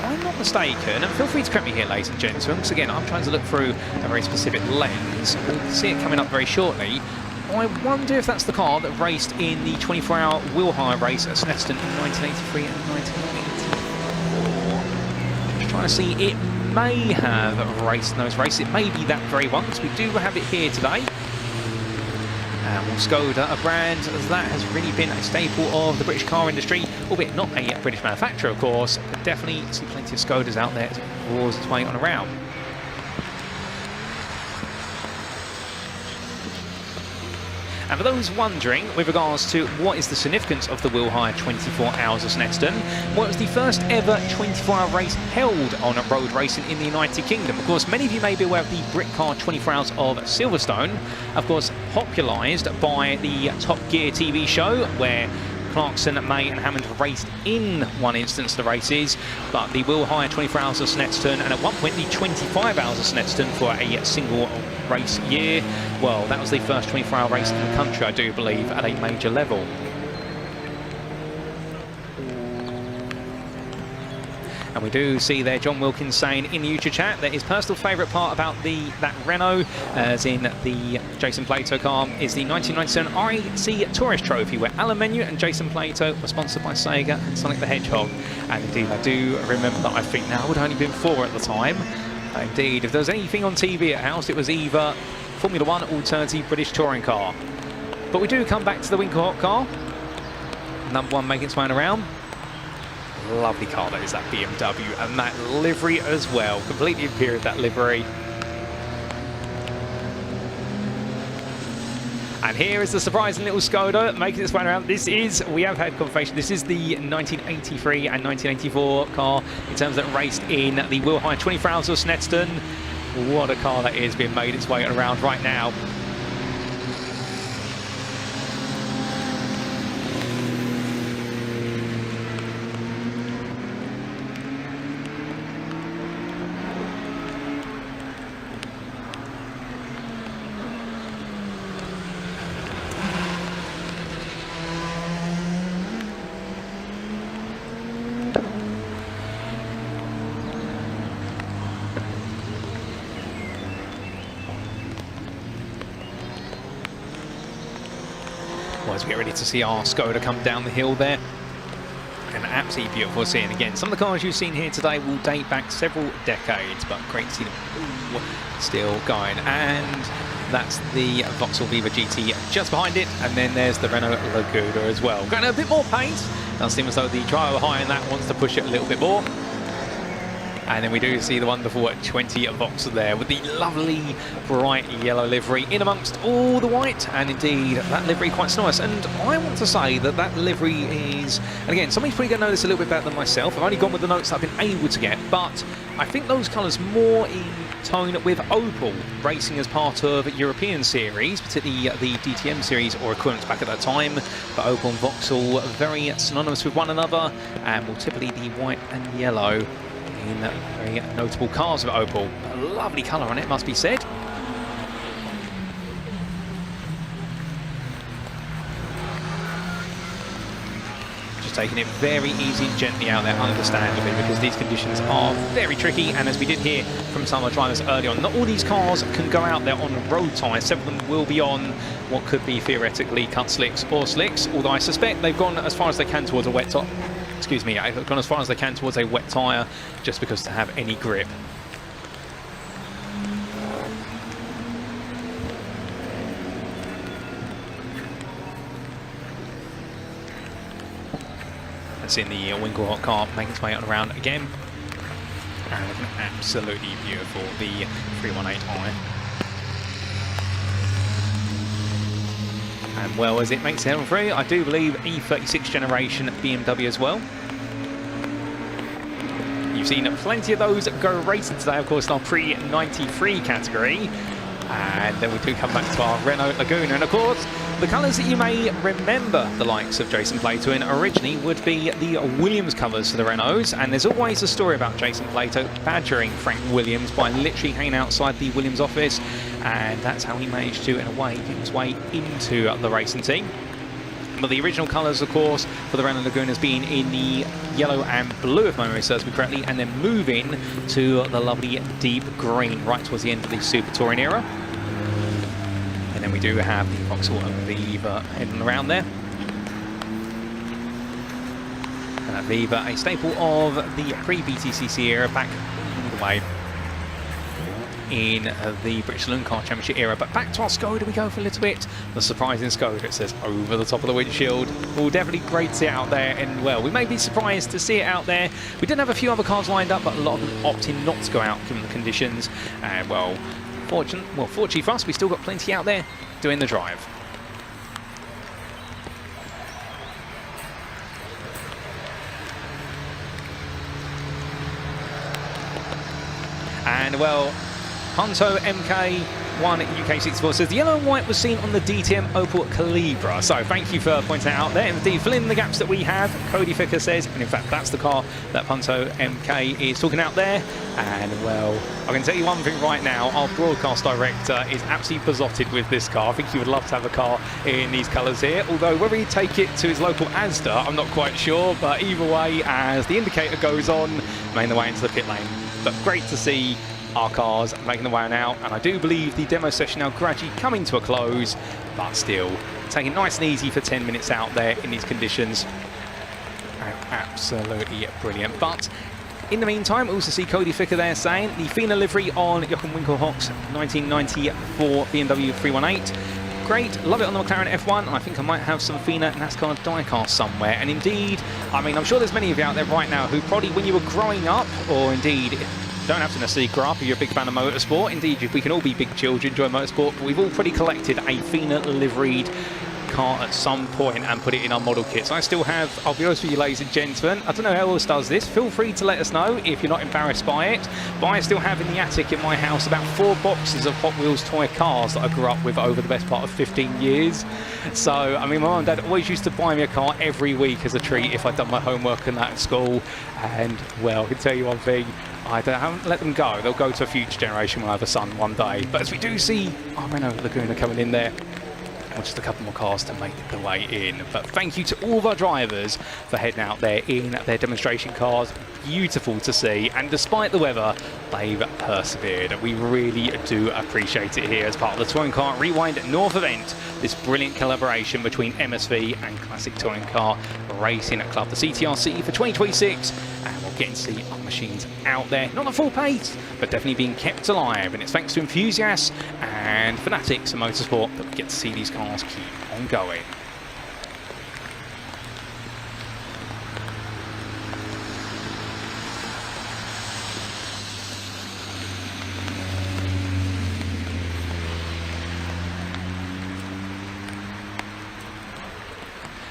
I'm not mistaken, and feel free to correct me here, ladies and gentlemen, because again, I'm trying to look through a very specific lens. We'll see it coming up very shortly. I wonder if that's the car that raced in the 24-hour wheel hire race at Snetterton in 1983 and 1984. Just trying to see, it may have raced in those races. It may be that very one, because we do have it here today. And well, Skoda, a brand that has really been a staple of the British car industry, albeit not a British manufacturer, of course, but definitely see plenty of Skodas out there as it roars its way on around. And for those wondering, with regards to what is the significance of the wheel hire 24 hours of Snetterton, well, it was the first ever 24-hour race held on road racing in the United Kingdom. Of course, many of you may be aware of the Britcar 24 Hours of Silverstone, of course, popularised by the Top Gear TV show, where Clarkson, May and Hammond raced in one instance the races, but the wheel hire 24 hours of Snetterton, and at one point the 25 hours of Snetterton for a single race year, well, that was the first 24-hour race in the country, I do believe, at a major level. And And we do see there John Wilkins saying in the YouTube chat that his personal favourite part about that Renault, as in the Jason Plato car, is the 1997 RAC Tourist Trophy, where Alan Menu and Jason Plato were sponsored by Sega and Sonic the Hedgehog. And indeed, I do remember that. I think now it would only been 4 at the time. Indeed, if there was anything on TV at house, it was either Formula 1 alternative British touring car. But we do come back to the Winkelhock car. Number 1 making its way around. Lovely car that is, that BMW, and that livery as well. Completely imperial, that livery. And here is the surprising little Skoda making its way around. This is, we have had confirmation, this is the 1983 and 1984 car in terms that raced in the Wilhite 24 Hours of Snetterton. What a car that is, being made its way around right now. As we get ready to see our Skoda come down the hill there. And absolutely beautiful seeing again. Some of the cars you've seen here today will date back several decades, but great to see them all still going. And that's the Vauxhall Viva GT just behind it. And then there's the Renault Laguna as well. Going at a bit more pace. Does seem as though the driver behind that wants to push it a little bit more. And then we do see the wonderful 20 Vauxhall there with the lovely bright yellow livery in amongst all the white. And indeed, that livery quite nice. And I want to say that that livery is, and again, somebody's probably going to know this a little bit better than myself. I've only gone with the notes that I've been able to get, but I think those colours more in tone with Opel racing as part of European series, particularly the DTM series or equivalents back at that time. But Opel and Vauxhall are very synonymous with one another, and will typically be white and yellow in very notable cars of Opel. A lovely colour on it, must be said. Just taking it very easy and gently out there, understandably, because these conditions are very tricky. And as we did hear from some of the drivers early on, not all these cars can go out there on road tyres. Several of them will be on what could be theoretically cut slicks or slicks, although I suspect they've gone as far as they can towards a wet top. Excuse me, I've gone as far as they can towards a wet tyre, just because to have any grip. And seeing the Winkelhock car making its way on around again. And looking absolutely beautiful, the 318i. And well, as it makes it on through, I do believe E36 generation BMW as well. You've seen plenty of those go racing today, of course, in our pre-93 category. And then we do come back to our Renault Laguna. And of course, the colours that you may remember the likes of Jason Plato in originally would be the Williams colours for the Renaults. And there's always a story about Jason Plato badgering Frank Williams by literally hanging outside the Williams office. And that's how he managed to, in a way, get his way into the racing team. But the original colours, of course, for the Renault Lagunas being in the yellow and blue, if my memory serves me correctly, and then moving to the lovely deep green right towards the end of the Super Touring era. And then we do have the Vauxhall and Viva heading around there. And that Viva, a staple of the pre-BTCC era, back all the way in the British Saloon Car Championship era. But back to our Skoda we go for a little bit. The surprising Skoda, it says over the top of the windshield. Well, definitely great to see it out there, and well, we may be surprised to see it out there. We did have a few other cars lined up, but a lot of them opting not to go out given the conditions. And well, fortunately for us, we still got plenty out there doing the drive. And well, Punto MK F1 UK64 says the yellow and white was seen on the DTM Opel Calibra. So thank you for pointing that out there. Indeed, fill in the gaps that we have. Cody Ficker says, and in fact that's the car that Punto MK is talking out there. And well, I can tell you one thing right now, our broadcast director is absolutely besotted with this car. I think he would love to have a car in these colours here, although whether he'd take it to his local Asda, I'm not quite sure. But either way, as the indicator goes on, making the way into the pit lane. But great to see our cars making the way out, and I do believe the demo session now gradually coming to a close, but still taking it nice and easy for 10 minutes out there in these conditions. And absolutely brilliant. But in the meantime, we also see Cody Ficker there saying the Fina livery on Jochen Winkelhock's 1994 BMW 318. Great, love it on the McLaren F1, and I think I might have some Fina NASCAR diecast somewhere. And indeed, I mean, I'm sure there's many of you out there right now who probably, when you were growing up, or indeed don't have to necessarily grow up if you're a big fan of motorsport. Indeed, we can all be big children, enjoy motorsport, but we've all pretty collected a Fina liveried car at some point and put it in our model kits. I still have, I'll be honest with you ladies and gentlemen, I don't know who else does this, feel free to let us know if you're not embarrassed by it, but I still have in the attic in my house about 4 boxes of Hot Wheels toy cars that I grew up with over the best part of 15 years. So, I mean, my mum and dad always used to buy me a car every week as a treat if I'd done my homework and that at school, and well, I can tell you one thing, I haven't let them go. They'll go to a future generation when I have a son one day. But as we do see our Renault Laguna coming in there, or just a couple more cars to make the way in. But thank you to all of our drivers for heading out there in their demonstration cars. Beautiful to see, and despite the weather, they've persevered. We really do appreciate it here as part of the Touring Car Rewind North event, this brilliant collaboration between MSV and Classic Touring Car Racing Club, the CTRC for 2026, and we're getting to see our machines out there, not at full pace, but definitely being kept alive, and it's thanks to enthusiasts and fanatics of motorsport that we get to see these cars keep on going.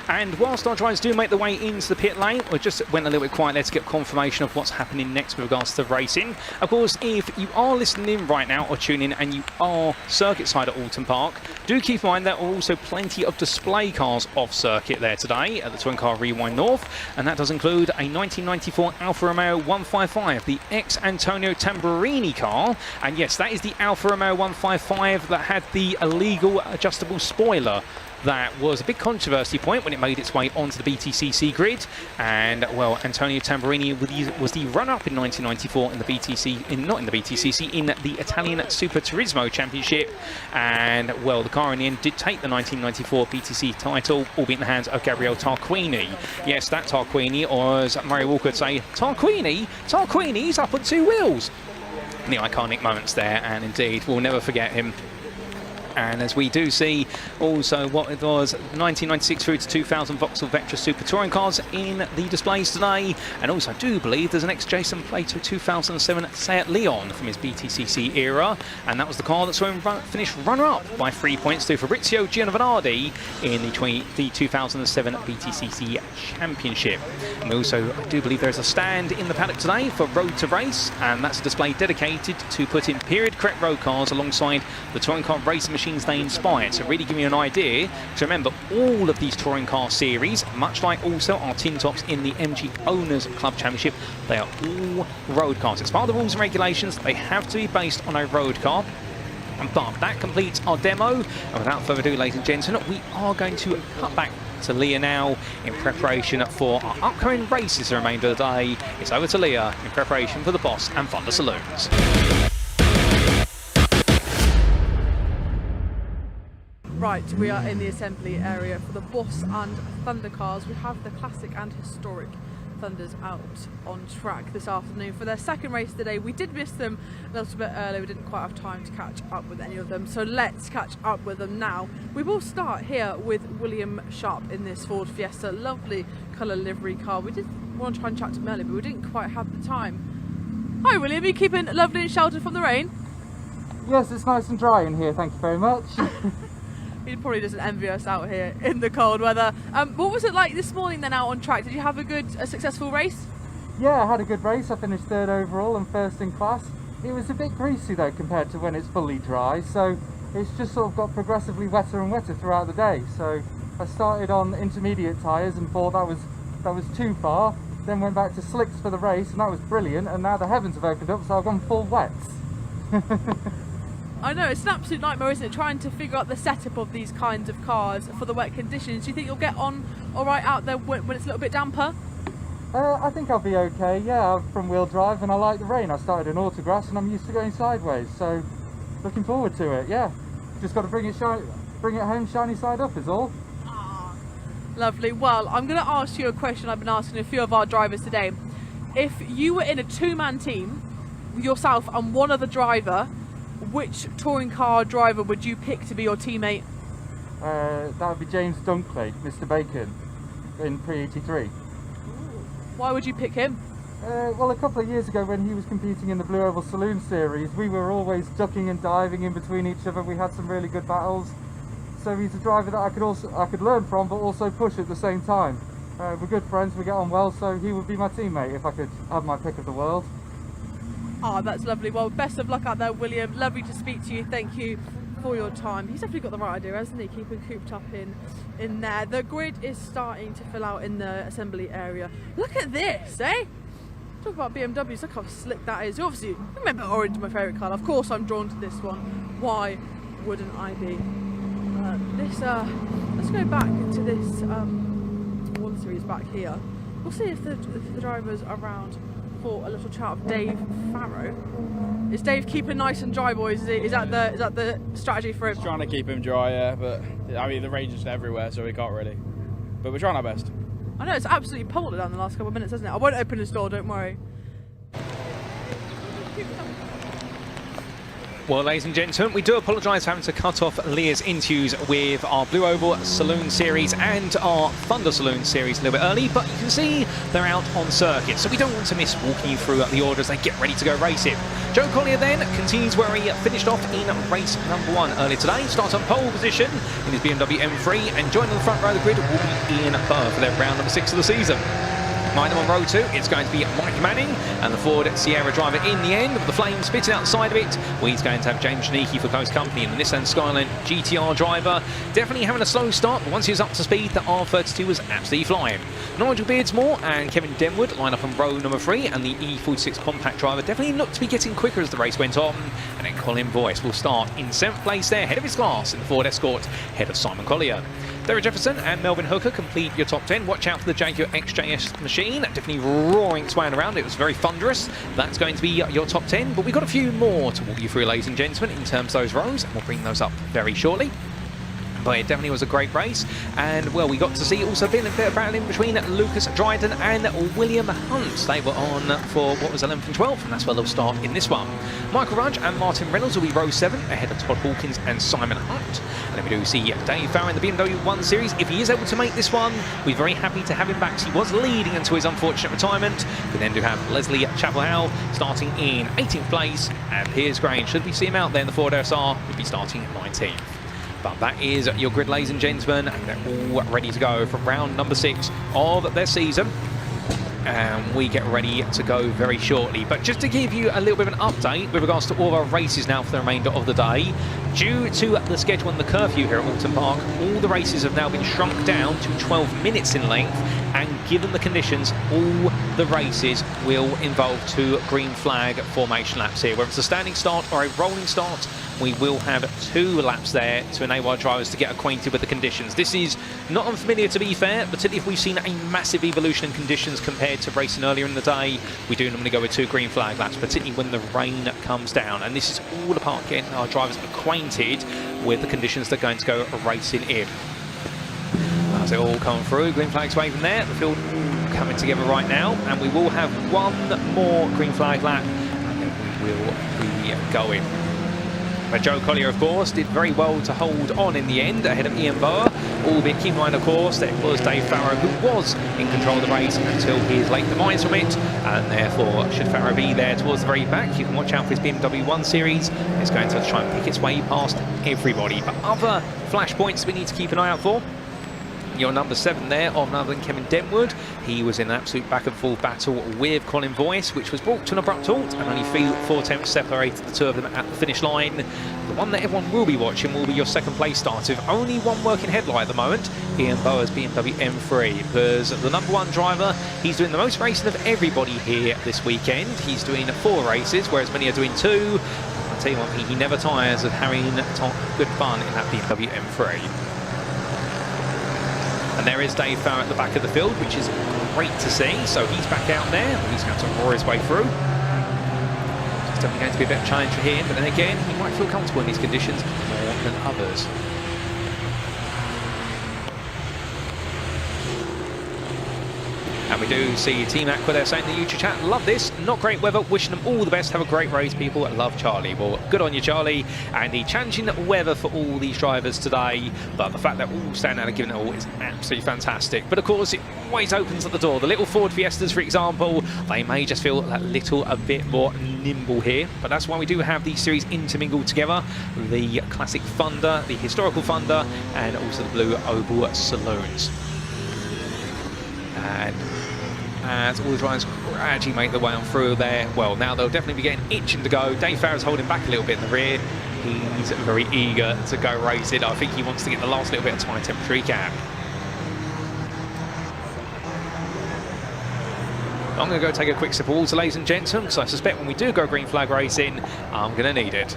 And whilst our drivers do make the way into the pit lane, we just went a little bit quiet there to get confirmation of what's happening next with regards to racing. Of course, if you are listening in right now or tuning in and you are circuit side at Oulton Park, do keep in mind there are also plenty of display cars off circuit there today at the Touring Car Rewind North, and that does include a 1994 Alfa Romeo 155, the ex-Antonio Tamburini car, and yes, that is the Alfa Romeo 155 that had the illegal adjustable spoiler. That was a big controversy point when it made its way onto the BTCC grid, and well, Antonio Tamburini was the runner-up in 1994 in the BTCC, in the Italian Super Turismo Championship, and well, the car in the end did take the 1994 BTC title, albeit in the hands of Gabriele Tarquini. Yes, that Tarquini, or as Mario Walker would say, Tarquini's up on 2 wheels. The iconic moments there, and indeed, we'll never forget him. And as we do see also what it was 1996 through to 2000 Vauxhall Vectra Super Touring cars in the displays today, and also I do believe there's an ex-Jason Plato 2007 Seat Leon from his BTCC era, and that was the car that saw him finish runner-up by 3 points to Fabrizio Giovanardi in the 2007 BTCC Championship. And we also, I do believe there's a stand in the paddock today for Road to Race, and that's a display dedicated to putting period-correct road cars alongside the touring car racing machines they inspired. So really give you an idea to remember all of these touring car series, much like also our tin tops in the MG Owners Club Championship, they are all road cars. It's part of the rules and regulations. They have to be based on a road car. But that completes our demo, and without further ado, ladies and gentlemen, we are going to cut back to Leah now in preparation for our upcoming races the remainder of the day. It's over to Leah in preparation for the Boss and Thunder Saloons. Right, we are in the assembly area for the Boss and Thunder cars. We have the classic and historic Thunders out on track this afternoon for their second race today. We did miss them a little bit earlier. We didn't quite have time to catch up with any of them, so let's catch up with them now. We will start here with William Sharp in this Ford Fiesta. Lovely colour livery car. We did want to try and chat to him earlier, but we didn't quite have the time. Hi William, are you keeping lovely and sheltered from the rain? Yes, it's nice and dry in here, thank you very much. He probably doesn't envy us out here in the cold weather. What was it like this morning then out on track? Did you have a successful race? Yeah, I had a good race. I finished 3rd overall and 1st in class. It was a bit greasy though compared to when it's fully dry, so it's just sort of got progressively wetter and wetter throughout the day. So I started on intermediate tyres and thought that was too far, then went back to slicks for the race and that was brilliant, and now the heavens have opened up so I've gone full wets. I know, it's an absolute nightmare, isn't it, trying to figure out the setup of these kinds of cars for the wet conditions. Do you think you'll get on alright out there when it's a little bit damper? I think I'll be okay, yeah. I'm from wheel drive and I like the rain. I started in autograss and I'm used to going sideways, so looking forward to it, yeah. Just got to bring it home shiny side up is all. Lovely. Well, I'm going to ask you a question I've been asking a few of our drivers today. If you were in a two-man team, yourself and one other driver, which touring car driver would you pick to be your teammate? That would be James Dunkley, Mr. Bacon, in Pre-83. Why would you pick him? Well, a couple of years ago when he was competing in the Blue Oval Saloon Series, we were always ducking and diving in between each other. We had some really good battles. So he's a driver that I could learn from, but also push at the same time. We're good friends, we get on well, so he would be my teammate if I could have my pick of the world. Oh, that's lovely. Well, best of luck out there, William. Lovely to speak to you. Thank you for your time. He's definitely got the right idea, hasn't he? Keeping cooped up in there. The grid is starting to fill out in the assembly area. Look at this, eh? Talk about BMWs, look how slick that is. Obviously, remember orange, my favourite colour. Of course I'm drawn to this one. Why wouldn't I be? Let's go back to this 1 Series back here. We'll see if the driver's around for a little chat of Dave Farrow. Is Dave keeping nice and dry, boys? Is that the strategy for him? Just trying to keep him dry, yeah, but I mean the rain's just everywhere, so we can't really. But we're trying our best. I know, it's absolutely pummeled it down the last couple of minutes, hasn't it? I won't open this door, don't worry. Well, ladies and gentlemen, we do apologise for having to cut off Leah's interviews with our Blue Oval Saloon Series and our Thunder Saloon Series a little bit early, but you can see they're out on circuit, so we don't want to miss walking you through the order as they get ready to go racing. Joe Collier then continues where he finished off in race number 1 earlier today. Starts on pole position in his BMW M3, and joining the front row of the grid will be Ian Burr for their round number 6 of the season. Behind them on row 2, it's going to be Mike Manning and the Ford Sierra driver in the end, with the flames spitting outside of it. Well, he's going to have James Janicki for close company, and the Nissan Skyline GTR driver definitely having a slow start, but once he was up to speed, the R32 was absolutely flying. Nigel Beardsmore and Kevin Denwood line up on row number 3, and the E46 compact driver definitely looked to be getting quicker as the race went on. And then Colin Boyce will start in 7th place there, head of his class in the Ford Escort, head of Simon Collier. Derek Jefferson and Melvin Hooker complete your top 10. Watch out for the Jaguar XJS machine, definitely roaring its way around. It was very thunderous. That's going to be your top 10, but we've got a few more to walk you through, ladies and gentlemen, in terms of those rows, and we'll bring those up very shortly. But it definitely was a great race, and well, we got to see also a bit of battle in between Lucas Dryden and William Hunt. They were on for what was 11th and 12th, and that's where they'll start in this one. Michael Rudge and Martin Reynolds will be row 7 ahead of Todd Hawkins and Simon Hunt. And then we do see Dave Farrow in the BMW 1 Series. If he is able to make this one, we're very happy to have him back. He was leading until his unfortunate retirement. We then do have Leslie Chapel-Howe starting in 18th place, and Piers Grange, should we see him out there in the Ford SR, would be starting 19th. But that is your grid, ladies and gentlemen, and they're all ready to go for round number 6 of their season. And we get ready to go very shortly. But just to give you a little bit of an update with regards to all our races now for the remainder of the day, due to the schedule and the curfew here at Oulton Park, all the races have now been shrunk down to 12 minutes in length, and given the conditions, all the races will involve 2 green flag formation laps here. Whether it's a standing start or a rolling start, we will have 2 laps there to enable our drivers to get acquainted with the conditions. This is not unfamiliar, to be fair, particularly if we've seen a massive evolution in conditions compared to racing earlier in the day. We do normally go with 2 green flag laps, particularly when the rain comes down. And this is all about getting our drivers acquainted with the conditions they're going to go racing in. As it all come through, green flags waving there, the field all coming together right now, and we will have 1 more green flag lap, and then we will be going. But Joe Collier, of course, did very well to hold on in the end ahead of Ian Burr, albeit keep in mind, of course, that it was Dave Farrow who was in control of the race until his late demise from it, and therefore, should Farrow be there towards the very back, you can watch out for his BMW 1 Series. It's going to try and pick its way past everybody. But other flashpoints we need to keep an eye out for. your number 7 there of none other than Kevin Denwood. He was in an absolute back and forth battle with Colin Boyce, which was brought to an abrupt halt, and only 4 attempts separated the two of them at the finish line. The one that everyone will be watching will be your second place starter, with only one working headlight at the moment, Ian Bower's BMW M3, because the number 1 driver, he's doing the most racing of everybody here this weekend. He's doing 4 races, whereas many are doing 2. I'll tell you one thing, he never tires of having good fun in that BMW M3. And there is Dave Farr at the back of the field, which is great to see. So he's back out there. He's going to roar his way through. It's definitely going to be a bit of a challenge for him, but then again, he might feel comfortable in these conditions more than others. And we do see Team Aqua there saying in the YouTube chat, love this, not great weather, wishing them all the best, have a great race, people, love Charlie. Well, good on you, Charlie. And the challenging weather for all these drivers today, but the fact that all standing out and giving it all is absolutely fantastic. But of course, it always opens at the door. The little Ford Fiestas, for example, they may just feel a little a bit more nimble here, but that's why we do have these series intermingled together. The classic Thunder, the historical Thunder, and also the blue oval saloons. And as all the drivers gradually make their way on through there, well, now they'll definitely be getting itching to go. Dave Farr's holding back a little bit in the rear. He's very eager to go racing. I think he wants to get the last little bit of tyre temperature he can. I'm going to go take a quick sip of water, ladies and gentlemen, because I suspect when we do go green flag racing, I'm going to need it.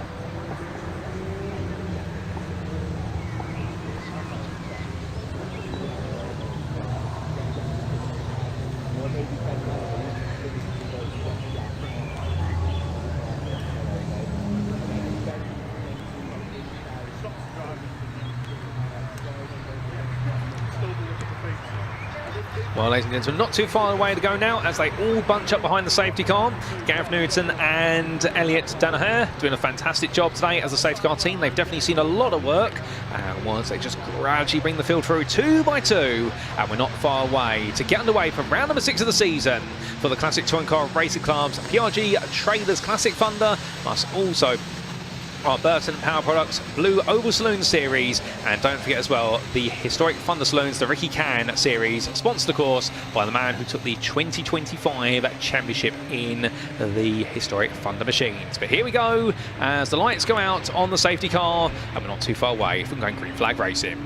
Well, ladies and gentlemen, not too far away to go now as they all bunch up behind the safety car. Gareth Newton and Elliot Danaher doing a fantastic job today as a safety car team. They've definitely seen a lot of work. And once they just gradually bring the field through 2 by 2, and we're not far away to get underway from round number 6 of the season for the Classic Touring Car Racing Club's PRG Trailers Classic Thunder, plus also our Burton Power Products Blue Oval Saloon Series, and don't forget as well the historic Thunder Saloons, the Ricky Can Series, sponsored of course by the man who took the 2025 championship in the historic Thunder machines. But here we go as the lights go out on the safety car, and we're not too far away from going green flag racing.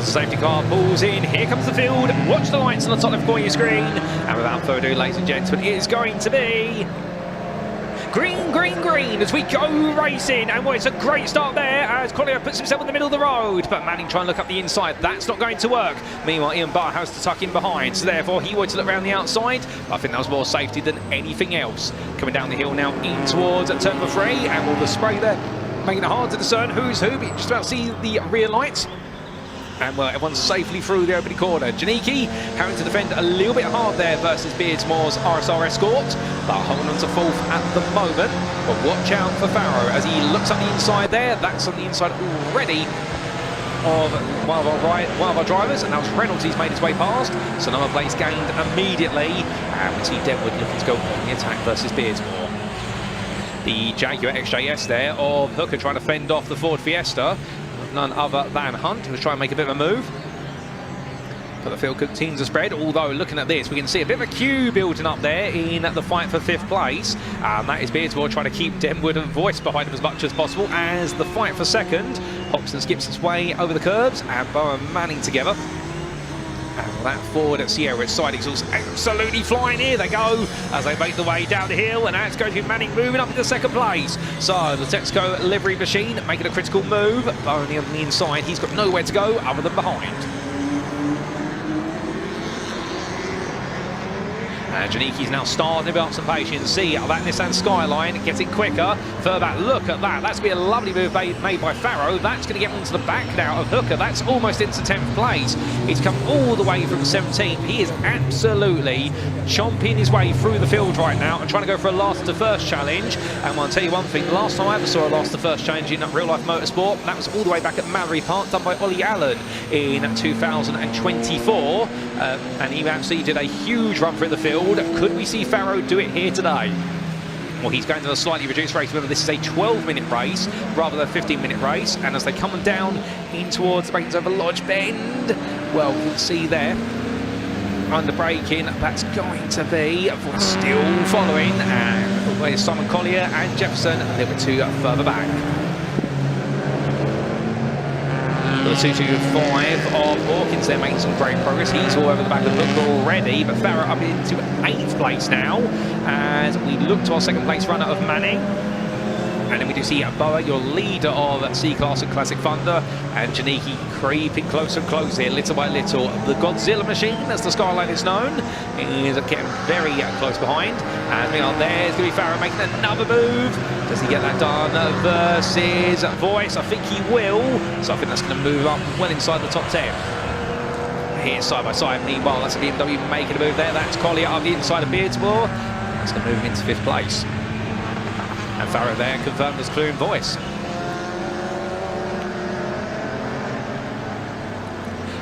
Safety car pulls in, here comes the field, watch the lights on the top left corner of your screen, and without further ado, ladies and gentlemen, it is going to be green, green, green as we go racing. And well, it's a great start there as Collier puts himself in the middle of the road, but Manning trying to look up the inside, that's not going to work. Meanwhile, Ian Barr has to tuck in behind, so therefore he wanted to look around the outside. I think that was more safety than anything else. Coming down the hill now in towards turn number 3, and all the spray there making it hard to discern who's who, but you just about see the rear lights. And well, everyone's safely through the opening corner. Janiki having to defend a little bit hard there versus Beardsmoor's RSR Escort, but holding on to 4th at the moment. But watch out for Farrow as he looks up the inside there. That's on the inside already of one of our drivers, and that was Reynolds. He's made his way past, so another place gained immediately. And we see Denwood looking to go on the attack versus Beardsmoor. The Jaguar XJS there of Hooker trying to fend off the Ford Fiesta. None other than Hunt, who's trying to make a bit of a move. But the field continues to spread, although looking at this, we can see a bit of a queue building up there in the fight for 5th place. And that is Beardsmoor trying to keep Denwood and Voice behind him as much as possible as the fight for 2nd. Hobson skips its way over the curbs, and Bow and Manning together. And that Ford at Sierra side exhaust absolutely flying. Here they go as they make the way down the hill, and that's going to be Manning moving up into 2nd place. So the Texaco livery machine making a critical move, but only on the inside. He's got nowhere to go other than behind. And Janiki's now starting to build up some patience. See that Nissan Skyline getting quicker. Further back, look at that. That's going to be a lovely move made by Farrow. That's going to get onto the back now of Hooker. That's almost into 10th place. He's come all the way from 17th. He is absolutely chomping his way through the field right now and trying to go for a last to first challenge. And I'll tell you one thing, the last time I ever saw a last to first challenge in real life motorsport, that was all the way back at Mallory Park, done by Ollie Allen in 2024. And he absolutely did a huge run through the field. Could we see Farrow do it here today? Well, he's going to a slightly reduced race. Remember, this is a 12-minute race rather than a 15-minute race. And as they come down in towards Over Lodge Bend, well, you can see there, under braking, that's going to be still following. And where's Simon Collier and Jefferson? They were two further back. The 225 of Hawkins there making some great progress. He's all over the back of the book already, but Farrow up into 8th place now as we look to our 2nd place runner of Manning. And then we do see Boa, your leader of C-Class and Classic Thunder, and Janiki creeping closer and closer here, little by little. The Godzilla machine, as the Skyline is known, is getting very close behind. And we are there, it's going to be Farrow making another move. Does he get that done versus Voice? I think he will. So I think that's going to move up well inside the top 10. Here, side by side, meanwhile, that's a BMW making a move there. That's Collier up the inside of Beardsmore. That's going to move him into 5th place. And Farrow there confirmed as Clune Voice.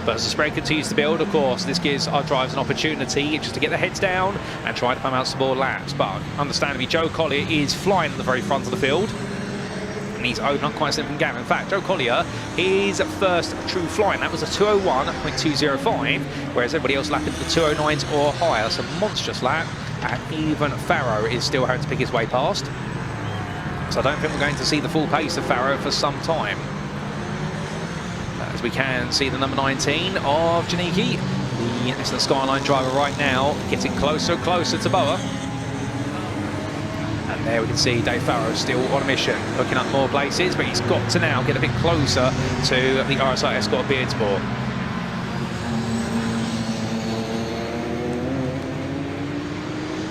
But as the spread continues to build, of course, this gives our drivers an opportunity just to get their heads down and try to pump out some more laps. But understandably, Joe Collier is flying at the very front of the field. And he's opened up quite a significant gap. In fact, Joe Collier, his first true flying, that was a 201.205, whereas everybody else lapping the 209s or higher. So monstrous lap. And even Farrow is still having to pick his way past. So I don't think we're going to see the full pace of Farrow for some time. As we can see the number 19 of Janiki, the excellent Skyline driver right now, getting closer and closer to Boa. And there we can see Dave Farrow still on a mission, hooking up more places, but he's got to now get a bit closer to the RSI Escort Beardsmore.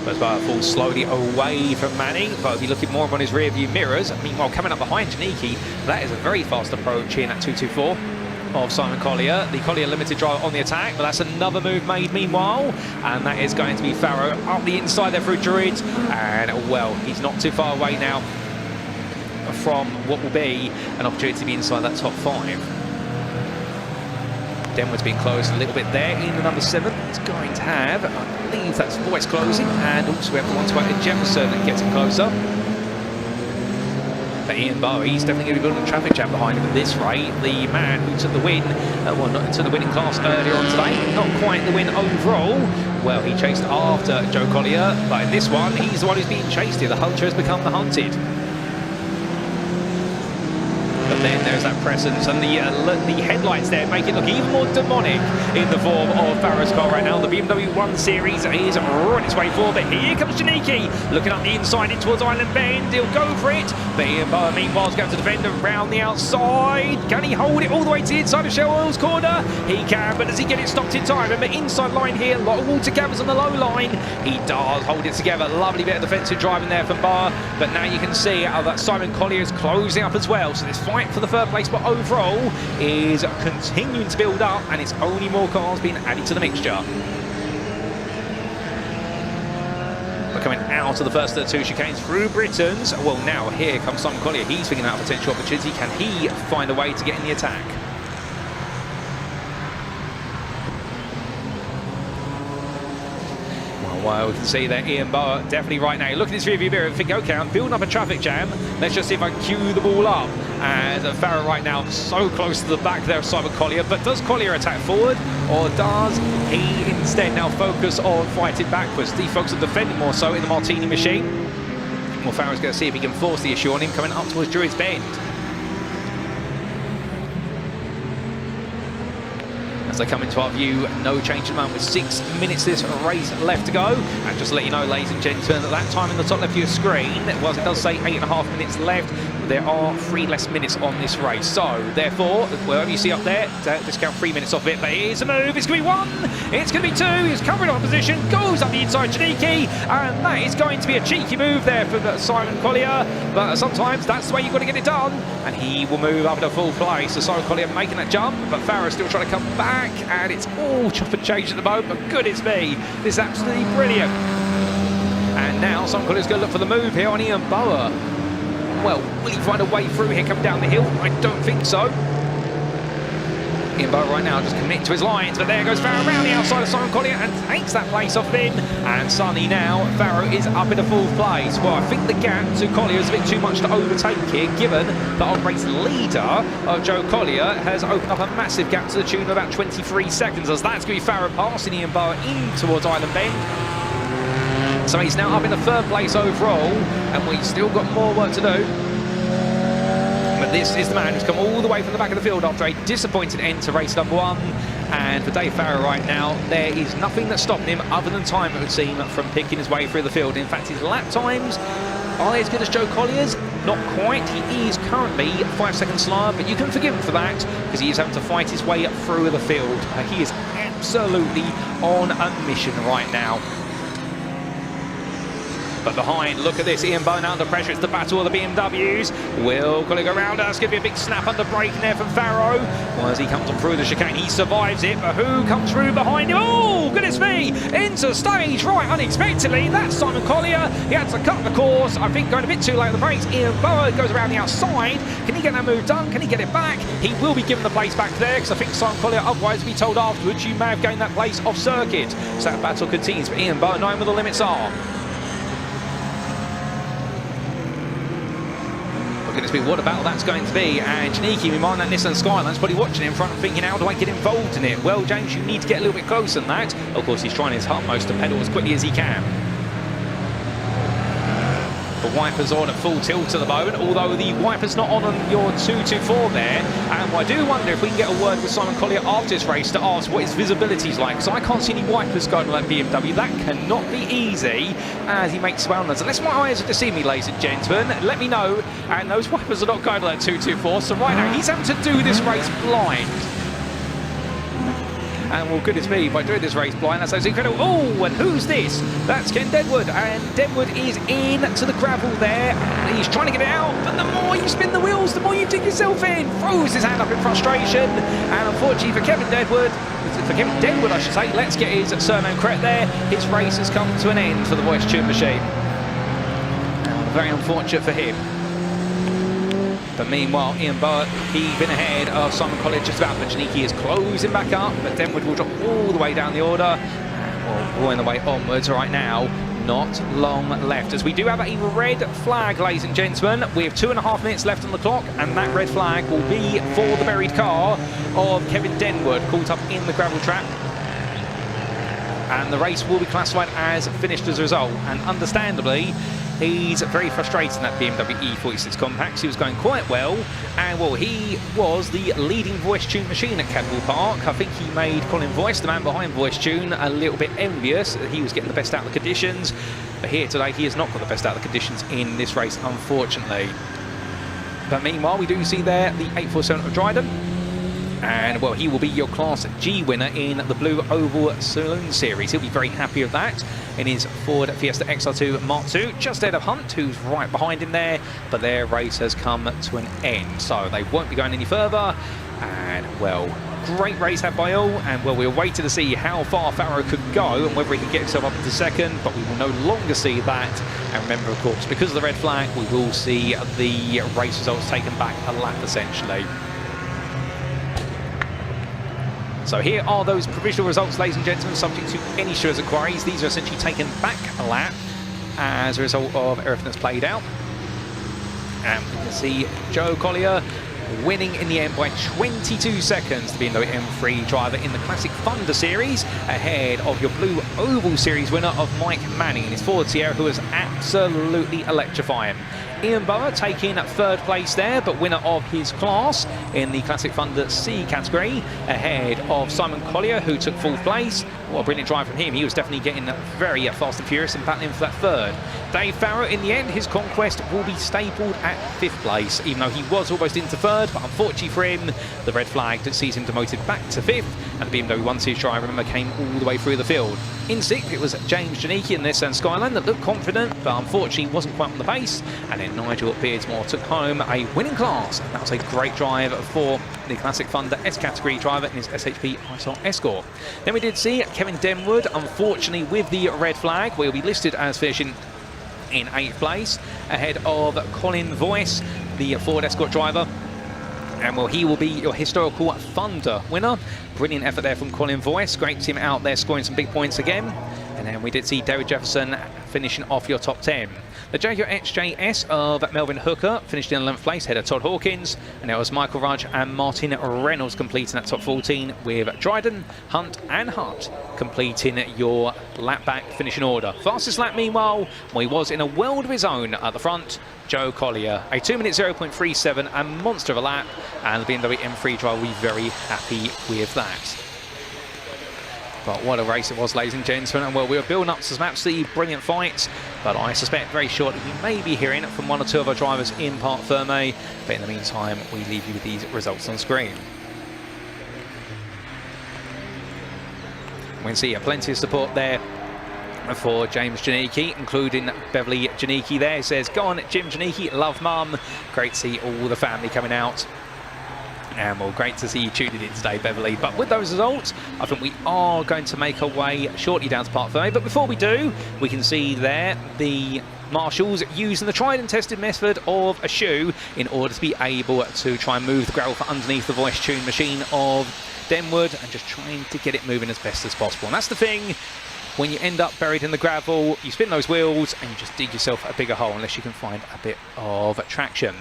But Boa falls slowly away from Manning, but he'll be looking more on his rear view mirrors. Meanwhile, coming up behind Janiki, that is a very fast approach in at 224 of Simon Collier. The Collier Limited driver on the attack, but that's another move made meanwhile, and that is going to be Farrow up the inside there through Druid, and well, he's not too far away now from what will be an opportunity to be inside that top 5. Denwood's been closed a little bit there in the number 7. It's going to have, I believe that's Voice closing, and also we have the one to at Jefferson getting closer. But Ian Bowe, he's definitely going to be building a traffic jam behind him at this rate. The man who took the win, well, not took the win in class earlier on today, not quite the win overall. Well, he chased after Joe Collier, but in this one, he's the one who's being chased here. The hunter has become the hunted. But then there's that presence, and the headlights there make it look even more demonic in the form of Farrow's car right now. The BMW 1 Series is running its way forward, but here comes Janiki, looking up the inside in towards Island Bend. He'll go for it, but Ian Bowe, meanwhile, is going to defend around the outside. Can he hold it all the way to the inside of Shell Oil's corner? He can, but does he get it stopped in time? Remember, inside line here, a lot of water cameras on the low line. He does hold it together. Lovely bit of defensive driving there from Bowe, but now you can see that Simon Collier is closing up as well. So this fight for the 3rd place spot overall is continuing to build up, and it's only more cars being added to the mixture. We're coming out of the first of the 2 chicanes through Britain's. Well, now here comes Simon Collier. He's figuring out a potential opportunity. Can he find a way to get in the attack? Well, we can see that Ian Bowe definitely right now. Look at his rearview mirror and think, okay, I'm building up a traffic jam. Let's just see if I can cue the ball up. And Farrow right now so close to the back there of Simon Collier. But does Collier attack forward, or does he instead now focus on fighting backwards? He focuses on defending more so in the Martini machine. Well, Farrow's going to see if he can force the issue on him coming up towards Druid's Bend. As they come into our view, no change in moment with 6 minutes this race left to go. And just to let you know, ladies and gentlemen, at that time in the top left of your screen, whilst it does say 8.5 minutes left, there are 3 less minutes on this race. So, therefore, well, you see up there, discount 3 minutes off it, but here's a move. It's going to be 1, it's going to be 2, he's covering opposition, goes up the inside Janiki, and that is going to be a cheeky move there for Simon Collier, but sometimes that's the way you've got to get it done, and he will move up in a full place. So Simon Collier making that jump, but Farrow's still trying to come back, and it's all chop and change at the moment, but goodness me, this is absolutely brilliant. And now Simon Collier's going to look for the move here on Ian Bower. Well, will he find a way through here, come down the hill? I don't think so. Ian Bower right now just committing to his lines, but there goes Farrow around the outside of Simon Collier and takes that place off him. And suddenly now, Farrow is up in a full place. Well, I think the gap to Collier is a bit too much to overtake here, given that our race leader of Joe Collier has opened up a massive gap to the tune of about 23 seconds, as that's going to be Farrow passing Ian Bower in towards Island Bend. So he's now up in the 3rd place overall, and we've still got more work to do. But this is the man who's come all the way from the back of the field after a disappointing end to race number 1. And for Dave Farrow right now, there is nothing that's stopping him other than time, it would seem, from picking his way through the field. In fact, his lap times, are they as good as Joe Collier's? Not quite. He is currently 5 seconds slower, but you can forgive him for that because he is having to fight his way through the field. He is absolutely on a mission right now. But behind, look at this, Ian Bowen under pressure. It's the battle of the BMWs. Will Collier go around us? Give me a big snap under brake there from Farrow. Well, as he comes on through the chicane, he survives it. But who comes through behind him? Oh, goodness me! Into stage right unexpectedly. That's Simon Collier. He had to cut the course. I think going a bit too late on the brakes. Ian Bowen goes around the outside. Can he get that move done? Can he get it back? He will be given the place back there because I think Simon Collier, otherwise, will be told afterwards, you may have gained that place off circuit. So that battle continues. But Ian Bowen knowing where the limits are. Goodness me, what a battle that's going to be. And Janiki, we mind that Nissan Skyline's probably watching in front and thinking, how do I get involved in it? Well, James, you need to get a little bit closer than that. Of course, he's trying his utmost to pedal as quickly as he can. The wipers on at full tilt at the moment, although the wiper's not on your 224 there. And I do wonder if we can get a word with Simon Collier after this race to ask what his visibility is like, because I can't see any wipers going on that BMW. That cannot be easy as he makes rounds. Unless my eyes are deceiving me, ladies and gentlemen, let me know. And those wipers are not going on that 224, so right now he's having to do this race blind. And well, goodness me, by doing this race blind, that's incredible. Oh, and who's this? That's Ken Deadwood, and Deadwood is in to the gravel there. He's trying to get it out, but the more you spin the wheels, the more you dig yourself in. Throws his hand up in frustration, and unfortunately for Kevin Deadwood, I should say, let's get his surname correct there. His race has come to an end for the voice tune machine. Very unfortunate for him. But meanwhile, Ian Bowen keeping ahead of Simon Collier just about, but Janiki is closing back up, but Denwood will drop all the way down the order. And we're going the way onwards right now. Not long left, as we do have a red flag, ladies and gentlemen. We have 2.5 minutes left on the clock, and that red flag will be for the buried car of Kevin Denwood, caught up in the gravel trap. And the race will be classified as finished as a result, and understandably, he's very frustrated in that BMW E46 Compact. He was going quite well, and well, he was the leading voice tune machine at Cadwell Park. I think he made Colin Voice, the man behind Voice Tune, a little bit envious that he was getting the best out of the conditions. But here today, he has not got the best out of the conditions in this race, unfortunately. But meanwhile, we do see there the 847 of Dryden. And well, he will be your Class G winner in the Blue Oval Saloon Series. He'll be very happy with that in his Ford Fiesta XR2 Mark II, just ahead of Hunt, who's right behind him there. But their race has come to an end, so they won't be going any further. And well, great race had by all. And well, we're waiting to see how far Farrow could go and whether he can get himself up into second. But we will no longer see that. And remember, of course, because of the red flag, we will see the race results taken back a lap, essentially. So here are those provisional results, ladies and gentlemen, subject to any Sure's inquiries. These are essentially taken back a lap as a result of everything that's played out. And we can see Joe Collier winning in the end by 22 seconds to be the M3 driver in the Classic Thunder Series, ahead of your Blue Oval Series winner of Mike Manning in his Ford Sierra, who was absolutely electrifying. Ian Bower taking 3rd place there, but winner of his class in the Classic Thunder C category, ahead of Simon Collier, who took 4th place. What a brilliant drive from him. He was definitely getting very fast and furious and battling for that 3rd. Dave Farrow, in the end, his conquest will be stapled at 5th place, even though he was almost into 3rd, but unfortunately for him, the red flag that sees him demoted back to 5th, and the BMW 1 Series driver, remember, came all the way through the field. In 6th, it was James Janicki in this and Skyline that looked confident, but unfortunately wasn't quite on the pace, and then Nigel Beardsmore took home a winning class, and that was a great drive for the Classic Thunder S category driver in his SHP ISOL Escort. Then we did see Kevin Denwood, unfortunately with the red flag, where he'll be listed as finishing in 8th place, ahead of Colin Voice, the Ford Escort driver. And well, he will be your historical Thunder winner. Brilliant effort there from Colin Voice. Great to see him out there scoring some big points again. And then we did see David Jefferson finishing off your top 10. The Jaguar XJS of Melvin Hooker finished in 11th place, ahead of Todd Hawkins. And it was Michael Rudge and Martin Reynolds completing that top 14, with Dryden, Hunt and Hart completing your lap back finishing order. Fastest lap, meanwhile, well, he was in a world of his own at the front. Joe Collier, a 2-minute 0.37, a monster of a lap, and the BMW M3 driver will be very happy with that. But what a race it was, ladies and gentlemen. And well, we were building up to some absolutely brilliant fights, but I suspect very shortly we may be hearing from 1 or 2 of our drivers in Parc Fermé. But in the meantime, we leave you with these results on screen. We can see plenty of support there for James Janicki, including Beverly Janicki there. It says, go on, Jim Janicki, love mum. Great to see all the family coming out. And well, great to see you tuning in today, Beverly. But with those results, I think we are going to make our way shortly down to Parc Fermé. But before we do, we can see there the marshals using the tried and tested method of a shoe in order to be able to try and move the gravel from underneath the voice tune machine of Denwood, and just trying to get it moving as best as possible. And that's the thing. When you end up buried in the gravel, you spin those wheels and you just dig yourself a bigger hole unless you can find a bit of traction.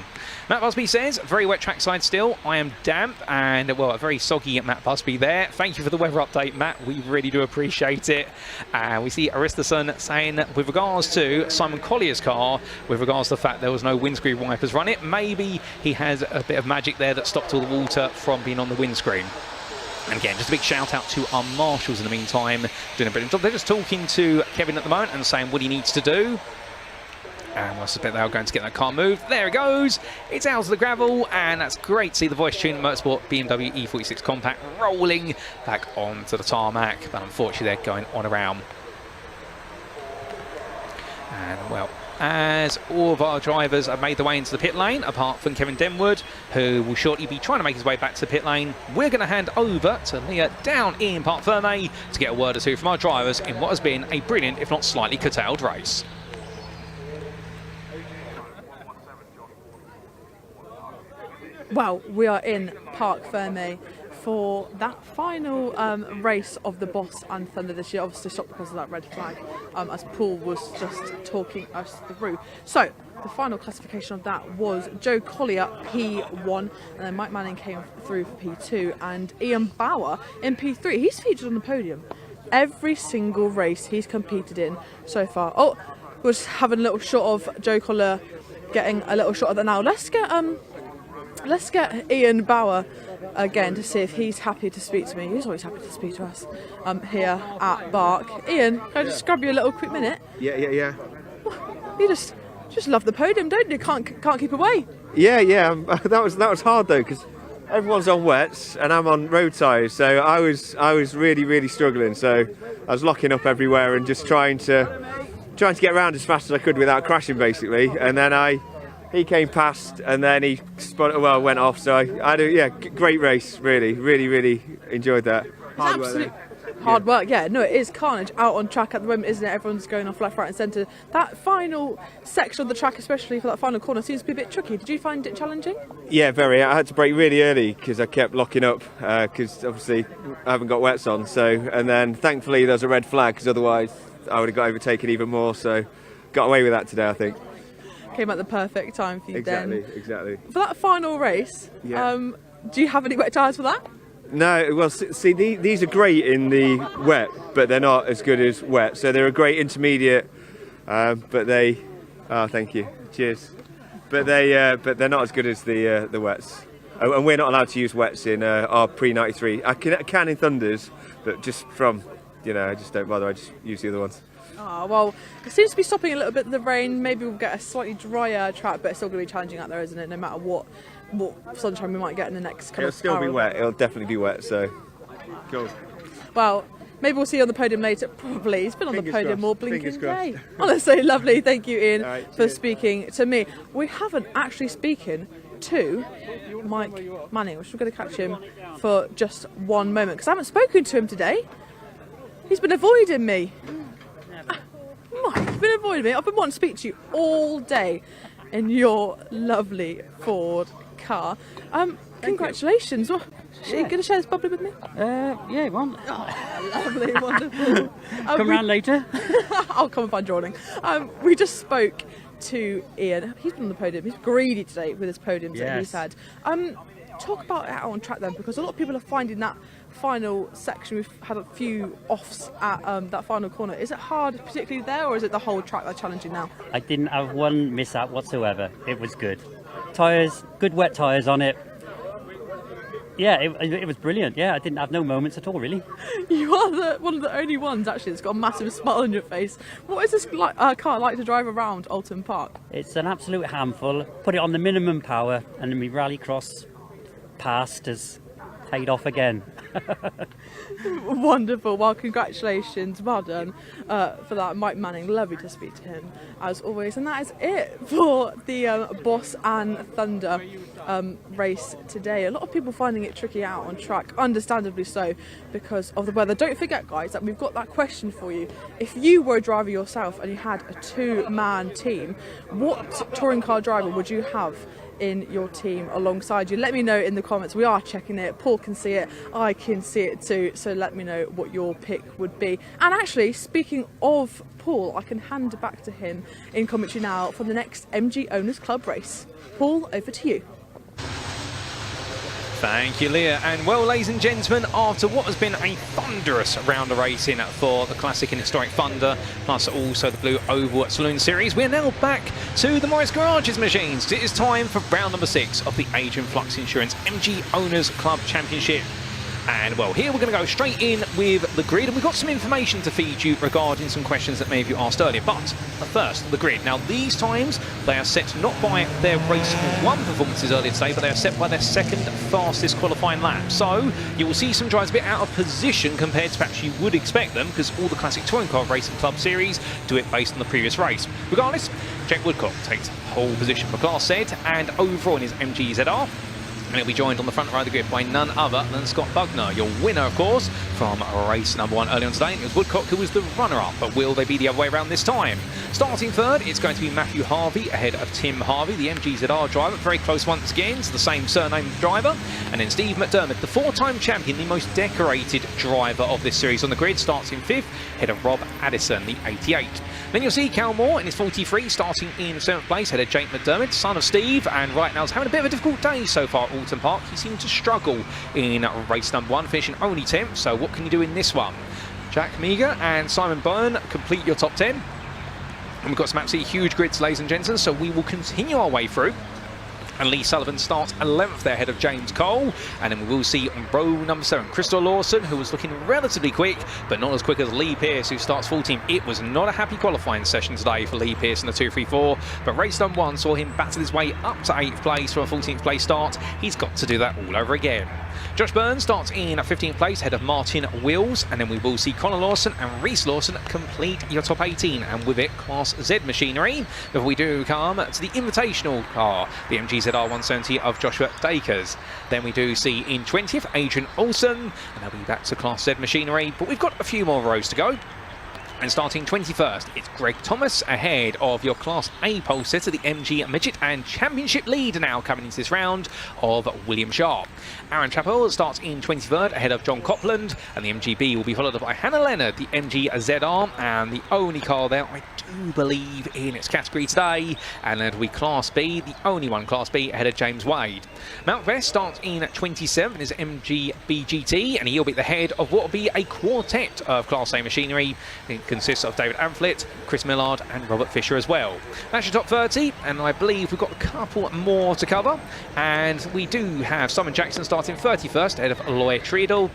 Matt Busby says, very wet trackside still. I am damp, and well, a very soggy Matt Busby there. Thank you for the weather update, Matt. We really do appreciate it. We see Aristason saying, with regards to Simon Collier's car, with regards to the fact there was no windscreen wipers run it, maybe he has a bit of magic there that stopped all the water from being on the windscreen. And again, just a big shout out to our marshals in the meantime, doing a brilliant job. They're just talking to Kevin at the moment and saying what he needs to do. And I suspect they are going to get that car moved. There it goes. It's out of the gravel, and that's great to see the voice tune Motorsport BMW E46 Compact rolling back onto the tarmac. But unfortunately, they're going on around. And well, as all of our drivers have made their way into the pit lane, apart from Kevin Denwood, who will shortly be trying to make his way back to the pit lane, we're going to hand over to Leah down in Parc Fermé to get a word or two from our drivers in what has been a brilliant, if not slightly curtailed race. Well, we are in Parc Fermé for that final race of the Boss and Thunder this year. Obviously stopped because of that red flag, as Paul was just talking us through. So the final classification of that was Joe Collier P1, and then Mike Manning came through for P2, and Ian Bower in P3. He's featured on the podium every single race he's competed in so far. Oh, we're just having a little shot of Joe Collier getting a little shot of that now. Let's get Ian Bower again to see if he's happy to speak to me. He's always happy to speak to us here at Bark. Ian, can I just grab you a little quick minute? Yeah. You just love the podium, don't you? Can't keep away. Yeah. That was hard though, because everyone's on wets and I'm on road tyres, so I was really struggling. So I was locking up everywhere and just trying to get around as fast as I could without crashing, basically. And then he came past and then he went off. So I had a great race, really enjoyed that. Hard work, yeah. No, it is carnage out on track at the moment, isn't it? Everyone's going off left, right and centre. That final section of the track, especially for that final corner, seems to be a bit tricky. Did you find it challenging? Yeah, very. I had to brake really early because I kept locking up because obviously I haven't got wets on. And then thankfully there's a red flag, because otherwise I would have got overtaken even more. So got away with that today, I think. Came at the perfect time for you then. Exactly. For that final race, do you have any wet tyres for that? No, well, see, these are great in the wet, but they're not as good as wet. So they're a great intermediate, but they... Oh, thank you. Cheers. but they're not as good as the wets. Oh, and we're not allowed to use wets in our Pre-93. I can in Thunders, but just from, I just don't bother. I just use the other ones. Ah, well, it seems to be stopping a little bit of the rain. Maybe we'll get a slightly drier track, but it's still going to be challenging out there, isn't it? No matter what sunshine we might get in the next couple of hours. It'll still be wet. It'll definitely be wet. So, cool. Well, maybe we'll see you on the podium later. Probably. He's been on the podium more blinking Fingers crossed. day. Honestly, lovely. Thank you, Ian, for speaking to me. We haven't actually spoken to Mike Manning. We're just going to catch him for just one moment because I haven't spoken to him today. He's been avoiding me. Mike, you've been avoiding me. I've been wanting to speak to you all day in your lovely Ford car. Congratulations. Well, are you going to share this bubbly with me? Yeah, one. Oh, lovely, wonderful. Come round later. I'll come and find Jordan. We just spoke to Ian. He's been on the podium. He's greedy today with his podiums that he's had. Talk about it out on track then, because a lot of people are finding that final section. We've had a few offs at that final corner. Is it hard, particularly there, or is it the whole track that's challenging now? I didn't have one miss out whatsoever. It was good. Tyres, good wet tyres on it. Yeah, it was brilliant. Yeah, I didn't have no moments at all, really. You are one of the only ones, actually, that's got a massive smile on your face. What is this car like to drive around Oulton Park? It's an absolute handful. Put it on the minimum power, and then we rallycross past has paid off again. Wonderful. Well, congratulations. Well done for that. Mike Manning, lovely to speak to him as always. And that is it for the Boss and Thunder race today. A lot of people finding it tricky out on track, understandably so, because of the weather. Don't forget, guys, that we've got that question for you. If you were a driver yourself and you had a two-man team, what touring car driver would you have in your team alongside you? Let me know in the comments. We are checking it. Paul can see it, I can see it too, so let me know what your pick would be. And actually, speaking of Paul, I can hand back to him in commentary now for the next MG Owners Club race. Paul, over to you. Thank you, Leah. And well, ladies and gentlemen, after what has been a thunderous round of racing for the classic and historic Thunder, plus also the Blue Oval Saloon Series, we're now back to the Morris Garages machines. It is time for round number 6 of the Adrian Flux Insurance MG Owners Club Championship. And well, here we're going to go straight in with the grid, and we've got some information to feed you regarding some questions that maybe you asked earlier. But first, the grid. Now, these times, they are set not by their race 1 performances earlier today, but they are set by their second fastest qualifying lap. So you will see some drivers a bit out of position compared to perhaps you would expect them, because all the classic touring car racing club series do it based on the previous race. Regardless, Jack Woodcock takes pole position for Class Z and overall in his MG ZR. And he'll be joined on the front right of the grid by none other than Scott Bugner, your winner, of course, from race number 1 early on today. It was Woodcock who was the runner-up, but will they be the other way around this time? Starting third, it's going to be Matthew Harvey ahead of Tim Harvey, the MGZR driver, very close once again, to the same surname driver. And then Steve McDermott, the 4-time champion, the most decorated driver of this series on the grid, starts in 5th, ahead of Rob Addison, the 88. Then you'll see Cal Moore in his 43, starting in 7th place, ahead of Jake McDermott, son of Steve, and right now is having a bit of a difficult day so far at Oulton Park. He seemed to struggle in race number 1, finishing only 10th, so what can you do in this one? Jack Meager and Simon Byrne complete your top 10. And we've got some absolutely huge grids, ladies and gentlemen, so we will continue our way through. And Lee Sullivan starts 11th there ahead of James Cole. And then we will see on row number 7, Crystal Lawson, who was looking relatively quick, but not as quick as Lee Pearce, who starts 14th. It was not a happy qualifying session today for Lee Pearce in the 2-3-4, but race number 1 saw him battle his way up to 8th place from a 14th place start. He's got to do that all over again. Josh Burns starts in 15th place ahead of Martin Wills, and then we will see Conor Lawson and Reese Lawson complete your top 18, and with it Class Z machinery. Before we do come to the invitational car, the MGZR 170 of Joshua Dakers. Then we do see in 20th Adrian Olsen, and they'll be back to Class Z machinery, but we've got a few more rows to go. And starting 21st, it's Greg Thomas ahead of your Class A pole sitter, the MG Midget, and championship lead now coming into this round of William Sharp. Aaron Chappell starts in 23rd ahead of John Copland, and the MGB will be followed by Hannah Leonard, the MG ZR, and the only car there, I do believe, in its category today, and it'll be Class B, the only one Class B, ahead of James Wade. Mount Vest starts in 27th in his MG BGT, and he'll be at the head of what will be a quartet of Class A machinery, consists of David Amphlett, Chris Millard and Robert Fisher as well. That's your top 30, and I believe we've got a couple more to cover. And we do have Simon Jackson starting 31st ahead of Aloy Treadle,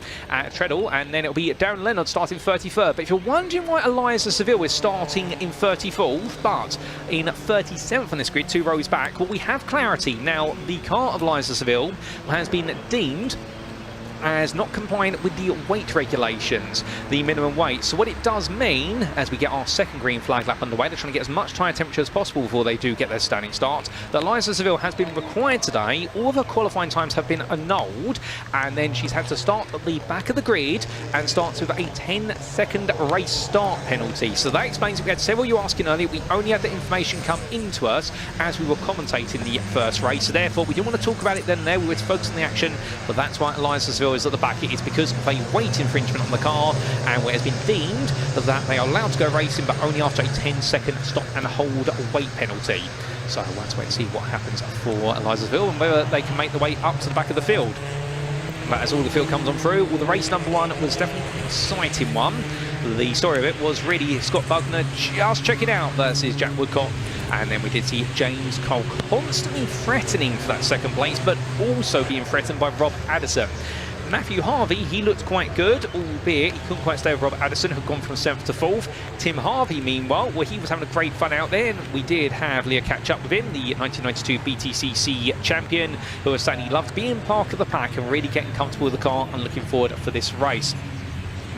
and then it'll be Darren Leonard starting 33rd. But if you're wondering why Eliza Seville is starting in 34th, but in 37th on this grid, 2 rows back, well, we have clarity. Now, the car of Eliza Seville has been deemed as not compliant with the weight regulations, the minimum weight. So what it does mean, as we get our second green flag lap underway, they're trying to get as much tyre temperature as possible before they do get their standing start, that Eliza Seville has been required today. All of her qualifying times have been annulled, and then she's had to start at the back of the grid and starts with a 10-second race start penalty. So that explains it. We had several you asking earlier. We only had the information come into us as we were commentating the first race, so therefore we didn't want to talk about it then and there. We were to focus on the action, but that's why Eliza Seville is at the back. It is because of a weight infringement on the car, and where it has been deemed that they are allowed to go racing, but only after a 10-second stop and hold weight penalty. So we'll have to wait and see what happens for Elizaville and whether they can make the way up to the back of the field. But as all the field comes on through, well, the race number 1 was definitely an exciting one. The story of it was really Scott Bugner just checking out versus Jack Woodcock. And then we did see James Cole constantly threatening for that second place, but also being threatened by Rob Addison. Matthew Harvey, he looked quite good, albeit he couldn't quite stay with Rob Addison, who'd gone from 7th to 4th. Tim Harvey, meanwhile, well, he was having a great fun out there, and we did have Leah catch up with him, the 1992 BTCC champion, who was saying he loved being part of the pack and really getting comfortable with the car and looking forward for this race.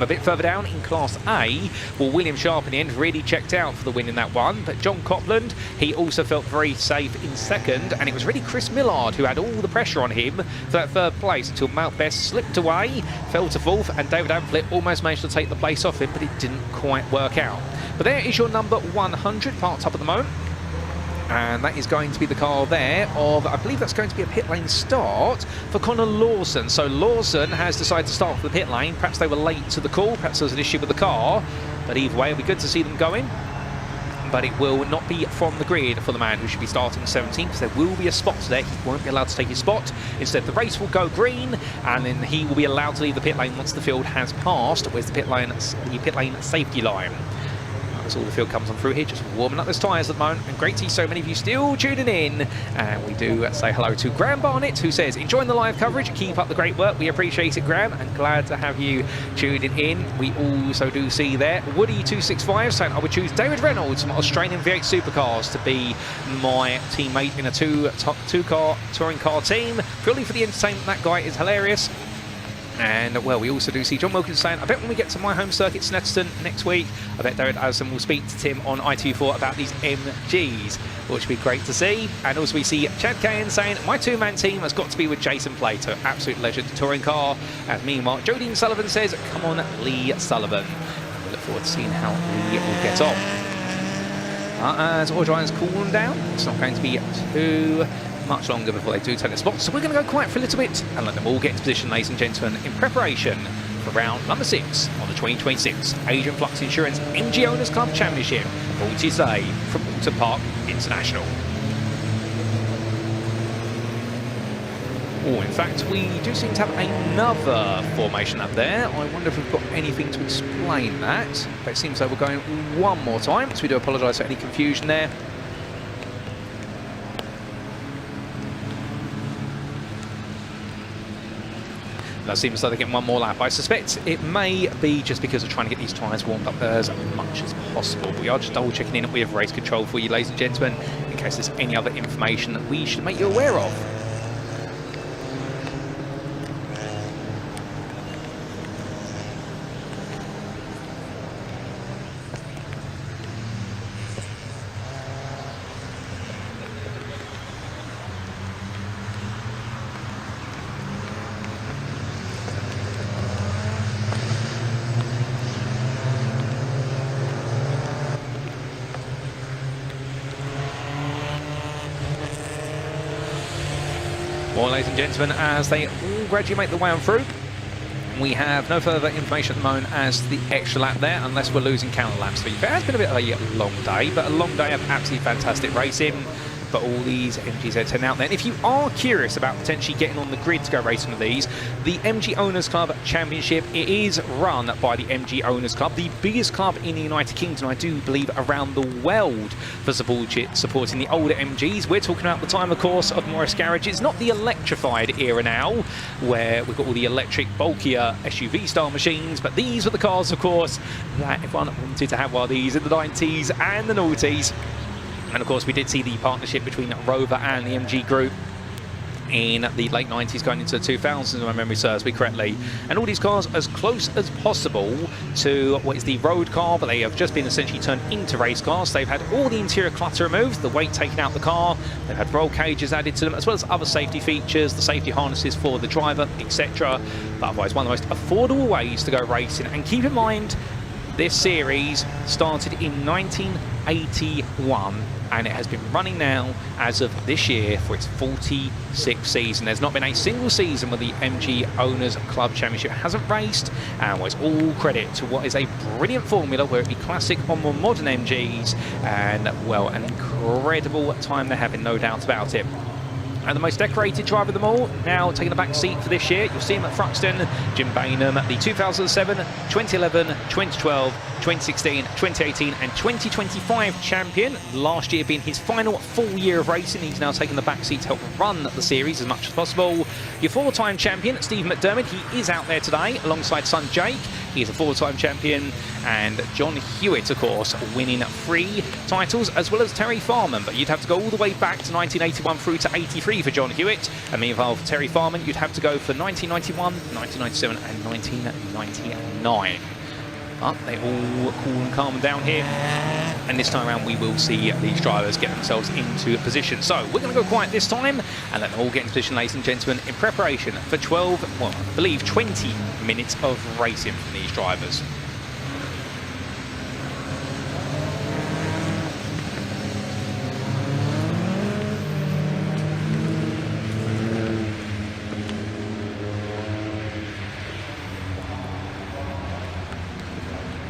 A bit further down in Class A, well, William Sharp in the end really checked out for the win in that one, but John Copland, he also felt very safe in second, and it was really Chris Millard who had all the pressure on him for that third place until Mount Best slipped away, fell to 4th, and David Amphlett almost managed to take the place off him, but it didn't quite work out. But there is your number 100 parked up at the moment. And that is going to be the car there of, I believe that's going to be a pit lane start for Connor Lawson. So Lawson has decided to start for the pit lane. Perhaps they were late to the call, perhaps there was an issue with the car. But either way, it'll be good to see them going. But it will not be from the grid for the man who should be starting 17th, because there will be a spot there. He won't be allowed to take his spot. Instead, the race will go green, and then he will be allowed to leave the pit lane once the field has passed. Where's the pit lane safety line? As all the field comes on through here, just warming up those tyres at the moment. And great to see so many of you still tuning in. And we do say hello to Graham Barnett, who says, enjoying the live coverage, keep up the great work. We appreciate it, Graham, and glad to have you tuning in. We also do see there Woody265 saying, I would choose David Reynolds from Australian V8 Supercars to be my teammate in a two-car touring car team. Purely for the entertainment, that guy is hilarious. And, well, we also do see John Wilkins saying, I bet when we get to my home circuit, Snetterton, next week, I bet David Addison will speak to Tim on I24 about these MGs, which would be great to see. And also we see Chad Cahan saying, my two-man team has got to be with Jason Plato, absolute legend touring car. And meanwhile, Jodine Sullivan says, come on, Lee Sullivan. And we look forward to seeing how Lee will get on. As Adrian's cooling down, it's not going to be too much longer before they do take the spot, so we're going to go quiet for a little bit and let them all get into position, ladies and gentlemen, in preparation for round number 6 on the 2026 Adrian Flux Insurance MG Owners Club Championship, brought to you today from Oulton Park International. Oh, in fact, we do seem to have another formation up there. I wonder if we've got anything to explain that, but it seems like we're going one more time, so we do apologise for any confusion there. That seems like they're getting one more lap. I suspect it may be just because they're trying to get these tyres warmed up as much as possible. But we are just double checking in with race control for you, ladies and gentlemen, in case there's any other information that we should make you aware of. Well, ladies and gentlemen, as they all gradually make the way on through, we have no further information at the moment as to the extra lap there, unless we're losing counter laps. So it has been a bit of a long day, but a long day of absolutely fantastic racing. but all these MGs are 10 out there. And if you are curious about potentially getting on the grid to go race one of these, the MG Owners Club Championship, it is run by the MG Owners Club, the biggest club in the United Kingdom, I do believe around the world, for supporting the older MGs. We're talking about the time, of course, of Morris Garage. It's not the electrified era now, where we've got all the electric, bulkier SUV-style machines, but these were the cars, of course, that everyone wanted to have one of these in the 90s and the noughties. And of course, we did see the partnership between Rover and the MG Group in the late 90s going into the 2000s, if my memory serves me correctly. And all these cars as close as possible to what is the road car, but they have just been essentially turned into race cars. They've had all the interior clutter removed, the weight taken out the car, they've had roll cages added to them, as well as other safety features, the safety harnesses for the driver, etc. But otherwise, one of the most affordable ways to go racing. And keep in mind, this series started in 1981, and it has been running now as of this year for its 46th season. There's not been a single season where the MG Owners Club Championship hasn't raced, and was all credit to what is a brilliant formula, where it be classic or more modern MGs, and well, an incredible time they're having, no doubt about it. And the most decorated driver of them all, now taking the back seat for this year. You'll see him at Thruxton, Jim Bainham, the 2007, 2011, 2012, 2016, 2018 and 2025 champion. Last year being his final full year of racing. He's now taking the back seat to help run the series as much as possible. Your four-time champion, Steve McDermott, he is out there today alongside son Jake. He is a four-time champion. And John Hewitt, of course, winning 3 titles, as well as Terry Farman. But you'd have to go all the way back to 1981 through to 83 for John Hewitt. And meanwhile, for Terry Farman, you'd have to go for 1991, 1997 and 1999. But they all cool and calm down here. And this time around, we will see these drivers get themselves into position. So we're going to go quiet this time and let them all get into position, ladies and gentlemen, in preparation for 12, well, I believe 20 minutes of racing from these drivers.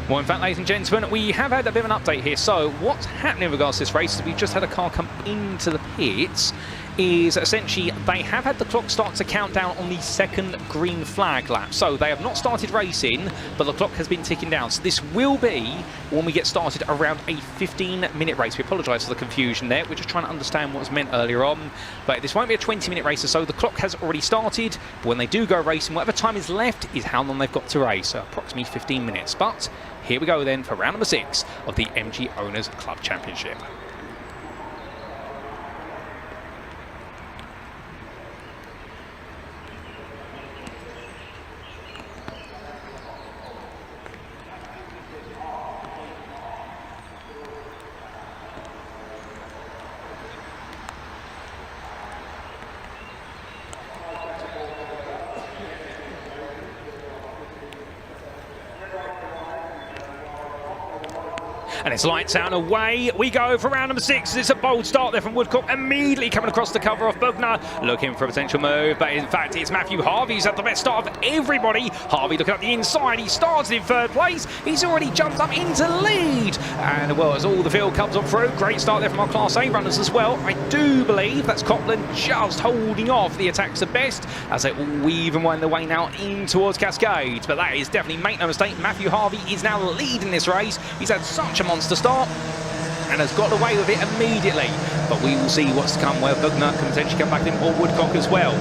Well, in fact, ladies and gentlemen, we have had a bit of an update here. So what's happening in regards to this race is we've just had a car come into the pits. Is essentially they have had the clock start to count down on the second green flag lap. So they have not started racing, but the clock has been ticking down. So this will be, when we get started, around a 15-minute race. We apologise for the confusion there. We're just trying to understand what was meant earlier on. But this won't be a 20-minute race or so. The clock has already started. But when they do go racing, whatever time is left is how long they've got to race. So approximately 15 minutes. But here we go then for round number 6 of the MG Owners Club Championship. And it's lights out and away we go for round number 6. It's a bold start there from Woodcock, immediately coming across the cover off Bugner, looking for a potential move, but in fact it's Matthew Harvey who's had the best start of everybody. Harvey looking up the inside, he started in 3rd place, he's already jumped up into lead, and well, as all the field comes on through, great start there from our Class A runners as well. I do believe that's Copland just holding off the attacks of best as they all weave and wind their way now in towards Cascades, but that is definitely, make no mistake, Matthew Harvey is now leading this race. He's had such a monster start and has got away with it immediately, but we will see what's to come, where Bugner can potentially come back in, or Woodcock as well.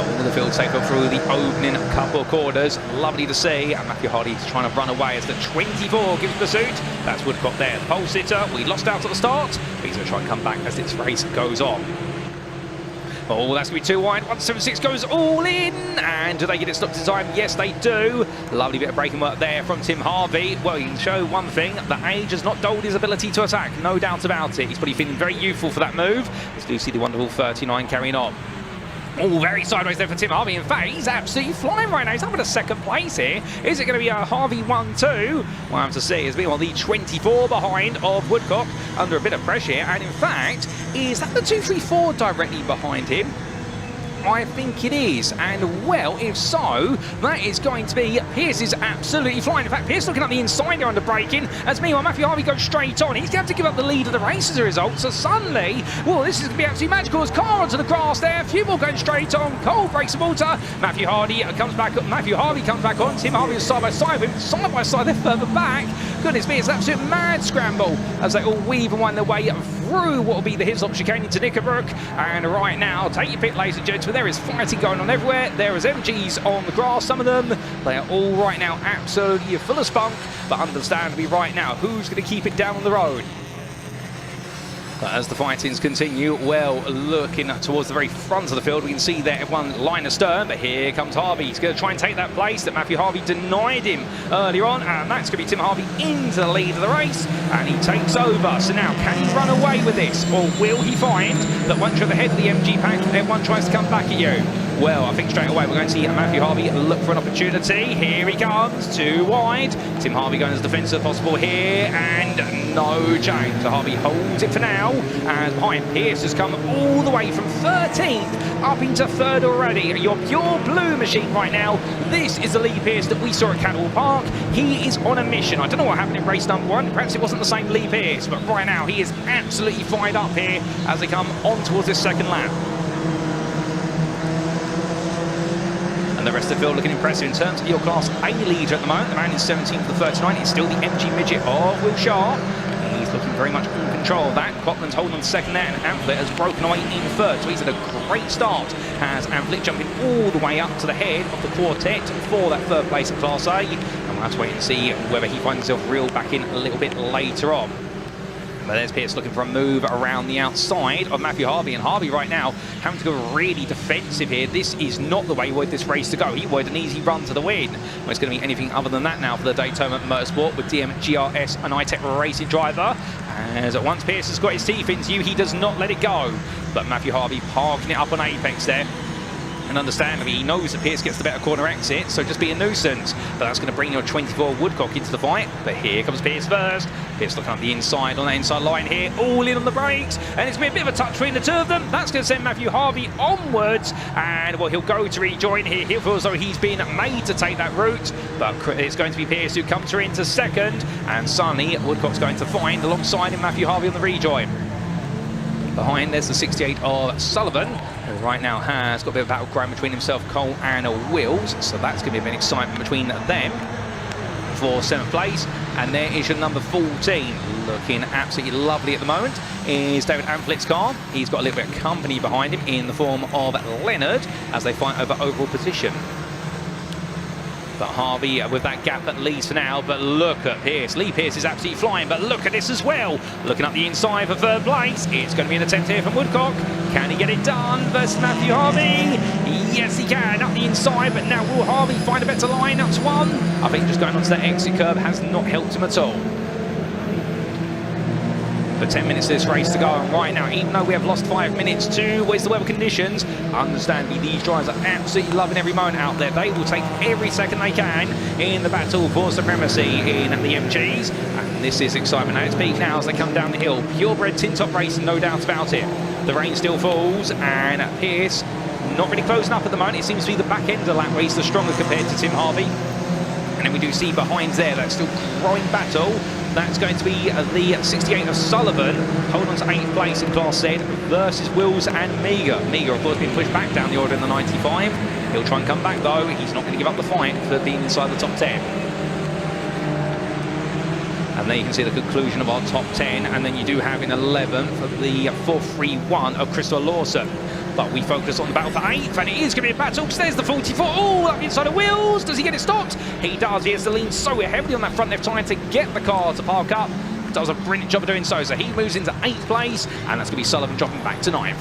All the field safe through the opening couple of quarters, lovely to see, and Matthew Hardy is trying to run away as the 24 gives pursuit. That's Woodcock there, the pole sitter. We lost out at the start, but he's going to try and come back as this race goes on. Oh, that's going to be too wide. 176 goes all in. And do they get it stopped in time? Yes, they do. Lovely bit of braking work there from Tim Harvey. Well, you can show one thing. The age has not dulled his ability to attack. No doubt about it. He's probably feeling very youthful for that move. Let's do see the wonderful 39 carrying on. Oh, very sideways there for Tim Harvey. In fact, he's absolutely flying right now. He's up at a 2nd place here. Is it going to be a Harvey 1-2? We'll have to see. It's been on the 24 behind of Woodcock, under a bit of pressure here. And in fact, is that the 234 directly behind him? I think it is. And well, if so, that is going to be Pierce is absolutely flying. In fact, Pierce looking up the inside there under braking. As meanwhile, Matthew Harvey goes straight on. He's going to have to give up the lead of the race as a result. So suddenly, well, this is going to be absolutely magical. As car onto the grass there. A few more going straight on. Cole breaks the water. Matthew Harvey comes back on. Tim Harvey is side by side with him. Side by side, they're further back. Goodness me, it's an absolute mad scramble as they all weave and wind their way through what will be the Hislop chicane into Knickerbrook. And right now, take your pick, ladies and gentlemen. There is fighting going on everywhere. There is MGs on the grass. Some of them, they are all right now absolutely full of spunk. But understandably right now, who's going to keep it down on the road? As the fightings continue, well, looking towards the very front of the field, we can see there everyone line astern, but here comes Harvey. He's going to try and take that place that Matthew Harvey denied him earlier on, and that's going to be Tim Harvey into the lead of the race, and he takes over. So now, can he run away with this, or will he find that once you're at the head of the MG pack, everyone tries to come back at you? Well, I think straight away we're going to see Matthew Harvey look for an opportunity. Here he comes, too wide. Tim Harvey going as defensive as possible here, and no change. So Harvey holds it for now, and behind Pierce has come all the way from 13th up into 3rd already. Your pure blue machine right now. This is the Lee Pierce that we saw at Cadwell Park. He is on a mission. I don't know what happened in race number 1. Perhaps it wasn't the same Lee Pierce, but right now he is absolutely fired up here as they come on towards this second lap. And the rest of the field looking impressive in terms of your Class A leader at the moment. The man is 17th of the 39. It's still the MG midget of Will Sharp. He's looking very much in control of that. Cotland's holding on second there, and Amplit has broken away in 3rd. So he's had a great start. Has Amplit jumping all the way up to the head of the quartet for that 3rd place in Class A. And we'll have to wait and see whether he finds himself reeled back in a little bit later on. But there's Pierce looking for a move around the outside of Matthew Harvey, and Harvey right now having to go really defensive here. This is not the way he wanted this race to go. He wanted an easy run to the win. Well, it's going to be anything other than that now for the Daytona Motorsport with DMGRS, an iTech racing driver. As once Pierce has got his teeth into you, he does not let it go. But Matthew Harvey parking it up on apex there. And understandably, he knows that Pierce gets the better corner exit, so just be a nuisance. But that's going to bring your 24 Woodcock into the fight. But here comes Pierce first. Pierce looking up the inside on that inside line here, all in on the brakes, and it's going to be a bit of a touch between the two of them. That's going to send Matthew Harvey onwards, and well, he'll go to rejoin here. He'll feel as though he's been made to take that route, but it's going to be Pierce who comes through into second, and suddenly Woodcock's going to find alongside him Matthew Harvey on the rejoin. Behind, there's the 68 of Sullivan, who right now has got a bit of battleground between himself, Cole, and Wills. So that's going to be a bit of excitement between them for 7th place. And there is your number 14, looking absolutely lovely at the moment, is David Amplit's car. He's got a little bit of company behind him in the form of Leonard as they fight over overall position. But Harvey with that gap that leads for now, but look at Pierce. Lee Pierce is absolutely flying, but look at this as well. Looking up the inside for 3rd place. It's going to be an attempt here from Woodcock. Can he get it done versus Matthew Harvey? Yes, he can, up the inside, but now will Harvey find a better line up to 1? I think just going onto that exit curve has not helped him at all. For 10 minutes of this race to go, and right now, even though we have lost 5 minutes to where's the weather conditions, understandably these drivers are absolutely loving every moment out there. They will take every second they can in the battle for supremacy in the MGs, and this is excitement at its peak now as they come down the hill. Purebred tin-top racing, no doubt about it. The rain still falls, and Pierce not really closing up at the moment. It seems to be the back end of the lap race, the stronger compared to Tim Harvey. And then we do see behind there that still growing battle. That's going to be the 68 of Sullivan, hold on to 8th place in Class Z versus Wills and Meager. Meager, of course, being pushed back down the order in the 95. He'll try and come back, though. He's not going to give up the fight for being inside the top 10. And there you can see the conclusion of our top 10. And then you do have in 11th the 431 of Crystal Lawson. But we focus on the battle for 8th, and it is going to be a battle because there's the 44. Oh, up inside of Wills. Does he get it stopped? He does. He has to lean so heavily on that front left tyre to get the car to park up. Does a brilliant job of doing so. So he moves into 8th place, and that's going to be Sullivan dropping back to 9th.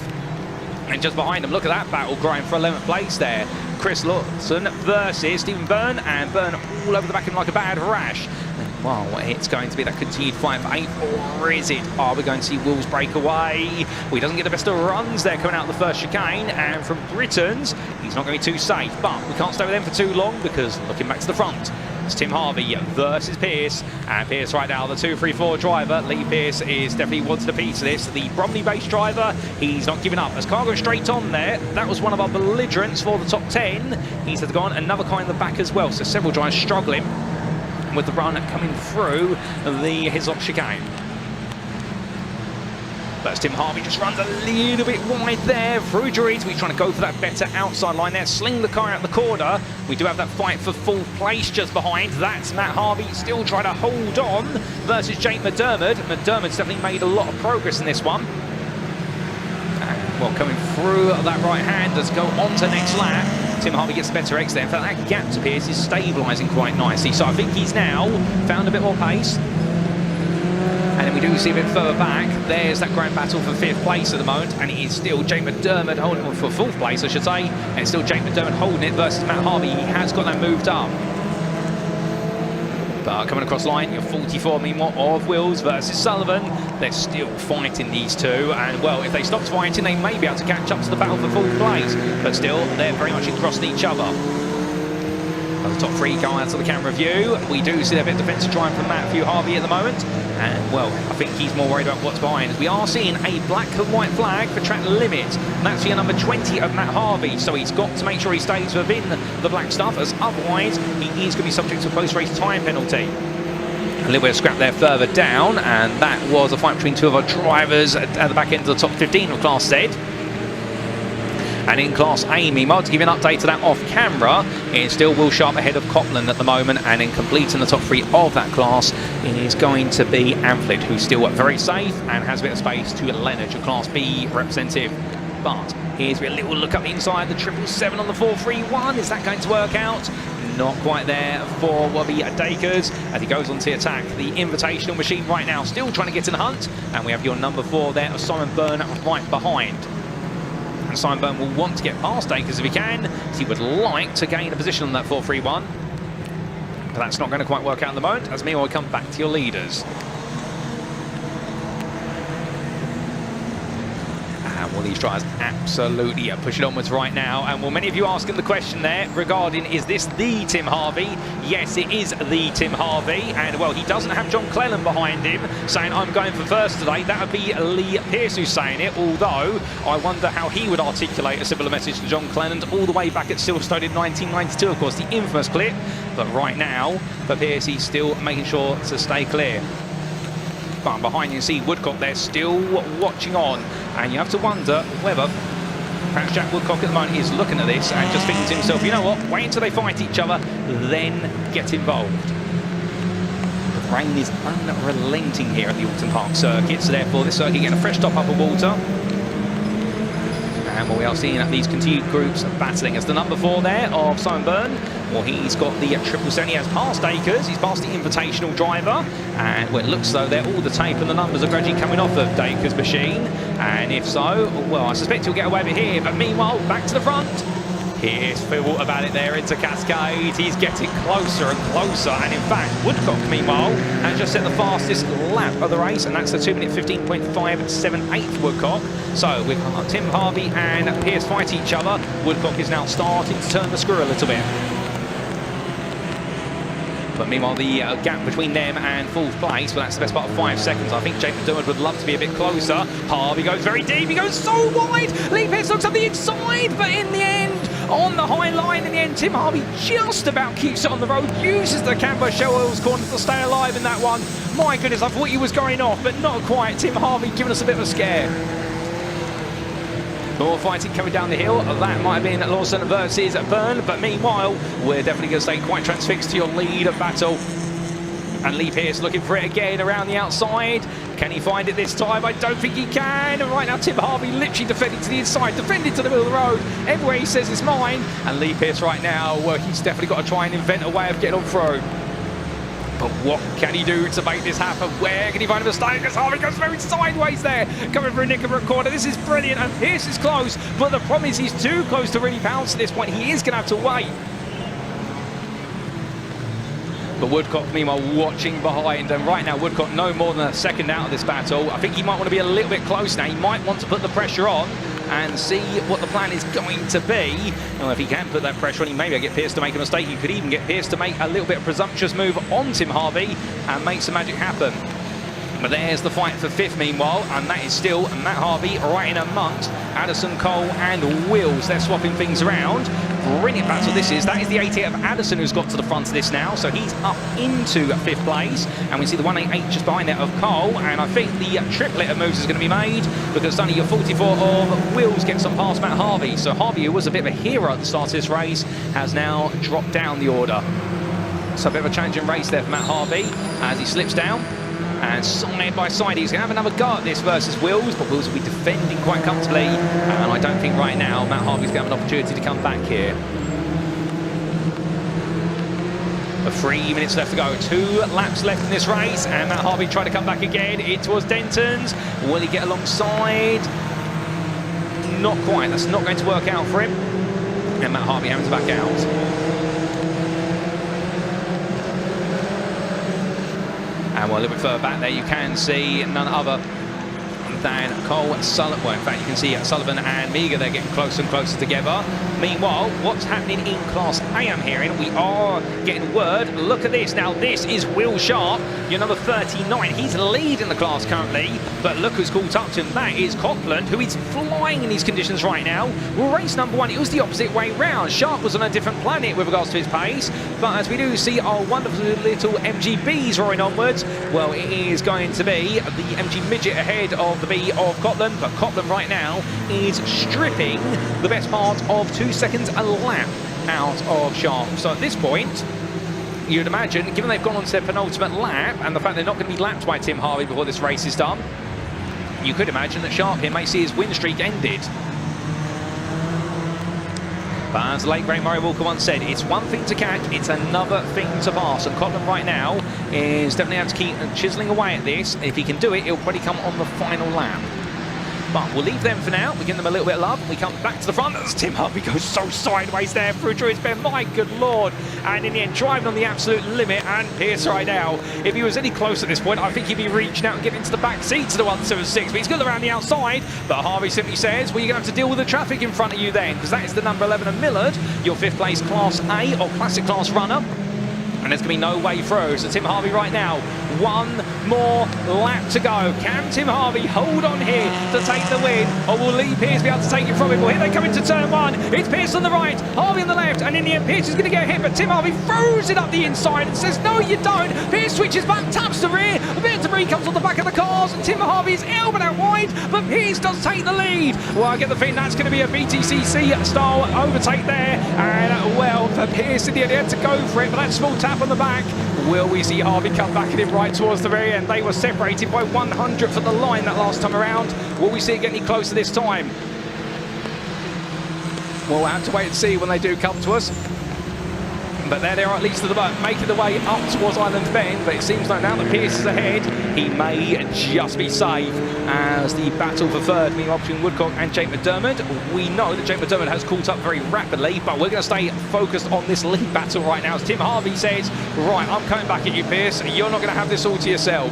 And just behind him, look at that battle growing for 11th place there. Chris Lawson versus Stephen Byrne, and Byrne all over the back of him like a bad rash. Well, it's going to be that continued fight for 8th, or is it? Are we going to see Wills break away? Well, he doesn't get the best of runs there coming out of the first chicane, and from Britons, he's not going to be too safe, but we can't stay with them for too long because looking back to the front, It's Tim Harvey versus Pierce, and Pierce right now, the 2-3-4 driver. Lee Pierce is definitely wants a piece of this. The Bromley-based driver, he's not giving up. As car goes straight on there, that was one of our belligerents for the top 10. He's had gone another car in the back as well, so several drivers struggling with the run coming through the Hislop chicane. But Tim Harvey just runs a little bit wide there through Druids. We're trying to go for that better outside line there, sling the car out the corner. We do have that fight for fourth place just behind. That's Matt Harvey still trying to hold on versus Jake McDermott. McDermott's definitely made a lot of progress in this one. And, well, coming through that right hand, does go on to next lap. Tim Harvey gets the better X there. In fact, that gap to Pierce is stabilising quite nicely. So I think he's now found a bit more pace. And then we do see a bit further back, there's that grand battle for 5th place at the moment, and it is still Jake McDermott holding it for 4th place, I should say, and it's still Jake McDermott holding it versus Matt Harvey. He has got that moved up. But coming across line, you're 44 meanwhile of Wills versus Sullivan. They're still fighting, these two, and well, if they stopped fighting, they may be able to catch up to the battle for 4th place, but still, they're very much across each other. The top 3 go out to the camera view. We do see a bit of defensive drive from Matthew Harvey at the moment. And, well, I think he's more worried about what's behind. We are seeing a black and white flag for track limit. That's for number 20 of Matt Harvey. So he's got to make sure he stays within the black stuff, as otherwise he is going to be subject to a post-race time penalty. A little bit of scrap there further down, and that was a fight between 2 of our drivers at the back end of the top 15 of Class Z. And in Class A, meanwhile, to give you an update to that off camera, it's still Will Sharp ahead of Copland at the moment, and in completing the top 3 of that class is going to be Amphlett, who's still very safe and has a bit of space to Leonard, your Class B representative. But here's a little look up inside the 777 on the 431. Is that going to work out? Not quite there for Wobby Dakers as he goes on to attack the Invitational machine right now, still trying to get in the hunt. And we have your number 4 there of Simon Byrne right behind. And Simon Byrne will want to get past Dakers if he can, as he would like to gain a position on that 431. But that's not going to quite work out at the moment, as meanwhile we come back to your leaders. And well, these drivers absolutely are pushing onwards right now. And well, many of you asking the question there regarding, is this the Tim Harvey? Yes, it is the Tim Harvey. And well, he doesn't have John Cleland behind him saying, I'm going for first today. That would be Lee Pierce who's saying it. Although, I wonder how he would articulate a similar message to John Cleland all the way back at Silverstone in 1992, of course, the infamous clip. But right now, for Pierce, he's still making sure to stay clear. But behind you see Woodcock there still watching on, and you have to wonder whether perhaps Jack Woodcock at the moment is looking at this and just thinking to himself, you know what, wait until they fight each other, then get involved. The rain is unrelenting here at the Oulton Park circuit, so therefore this circuit getting a fresh top up of water. And what we are seeing at these continued groups battling as the number 4 there of Simon Byrne. Well, he's got the 777. He has passed Dakers. He's passed the Invitational driver. And well, it looks though there all the tape and the numbers are gradually coming off of Dakers' machine. And if so, well, I suspect he'll get away with here. But meanwhile, back to the front. Here's Phil about it there into Cascade. He's getting closer and closer. And in fact, Woodcock, meanwhile, has just set the fastest lap of the race. And that's the 2 minute 15.578 Woodcock. So we've got Tim Harvey and Pierce fight each other. Woodcock is now starting to turn the screw a little bit. But meanwhile, the gap between them and 4th place, well, that's the best part of 5 seconds. I think Jake McDermott would love to be a bit closer. Harvey goes very deep. He goes so wide. Lee Pierce looks on the inside, but in the end, on the high line in the end, Tim Harvey just about keeps it on the road, uses the camber shell oils corner to stay alive in that one. My goodness, I thought he was going off, but not quite. Tim Harvey giving us a bit of a scare. More fighting coming down the hill. That might have been Lawson versus Byrne, but meanwhile, we're definitely going to stay quite transfixed to your lead of battle. And Lee Pierce looking for it again around the outside. Can he find it this time? I don't think he can. And right now, Tim Harvey literally defending to the inside, defending to the middle of the road. Everywhere he says it's mine. And Lee Pierce right now, well, he's definitely got to try and invent a way of getting on through. But what can he do to make this happen? Where can he find a mistake? Because Harvey goes very sideways there, coming through Knickerbock corner. This is brilliant, and Pierce is close, but the problem is he's too close to really pounce at this point. He is going to have to wait. But Woodcock, meanwhile, watching behind, and right now Woodcock no more than a second out of this battle. I think he might want to be a little bit close now. He might want to put the pressure on, and see what the plan is going to be. Well, if he can put that pressure on him, maybe I get Pierce to make a mistake. You could even get Pierce to make a little bit of presumptuous move on Tim Harvey and make some magic happen. But there's the fight for 5th meanwhile, and that is still Matt Harvey right in amongst Addison, Cole and Wills. They're swapping things around. Brilliant battle this is. That is the 88 of Addison who's got to the front of this now, so he's up into 5th place. And we see the 188 just behind that of Cole, and I think the triplet of moves is going to be made because only your 44 of Wills gets on past Matt Harvey. So Harvey, who was a bit of a hero at the start of this race, has now dropped down the order. So a bit of a challenging race there for Matt Harvey as he slips down. And side by side, he's going to have another go at this versus Wills, but Wills will be defending quite comfortably. And I don't think right now Matt Harvey's going to have an opportunity to come back here. But 3 minutes left to go. 2 laps left in this race, and Matt Harvey trying to come back again. It was Denton's. Will he get alongside? Not quite. That's not going to work out for him. And Matt Harvey having to back out. And well, a little bit further back there, you can see none other than Cole Sullivan. Well, in fact, you can see Sullivan and Meager, they're getting closer and closer together. Meanwhile, what's happening in Class A, I'm hearing? We are getting word. Look at this. Now, this is Will Sharp, your number 39. He's leading the class currently, but look who's caught up to him. That is Copland, who is flying in these conditions right now. Well, race number 1, it was the opposite way round. Sharp was on a different planet with regards to his pace, but as we do see our wonderful little MGBs roaring onwards, well, it is going to be the MG Midget ahead of the B of Copland, but Copland right now is stripping the best part of 2 seconds a lap out of Sharp. So at this point, you'd imagine, given they've gone on to their penultimate lap, and the fact they're not going to be lapped by Tim Harvey before this race is done, you could imagine that Sharp here may see his win streak ended. But as the late great Murray Walker once said, it's one thing to catch, it's another thing to pass. And Cotland right now is definitely able to keep chiseling away at this. If he can do it, it'll probably come on the final lap. But we'll leave them for now. We give them a little bit of love. We come back to the front as Tim Harvey goes so sideways there through Druids Bend. My good Lord. And in the end, driving on the absolute limit. And Pierce right now, if he was any closer at this point, I think he'd be reaching out and getting into the back seat to the 176. But he's good around the outside. But Harvey simply says, well, you're going to have to deal with the traffic in front of you then, because that is the number 11 of Millard, your 5th place Class A or Classic Class runner. And there's going to be no way through. So Tim Harvey right now, 1 more lap to go. Can Tim Harvey hold on here to take the win? Or will Lee Pierce be able to take it from him? Well, here they come into turn 1. It's Pierce on the right, Harvey on the left. And in the end, Pierce is going to get hit. But Tim Harvey throws it up the inside and says, no, you don't. Pierce switches back, taps the rear. A bit of debris comes on the back of the cars. And Tim Harvey is elbowed out wide. But Pierce does take the lead. Well, I get the feeling that's going to be a BTCC style overtake there. And well, for Pierce in the end, he had to go for it. But that small tap on the back. Will we see Harvey come back at him right towards the very end? They were separated by 100th of the line that last time around. Will we see it get any closer this time? Well, we'll have to wait and see when they do come to us. But there they are, at least at the moment, making the way up towards Island Bend. But it seems like now that Pierce is ahead, he may just be safe as the battle for 3rd, meanwhile between Woodcock and Jake McDermott. We know that Jake McDermott has caught up very rapidly, but we're going to stay focused on this lead battle right now as Tim Harvey says, right, I'm coming back at you, Pierce. You're not going to have this all to yourself.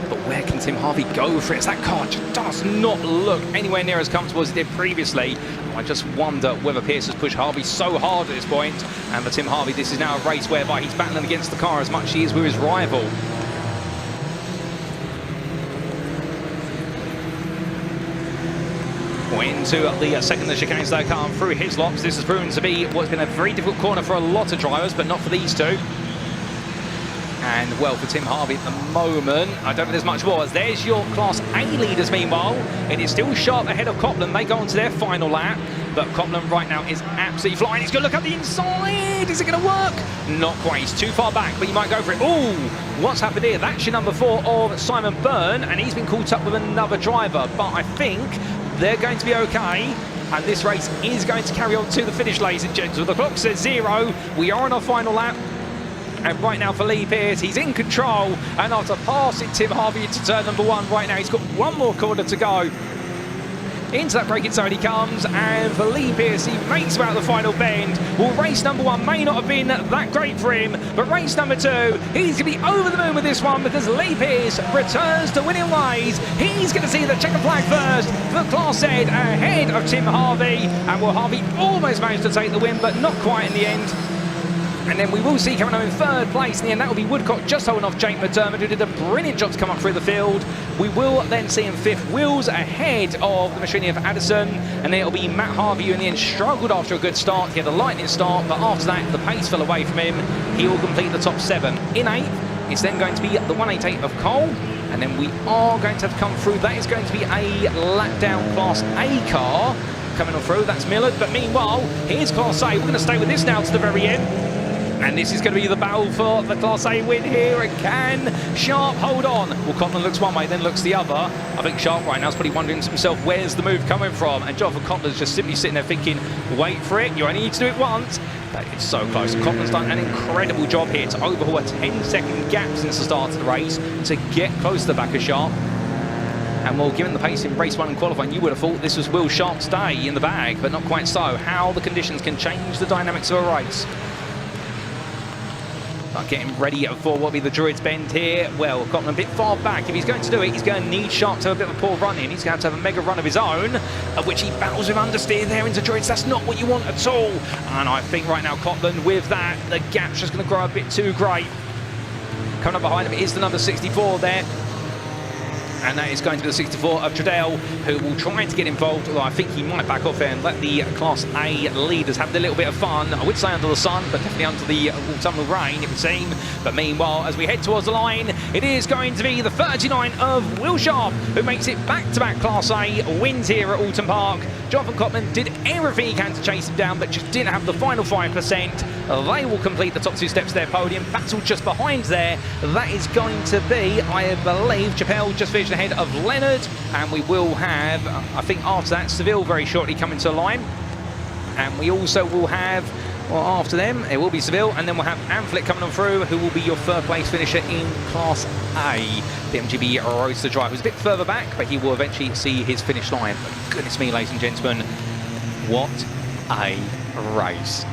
But where can Tim Harvey go for it? As that car just does not look anywhere near as comfortable as it did previously. I just wonder whether Pierce has pushed Harvey so hard at this point. And for Tim Harvey, this is now a race whereby he's battling against the car as much as he is with his rival. Into the second of the chicanes they come through Hislops. This has proven to be what's been a very difficult corner for a lot of drivers, but not for these two. And well, for Tim Harvey at the moment, I don't think there's much more. As there's your Class A leaders meanwhile. It is still Sharp ahead of Copland. They go on to their final lap. But Copland right now is absolutely flying. He's going to look up the inside. Is it going to work? Not quite. He's too far back, but he might go for it. Ooh, what's happened here? That's your number 4 of Simon Byrne, and he's been caught up with another driver. But I think they're going to be okay. And this race is going to carry on to the finish, ladies and gentlemen. The clock says 0. We are on our final lap. And right now for Lee Pierce, he's in control. And after passing Tim Harvey into turn number 1 right now, he's got 1 more corner to go. Into that braking zone he comes, and for Lee Pearce, he makes about the final bend. Well, race number 1 may not have been that great for him, but race number 2, he's going to be over the moon with this one because Lee Pearce returns to winning ways. He's going to see the checkered flag first for Class Z ahead of Tim Harvey, and well, Harvey almost managed to take the win, but not quite in the end. And then we will see coming home in 3rd place in the end. That will be Woodcock just holding off Jake McDermott, who did a brilliant job to come up through the field. We will then see in 5th, Wills ahead of the machinery of Addison. And then it'll be Matt Harvey, who in the end struggled after a good start. He had a lightning start, but after that, the pace fell away from him. He will complete the top 7. In 8th, it's then going to be the 188 of Cole. And then we are going to have to come through. That is going to be a lap down Class A car coming on through. That's Millard. But meanwhile, here's Class A. We're going to stay with this now to the very end. And this is going to be the battle for the Class A win here. And can Sharp hold on? Well, Cotton looks one way, then looks the other. I think Sharp right now is probably wondering to himself, where's the move coming from? And Jonathan Cotton's just simply sitting there thinking, wait for it. You only need to do it once. But it's so close. Cotton's done an incredible job here to overhaul a 10-second gap since the start of the race to get close to the back of Sharp. And well, given the pace in race 1 and qualifying, you would have thought this was Will Sharp's day in the bag, but not quite so. How the conditions can change the dynamics of a race. Getting ready for what will be the Druids bend here. Well, got him a bit far back. If he's going to do it, he's going to need Sharp to have a bit of a poor run in. He's going to have a mega run of his own, of which he battles with understeer there into Druids. That's not what you want at all. And I think right now, Cotland, with that, the gap's just going to grow a bit too great. Coming up behind him is the number 64 there. And that is going to be the 64 of Tredell, who will try to get involved, although I think he might back off there and let the Class A leaders have a little bit of fun. I would say under the sun, but definitely under the autumnal rain, it would seem. But meanwhile, as we head towards the line, it is going to be the 39 of Will Sharp, who makes it back-to-back Class A wins here at Oulton Park. Jonathan Cotman did everything he can to chase him down, but just didn't have the final 5%. They will complete the top 2 steps of their podium. Battle just behind there. That is going to be, I believe, Chappelle just finished ahead of Leonard, and we will have, I think after that, Seville very shortly coming to the line. And we also will have, well, after them, it will be Seville, and then we'll have Amflet coming on through, who will be your 3rd place finisher in Class A. The MGB Roadster driver who's a bit further back, but he will eventually see his finish line. But goodness me, ladies and gentlemen, what a race.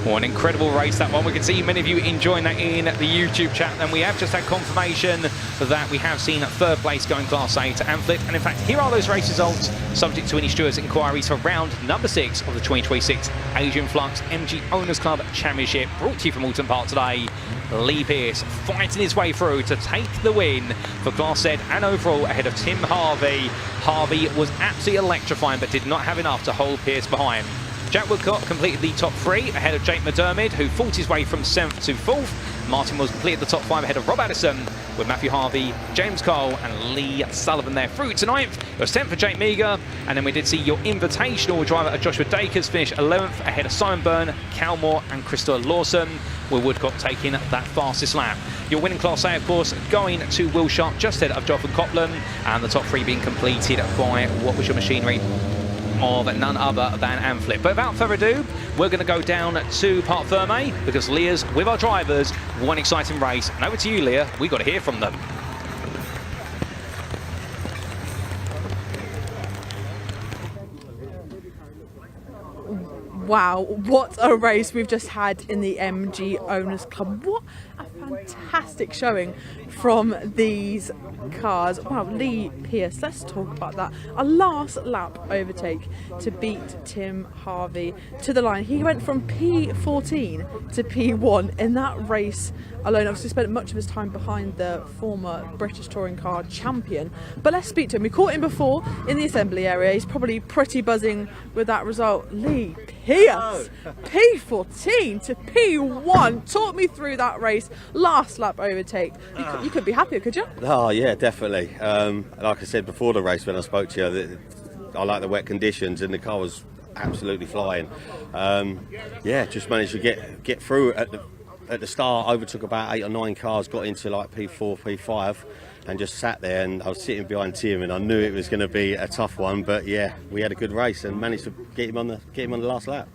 Well, an incredible race, that one. We can see many of you enjoying that in the YouTube chat. And we have just had confirmation that we have seen 3rd place going Class A to Amflet. And in fact, here are those race results, subject to any stewards' inquiries for round number 6 of the 2026 Adrian Flux MG Owners Club Championship, brought to you from Oulton Park today. Lee Pearce fighting his way through to take the win for Class Z and overall ahead of Tim Harvey. Harvey was absolutely electrifying, but did not have enough to hold Pearce behind. Jack Woodcock completed the top 3 ahead of Jake McDermott, who fought his way from 7th to 4th. Martin was completed the top 5 ahead of Rob Addison, with Matthew Harvey, James Cole and Lee Sullivan there through to 9th. It was 10th for Jake Meager, and then we did see your invitational driver Joshua Dacres finish 11th ahead of Simon Byrne, Cal Moore and Christopher Lawson, with Woodcock taking that fastest lap. Your winning Class A, of course, going to Will Sharp just ahead of Jonathan Copland, and the top 3 being completed by what was your machinery of none other than Amflet. But without further ado, we're going to go down to Parc Ferme, because Leah's with our drivers. One exciting race. And over to you, Leah. We've got to hear from them. Wow, what a race we've just had in the MG Owners Club. What a fantastic showing from these cars. Wow, Lee Pearce, let's talk about that. A last lap overtake to beat Tim Harvey to the line. He went from P14 to P1 in that race alone. Obviously spent much of his time behind the former British Touring Car champion. But let's speak to him. We caught him before in the assembly area. He's probably pretty buzzing with that result. Lee Pearce, P14 to P1. Talk me through that race. Last lap overtake. You couldn't be happier, could you? Oh yeah, definitely. Like I said before the race when I spoke to you, I like the wet conditions and the car was absolutely flying. Yeah, just managed to get through at the start. Overtook about 8 or 9 cars, got into like P4, P5 and just sat there, and I was sitting behind Tim and I knew it was going to be a tough one, but yeah, we had a good race and managed to get him on the last lap.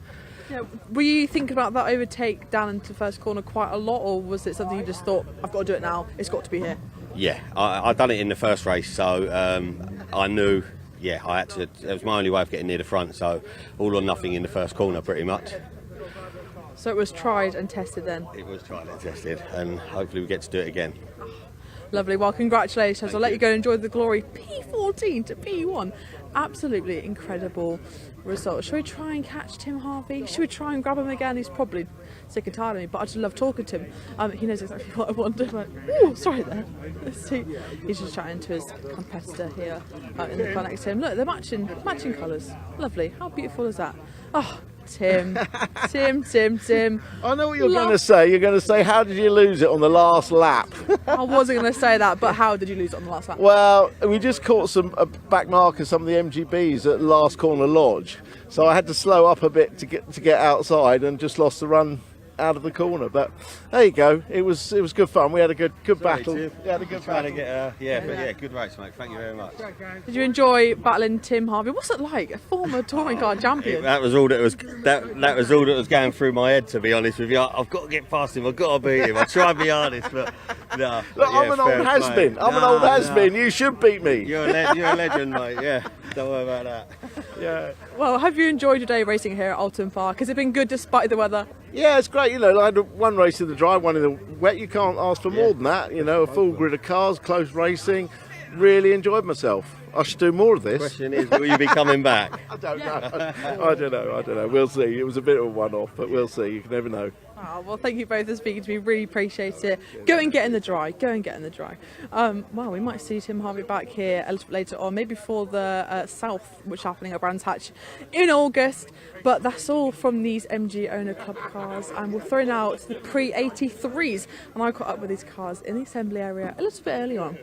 Yeah, were you thinking about that overtake down into first corner quite a lot, or was it something you just thought, I've got to do it now, it's got to be here? Yeah, I done it in the first race, so I knew, I had to, it was my only way of getting near the front, so all or nothing in the first corner pretty much. So it was tried and tested then? It was tried and tested, and hopefully we get to do it again. Lovely, well congratulations. I'll let you go and enjoy the glory. P14 to P1, absolutely incredible result. Should we try and catch Tim Harvey? Should we try and grab him again? He's probably sick and tired of me, but I just love talking to him. He knows exactly what I want. Like, ooh, sorry there. Let's see. He's just chatting to his competitor here in the car next to him. Look, they're matching colours. Lovely. How beautiful is that? Oh, Tim. Tim. I know what you're going to say. You're going to say, how did you lose it on the last lap? I wasn't going to say that, but how did you lose it on the last lap? Well, we just caught some back markers, some of the MGBs at last corner lodge. So I had to slow up a bit to get outside and just lost the run out of the corner. But there you go. It was good fun. We had a good battle. We had a good battle. Good race, mate. Thank you very much. Did you enjoy battling Tim Harvey? What's it like, a former touring car champion? That was all that was that was all that was going through my head, to be honest with you. I've got to get past him. I've got to beat him. I try and be honest, but no. Look, I'm an old has-been. I'm an old has-been. You should beat me. You're a legend, mate. Yeah, don't worry about that. Yeah. Well, have you enjoyed your day racing here at Oulton Park? Has it been good despite the weather? Yeah, it's great. I had one race in the dry, one in the wet. You can't ask for more than that. A full grid of cars, close racing. Really enjoyed myself. I should do more of this. The question is, will you be coming back? I don't know. We'll see. It was a bit of a one-off, but we'll see. You can never know. Oh, well, thank you both for speaking to me. Really appreciate it. Go and get in the dry. Well, we might see Tim Harvey back here a little bit later on, maybe for the South, which is happening at Brands Hatch in August. But that's all from these MG Owner Club cars, and we're throwing out the Pre-83s. And I caught up with these cars in the assembly area a little bit early on.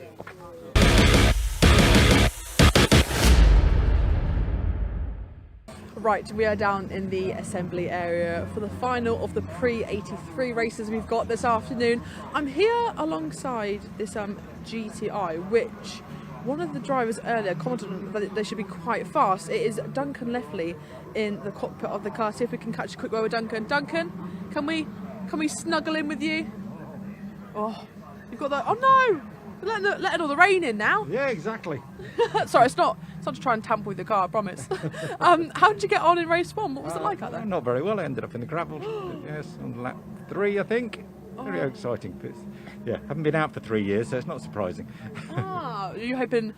Right, we are down in the assembly area for the final of the Pre-83 races we've got this afternoon. I'm here alongside this GTI, which one of the drivers earlier commented on that they should be quite fast. It is Duncan Leffley in the cockpit of the car. See if we can catch a quick word with Duncan. Duncan, can we snuggle in with you? Oh, you've got that. Oh no! Letting all the rain in now. Yeah, exactly. Sorry, it's not to try and tamper with the car, I promise. How did you get on in race one? What was it like out there? Not very well. I ended up in the gravel. Yes, on lap 3, I think. Very exciting. But haven't been out for 3 years, so it's not surprising. What are you hoping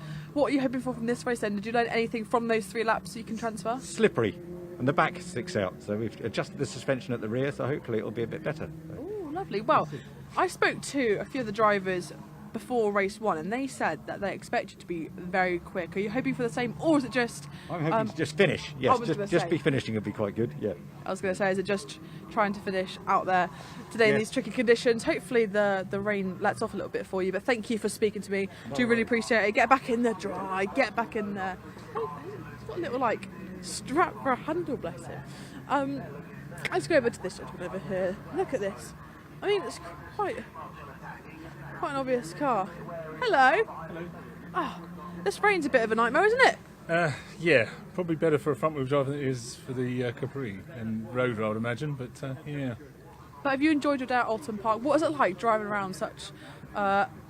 for from this race then? Did you learn anything from those 3 laps that you can transfer? Slippery, and the back sticks out, so we've adjusted the suspension at the rear, so hopefully it'll be a bit better. Oh, lovely. Well, I spoke to a few of the drivers before race 1, and they said that they expect you to be very quick. Are you hoping for the same, or is it just... I'm hoping to just finish, yes, just be finishing would be quite good, yeah. I was going to say, is it just trying to finish out there today in these tricky conditions? Hopefully the rain lets off a little bit for you, but thank you for speaking to me. Do really appreciate it. Get back in the dry, get back in there. Oh, he's got a little, strap for a handle, bless him. Let's go over to this gentleman over here. Look at this. I mean, it's quite an obvious car. Hello. Hello. Oh, this rain's a bit of a nightmare, isn't it? Yeah, probably better for a front-wheel drive than it is for the Capri and road, I would imagine, but yeah. But have you enjoyed your day at Oulton Park? What is it like driving around such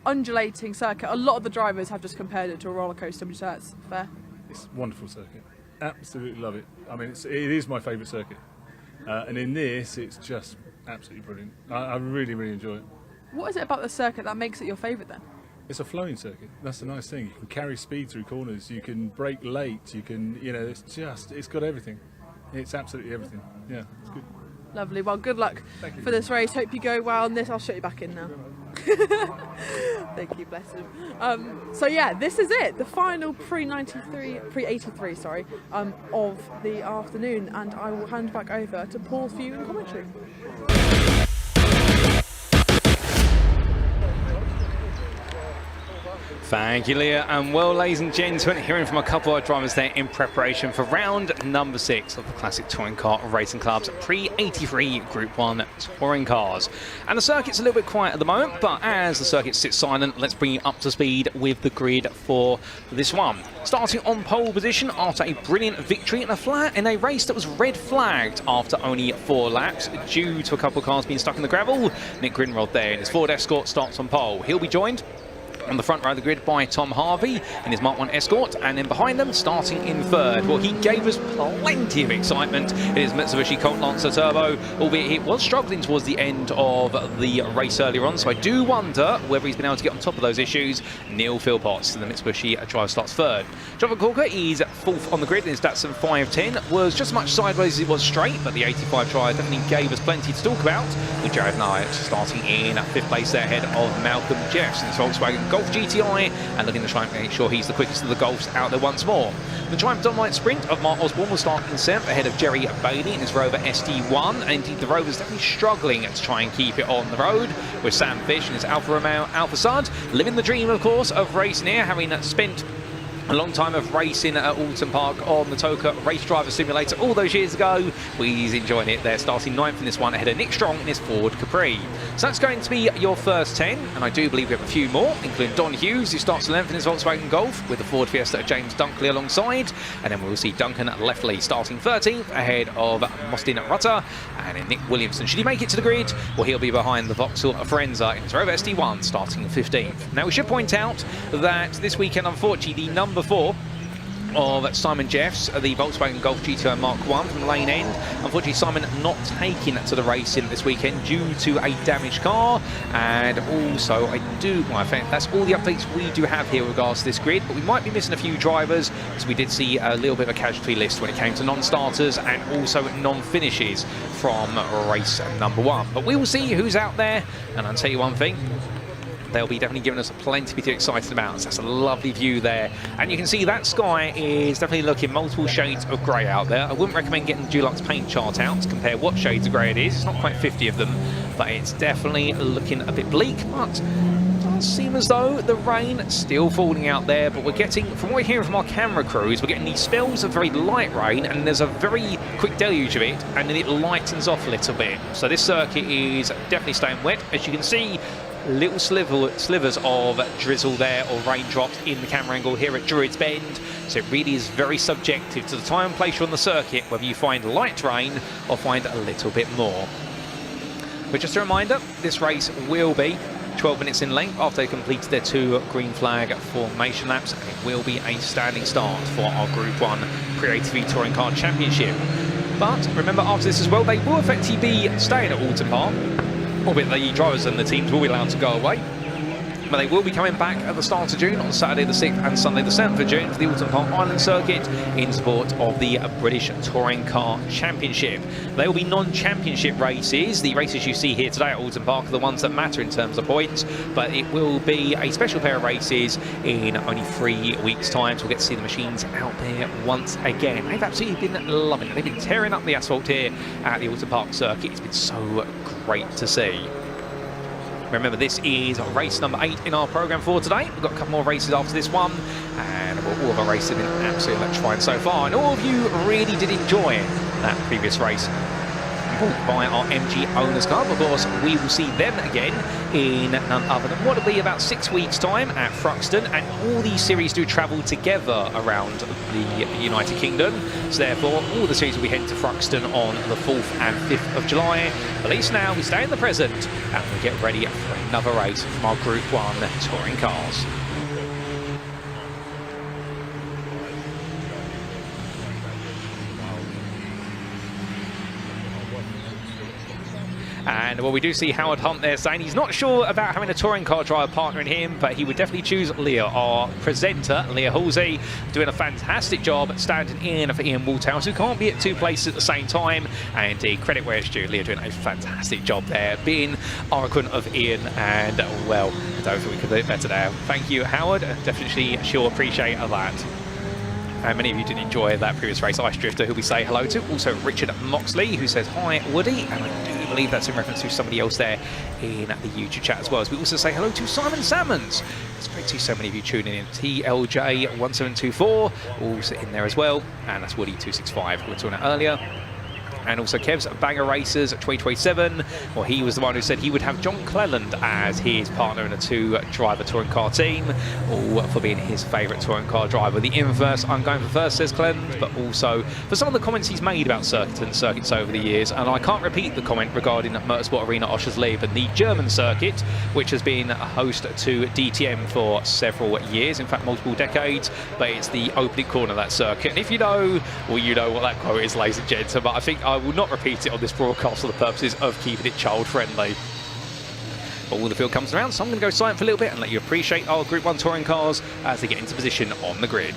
undulating circuit? A lot of the drivers have just compared it to a roller coaster, would you say that's fair? It's a wonderful circuit. Absolutely love it. I mean, it is my favourite circuit. And in this, it's just absolutely brilliant. I really, really enjoy it. What is it about the circuit that makes it your favourite then? It's a flowing circuit. That's the nice thing. You can carry speed through corners. You can brake late. You can, it's got everything. It's absolutely everything. Yeah, it's good. Lovely. Well, good luck for this race. Hope you go well on this. I'll shut you back in now. Thank you, bless him. So yeah, this is it. The final Pre-83, sorry, of the afternoon, and I will hand back over to Paul for you in commentary. Thank you, Leah. And well, ladies and gentlemen, hearing from a couple of drivers there in preparation for round number 6 of the Classic Touring Car Racing Club's Pre-83 Group 1 Touring Cars. And the circuit's a little bit quiet at the moment, but as the circuit sits silent, let's bring you up to speed with the grid for this one. Starting on pole position after a brilliant victory in a race that was red flagged after only 4 laps due to a couple of cars being stuck in the gravel. Nick Grinrod there in his Ford Escort starts on pole. He'll be joined on the front row of the grid by Tom Harvey in his Mark 1 Escort, and then behind them, starting in third, well, he gave us plenty of excitement in his Mitsubishi Colt Lancer Turbo, albeit he was struggling towards the end of the race earlier on, so I do wonder whether he's been able to get on top of those issues. Neil Philpotts, the Mitsubishi driver, starts third. Jonathan Corker is fourth on the grid in his Datsun 510, was just as much sideways as he was straight, but the 85 try definitely gave us plenty to talk about, with Jared Knight starting in 5th place there ahead of Malcolm Jeffs in his Volkswagen Golf GTI, and looking to try and make sure he's the quickest of the Golfs out there once more. The Triumph Dynamite Sprint of Mark Osborne will start in 7th ahead of Jerry Bailey in his Rover ST1, and indeed the Rover's definitely struggling to try and keep it on the road, with Sam Fish in his Alfa Romeo Alfa Sud living the dream, of course, of racing here, having spent a long time of racing at Oulton Park on the Toka Race Driver Simulator all those years ago. He's enjoying it there, starting 9th in this one ahead of Nick Strong in his Ford Capri. So that's going to be your first 10, and I do believe we have a few more, including Don Hughes, who starts 11th in his Volkswagen Golf with the Ford Fiesta of James Dunkley alongside, and then we'll see Duncan Leftley starting 13th ahead of Mostin Rutter, and then Nick Williamson. Should he make it to the grid, well, he'll be behind the Vauxhall Forenza in his Rover SD1 starting 15th. Now we should point out that this weekend, unfortunately, the number 4 of Simon Jeffs, the Volkswagen Golf GTI Mark 1 from Lane End. Unfortunately, Simon not taking to the racing this weekend due to a damaged car, and also I think that's all the updates we do have here with regards to this grid, but we might be missing a few drivers, because we did see a little bit of a casualty list when it came to non-starters and also non-finishes from race number 1. But we will see who's out there, and I'll tell you one thing, they'll be definitely giving us plenty to be excited about. So that's a lovely view there. And you can see that sky is definitely looking multiple shades of grey out there. I wouldn't recommend getting the Dulux paint chart out to compare what shades of grey it is. It's not quite 50 of them, but it's definitely looking a bit bleak. But it does seem as though the rain still falling out there. But we're getting, from what we're hearing from our camera crews, we're getting these spells of very light rain, and there's a very quick deluge of it, and then it lightens off a little bit. So this circuit is definitely staying wet. As you can see, little slivers of drizzle there, or raindrops in the camera angle here at Druids Bend. So it really is very subjective to the time and place you're on the circuit, whether you find light rain or find a little bit more. But just a reminder, this race will be 12 minutes in length after they completed their 2 green flag formation laps, and it will be a standing start for our Group 1 Pre-83 Touring Car Championship. But remember, after this as well, they will effectively be staying at Oulton Park, albeit the drivers and the teams will be allowed to go away. But they will be coming back at the start of June on Saturday the 6th and Sunday the 7th of June for the Oulton Park Island Circuit in support of the British Touring Car Championship. They will be non-championship races. The races you see here today at Oulton Park are the ones that matter in terms of points, but it will be a special pair of races in only 3 weeks' time, so we'll get to see the machines out there once again. They've absolutely been loving it. They've been tearing up the asphalt here at the Oulton Park Circuit. It's been so great to see. Remember, this is race number 8 in our programme for today. We've got a couple more races after this one, and all of our races have been absolutely electrifying so far, and all of you really did enjoy that previous race by our MG Owners Club. Of course, we will see them again in none other than what will be about 6 weeks' time at Thruxton, and all these series do travel together around the United Kingdom. So therefore, all the series will be heading to Thruxton on the 4th and 5th of July. At least now we stay in the present and we get ready for another race from our Group 1 touring cars. And well, we do see Howard Hunt there saying he's not sure about having a touring car driver partnering him, but he would definitely choose Leah. Our presenter, Leah Halsey, doing a fantastic job standing in for Ian Walthouse, who can't be at 2 places at the same time. And indeed, credit where it's due, Leah doing a fantastic job there, being our equivalent of Ian, and well, I don't think we could do it better there. Thank you, Howard. Definitely sure appreciate that. And many of you did enjoy that previous race, Ice Drifter, who we say hello to. Also Richard Moxley, who says hi, Woody. And I do believe that's in reference to somebody else there in the YouTube chat as well. As we also say hello to Simon Salmons. It's great to see so many of you tuning in. TLJ1724, also in there as well. And that's Woody265, who we were talking about earlier. And also Kev's Banger Racers 2027. Well, he was the one who said he would have John Cleland as his partner in a 2-driver touring car team, all for being his favourite touring car driver. The inverse, I'm going for first, says Cleland, but also for some of the comments he's made about circuits over the years. And I can't repeat the comment regarding Motorsport Arena Oschersleben, the German circuit, which has been a host to DTM for several years, in fact multiple decades, but it's the opening corner of that circuit. And if you know, well, you know what that quote is, ladies and gents, but I think I will not repeat it on this broadcast for the purposes of keeping it child friendly. All the field comes around, so I'm going to go silent for a little bit and let you appreciate our Group 1 touring cars as they get into position on the grid.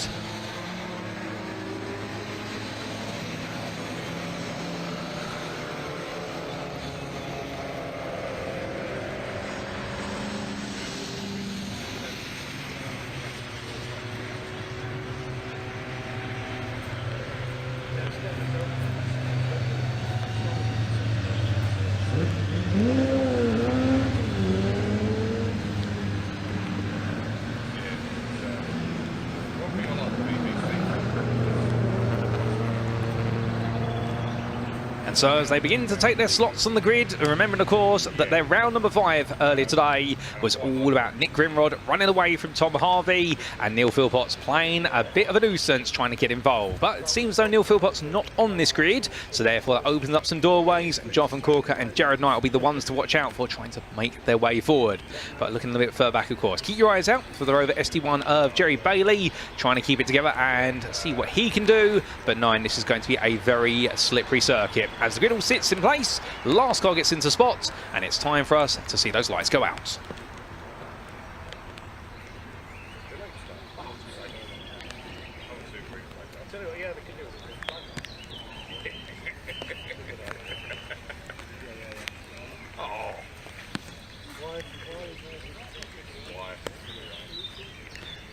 So as they begin to take their slots on the grid, remembering of course that their round number 5 earlier today was all about Nick Grimrod running away from Tom Harvey and Neil Philpotts playing a bit of a nuisance trying to get involved. But it seems though Neil Philpotts not on this grid, so therefore that opens up some doorways. Jonathan Corker and Jared Knight will be the ones to watch out for, trying to make their way forward. But looking a little bit further back, of course, keep your eyes out for the Rover ST1 of Jerry Bailey, trying to keep it together and see what he can do. But 9, this is going to be a very slippery circuit. As the grid all sits in place, last car gets into spot, and it's time for us to see those lights go out.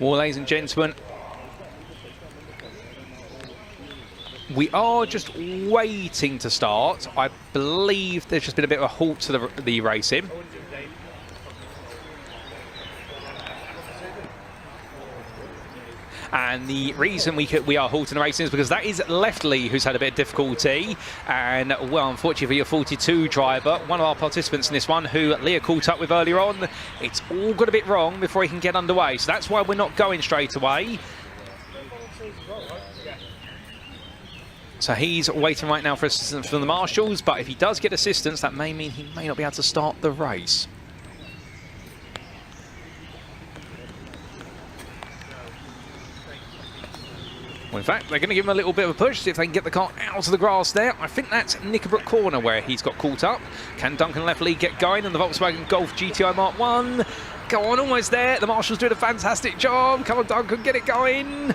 Well, ladies and gentlemen, we are just waiting to start. I believe there's just been a bit of a halt to the racing. And the reason we are halting the racing is because that is Leftley who's had a bit of difficulty. And, well, unfortunately for your 42 driver, one of our participants in this one, who Leah caught up with earlier on, it's all got a bit wrong before he can get underway. So that's why we're not going straight away. So he's waiting right now for assistance from the marshals, but if he does get assistance, that may mean he may not be able to start the race. Well, in fact, they're going to give him a little bit of a push, see if they can get the car out of the grass there. I think that's Knickerbrook Corner where he's got caught up. Can Duncan Leftley get going in the Volkswagen Golf GTI Mark 1? Go on, almost there. The marshals doing a fantastic job. Come on, Duncan, get it going.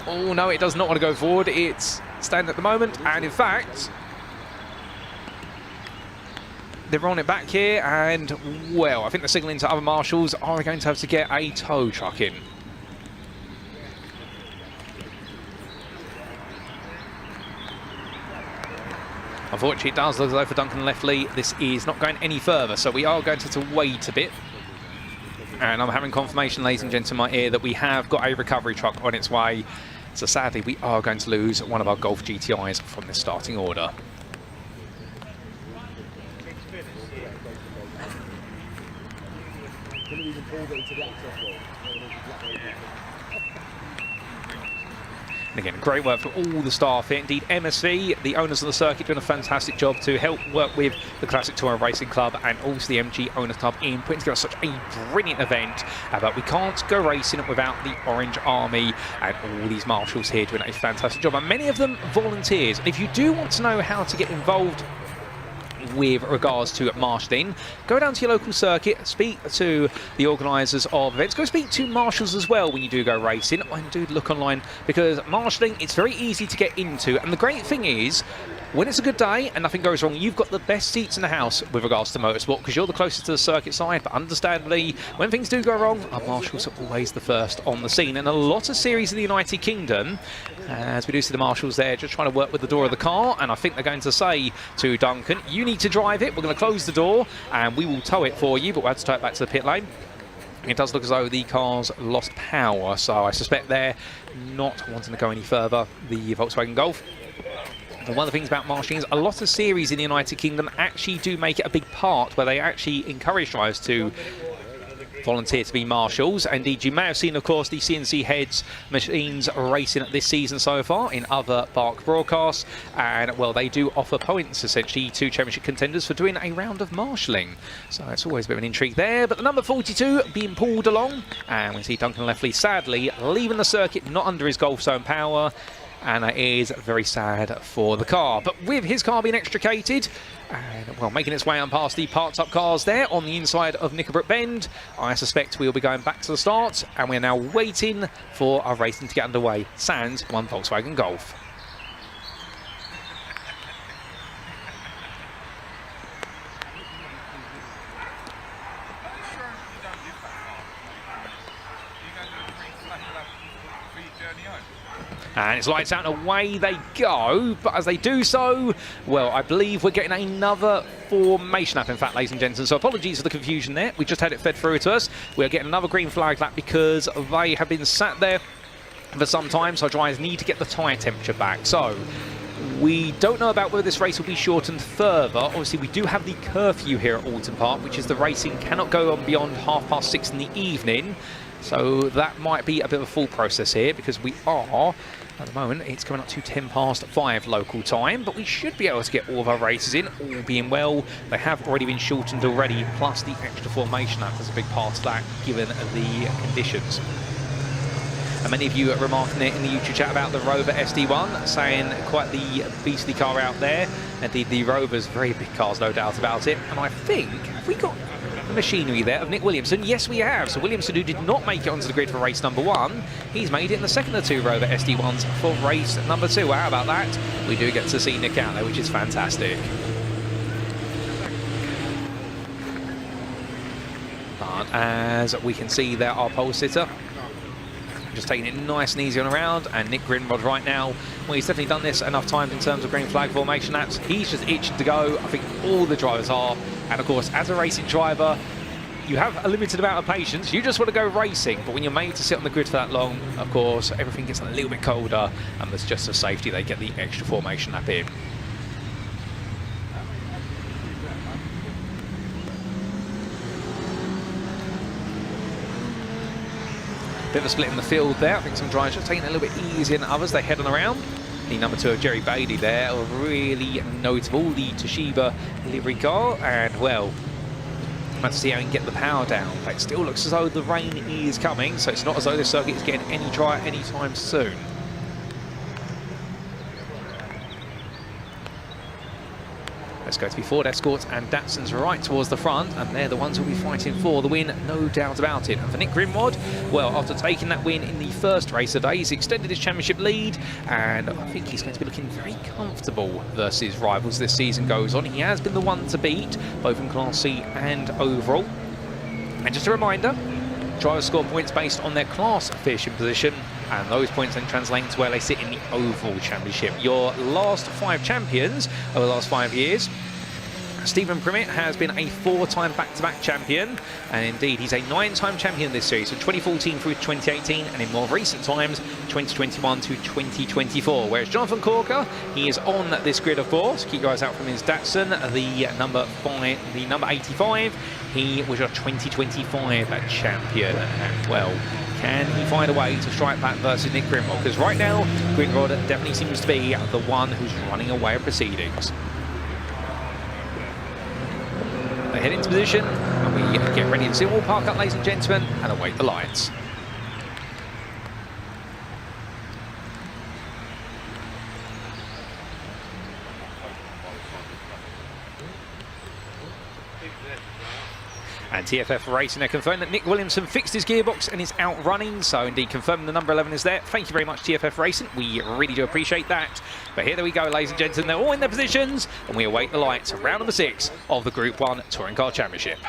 Oh, no, it does not want to go forward. It's standing at the moment, and in fact they're rolling it back here, and well, I think the signalling to other marshals are going to have to get a tow truck in. Unfortunately, it does look as though for Duncan Leftley this is not going any further, so we are going to have to wait a bit. And I'm having confirmation, ladies and gentlemen, in my ear that we have got a recovery truck on its way. So sadly, we are going to lose one of our Golf GTIs from this starting order. And again, great work for all the staff here. Indeed, MSV, the owners of the circuit, doing a fantastic job to help work with the Classic Touring Racing Club and also the MG Owners Club in putting together such a brilliant event. But we can't go racing without the Orange Army and all these marshals here doing a fantastic job. And many of them volunteers. And if you do want to know how to get involved with regards to marshalling, go down to your local circuit, speak to the organisers of events, go speak to marshals as well when you do go racing, and do look online, because marshalling, it's very easy to get into. And the great thing is, when it's a good day and nothing goes wrong, you've got the best seats in the house with regards to motorsport because you're the closest to the circuit side. But understandably, when things do go wrong, our marshals are always the first on the scene. And a lot of series in the United Kingdom, as we do see the marshals there, just trying to work with the door of the car. And I think they're going to say to Duncan, you need to drive it. We're going to close the door and we will tow it for you, but we'll have to tow it back to the pit lane. It does look as though the car's lost power, so I suspect they're not wanting to go any further, the Volkswagen Golf. And one of the things about marshalling is a lot of series in the United Kingdom actually do make it a big part where they actually encourage drivers to volunteer to be marshals. Indeed, you may have seen, of course, the CNC Heads machines racing this season so far in other park broadcasts. And, well, they do offer points, essentially, to championship contenders for doing a round of marshalling. So it's always a bit of an intrigue there. But the number 42 being pulled along. And we see Duncan Leffley, sadly, leaving the circuit, not under his Golf Zone power. And that is very sad for the car. But with his car being extricated, and, well, making its way on past the parked-up cars there on the inside of Nickelbrook Bend, I suspect we'll be going back to the start, and we're now waiting for our racing to get underway. Sans one Volkswagen Golf. And it's lights out and away they go, but as they do so, well, I believe we're getting another formation lap, in fact, ladies and gentlemen. So apologies for the confusion there. We just had it fed through to us. We're getting another green flag lap because they have been sat there for some time, so drivers need to get the tyre temperature back. So we don't know about whether this race will be shortened further. Obviously, we do have the curfew here at Oulton Park, which is the racing cannot go on beyond 6:30 in the evening. So that might be a bit of a full process here because we are, at the moment, it's coming up to 5:10 local time, but we should be able to get all of our races in, all being well. They have already been shortened already, plus the extra formation lap is a big part of that, given the conditions. And many of you are remarking it in the YouTube chat about the Rover SD1, saying quite the beastly car out there. Indeed, the Rover's very big cars, no doubt about it. And I think, have we got the machinery there of Nick Williamson? Yes, we have. So Williamson, who did not make it onto the grid for race number 1, he's made it in the second of 2 Rover SD1s for race number 2. How about that? We do get to see Nick out there, which is fantastic. But as we can see there, our pole sitter just taking it nice and easy on around, and Nick Grinrod right now, well, he's definitely done this enough times in terms of green flag formation laps. He's just itching to go. I think all the drivers are, and of course, as a racing driver, you have a limited amount of patience. You just want to go racing, but when you're made to sit on the grid for that long, of course, everything gets a little bit colder, and there's just for safety, they get the extra formation lap in. Bit of a split in the field there. I think some drivers just taking it a little bit easier than others. They head on around. The number 2 of Jerry Bailey there, really notable, the Toshiba livery car. And, well, I'm about to see how he can get the power down. But it still looks as though the rain is coming, so it's not as though this circuit is getting any drier anytime soon. Let's go to be Ford Escorts and Datsuns right towards the front, and they're the ones who'll be fighting for the win, no doubt about it. And for Nick Grimrod, well, after taking that win in the first race of the day, he's extended his championship lead, and I think he's going to be looking very comfortable versus rivals this season goes on. He has been the one to beat, both in Class C and overall. And just a reminder, drivers score points based on their class finishing position, and those points then translate to where they sit in the overall championship. Your last 5 champions over the last 5 years. Stephen Primmitt has been a 4-time back-to-back champion, and indeed he's a 9-time champion in this series, from 2014 through 2018, and in more recent times 2021 to 2024. Whereas Jonathan Corker, he is on this grid, of course. Keep your eyes out from his Datsun, the number 85. He was your 2025 champion, and well, can he find a way to strike back versus Nick Grimrod? Because right now, Grimrod definitely seems to be the one who's running away with proceedings. They head into position, and we get ready to see all park up, ladies and gentlemen, and await the lights. And TFF Racing are confirming that Nick Williamson fixed his gearbox and is out running, so indeed confirming the number 11 is there. Thank you very much, TFF Racing. We really do appreciate that. But here we go, ladies and gentlemen. They're all in their positions, and we await the lights. Round number 6 of the Group 1 Touring Car Championship.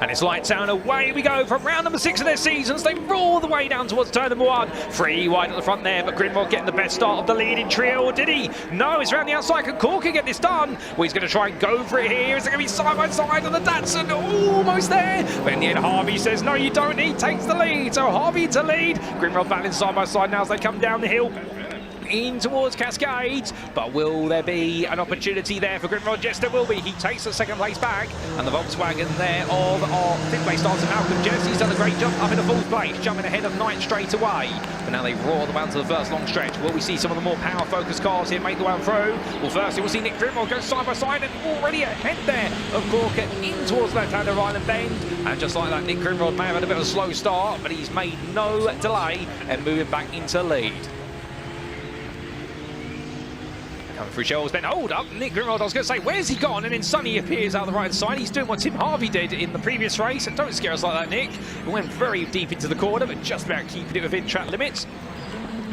And it's lights out, and away we go from round number 6 of their seasons. They roar the way down towards turn number 1. 3 wide at the front there, but Grimrod getting the best start of the leading trio, or did he? No, it's round the outside. Can Corker get this done? Well, he's going to try and go for it here. Is it going to be side by side on the Datsun? Almost there. But in the end, Harvey says, no, you don't. He takes the lead. So Harvey to lead. Grimrod battling side by side now as they come down the hill in towards Cascades, but will there be an opportunity there for Grimrod? Yes, there will be. He takes the second place back, and the Volkswagen there of our fifth place starter Malcolm Jeffs. He's done a great jump up in the fourth place, jumping ahead of Knight straight away. But now they roar the way onto the first long stretch. Will we see some of the more power-focused cars here make the way through? Well, first we'll see Nick Grimrod go side by side, and already ahead there of Corker in towards left-hander Island Bend. And just like that, Nick Grimrod may have had a bit of a slow start, but he's made no delay and moving back into lead. Coming through Shell's Bend, hold up, Nick Grimrod, I was going to say, where's he gone? And then suddenly he appears out the right side. He's doing what Tim Harvey did in the previous race. And don't scare us like that, Nick. We went very deep into the corner, but just about keeping it within track limits.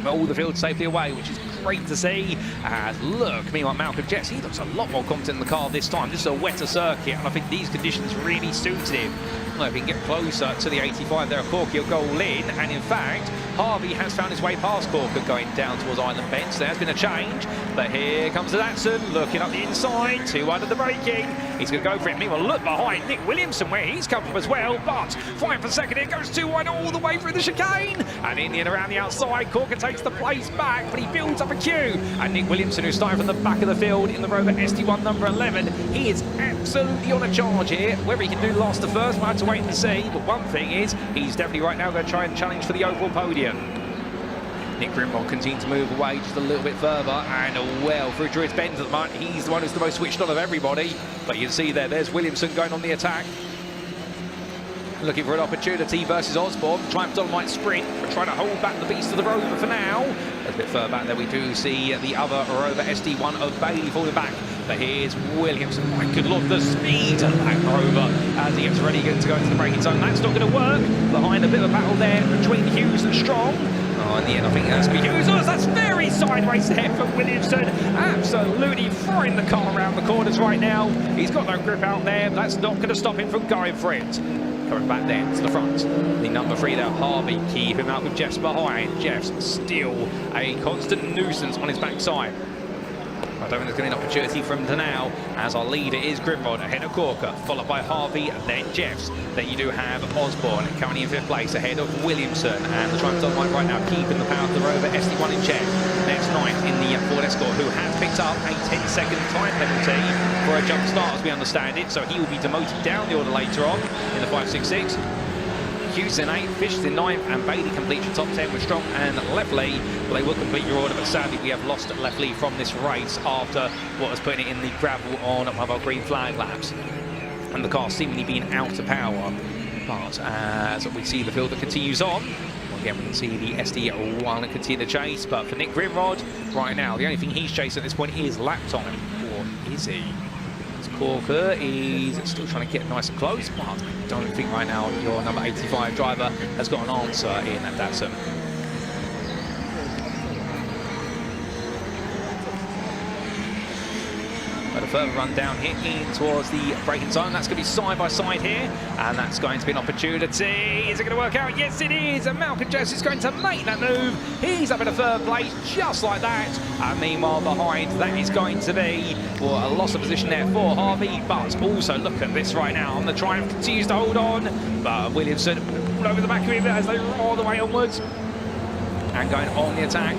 But all the field safely away, which is great to see. As look, meanwhile, Malcolm Jeffs, he looks a lot more confident in the car this time. This is a wetter circuit, and I think these conditions really suited him. Well, if he can get closer to the 85 there, Corker, he'll go all in. And in fact, Harvey has found his way past Corker going down towards Island Bend. So there has been a change. But here comes the Datsun, looking up the inside, 2 under the braking. He's going to go for it. Meanwhile, look behind Nick Williamson, where he's come from as well. But fighting for second, it goes 2 wide all the way through the chicane. And in the end, around the outside, Corker takes the place back, but he builds up a queue. And Nick Williamson, who's starting from the back of the field in the Rover ST1 number 11, he is absolutely on a charge here. Whether he can do last to first, we'll have to wait and see. But one thing is, he's definitely right now going to try and challenge for the overall podium. Nick Grimrod continues to move away just a little bit further, and well through Druids Bend at the moment. He's the one who's the most switched on of everybody. But you can see there's Williamson going on the attack. Looking for an opportunity versus Osborne. Triumph Dolomite sprint, but trying to hold back the beast of the Rover for now. A bit further back there we do see the other Rover SD1 of Bailey falling back. But here's Williamson. My good lord, the speed of that Rover as he gets ready to go into the braking zone. That's not going to work. Behind a bit of a battle there between Hughes and Strong. Oh, in the end, I think that's Hughes. Oh, that's very sideways there for Williamson. Absolutely throwing the car around the corners right now. He's got no grip out there, but that's not going to stop him from going for it. Coming back then to the front, the number 3 there, Harvey, keeping up with Jeffs behind. Jeffs still a constant nuisance on his backside. I don't think there's going to be an opportunity for him to now, as our leader is Grimrod ahead of Corker, followed by Harvey and then Jeffs. Then you do have Osborne currently in 5th place ahead of Williamson, and the Triumph Dolomite right now keeping the power of the Rover SD1 in check. Next Knight in the Ford Escort, who has picked up a 10-second time penalty for a jump start as we understand it, so he will be demoted down the order later on in the 566. Hughes in 8th, Fish in 9th, and Bailey completes your top 10 with Strong and Lefley. Well, they will complete your order, but sadly we have lost Lefley from this race after what was putting it in the gravel on one of our green flag laps. And the car seemingly being out of power. But as we see the field that continues on, again we can see the SD1 continue the chase, but for Nick Grimrod, right now, the only thing he's chasing at this point is lap time. Or is he? Corker is still trying to get nice and close, but I don't think right now your number 85 driver has got an answer in that Datsun. But a further run down here in towards the braking zone. That's going to be side by side here, and that's going to be an opportunity. Is it going to work out? Yes, it is. And Malcolm Jeffs is going to make that move. He's up in a 3rd place, just like that. And meanwhile, behind, that is going to be a loss of position there for Harvey. But also, look at this right now. And the Triumph continues to hold on. But Williamson all over the back of him as they roll the way onwards. And going on the attack.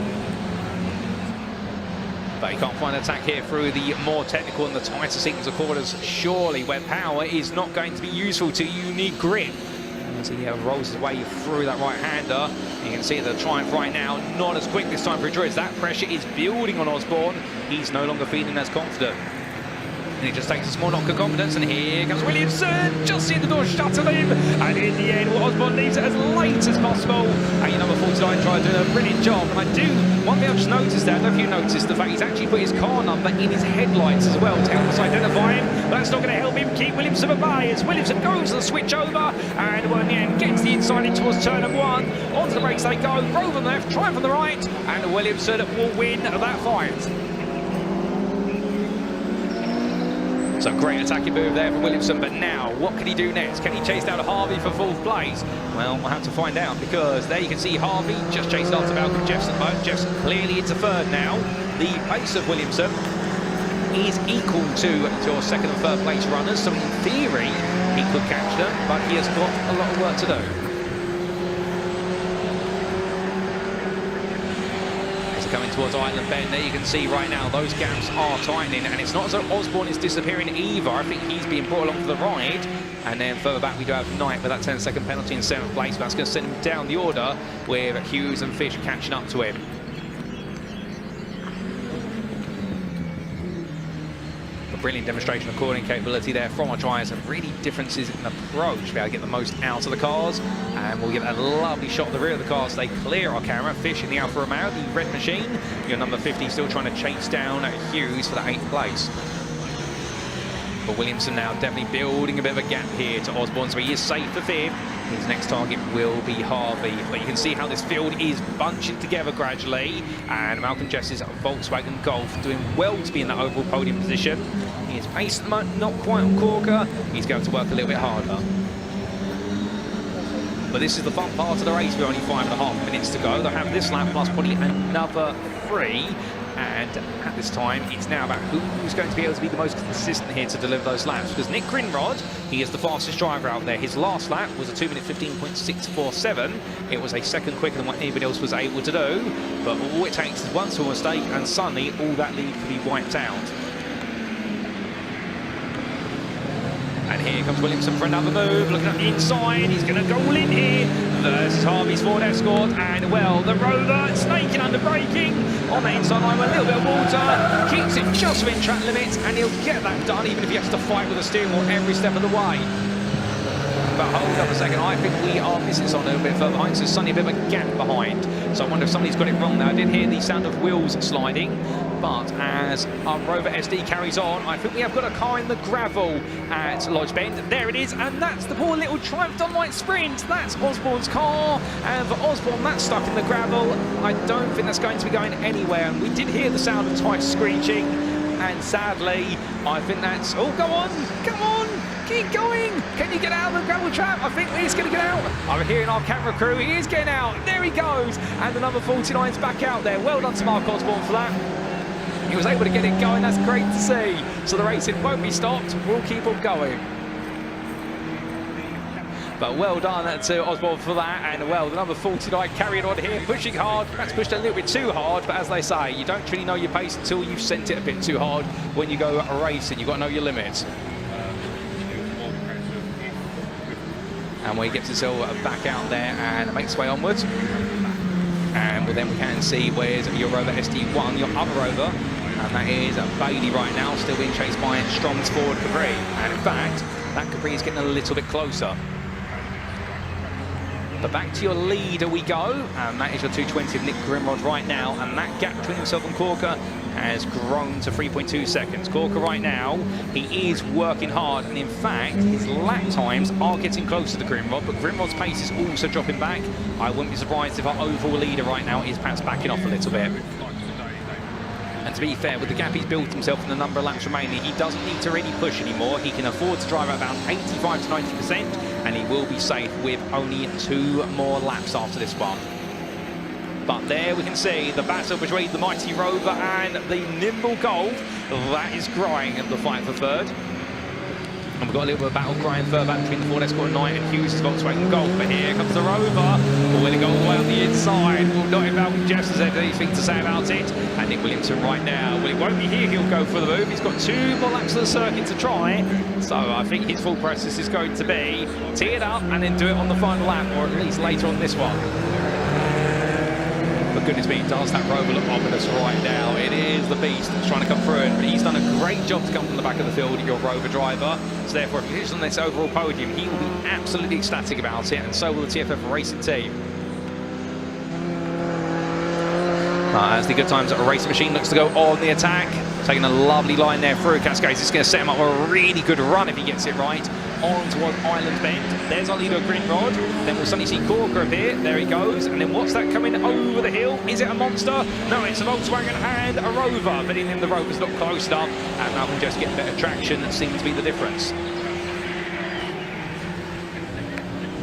But he can't find an attack here through the more technical and the tighter sequence of corners, surely, where power is not going to be useful to you. You need grip. As he rolls his way through that right-hander. You can see the Triumph right now, not as quick this time for Druids. That pressure is building on Osborne. He's no longer feeling as confident. And he just takes a small knock of confidence, and here comes Williamson, just seeing the door shut on him, and in the end, Osborne leaves it as late as possible, and your number 49 tries doing a brilliant job. And one thing I've just noticed there, I don't know if you noticed the fact he's actually put his car number in his headlights as well to help us identify him, but that's not going to help him keep Williamson at bay, as Williamson goes to the switch over, and in the end, gets the inside in towards turn number 1, onto the brakes they go, Grove on the left, Triumph on the right, and Williamson will win that fight. So great attacking move there from Williamson, but now what can he do next? Can he chase down Harvey for 4th place? Well, we'll have to find out, because there you can see Harvey just chased after Malcolm Jeffson. Jeffson clearly into 3rd now. The pace of Williamson is equal to your 2nd and 3rd place runners, so in theory he could catch them, but he has got a lot of work to do. Coming towards Island Bend, there you can see right now those gaps are tightening, and it's not as though Osborne is disappearing either. I think he's being brought along for the ride, and then further back we do have Knight with that 10-second penalty in 7th place, but that's going to send him down the order with Hughes and Fish catching up to him. A brilliant demonstration of cornering capability there from our drivers, and really differences in approach to be able to get the most out of the cars. And we'll get a lovely shot at the rear of the car, so they clear our camera. Fish in the Alfa Romeo, the red machine. Your number 50 still trying to chase down Hughes for the 8th place. But Williamson now definitely building a bit of a gap here to Osborne, so he is safe for 5th. His next target will be Harvey, but you can see how this field is bunching together gradually, and Malcolm Jess's Volkswagen Golf doing well to be in that overall podium position. He is paced at the moment, not quite on Corker. He's going to work a little bit harder. But this is the fun part of the race. We're only 5.5 minutes to go. They'll have this lap plus probably another 3. And at this time, it's now about who's going to be able to be the most consistent here to deliver those laps. Because Nick Grinrod, he is the fastest driver out there. His last lap was a 2 minute 15.647. It was a second quicker than what anybody else was able to do. But all it takes is one small mistake, and suddenly all that lead can be wiped out. And here comes Williamson for another move, looking at the inside, he's going to go all in here. Versus Harvey's Ford Escort, and well, the Rover snaking under braking on the inside line with a little bit of water, keeps it just within track limits, and he'll get that done even if he has to fight with the steering wheel every step of the way. But hold up a second, I think we are missing something a little bit further behind, so there's suddenly a bit of a gap behind. So I wonder if somebody's got it wrong there. I did hear the sound of wheels sliding, but as our Rover SD carries on, I think we have got a car in the gravel at Lodge Bend. There it is, and that's the poor little Triumph Dunlite Sprint. That's Osborne's car, and for Osborne, that's stuck in the gravel. I don't think that's going to be going anywhere, and we did hear the sound of tyres screeching, and sadly, I think that's... Oh, go on, come on! Keep going! Can you get out of the gravel trap? I think he's going to get out. I'm hearing our camera crew. He is getting out. There he goes. And the number 49's back out there. Well done to Mark Osborne for that. He was able to get it going. That's great to see. So the racing won't be stopped. We'll keep on going. But well done to Osborne for that. And well, the number 49 carried on here, pushing hard. That's pushed a little bit too hard. But as they say, you don't really know your pace until you've sent it a bit too hard when you go racing. You've got to know your limits. And when he gets himself back out there and makes his way onwards. And then we can see where's your Rover ST1, your other Rover. And that is Bailey right now, still being chased by Strong's Ford Capri. And in fact, that Capri is getting a little bit closer. But back to your leader we go, and that is your 220 of Nick Grimrod right now, and that gap between himself and Corker has grown to 3.2 seconds. Corker right now, he is working hard, and in fact, his lap times are getting closer to Grimrod, but Grimrod's pace is also dropping back. I wouldn't be surprised if our overall leader right now is perhaps backing off a little bit. And to be fair, with the gap he's built himself and the number of laps remaining, he doesn't need to really push anymore. He can afford to drive at about 85 to 90%, and he will be safe with only 2 more laps after this one. But there we can see the battle between the mighty Rover and the nimble Golf. That is growing at the fight for 3rd. And we've got a little bit of battle crying further back between the Ford Escort and Knight and Hughes' Volkswagen Golf. But here comes the Rover. Will it go all the way on the inside? Will not Malcolm Jeffson have anything to say about it? And Nick Williamson right now. Well, it won't be here. He'll go for the move. He's got 2 more laps of the circuit to try. So I think his full process is going to be tee it up and then do it on the final lap, or at least later on this one. But goodness me, does that Rover look ominous right now? It is the beast that's trying to come through it, but he's done a great job to come from the back of the field, your Rover driver. So therefore, if he finishes on this overall podium, he will be absolutely ecstatic about it, and so will the TFF racing team. As the Good Times Racing Machine looks to go on the attack, taking a lovely line there through Cascades. It's going to set him up a really good run if he gets it right. On towards Island Bend. There's our leader, Grimrod. Then we'll suddenly see Corker appear. There he goes. And then what's that coming over the hill? Is it a monster? No, it's a Volkswagen and a Rover. But in the Rover's not close enough. And Malcolm just get better traction. That seems to be the difference.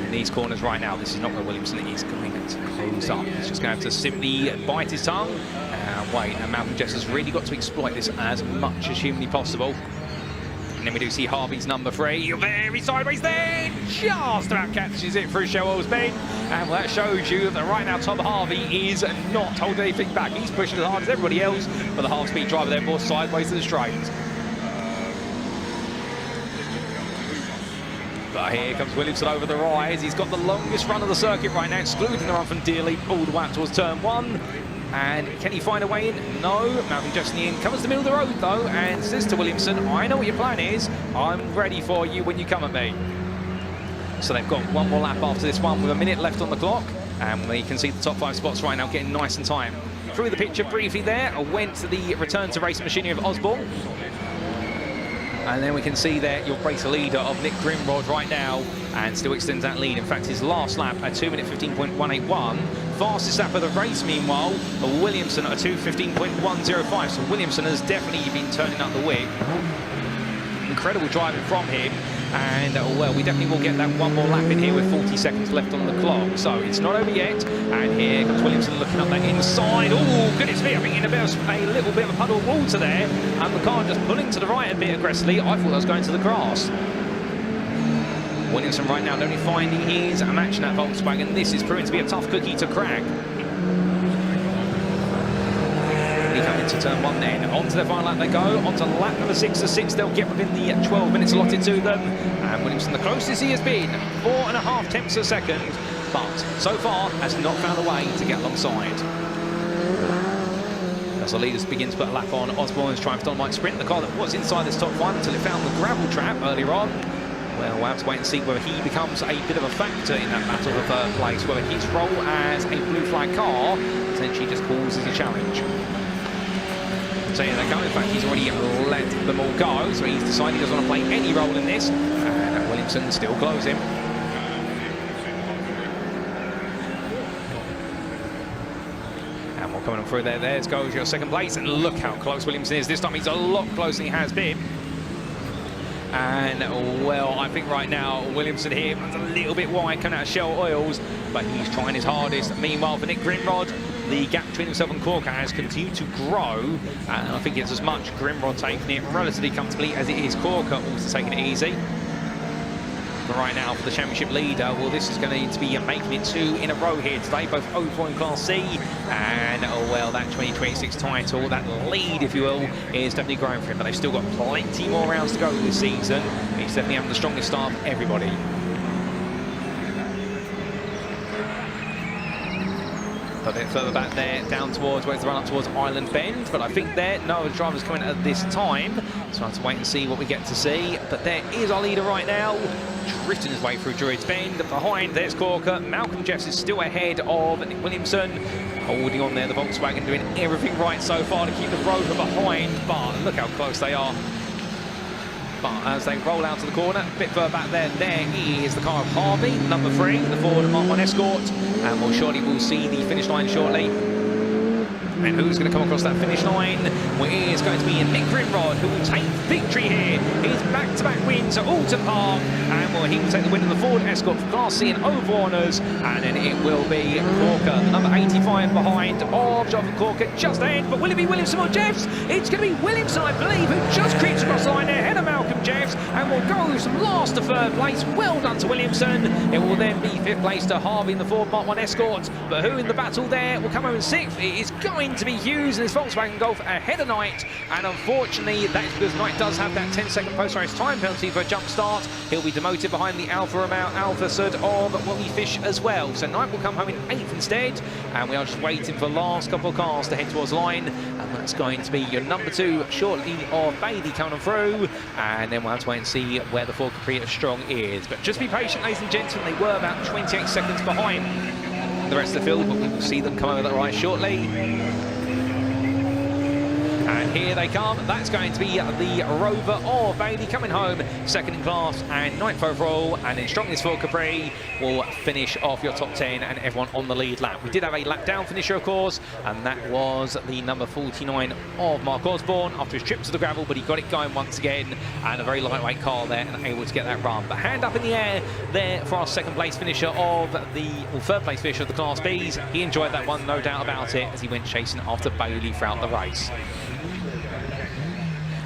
In these corners right now, this is not where Williamson is going to close up. He's just going to have to simply bite his tongue and wait. And Malcolm Jess has really got to exploit this as much as humanly possible. And then we do see Harvey's number 3, very sideways there, just about catches it through Shellwell's bend. And well, that shows you that right now Tom Harvey is not holding anything back. He's pushing as hard as everybody else, but the half-speed driver there more sideways to the straight. But here comes Williamson over the rise. He's got the longest run of the circuit right now, excluding the run from Dearly, all the way up towards turn 1. And can he find a way in? No. Malcolm just in the end comes to the middle of the road though and says to Williamson, I know what your plan is. I'm ready for you when you come at me. So they've got one more lap after this one with a minute left on the clock. And we can see the top 5 spots right now getting nice and time. Through the picture briefly there, went to the return to racing machinery of Osborne. And then we can see there your race leader of Nick Grimrod right now, and still extends that lead. In fact, his last lap at 2 minute 15.181. Fastest lap of the race, meanwhile, Williamson at 2:15.105. So Williamson has definitely been turning up the wick. Incredible driving from him. And well, we definitely will get that one more lap in here with 40 seconds left on the clock. So it's not over yet. And here comes Williamson looking up that inside. Oh, goodness me, I think in a little bit of a puddle of water there. And the car just pulling to the right a bit aggressively. I thought I was going to the grass. Williamson right now only finding his match in that Volkswagen. This is proving to be a tough cookie to crack. Coming to turn 1 then. On to their final lap they go. On to lap number 6 to 6. They'll get within the 12 minutes allotted to them. And Williamson, the closest he has been, 4.5 tenths a second. But so far has not found a way to get alongside. As the leaders begin to put a lap on, Osborne's triumphed on Mike Sprint, the car that was inside this top 5 until it found the gravel trap earlier on. Well, we'll have to wait and see whether he becomes a bit of a factor in that battle for third place, whether his role as a blue flag car potentially just causes a challenge. So yeah, they go. In fact, he's already let them all go, so he's decided he doesn't want to play any role in this. And Williamson still close him. And we're coming on through there. There's goes your second place, and look how close Williamson is. This time he's a lot closer than he has been. And well, I think right now Williamson here is a little bit wide coming out of Shell Oils, but he's trying his hardest. Meanwhile, for Nick Grimrod, the gap between himself and Corker has continued to grow, and I think it's as much Grimrod taking it relatively comfortably as it is Corker also taking it easy. But right now for the championship leader, well, this is going to need to be making it 2 in a row here today, both overall in Class C, and well, that 2026 title, that lead, if you will, is definitely growing for him, but they've still got plenty more rounds to go this season. He's definitely having the strongest start of everybody. A bit further back there, down towards where it's the run up towards Island Bend, but I think there, no other drivers coming at this time, so I have to wait and see what we get to see. But there is our leader right now, drifting his way through Druids Bend. Behind, there's Corker. Malcolm Jeffs is still ahead of Nick Williamson, holding on there, the Volkswagen doing everything right so far to keep the Rover behind, but look how close they are. But as they roll out to the corner, a bit further back there, there is the car of Harvey, number 3, the Ford Mark 1 Escort, and we'll see the finish line shortly. And who's going to come across that finish line? Well, it is going to be Nick Grimrod, who will take victory here. His back-to-back wins at Oulton Park, and well, he will take the win of the Ford Escort for Class C and overall honours. And then it will be Corker, number 85 behind of Jonathan Corker, just ahead. But will it be Williamson or Jeffs? It's going to be Williamson, I believe, who just creeps across the line there, ahead of Malcolm Jeffs, and will go from last to third place. Well done to Williamson. It will then be fifth place to Harvey in the Ford Mark 1 Escort. But who in the battle there will come home in sixth? It is going to be Hughes in his Volkswagen Golf ahead of Knight. And unfortunately, that's because Knight does have that 10-second post-race time penalty for a jump start. He'll be demoted behind the Alpha Sud of Willie Fish as well. So Knight will come home in 8th instead. And we are just waiting for the last couple of cars to head towards line. And that's going to be your number 2 shortly of Bailey coming through. And then we'll have to wait and see where the Ford Capri Strong is. But just be patient, ladies and gentlemen. They were about 28 seconds behind the rest of the field, but we will see them come over that right shortly. And here they come. That's going to be the Rover of Bailey coming home second in class and 9th overall. And then strongest Ford Capri will finish off your top 10 and everyone on the lead lap. We did have a lap down finisher, of course, and that was the number 49 of Mark Osborne after his trip to the gravel, but he got it going once again, and a very lightweight car there and able to get that run. But hand up in the air there for our second place finisher of third place finisher of the Class Bs. He enjoyed that one, no doubt about it, as he went chasing after Bailey throughout the race.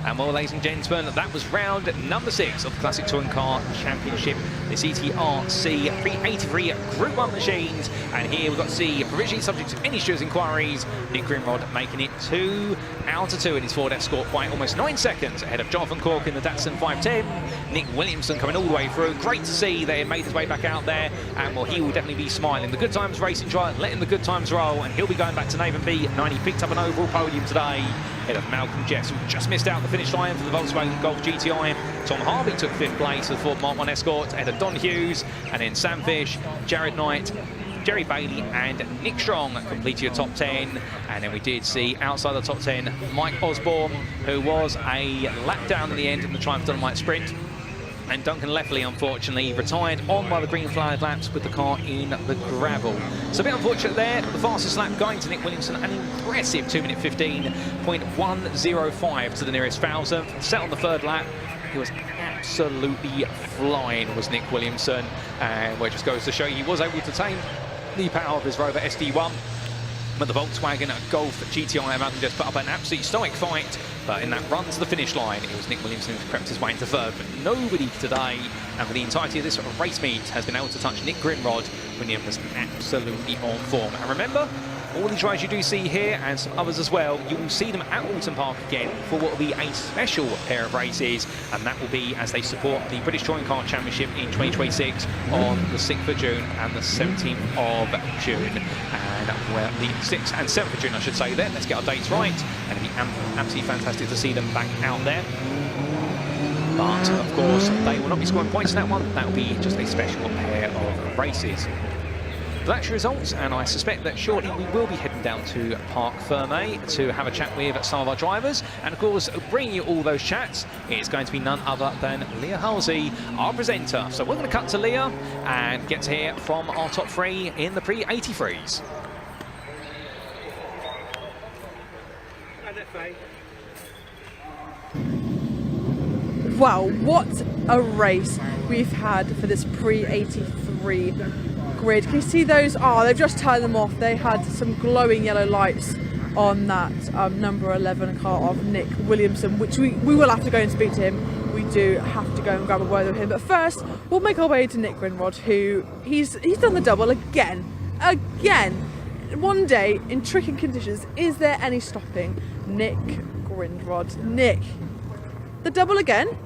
And well, ladies and gentlemen, that was round number 6 of the Classic Touring Car Championship, the CTCRC Pre 83 Group 1 machines. And here we've got to see, provisionally subject to any Stuart's inquiries, Nick Grimrod making it 2 out of 2 in his Ford Escort by almost 9 seconds ahead of Jonathan Cork in the Datsun 510. Nick Williamson coming all the way through. Great to see they made his way back out there, and well, he will definitely be smiling. The Good Times Racing driver letting the good times roll, and he'll be going back to Nathan B. 90 picked up an overall podium today ahead of Malcolm Jeffs, who just missed out the finish line for the Volkswagen Golf GTI. Tom Harvey took 5th place for the Ford Mark 1 Escort ahead of Don Hughes, and then Sam Fish, Jared Knight, Jerry Bailey and Nick Strong completed your top 10. And then we did see outside the top 10 Mike Osborne, who was a lap down in the end in the Triumph Dolomite Sprint. And Duncan Leffley, unfortunately, retired on by the green flag laps with the car in the gravel. So a bit unfortunate there, but the fastest lap going to Nick Williamson, an impressive 2 minute 15.105 to the nearest 1,000th. Set on the 3rd lap, he was absolutely flying, was Nick Williamson. And where it just goes to show he was able to tame the power of his Rover SD1. But the Volkswagen Golf GTI Malcolm just put up an absolute stoic fight. But in that run to the finish line, it was Nick Williamson who crept his way into 3rd. But nobody today, and for the entirety of this race meet, has been able to touch Nick Grimrod when he was absolutely on form. And remember, all these riders you do see here, and some others as well, you will see them at Oulton Park again for what will be a special pair of races, and that will be as they support the British Touring Car Championship in 2026 on the 6th of June and the 17th of June. And well, the 6th and 7th of June, I should say there. Let's get our dates right, and it'll be absolutely fantastic to see them back out there. But, of course, they will not be scoring points in that one. That will be just a special pair of races. That's your results, and I suspect that shortly we will be heading down to Parc Fermé to have a chat with some of our drivers. And of course, bringing you all those chats, it's going to be none other than Leah Halsey, our presenter. So we're going to cut to Leah and get to hear from our top 3 in the Pre-83s. Wow, what a race we've had for this Pre-83 grid. Can you see those? Oh, they've just turned them off. They had some glowing yellow lights on that number 11 car of Nick Williamson, which we will have to go and speak to him. We do have to go and grab a word with him. But first, we'll make our way to Nick Grimrod, who he's done the double again. One day in tricky conditions. Is there any stopping Nick Grimrod? Nick, the double again?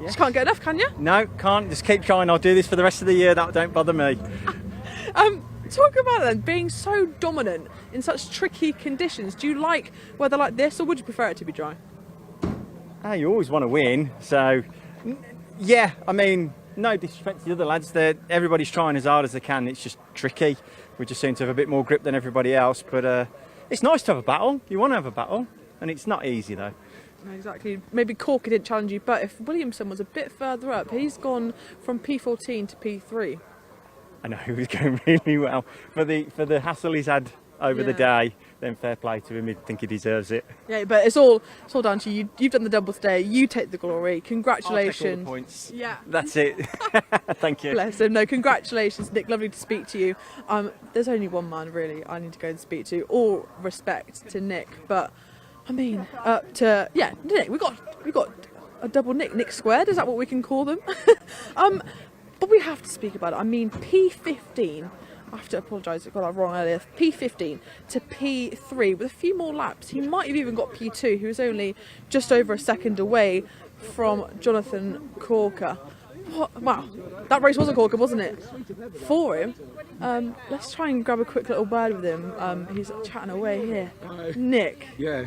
Yeah. Just can't get enough, can you? No, can't. Just keep trying. I'll do this for the rest of the year. That don't bother me. Talk about it then, being so dominant in such tricky conditions. Do you like weather like this, or would you prefer it to be dry? You always want to win, so yeah. I mean, no disrespect to the other lads. Everybody's trying as hard as they can. It's just tricky. We just seem to have a bit more grip than everybody else, but it's nice to have a battle. You want to have a battle, and it's not easy though. Exactly. Maybe Corker didn't challenge you, but if Williamson was a bit further up, he's gone from P14 to P3. I know he was going really well for the hassle he's had over the day. Then fair play to him. I think he deserves it. Yeah, but it's all down to you. You've done the double today. You take the glory. Congratulations. I'll take all the points. Yeah, that's it. Thank you. Bless him. No, congratulations, Nick. Lovely to speak to you. There's only one man really I need to go and speak to. All respect to Nick, but I mean, Nick. We got a double Nick squared, is that what we can call them? But we have to speak about it. I mean, P15, I have to apologise, I got that wrong earlier. P15 to P3 with a few more laps. He might have even got P2, who was only just over a second away from Jonathan Corker. Wow, that race was a corker, wasn't it? For him. Let's try and grab a quick little word with him. He's chatting away here. Nick. Yeah.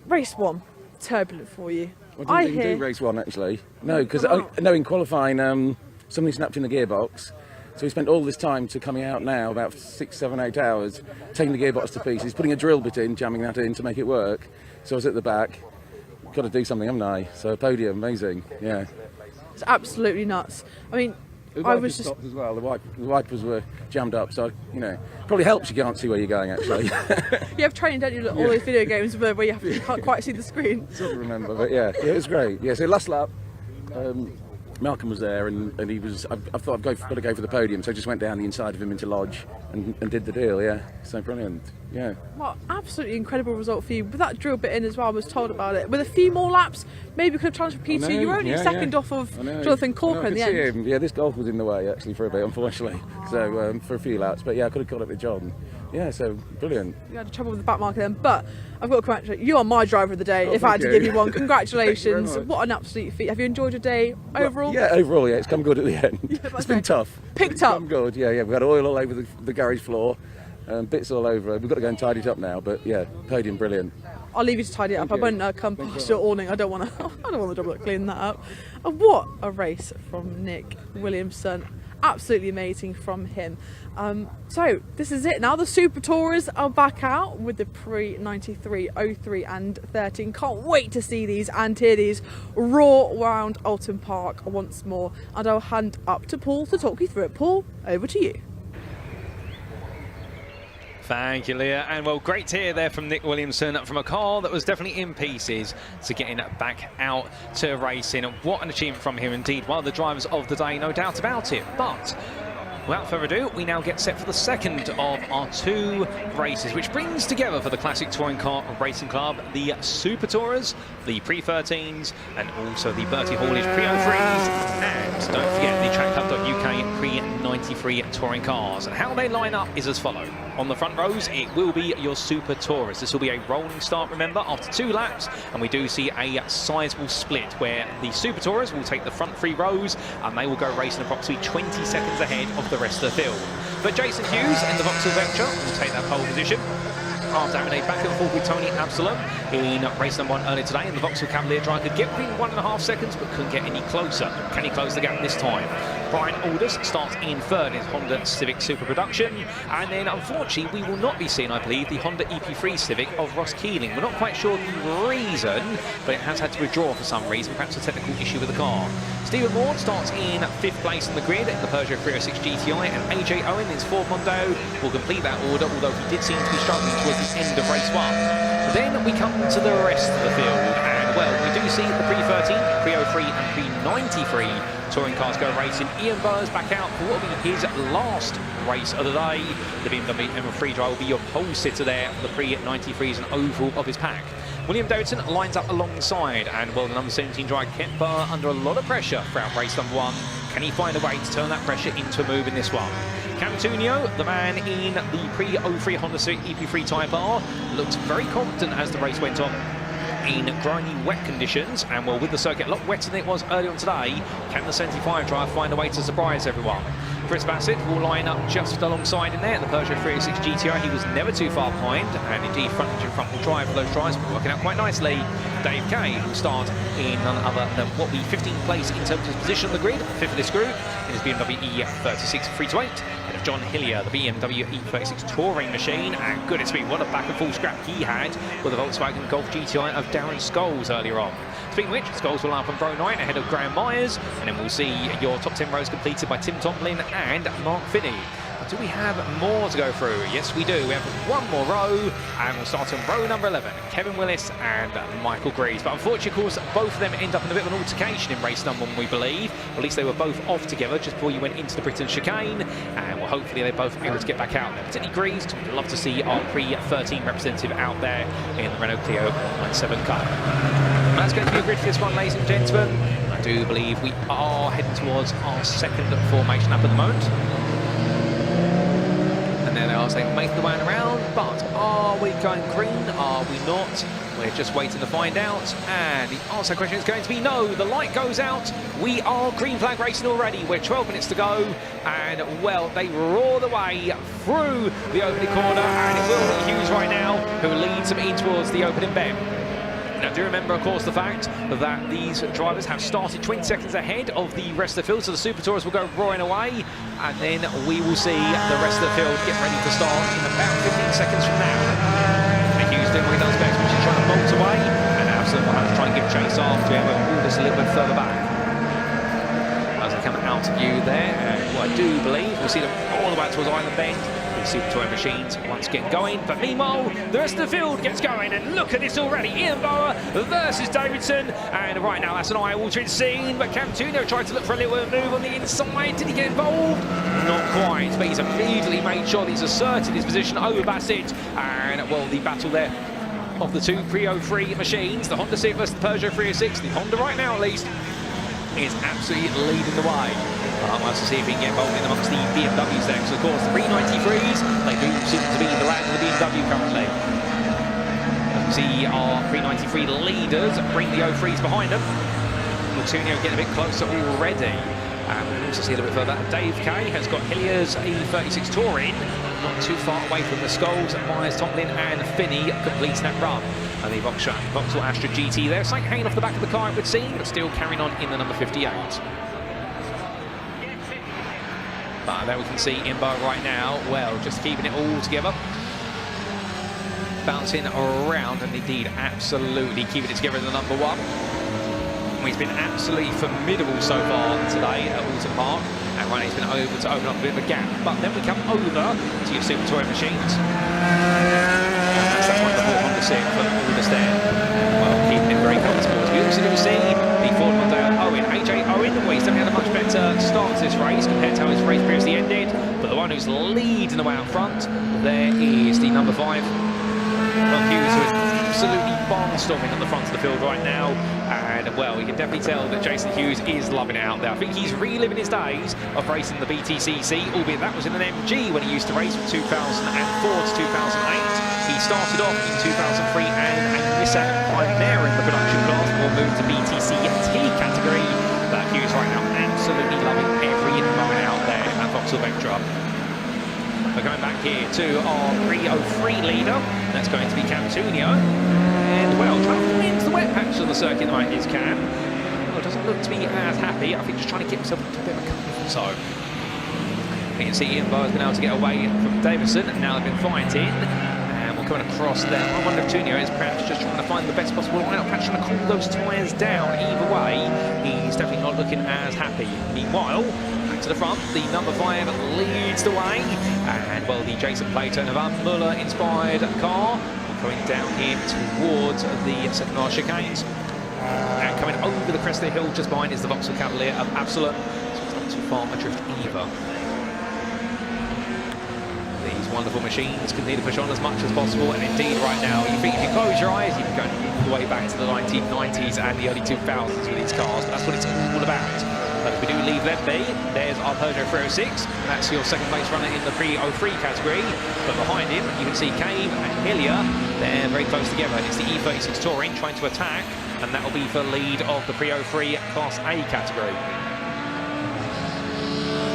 Race 1, turbulent for you. I didn't do race 1 actually. No, because in qualifying, something snapped in the gearbox. So we spent all this time to coming out now, about 6, 7, 8 hours, taking the gearbox to pieces, putting a drill bit in, jamming that in to make it work. So I was at the back. Got to do something, haven't I? So a podium, amazing, yeah. It's absolutely nuts. I mean, I was just stopped as well. The wipers were jammed up, so probably helps you can't see where you're going actually. You have training, don't you? All those video games where you can't quite see the screen. Sort of remember, but yeah, it was great. Yeah, so last lap, Malcolm was there, and he was. I thought I've got to go for the podium, so I just went down the inside of him into Lodge and did the deal. Yeah, so brilliant. Yeah. Well, absolutely incredible result for you. With that drill bit in as well, I was told about it. With a few more laps, maybe we could have challenged for P2. You were only second off of Jonathan Corker in the end. Yeah, this golf was in the way actually for a bit, unfortunately. So for a few laps, but yeah, I could have caught up with John. Yeah, so brilliant. You had trouble with the back marker then, but I've got to congratulate you. You are my driver of the day, if I had to give you one. Congratulations. What an absolute feat. Have you enjoyed your day overall? Yeah, overall, yeah, it's come good at the end. It's been tough. Picked up. Come good, yeah. We've got oil all over the garage floor, bits all over. We've got to go and tidy it up now, but yeah, podium brilliant. I'll leave you to tidy it up. I won't come past your awning. I don't want to double clean that up. What a race from Nick Williamson. Absolutely amazing from him. So this is it now. The Super Tourers are back out with the Pre 93, 03 and 13. Can't wait to see these and hear these roar around Oulton Park once more. And I'll hand up to Paul to talk you through it. Paul, over to you. Thank you, Leah. And well, great to hear there from Nick Williamson, from a car that was definitely in pieces to getting back out to racing. And what an achievement from him indeed. One of the drivers of the day, no doubt about it. But without further ado, we now get set for the second of our 2 races, which brings together for the Classic Touring Car Racing Club the Super Tourers, the Pre-13s, and also the Bertie Haulage Pre-03s, and don't forget the Track.uk Pre-93 touring cars. And how they line up is as follows. On the front rows, it will be your Super Tourers. This will be a rolling start, remember, after 2 laps, and we do see a sizable split where the Super Tourers will take the front 3 rows, and they will go racing approximately 20 seconds ahead of the rest of the field. But Jason Hughes in the Vauxhall Vectra will take that pole position. After having a back and forth with Tony Absalom in race number 1 earlier today, and the Vauxhall Cavalier driver could get within 1.5 seconds but couldn't get any closer. Can he close the gap this time? Brian Aldous starts in 3rd in Honda Civic Super Production, and then unfortunately we will not be seeing, I believe, the Honda EP3 Civic of Ross Keeling. We're not quite sure the reason, but it has had to withdraw for some reason, perhaps a technical issue with the car. Stephen Ward starts in 5th place in the grid in the Peugeot 306 GTI, and AJ Owen, his Ford Mondeo, will complete that order, although he did seem to be struggling towards the end of race 1. But then we come to the rest of the field, and well, we do see the Pre-13, Pre-03 and Pre-93 touring cars go racing. Ian Burr's back out for what will be his last race of the day. The BMW M3 driver will be your pole sitter there for the Pre-93s and oval of his pack. William Davidson lines up alongside, and well, the number 17 driver kept Burr under a lot of pressure throughout race number 1. Can he find a way to turn that pressure into a move in this one? Cantunio, the man in the Pre-03 Honda Civic EP3 Type R, looked very confident as the race went on in grimy wet conditions, and well, with the circuit a lot wetter than it was earlier on today, can the 75 driver find a way to surprise everyone? Chris Bassett will line up just alongside in there, the Peugeot 306 GTI. He was never too far behind, and indeed front engine front wheel drive for those drives were working out quite nicely. Dave Kay will start in none other than what will be 15th place in terms of his position on the grid, 5th of this group, in his BMW E36 328. Ahead of John Hillier, the BMW E36 touring machine, and goodness me, what a back and forth scrap he had with the Volkswagen Golf GTI of Darren Scholes earlier on. Speaking of which, Scholes will line up on row 9 ahead of Graham Myers, and then we'll see your top 10 rows completed by Tim Tomlin and Mark Finney. But do we have more to go through? Yes, we do. We have one more row, and we'll start on row number 11. Kevin Willis and Michael Greaves. But unfortunately, of course, both of them end up in a bit of an altercation in race number 1, we believe. Or at least they were both off together just before you went into the Britain chicane. And well, hopefully they're both able to get back out there. Particularly Greaves, because we'd love to see our Pre-13 representative out there in the Renault Clio 97 Cup. And that's going to be a grid for this one, ladies and gentlemen. I do believe we are heading towards our second formation up at the moment. And there they are, saying make the way around, but are we going green? Are we not? We're just waiting to find out. And the answer to the question is going to be no. The light goes out. We are green flag racing already. We're 12 minutes to go. And, well, they roar the way through the opening corner. And it will be Hughes right now who leads them in towards the opening bend. Now, do remember, of course, the fact that these drivers have started 20 seconds ahead of the rest of the field, so the Super Tourists will go roaring away, and then we will see the rest of the field get ready to start in about 15 seconds from now. And Hughes doing what he does best, which is trying to bolt away, and absolutely will have to try and give chase after him, and move us a little bit further back. As they come out of view there, and what I do believe, we'll see them all the way towards Island Bend. Super Toy machines once again going, but meanwhile the rest of the field gets going, and look at this already. Ian Bower versus Davidson, and right now that's an eye-watering scene, but Camtunio tried to look for a little move on the inside. Did he get involved? Not quite, but he's immediately made sure that he's asserted his position over Bassett, and well, the battle there of the two Pre-03 machines, the Honda Civic versus the Peugeot 306, the Honda right now at least is absolutely leading the way. I'll have to see if he can get involved in amongst the BMWs there, because of course the Pre-93s, they do seem to be the land of the BMW currently. As we see our Pre-93 leaders bring the 03s behind them. Lutunio getting a bit closer already. And we'll also see a little bit further. Dave Kay has got Hilliers E36 Touring, not too far away from the Skulls. Myers, Tomlin and Finney completing that run. And the Vauxhall Astra GT there, something hanging off the back of the car it would seem, but still carrying on in the number 58. But there we can see Imbo right now, well, just keeping it all together. Bouncing around, and indeed absolutely keeping it together in the number 1. He's been absolutely formidable so far today at Oulton Park, and right now he's been able to open up a bit of a gap. But then we come over to your Super Touring machines. And that's that wonderful Honda Civic for August there. Well, keeping it very comfortable. As we also do see the Ford Mondeo Owen, AJ Owen, well, he's definitely had a much better start to this race compared to how his race previously ended. But the one who's leading the way out front, there is the number 5. Well, Hughes, who is absolutely barnstorming at the front of the field right now, and well, you can definitely tell that Jason Hughes is loving it out there. I think he's reliving his days of racing the BTCC, albeit that was in an MG when he used to race from 2004 to 2008. He started off in 2003 and missed out primarily in the production class before moving to BTC T category. But Hughes right now absolutely loving every moment out there at Vauxhall Vectra. We're going back here to our Pre-03 leader. That's going to be Camtunio. And, well, trying to win the wet patch of the circuit tonight is Cam. Well, doesn't look to be as happy. I think just trying to get himself into a bit of a comfort zone. You can see Ian Bowe has been able to get away from Davison, and now they've been fighting. And we're coming across there. I wonder if Tunio is perhaps just trying to find the best possible lineup, perhaps trying to cool those tyres down. Either way, he's definitely not looking as happy. Meanwhile, to the front, the number 5 leads the way, and well, the Jason Plato Navan Muller inspired car going down here towards the second half chicanes, and coming over the crest of the hill just behind is the Vauxhall Cavalier of Absalom, so it's not too far adrift either. These wonderful machines continue to push on as much as possible, and indeed right now you think if you close your eyes you can go all the way back to the 1990s and the early 2000s with these cars, but that's what it's all about. But if we do leave them be, there's our Peugeot 306, and that's your second place runner in the Pre-03 category. But behind him, you can see Cave and Hillier. They're very close together. It's the E36 Touring trying to attack, and that will be for lead of the Pre-03 Class A category.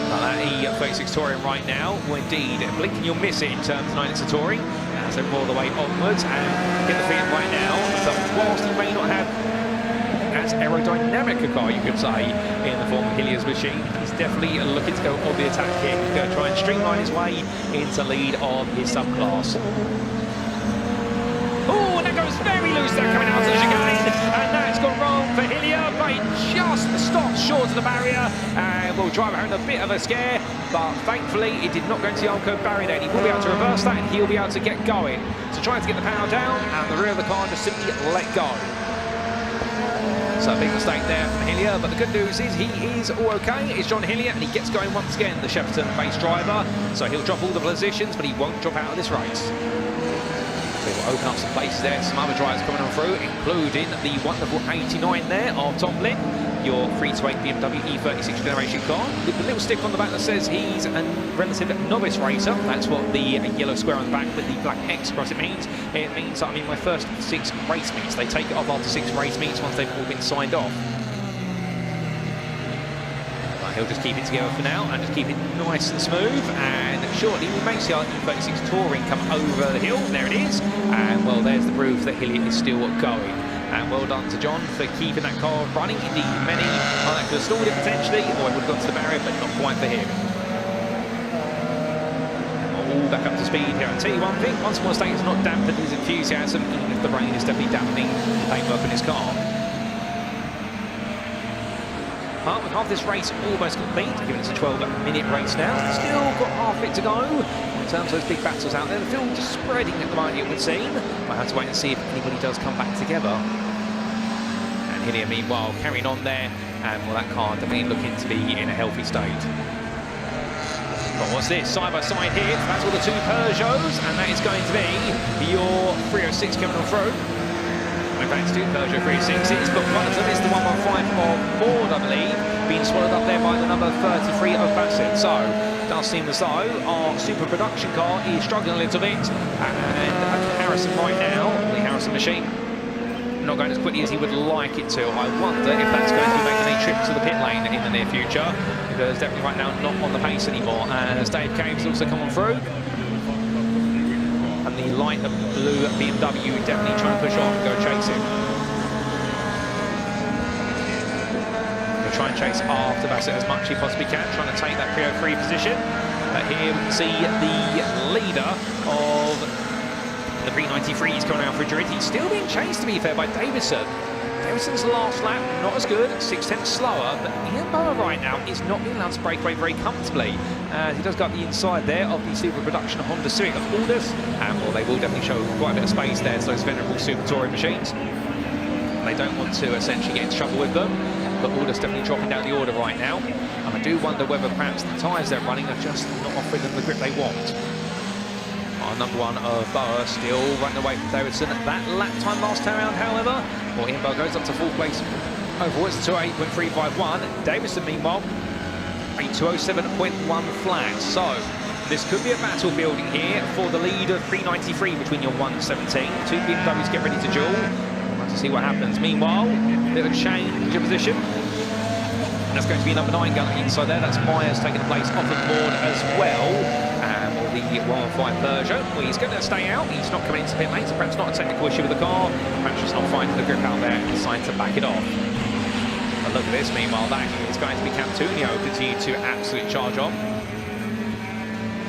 But that E36 Touring right now, well, indeed, blinking you'll miss it in terms of 9 Touring, as they roll the way onwards, and get the feeling right now that whilst he may not have as aerodynamic a car, you could say, in the form of Hillier's machine, he's definitely looking to go on the attack here. He's going to try and streamline his way into lead of his subclass. Oh, and that goes very loose there coming out of the chicane, and that's gone wrong for Hillier, but he just stops short of the barrier, and will drive having a bit of a scare. but thankfully it did not go into the old curb barrier there. He will be able to reverse that and he'll be able to get going. So trying to get the power down, and the rear of the car just simply let go. So a big mistake there from Hillier, but the good news is he is all okay. It's John Hillier, and he gets going once again, the Shepperton-based driver. So he'll drop all the positions, but he won't drop out of this race. They will open up some places there, some other drivers coming on through, including the wonderful 89 there of Tom Lynn, your 328 BMW E36 generation car, with the little stick on the back that says he's a relative novice racer. That's what the yellow square on the back with the black X across it means. It means that I'm in my first 6 race meets. They take it off after 6 race meets once they've all been signed off. He'll just keep it together for now and just keep it nice and smooth, and shortly we may see our E36 Touring come over the hill. There it is, and well, there's the proof that Hillier is still going. And well done to John for keeping that car running. Indeed, many that could have stalled it potentially, or it would have gone to the barrier, but not quite for him. All back up to speed here. I'll tell you one thing, once more state has not dampened his enthusiasm, even if the rain is definitely dampening the paintwork in his car. But with half this race almost complete, given it's a 12-minute race now, still got half it to go. In terms of those big battles out there, the field just spreading at the moment, it would seem. We'll have to wait and see if anybody does come back together. And Hillier, meanwhile, carrying on there, and well, that car definitely looking to be in a healthy state. But what's this? Side by side here, that's all the 2 Peugeots, and that is going to be your 306 coming on through. In fact, 2 Peugeot 306s, but one of them is the 115 of Ford, I believe, being swallowed up there by the number 33 of Bassett. So, it does seem as though our super production car is struggling a little bit, and Harrison right now, the Harrison machine, not going as quickly as he would like it to. I wonder if that's going to be making a trip to the pit lane in the near future, because definitely right now not on the pace anymore. As Dave Cave's also come on through. And the light blue BMW definitely trying to push on and go chase him. He'll try and chase after Bassett as much as he possibly can, trying to take that Prio 3 position. Here we can see the leader of the Pre-93s coming out for Madrid. He's still being chased, to be fair, by Davison. Davison's last lap, not as good, 6/10 slower, but Ian Bower right now is not being allowed to break away very comfortably. He does go up the inside there of the super production Honda Civic of Aldous, and well, they will definitely show quite a bit of space there to those venerable super touring machines. They don't want to essentially get into trouble with them, but Aldous definitely dropping down the order right now. And I do wonder whether perhaps the tyres they're running are just not offering them the grip they want. Our number 1 of Bower still running away from Davidson. That lap time last time round, however, well, Ian Bower goes up to 4th place overall. It's 208.351. Davison, meanwhile, a 207.1 flat. So this could be a battle building here for the lead of Pre-93 between your 117. 2 BMWs get ready to duel. We'll have to see what happens. Meanwhile, bit of a change of position. And that's going to be number 9 gun inside there. That's Myers taking the place off of board as well. And the 115 Peugeot, well, he's going to stay out. He's not coming into pit lane, so perhaps not a technical issue with the car. Perhaps just not finding the grip out there and deciding to back it off. But look at this, meanwhile, that is going to be Cantunio continue to absolutely charge on.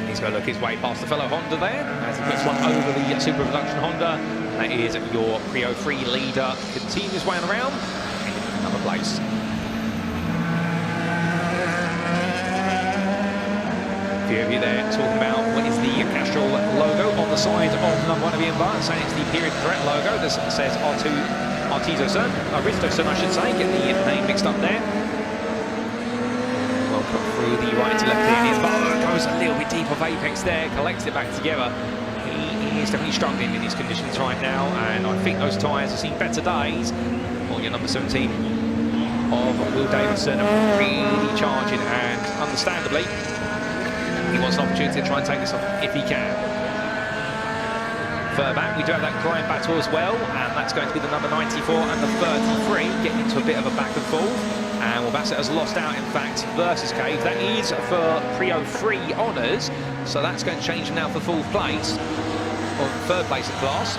He's going to look his way past the fellow Honda there as he puts one over the super production Honda. That is your Prio 3 leader, continue his way around in another place. A few of you there talking about what is the Castrol logo on the side of number 1 of Ian Bower, saying it's the period correct logo. This says Artizoson, Aristoson I should say, get the name mixed up there. Well, cut through the right to left here. Ian Bower goes a little bit deep of apex there, collects it back together. He is definitely struggling in these conditions right now, and I think those tyres have seen better days. Well, your number 17 of Will Davidson are really charging, and understandably, he wants an opportunity to try and take this off if he can. Further back, we do have that grind battle as well, and that's going to be the number 94 and the 33, getting into a bit of a back and forth. And well, Bassett has lost out, in fact, versus Cave. That is for Prio 3 honours, so that's going to change now for 4th place, or 3rd place at class.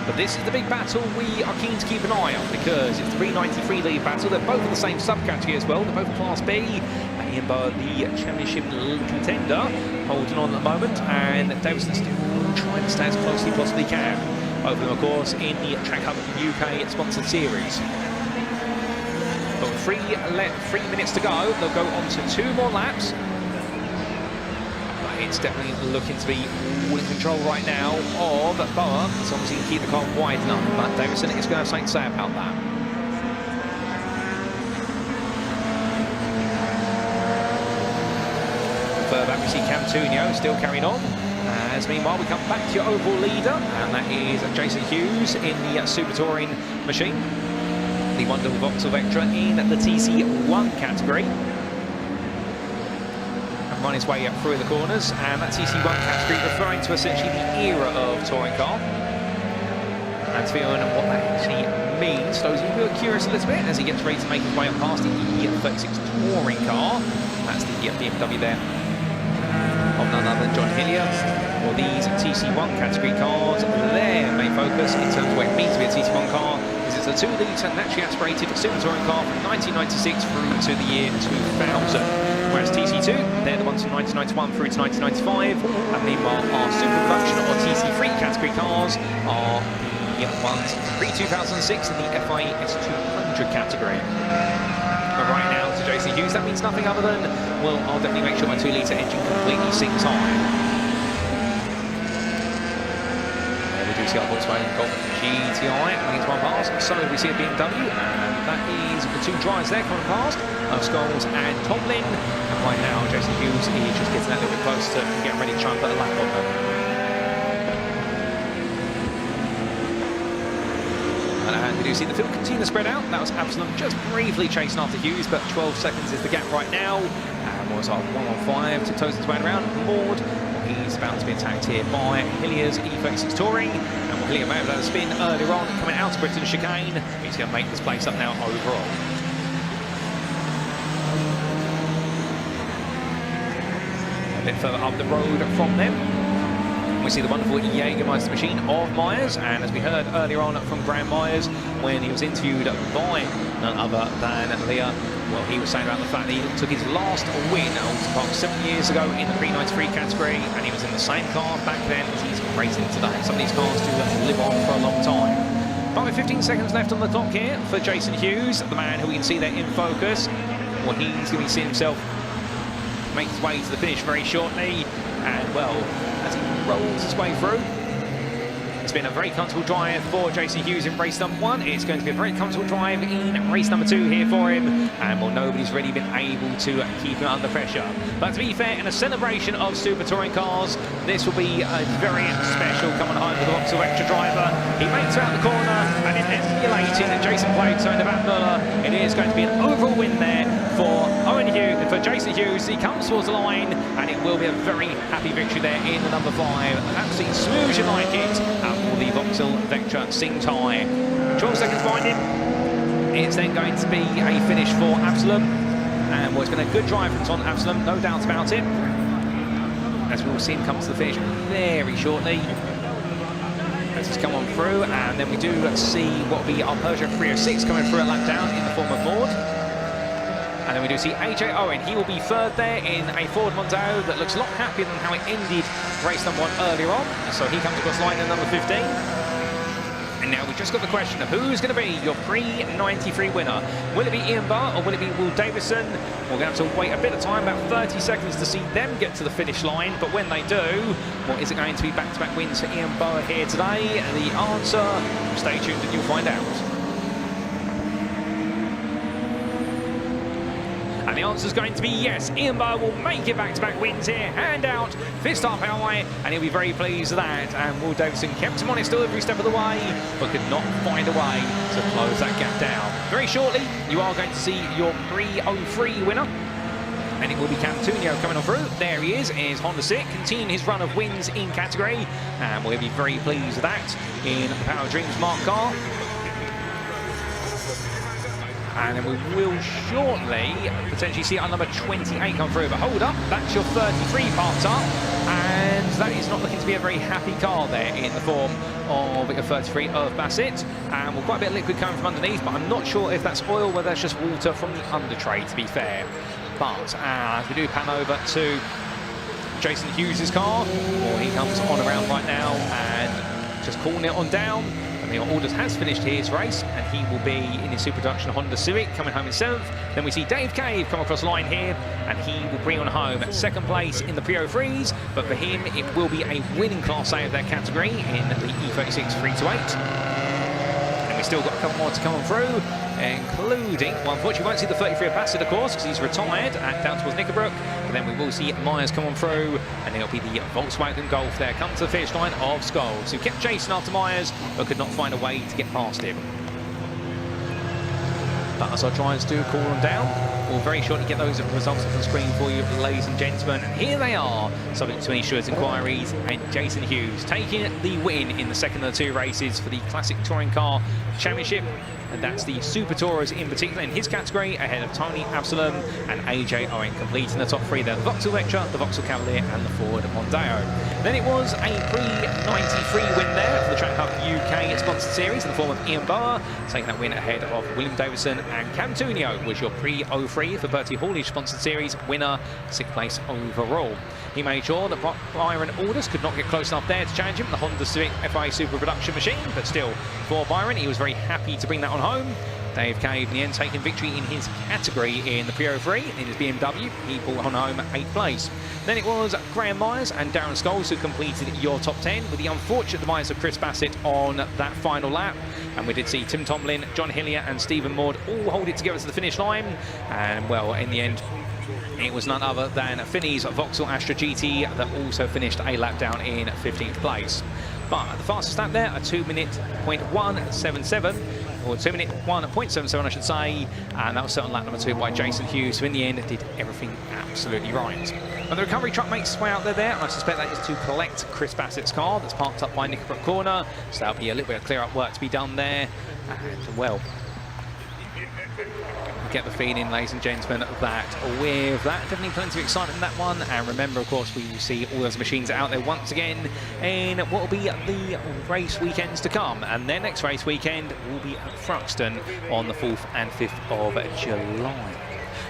But this is the big battle we are keen to keep an eye on, because it's the Pre-93 lead battle. They're both in the same subcategory as well. They're both Class B. Ian Bower, the championship contender, holding on at the moment, and Davison still trying to stay as close as he possibly can. Over them, of course, in the Track Hub UK sponsored series. But with 3 minutes to go, they'll go on to 2 more laps. it's definitely looking to be all in control right now of Boa, as long as he can keep the car wide enough. But Davison is going to have something to say about that. Further back we see Camtunio still carrying on. As meanwhile we come back to your overall leader, and that is Jason Hughes in the Super Touring machine. The wonderful Vauxhall Vectra in the TC1 category. And run his way up through the corners, and that TC1 category referring to essentially the era of touring car. And feeling what that actually means, those of you who are curious a little bit as he gets ready to make his way up past the E36 touring car. That's the BMW there of none other than John Hillier. Well, these TC1 category cars, their main focus in terms of what it means to be a TC1 car is it's a 2-litre naturally aspirated super touring car from 1996 through to the year 2000. Whereas TC2, they're the ones from 1991 through to 1995. And meanwhile, our super production or TC3 category cars are the ones pre-2006 in the FIA S200 category. But right now, to Jason Hughes, that means nothing other than, well, I'll definitely make sure my 2-litre engine completely sinks high. There we do see our Volkswagen Golf GTI leads one past. So we see a BMW, and that is the two drivers there coming past, Scholes and Tomlin. And right now, Jason Hughes is just getting that little bit close to getting ready to try and put a lap on them. And we do see the field continue to spread out. That was Absalom just briefly chasing after Hughes, but 12 seconds is the gap right now. And was our 1-on-5 to toes his way around. Maud, he's about to be attacked here by Hillier's E36 Touring. And while Hillier may have had a spin earlier on, coming out of Britain chicane, he's going to make this place up now overall. A bit further up the road from them, we see the wonderful Jägermeister machine of Myers, and as we heard earlier on from Graham Myers when he was interviewed by none other than Leah, well, he was saying about the fact that he took his last win at Oulton Park 7 years ago in the pre-93 category, and he was in the same car back then as he's racing today. Some of these cars do live on for a long time. But with 15 seconds left on the clock here for Jason Hughes, the man who we can see there in focus, well, he's going to be seeing himself make his way to the finish very shortly, and well, as he rolls his way through, it's been a very comfortable drive for Jason Hughes in race number 1. It's going to be a very comfortable drive in race number 2 here for him, and well, nobody's really been able to keep him under pressure. But to be fair, in a celebration of super touring cars, this will be a very special coming home for the Vauxhall Vectra driver. He makes it out the corner, and in emulating Jason Plato and Van Muller, it is going to be an overall win there for Jason Hughes. He comes towards the line, and it will be a very happy victory there in the number 5. Absolutely smooth as you like it. For the Vauxhall Vectra sings high. 12 seconds behind him. It's then going to be a finish for Absalom. And well, it's been a good drive from Ton Absalom, no doubt about it. As we will see him come to the finish very shortly. As he's come on through, and then we do see what will be our Peugeot 306 coming through a lap down in the form of Maud. And then we do see AJ Owen. He will be third there in a Ford Mondeo that looks a lot happier than how it ended race number 1 earlier on. So he comes across line at number 15. And now we've just got the question of who's going to be your pre-93 winner. Will it be Ian Barr or will it be Will Davison? We're going to have to wait a bit of time, about 30 seconds, to see them get to the finish line. But when they do, well, is it going to be back-to-back wins for Ian Barr here today? The answer, stay tuned and you'll find out. And the answer is going to be yes. Ian Barr will make it back-to-back wins here, hand out, fist up high, and he'll be very pleased with that. And Will Davison kept him on it still every step of the way, but could not find a way to close that gap down. Very shortly, you are going to see your pre-03 winner, and it will be Camtunio coming on through. There he is Honda Civic, continuing his run of wins in category, and we'll be very pleased with that in the Power Dreams Mark car. And then we will shortly potentially see our number 28 come through. But hold up, that's your 33 parked up. And that is not looking to be a very happy car there in the form of your 33 of Bassett. And well, quite a bit of liquid coming from underneath, but I'm not sure if that's oil, whether that's just water from the under tray, to be fair. But as we do pan over to Jason Hughes' car, well, he comes on around right now and just calling it on down. And Leon Alders has finished his race, and he will be in his super production Honda Civic coming home in 7th. Then we see Dave Cave come across the line here, and he will bring on home 2nd place in the Pre-03s, but for him it will be a winning Class A of their category in the E36 3-8. And we've still got a couple more to come on through, including, well, unfortunately we won't see the 33 of Bassett, of course, because he's retired at down towards Knickerbrook, but then we will see Myers come on through, and it'll be the Volkswagen Golf there, come to the finish line of Scholes, who kept chasing after Myers, but could not find a way to get past him. But as our drivers do cool them down, we'll very shortly get those results on the screen for you, ladies and gentlemen. And here they are, subject to any insurance inquiries, and Jason Hughes taking the win in the second of the 2 races for the Classic Touring Car Championship. And that's the Super Tourers in particular in his category, ahead of Tony Absalom and AJ Owen, completing the top 3 there. The Vauxhall Vectra, the Vauxhall Cavalier and the Ford Mondeo. Then it was a Pre-93 win there for the Track Hub UK sponsored series in the form of Ian Barr, taking that win ahead of William Davison, and Cam Tunio was your Pre-03 for Bertie Hall's sponsored series winner, 6th place overall. He made sure that Byron Alders could not get close enough there to challenge him, the Honda Civic FIA Super Production machine, but still, for Byron, he was very happy to bring that on home. Dave Cave in the end taking victory in his category in the Pre-03 in his BMW. He brought on home 8th place. Then it was Graham Myers and Darren Scholes who completed your top 10, with the unfortunate demise of Chris Bassett on that final lap. And we did see Tim Tomlin, John Hillier and Stephen Maud all hold it together to the finish line. And well, in the end, it was none other than Finney's Vauxhall Astra GT that also finished a lap down in 15th place. But the fastest lap there, a 2-minute .177, or 2-minute 1.77 I should say, and that was set on lap number 2 by Jason Hughes, who in the end did everything absolutely right. And the recovery truck makes its way out there, and I suspect that is to collect Chris Bassett's car that's parked up by Knickerbrook Corner, so that'll be a little bit of clear-up work to be done there, and well, get the feeling, ladies and gentlemen, that with that, definitely plenty of excitement in that one. And remember, of course, we will see all those machines out there once again in what will be the race weekends to come. And their next race weekend will be at Thruxton on the 4th and 5th of July.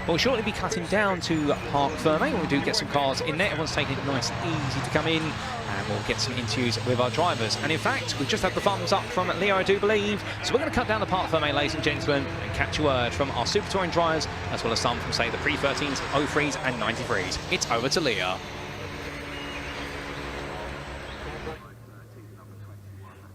We'll shortly be cutting down to Park Ferme when we do get some cars in there. Everyone's taking it nice and easy to come in, and we'll get some interviews with our drivers. And in fact, we've just had the thumbs up from Leo, I do believe. So we're going to cut down to Park Ferme, ladies and gentlemen, and catch a word from our Super Touring drivers, as well as some from, say, the Pre-13s, 03s and 93s. It's over to Leo.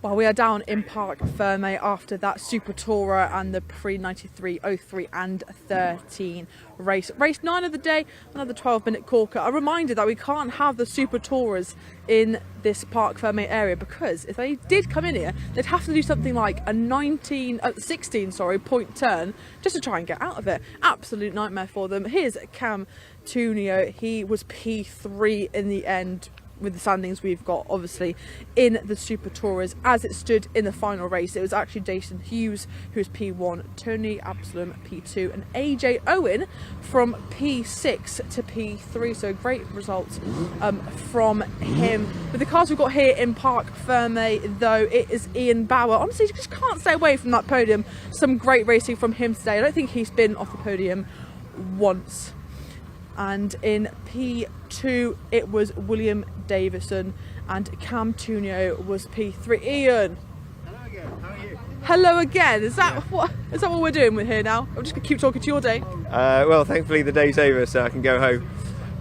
Well, we are down in Park Ferme after that Super Tourer and the Pre-93, 03 and 13 race. Race 9 of the day, another 12-minute corker. A reminder that we can't have the Super Tourers in this Park Ferme area, because if they did come in here, they'd have to do something like a 16 point turn just to try and get out of it. Absolute nightmare for them. Here's Cam Tunio. He was P3 in the end, with the standings we've got obviously in the Super Tourers. As it stood in the final race, it was actually Jason Hughes who was P1, Tony Absalom P2 and AJ Owen from P6 to P3, so great results from him. With the cars we've got here in Park Ferme though, it is Ian Bauer. Honestly, you just can't stay away from that podium. Some great racing from him today. I don't think he's been off the podium once. And in P2 it was William Davison and Cam Tunio was P3. Ian. Hello again. How are you? Hello again. Is that what we're doing with here now? I'm just gonna keep talking to your day. Well, thankfully the day's over, so I can go home.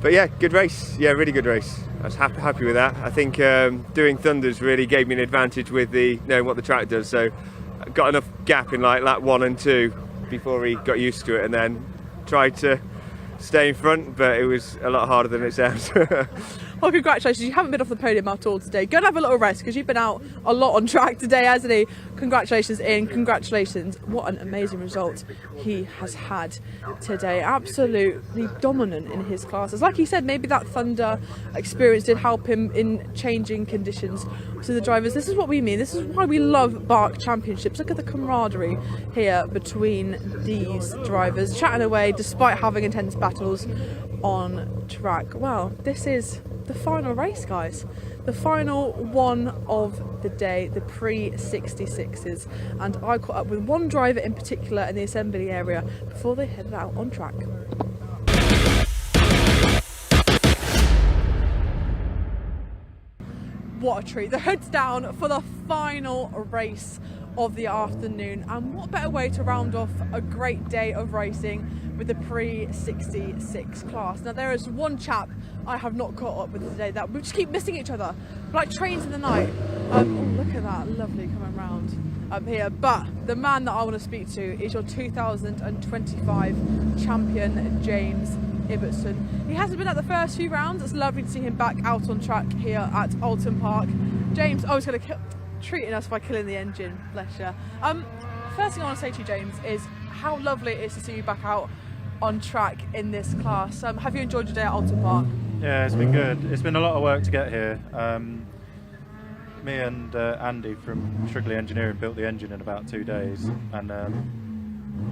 But yeah, good race. Yeah, really good race. I was happy with that. I think doing Thunders really gave me an advantage with knowing what the track does. So I got enough gap in like lap 1 and 2 before he got used to it, and then tried to stay in front, but it was a lot harder than it sounds. Well, congratulations. You haven't been off the podium at all today. Go and have a little rest, because you've been out a lot on track today, hasn't he? Congratulations, Ian. Congratulations. What an amazing result he has had today. Absolutely dominant in his classes. Like he said, maybe that Thunder experience did help him in changing conditions to the drivers. This is what we mean. This is why we love BARC Championships. Look at the camaraderie here between these drivers, chatting away despite having intense battles on track. Well, this is the final race, guys. The final one of the day, the Pre-66s. And I caught up with one driver in particular in the assembly area before they headed out on track. what a treat. The hood's down for the final race of the afternoon, and what better way to round off a great day of racing with the Pre-66 class. Now there is one chap I have not caught up with today that we just keep missing each other, like trains in the night. Oh, look at that, lovely coming round up here. But the man that I want to speak to is your 2025 champion, James Ibbotson. He hasn't been at the first few rounds. It's lovely to see him back out on track here at Oulton Park. James, I was going to treating us by killing the engine, bless you. First thing I want to say to you, James, is how lovely it is to see you back out on track in this class. Have you enjoyed your day at Oulton Park? Yeah, it's been good. It's been a lot of work to get here. Me and Andy from Strigley Engineering built the engine in about 2 days, and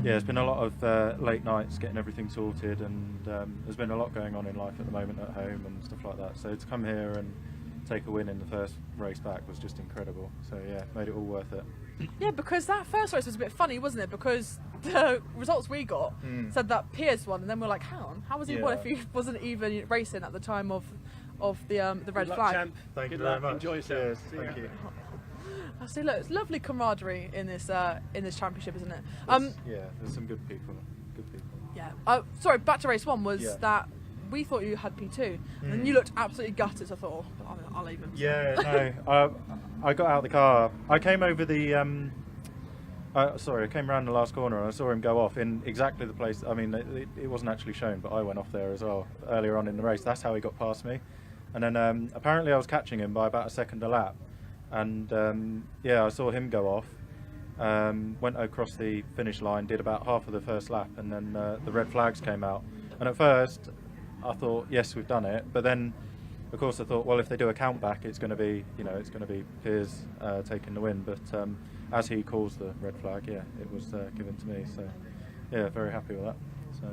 yeah, it's been a lot of late nights getting everything sorted, and there's been a lot going on in life at the moment at home and stuff like that. So to come here and take a win in the first race back was just incredible. So yeah, made it all worth it. Yeah, because that first race was a bit funny, wasn't it? Because the results we got said that Piers won, and then we're like, hang on, how was he won if he wasn't even racing at the time of the red flag? Champ. Thank you very much. Enjoy yourself. Thank you. I see. Look, it's lovely camaraderie in this championship, isn't it? Yeah, there's some good people. Yeah. Sorry, back to race one was that we thought you had P2, and you looked absolutely gutted. So I thought, I'll leave him. Yeah, no. I got out of the car. I came over the. I came around the last corner and I saw him go off in exactly the place. I mean, it wasn't actually shown, but I went off there as well earlier on in the race. That's how he got past me. And then apparently I was catching him by about a second a lap. And yeah, I saw him go off. Went across the finish line, did about half of the first lap, and then the red flags came out. And at first, I thought, yes, we've done it. But then, of course, I thought, well, if they do a count back, it's going to be, it's going to be Piers taking the win. But as he calls the red flag, yeah, it was given to me. So, yeah, very happy with that. So.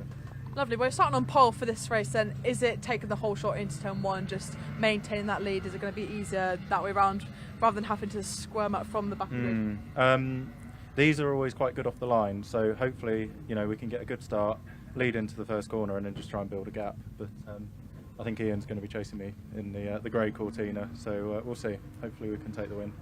Lovely. We're starting on pole for this race then. Is it taking the whole shot into turn one, just maintaining that lead? Is it going to be easier that way around rather than having to squirm up from the back of the grid? These are always quite good off the line, so hopefully, we can get a good start, lead into the first corner and then just try and build a gap. But I think Ian's going to be chasing me in the grey Cortina, so we'll see. Hopefully we can take the win.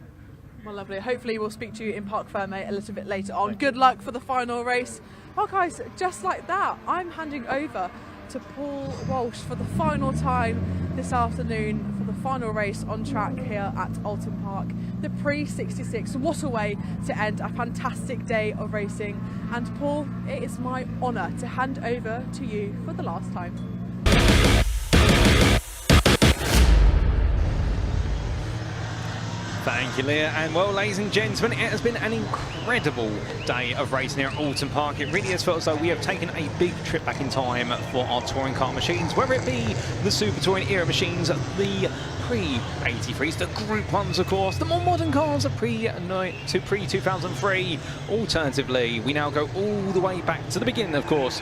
Well, lovely. Hopefully we'll speak to you in Parc Fermé a little bit later on. Good luck for the final race. Well, guys, just like that, I'm handing over to Paul Walsh for the final time this afternoon for the final race on track here at Oulton Park. The Pre-66. What a way to end a fantastic day of racing. And Paul, it is my honour to hand over to you for the last time. Thank you, Leah. And well, ladies and gentlemen, it has been an incredible day of racing here at Oulton Park. It really has felt as though we have taken a big trip back in time for our touring car machines, whether it be the Super Touring era machines, the Pre-83s, the Group 1s, of course, the more modern cars, the Pre-2003. Alternatively, we now go all the way back to the beginning, of course.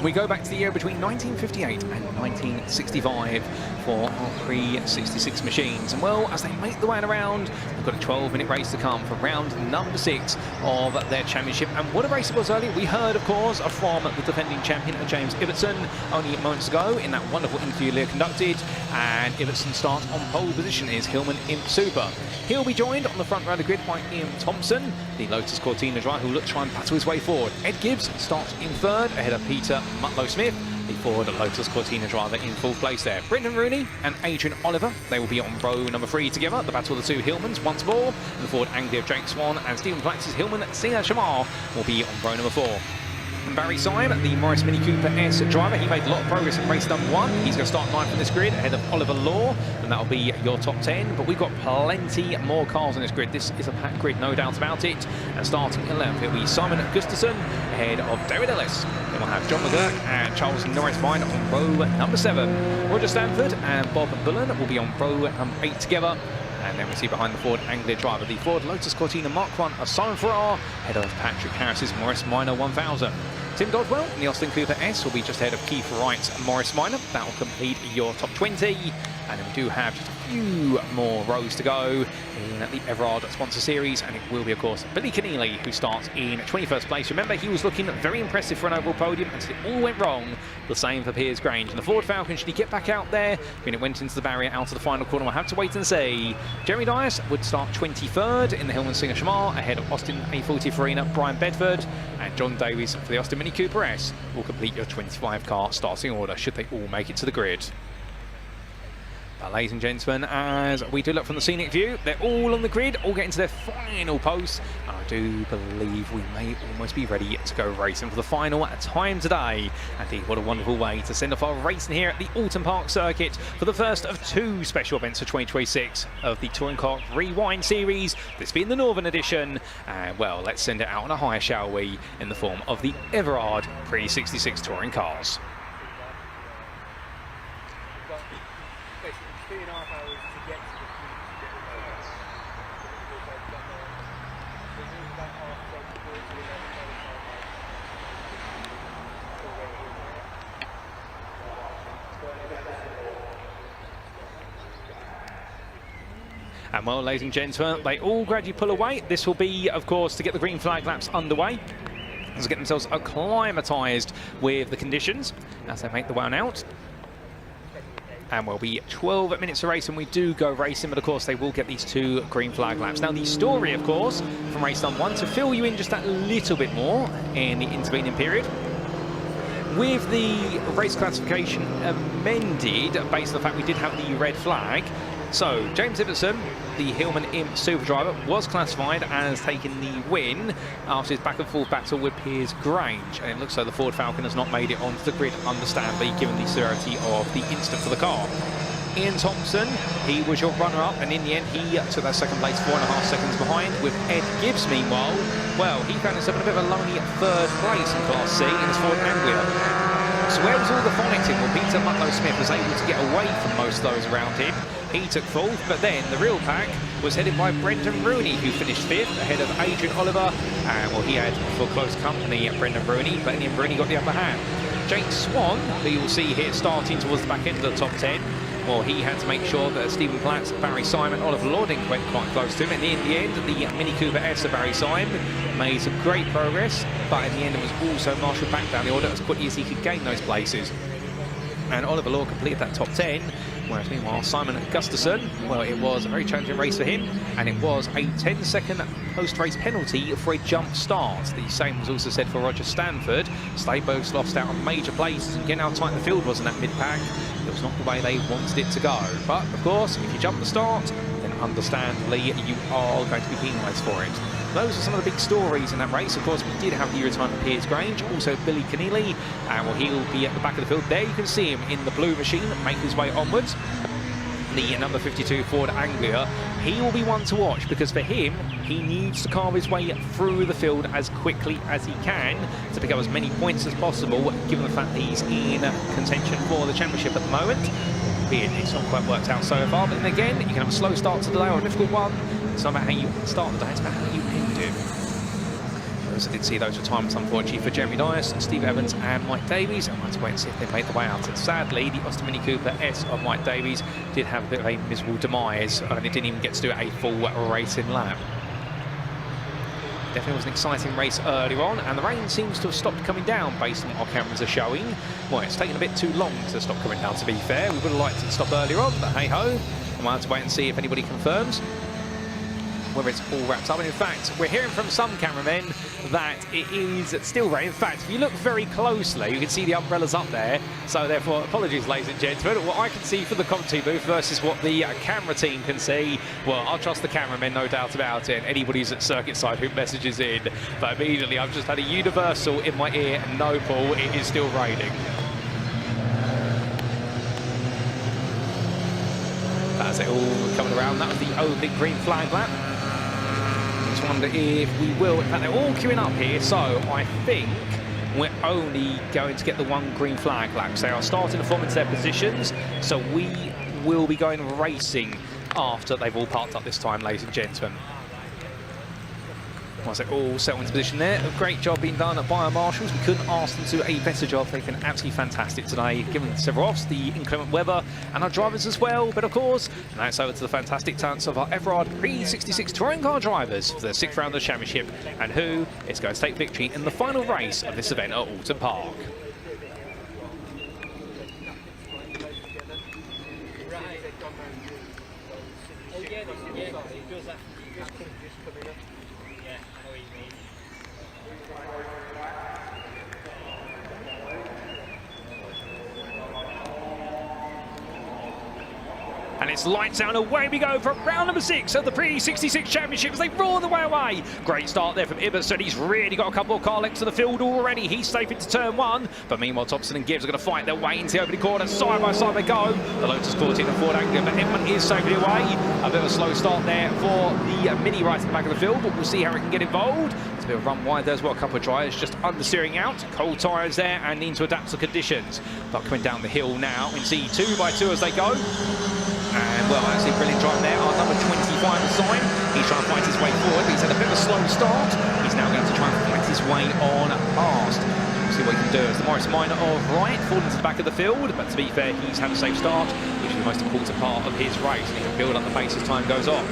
We go back to the year between 1958 and 1965 for our Pre-66 machines. And well, as they make the way around, we've got a 12-minute race to come for round number 6 of their championship. And what a race it was earlier. We heard, of course, from the defending champion, James Ibbotson, only moments ago in that wonderful interview Leah conducted. And Ibbotson starts on pole position is Hillman Imp Super. He'll be joined on the front row of the grid by Ian Thompson, the Lotus Cortina driver who will look to try and battle his way forward. Ed Gibbs starts in third ahead of Peter Mutlow Smith, the Ford Lotus Cortina driver in fourth place there. Brendan Rooney and Adrian Oliver, they will be on row number 3 together. The battle of the two Hillmans once more. The Ford Anglia of Jake Swan and Stephen Plax's Hillman Sina Shamar will be on row number 4. And Barry Syme, the Morris Mini Cooper S driver, he made a lot of progress in race number 1. He's going to start 9th in this grid ahead of Oliver Law, and that'll be your top 10. But we've got plenty more cars on this grid. This is a packed grid, no doubt about it. And starting 11th, it'll be Simon Gustafson ahead of David Ellis. Then we'll have John McGurk and Charles Norris Vine on row number 7. Roger Stanford and Bob Bullen will be on row number 8 together. And then we see behind the Ford Anglia driver, the Ford Lotus Cortina Mark 1 of Simon Farrar, ahead of Patrick Harris's Morris Minor 1000. Tim Dodwell and the Austin Cooper S will be just ahead of Keith Wright's Morris Minor. That will complete your top 20. And then we do have just a few more rows to go in the Everard Sponsor Series, and it will be, of course, Billy Keneally who starts in 21st place. Remember, he was looking very impressive for an overall podium until it all went wrong. The same for Piers Grange. And the Ford Falcon, should he get back out there? I mean, it went into the barrier out of the final corner. We'll have to wait and see. Jeremy Dias would start 23rd in the Hillman Singer Shamar, ahead of Austin A40 Farina, Brian Bedford, and John Davies for the Austin Mini Cooper S will complete your 25-car starting order, should they all make it to the grid. But ladies and gentlemen, as we do look from the scenic view, they're all on the grid, all getting to their final posts. And I do believe we may almost be ready to go racing for the final time today. Indeed, what a wonderful way to send off our racing here at the Oulton Park circuit for the first of 2 special events for 2026 of the Touring Car Rewind Series, this being the Northern Edition. Well, let's send it out on a high, shall we, in the form of the Everard Pre-66 Touring Cars. And well, ladies and gentlemen, they all gradually pull away. This will be, of course, to get the green flag laps underway, to get themselves acclimatised with the conditions as they make the way on out. And we'll be 12 minutes of race, and we do go racing, but of course they will get these 2 green flag laps. Now the story, of course, from race number 1, to fill you in just that little bit more in the intervening period, with the race classification amended based on the fact we did have the red flag. So James Ibbotson, the Hillman Imp Super Driver, was classified as taking the win after his back and forth battle with Piers Grange, and it looks like the Ford Falcon has not made it onto the grid, understandably, given the severity of the incident for the car. Ian Thompson, he was your runner-up, and in the end he took that second place 4.5 seconds behind, with Ed Gibbs meanwhile, well, he found himself in a bit of a lonely 3rd place in Class C in his Ford Anglia. So where was all the fighting? Well, Peter Mutlow-Smith was able to get away from most of those around him. He took 4th, but then the real pack was headed by Brendan Rooney, who finished 5th, ahead of Adrian Oliver. And well, he had for close company at Brendan Rooney, but in the end, Rooney got the upper hand. Jake Swan, who you'll see here starting towards the back end of the top 10, well, he had to make sure that Stephen Platts, Barry Simon, Oliver Lording went quite close to him. And in the end, the Mini Cooper S of Barry Simon made some great progress, but in the end it was also marshalled back down the order as quickly as he could gain those places. And Oliver Law completed that top 10, whereas meanwhile Simon Gustafson, well, it was a very challenging race for him, and it was a 10-second post-race penalty for a jump start. The same was also said for Roger Stanford. So they both lost out on major places, and again how tight the field was in that mid-pack, it was not the way they wanted it to go. But of course, if you jump the start, then understandably you are going to be penalised for it. Those are some of the big stories in that race. Of course, we did have the retirement of Piers Grange, also Billy Keneally, and well, he'll be at the back of the field. There you can see him in the blue machine, make his way onwards. The number 52 Ford Anglia, he will be one to watch, because for him, he needs to carve his way through the field as quickly as he can to pick up as many points as possible, given the fact that he's in contention for the championship at the moment. It's not quite worked out so far, but then again, you can have a slow start to the day or a difficult one. It's not about how you start the day, it's about how you end it. I did see those retirements, unfortunately, for Jeremy Dias, Steve Evans and Mike Davies. I'm going to wait and see if they made the way out. And sadly, the Austin Mini Cooper S of Mike Davies did have a bit of a miserable demise, and it didn't even get to do a full racing lap. Definitely was an exciting race earlier on, and the rain seems to have stopped coming down based on what our cameras are showing. Well, it's taken a bit too long to stop coming down, to be fair. We would have liked it to stop earlier on, but hey-ho. We'll have to wait and see if anybody confirms whether it's all wrapped up. And in fact, we're hearing from some cameramen that it is still raining. In fact, if you look very closely, you can see the umbrellas up there. So therefore, apologies, ladies and gentlemen. What I can see from the commentary booth versus what the camera team can see, well, I'll trust the cameramen, no doubt about it. And anybody who's at circuit side who messages in. But immediately, I've just had a universal in my ear, and no, Paul, it is still raining. That's it all coming around. That was the opening green flag lap. Just wonder if we will. In fact, they're all queuing up here, so I think we're only going to get the one green flag lap. So they are starting to form into their positions, so we will be going racing after they've all parked up this time, ladies and gentlemen. Once they all settle into position there, a great job being done by our marshals. We couldn't ask them to do a better job. They've been absolutely fantastic today, given several offs, the inclement weather, and our drivers as well. But of course, now it's over to the fantastic talents of our Everard Pre-66 touring car drivers for the 6th round of the championship, and who is going to take victory in the final race of this event at Oulton Park. And it's lights out and away we go from round number 6 of the Pre-66 Championship as they roar the way away. Great start there from Ibbotson. He's really got a couple of car lengths to the field already. He's safe into turn 1. But meanwhile, Thompson and Gibbs are going to fight their way into the opening corner. Side by side they go. The Lotus Cortina and Ford Anglia, but everyone is safely away. A bit of a slow start there for the Mini right at the back of the field, but we'll see how it can get involved. There's a bit of run wide there as well. A couple of drivers just understeering out. Cold tyres there and need to adapt to conditions. But coming down the hill now, we see 2 by 2 as they go. And well, actually brilliant drive there. Our number 25 Simon. He's trying to fight his way forward, but he's had a bit of a slow start. He's now going to try and fight his way on past. We'll see what he can do. As the Morris Minor of right falling to the back of the field, but to be fair, he's had a safe start, which is the most important part of his race, and he can build up the pace as time goes on.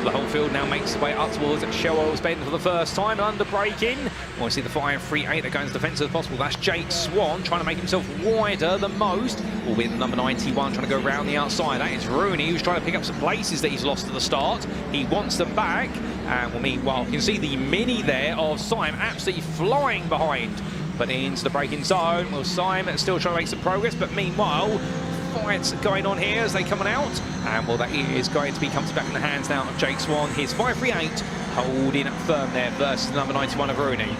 The whole field now makes its way up towards Shellwell's Bend for the first time, under braking. We see the 5.38 that goes as defensive as possible. That's Jake Swan trying to make himself wider than most, albeit the number 91 trying to go around the outside. That is Rooney, who's trying to pick up some places that he's lost at the start. He wants them back, and well, meanwhile, you can see the Mini there of Syme absolutely flying behind. But into the braking zone, well, Syme still trying to make some progress, but meanwhile, fights going on here as they come on out, and well, that is going to be comes back in the hands now of Jake Swan. His 5.38 holding firm there versus the number 91 of Rooney.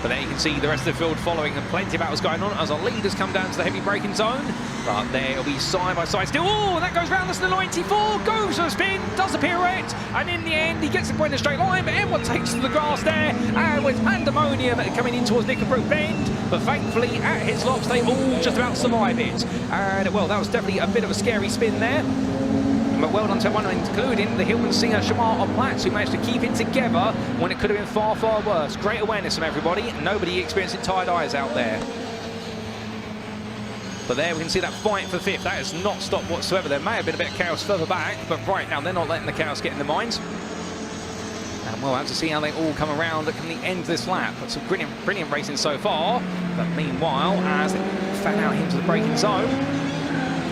But there you can see the rest of the field following, and plenty of battles going on as our leaders come down to the heavy braking zone. But there will be side by side still. Oh, that goes round. That's the 94. Goes for a spin, does a pirouette, and in the end he gets the point in a straight line. But everyone takes to the grass there, and with pandemonium coming in towards Nickenbrook Bend. But thankfully at Hislop's they all just about survive it. And well, that was definitely a bit of a scary spin there. But well done to everyone, including the Hillman singer Shamar on Platts, who managed to keep it together when it could have been far, far worse. Great awareness from everybody. Nobody experiencing tired eyes out there. But there we can see that fight for 5th. That has not stopped whatsoever. There may have been a bit of chaos further back, but right now they're not letting the chaos get in their minds. And we'll have to see how they all come around at the end of this lap. But some brilliant racing so far. But meanwhile, as they fan out into the braking zone,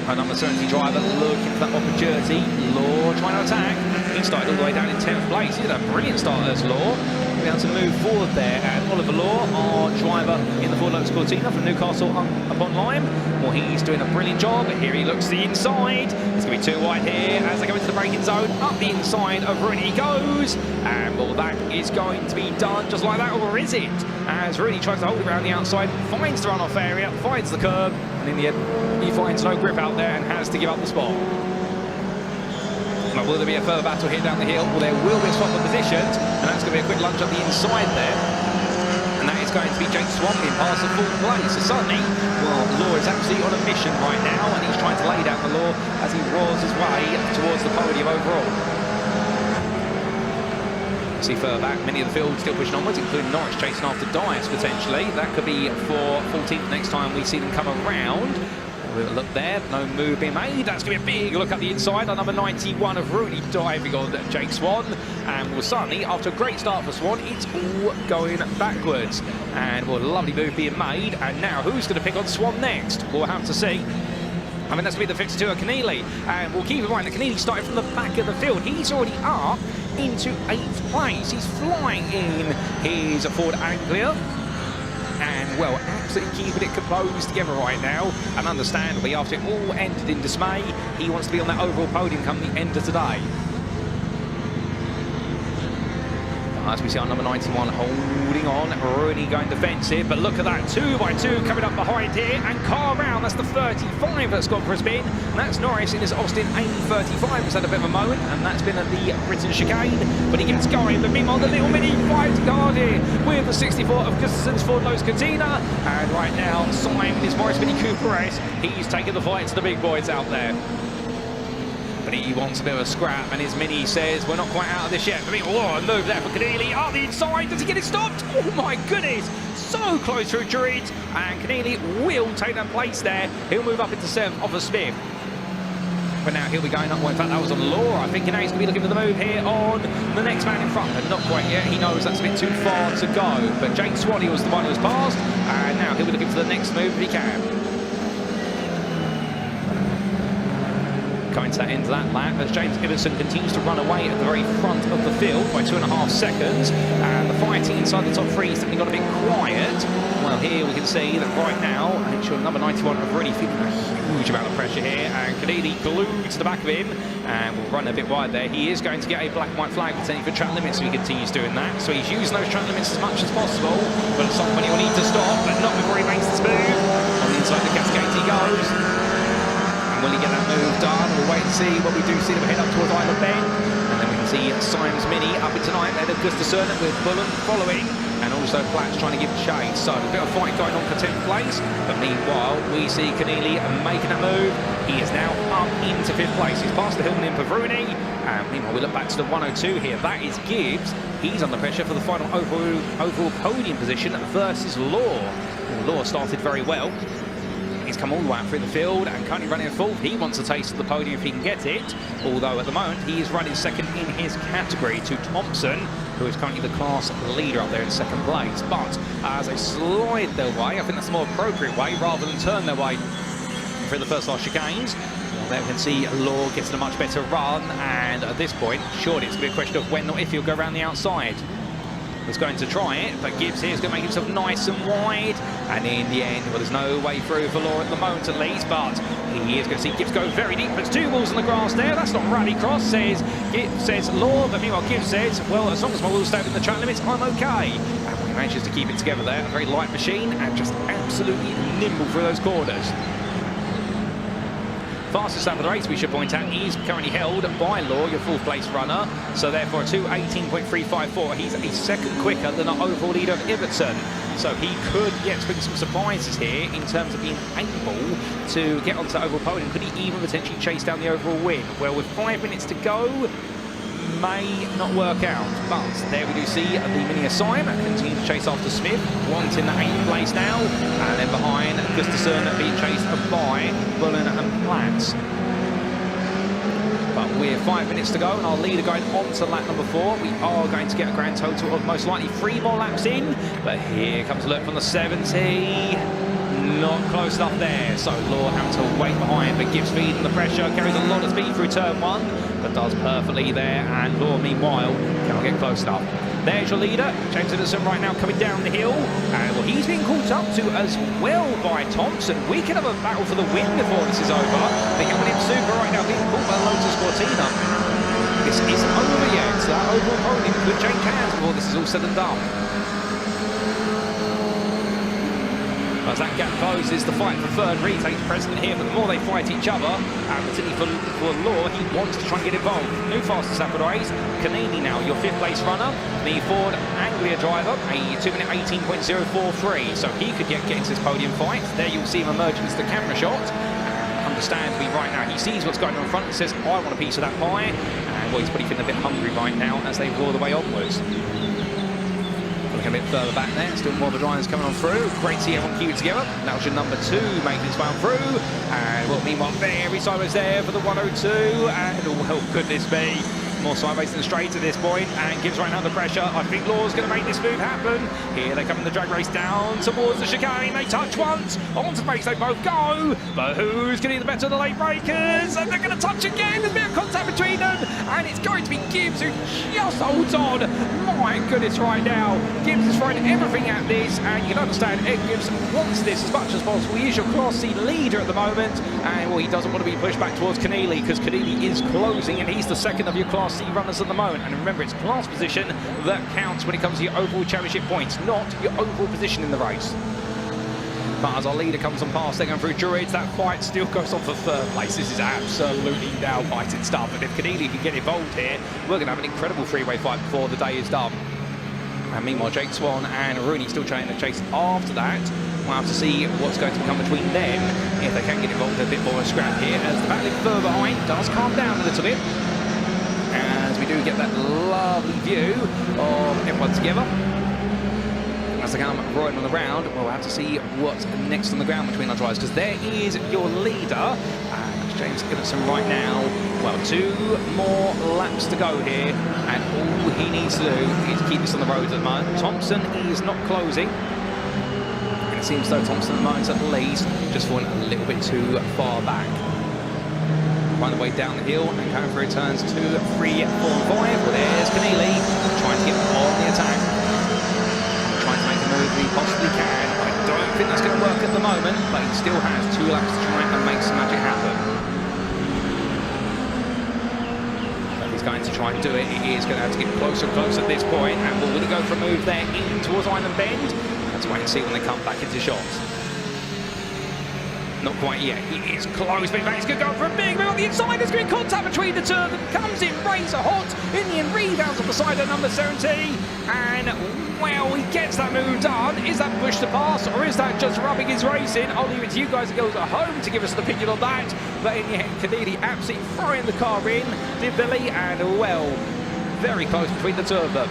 our number 70 driver looking for that opportunity. Law trying to attack. He started all the way down in 10th place. He had a brilliant start as Law. Be able to move forward there. And Oliver Law, our driver in the Ford Lotus Cortina from Newcastle upon Lyme. Well, he's doing a brilliant job. Here he looks to the inside. It's going to be 2 wide here as they go into the braking zone. Up the inside of Rooney goes. And well, that is going to be done just like that, or is it? As Rooney tries to hold it around the outside, finds the runoff area, finds the curb, and in the end, he finds no grip out there and has to give up the spot. But will there be a further battle here down the hill? Well, there will be a swap of positions, and that's going to be a quick lunge up the inside there. And that is going to be Jake Swan being past the 4th place. So suddenly, well, Law is absolutely on a mission right now, and he's trying to lay down the Law as he roars his way towards the podium overall. See further back, many of the field still pushing onwards, including Norwich chasing after Dice potentially. That could be for 14th next time we see them come around. We'll look there, no move being made. That's going to be a big look at the inside. Our number 91 of Rooney diving on Jake Swan. And well, suddenly, after a great start for Swan, it's all going backwards. And well, a lovely move being made. And now, who's going to pick on Swan next? We'll have to see. I mean, that's going to be the 52 of Keneally. And we'll keep in mind that Keneally started from the back of the field. He's already up into 8th place. He's flying in his Ford Anglia. And well, absolutely keeping it composed together right now. And understandably, after it all ended in dismay, he wants to be on that overall podium come the end of today. As we see our number 91 holding on, Rooney going defensive, but look at that, 2 by 2 coming up behind here, and Carl Brown, that's the 35 that's gone for a spin, and that's Norris in his Austin A35, has had a bit of a moment, and that's been at the Britain chicane, but he gets going, but meanwhile the little mini fighting hard here with the 64 of Gustafson's Ford Lotus Cortina, and right now Simon is Morris Mini Cooper S, he's taking the fight to the big boys out there. But but he wants a bit of a scrap, and his Mini says, we're not quite out of this yet. But a move there for Keneally. Oh, the inside, does he get it stopped? Oh my goodness, so close through Druid, and Keneally will take that place there. He'll move up into 7th off of Smith. But now he'll be going up. Well, in fact, that was on Law. I think Keneally's going to be looking for the move here on the next man in front, but not quite yet. He knows that's a bit too far to go. But Jake Swanee was the one who was passed, and now he'll be looking for the next move if he can. Coming to that end of that lap as James Ibbotson continues to run away at the very front of the field by 2.5 seconds, and the fighting inside the top 3 has definitely got a bit quiet. Well, here we can see that right now, actually number 91 are really feeling a huge amount of pressure here, and Keneally glued to the back of him, and will run a bit wide there. He is going to get a black and white flag potentially for track limits if he continues doing that, so he's using those track limits as much as possible, but at some point he will need to stop, but not before he makes this move. On the inside the cascade he goes. Will he get that move done? We'll wait and see. But we do see them head up towards Island Bend. And then we can see Symes Mini up into 9th ahead of Gustafsson with Bullen following. And also Platts trying to give chase. So a bit of fight going on for 10th place. But meanwhile, we see Keneally making that move. He is now up into 5th place. He's past the Hillman in Pavrouni. And meanwhile, we look back to the 102 here. That is Gibbs. He's under pressure for the final overall podium position versus Law. Well, Law started very well. He's come all the way up through the field and currently running 4th. He wants a taste of the podium if he can get it, although at the moment he is running 2nd in his category to Thompson, who is currently the class leader up there in 2nd place. But as they slide their way, I think that's the more appropriate way rather than turn their way through the first last chicanes. Well, there we can see Law getting a much better run, and at this point, surely it's going to be a question of when or if he'll go around the outside. Was going to try it, but Gibbs here is going to make himself nice and wide, and in the end, well, there's no way through for Law at the moment at least, but he is going to see Gibbs go very deep. Puts 2 wheels on the grass there. That's not rallycross, says Law, but meanwhile Gibbs says, well, as long as my wheels stay within the track limits, I'm okay. And he manages to keep it together there. A very light machine and just absolutely nimble through those corners. Fastest lap of the race, we should point out, is currently held by Law, your 4th place runner. So therefore, 2:18.354. He's a 2nd quicker than our overall leader of Ibbotson. So he could yet bring some surprises here in terms of being able to get onto the overall podium. Could he even potentially chase down the overall win? Well, with 5 minutes to go, may not work out, but there we do see the Mini assignment continue to chase after Smith, wanting the 8th place now, and then behind Gustafsson being chased by Bullen and Platts. But we're 5 minutes to go, and our leader going on to lap number 4. We are going to get a grand total of most likely 3 more laps in, but here comes a look from the 70. Not close enough there, so Law having to wait behind, but Gibbs feeding the pressure, carries a lot of speed through turn 1, but does perfectly there, and Law meanwhile cannot get close enough. There's your leader, James Ibbotson right now coming down the hill, and well, he's being caught up to as well by Thompson. We can have a battle for the win before this is over. The Hillman Super right now being caught by Lotus Cortina. This isn't over yet, so that overall podium could change hands before this is all said and done. As that gap closes, the fight for 3rd retakes precedent here, but the more they fight each other, and particularly for Law, he wants to try and get involved. New fastest lap of the race, Keneally now, your 5th place runner, the Ford Anglia driver, a 2:18.043, so he could get into this podium fight. There you'll see him emerging into the camera shot, and understandably right now, he sees what's going on in front and says, I want a piece of that pie, and well, he's probably feeling a bit hungry right now as they roar the way onwards. A bit further back there, still more of the drivers coming on through. Great to see everyone queued together. That was your number 2 making his way on through. And well, meanwhile, very sideways there for the 102. And well, goodness me, more sideways than straight at this point. And Gibbs right under pressure. I think Law's going to make this move happen. Here they come in the drag race down towards the chicane. They touch once. Onto the brakes they both go. But who's going to be the better of the late breakers? And they're going to touch again. There's a bit of contact between them. And it's going to be Gibbs who just holds on. My goodness, right now. Gibbs is throwing everything at this. And you can understand Ed Gibbs wants this as much as possible. He is your Class C leader at the moment. And well, he doesn't want to be pushed back towards Keneally because Keneally is closing and he's the 2nd of your Class C runners at the moment. And remember, it's class position that counts when it comes to your overall championship points, not your overall position in the race. But as our leader comes on past, they're going through Druids, that fight still goes on for 3rd place. This is absolutely nail-biting stuff. And if Keneally can get involved here, we're going to have an incredible 3-way fight before the day is done. And meanwhile, Jake Swan and Rooney still trying to chase after that. We'll have to see what's going to come between them, if they can get involved in a bit more of a scrap here, as the battle further behind does calm down a little bit, as we do get that lovely view of everyone together. As they come roaring on the ground, we'll have to see what's next on the ground between our drivers, because there is your leader, and James Ibbotson right now. Well, 2 more laps to go here, and all he needs to do is keep this on the road at the moment. Thompson is not closing, and it seems though Thompson at the moment at least just falling a little bit too far back. Find the way down the hill and going through turns 2, 3, 4, and 5. Well, there's Keneally trying to get on the attack. Trying to make a move he possibly can. I don't think that's going to work at the moment, but he still has 2 laps to try and make some magic happen. But he's going to try and do it. He is going to have to get closer and closer at this point. And will he go for a move there in towards Island Bend? Let's wait and see when they come back into shots. Not quite yet. He is close, but in fact he's going to go for a big move on the inside. There's going to be contact between the 2 of them. Comes in razor hot. In the end, rebounds on the side of number 70. And, well, he gets that move done. Is that push to pass, or is that just rubbing his race in? I'll leave it to you guys and girls at home to give us an opinion on that. But in the end, Keneally absolutely throwing the car in. Did Billy, and, well, very close between the 2 of them.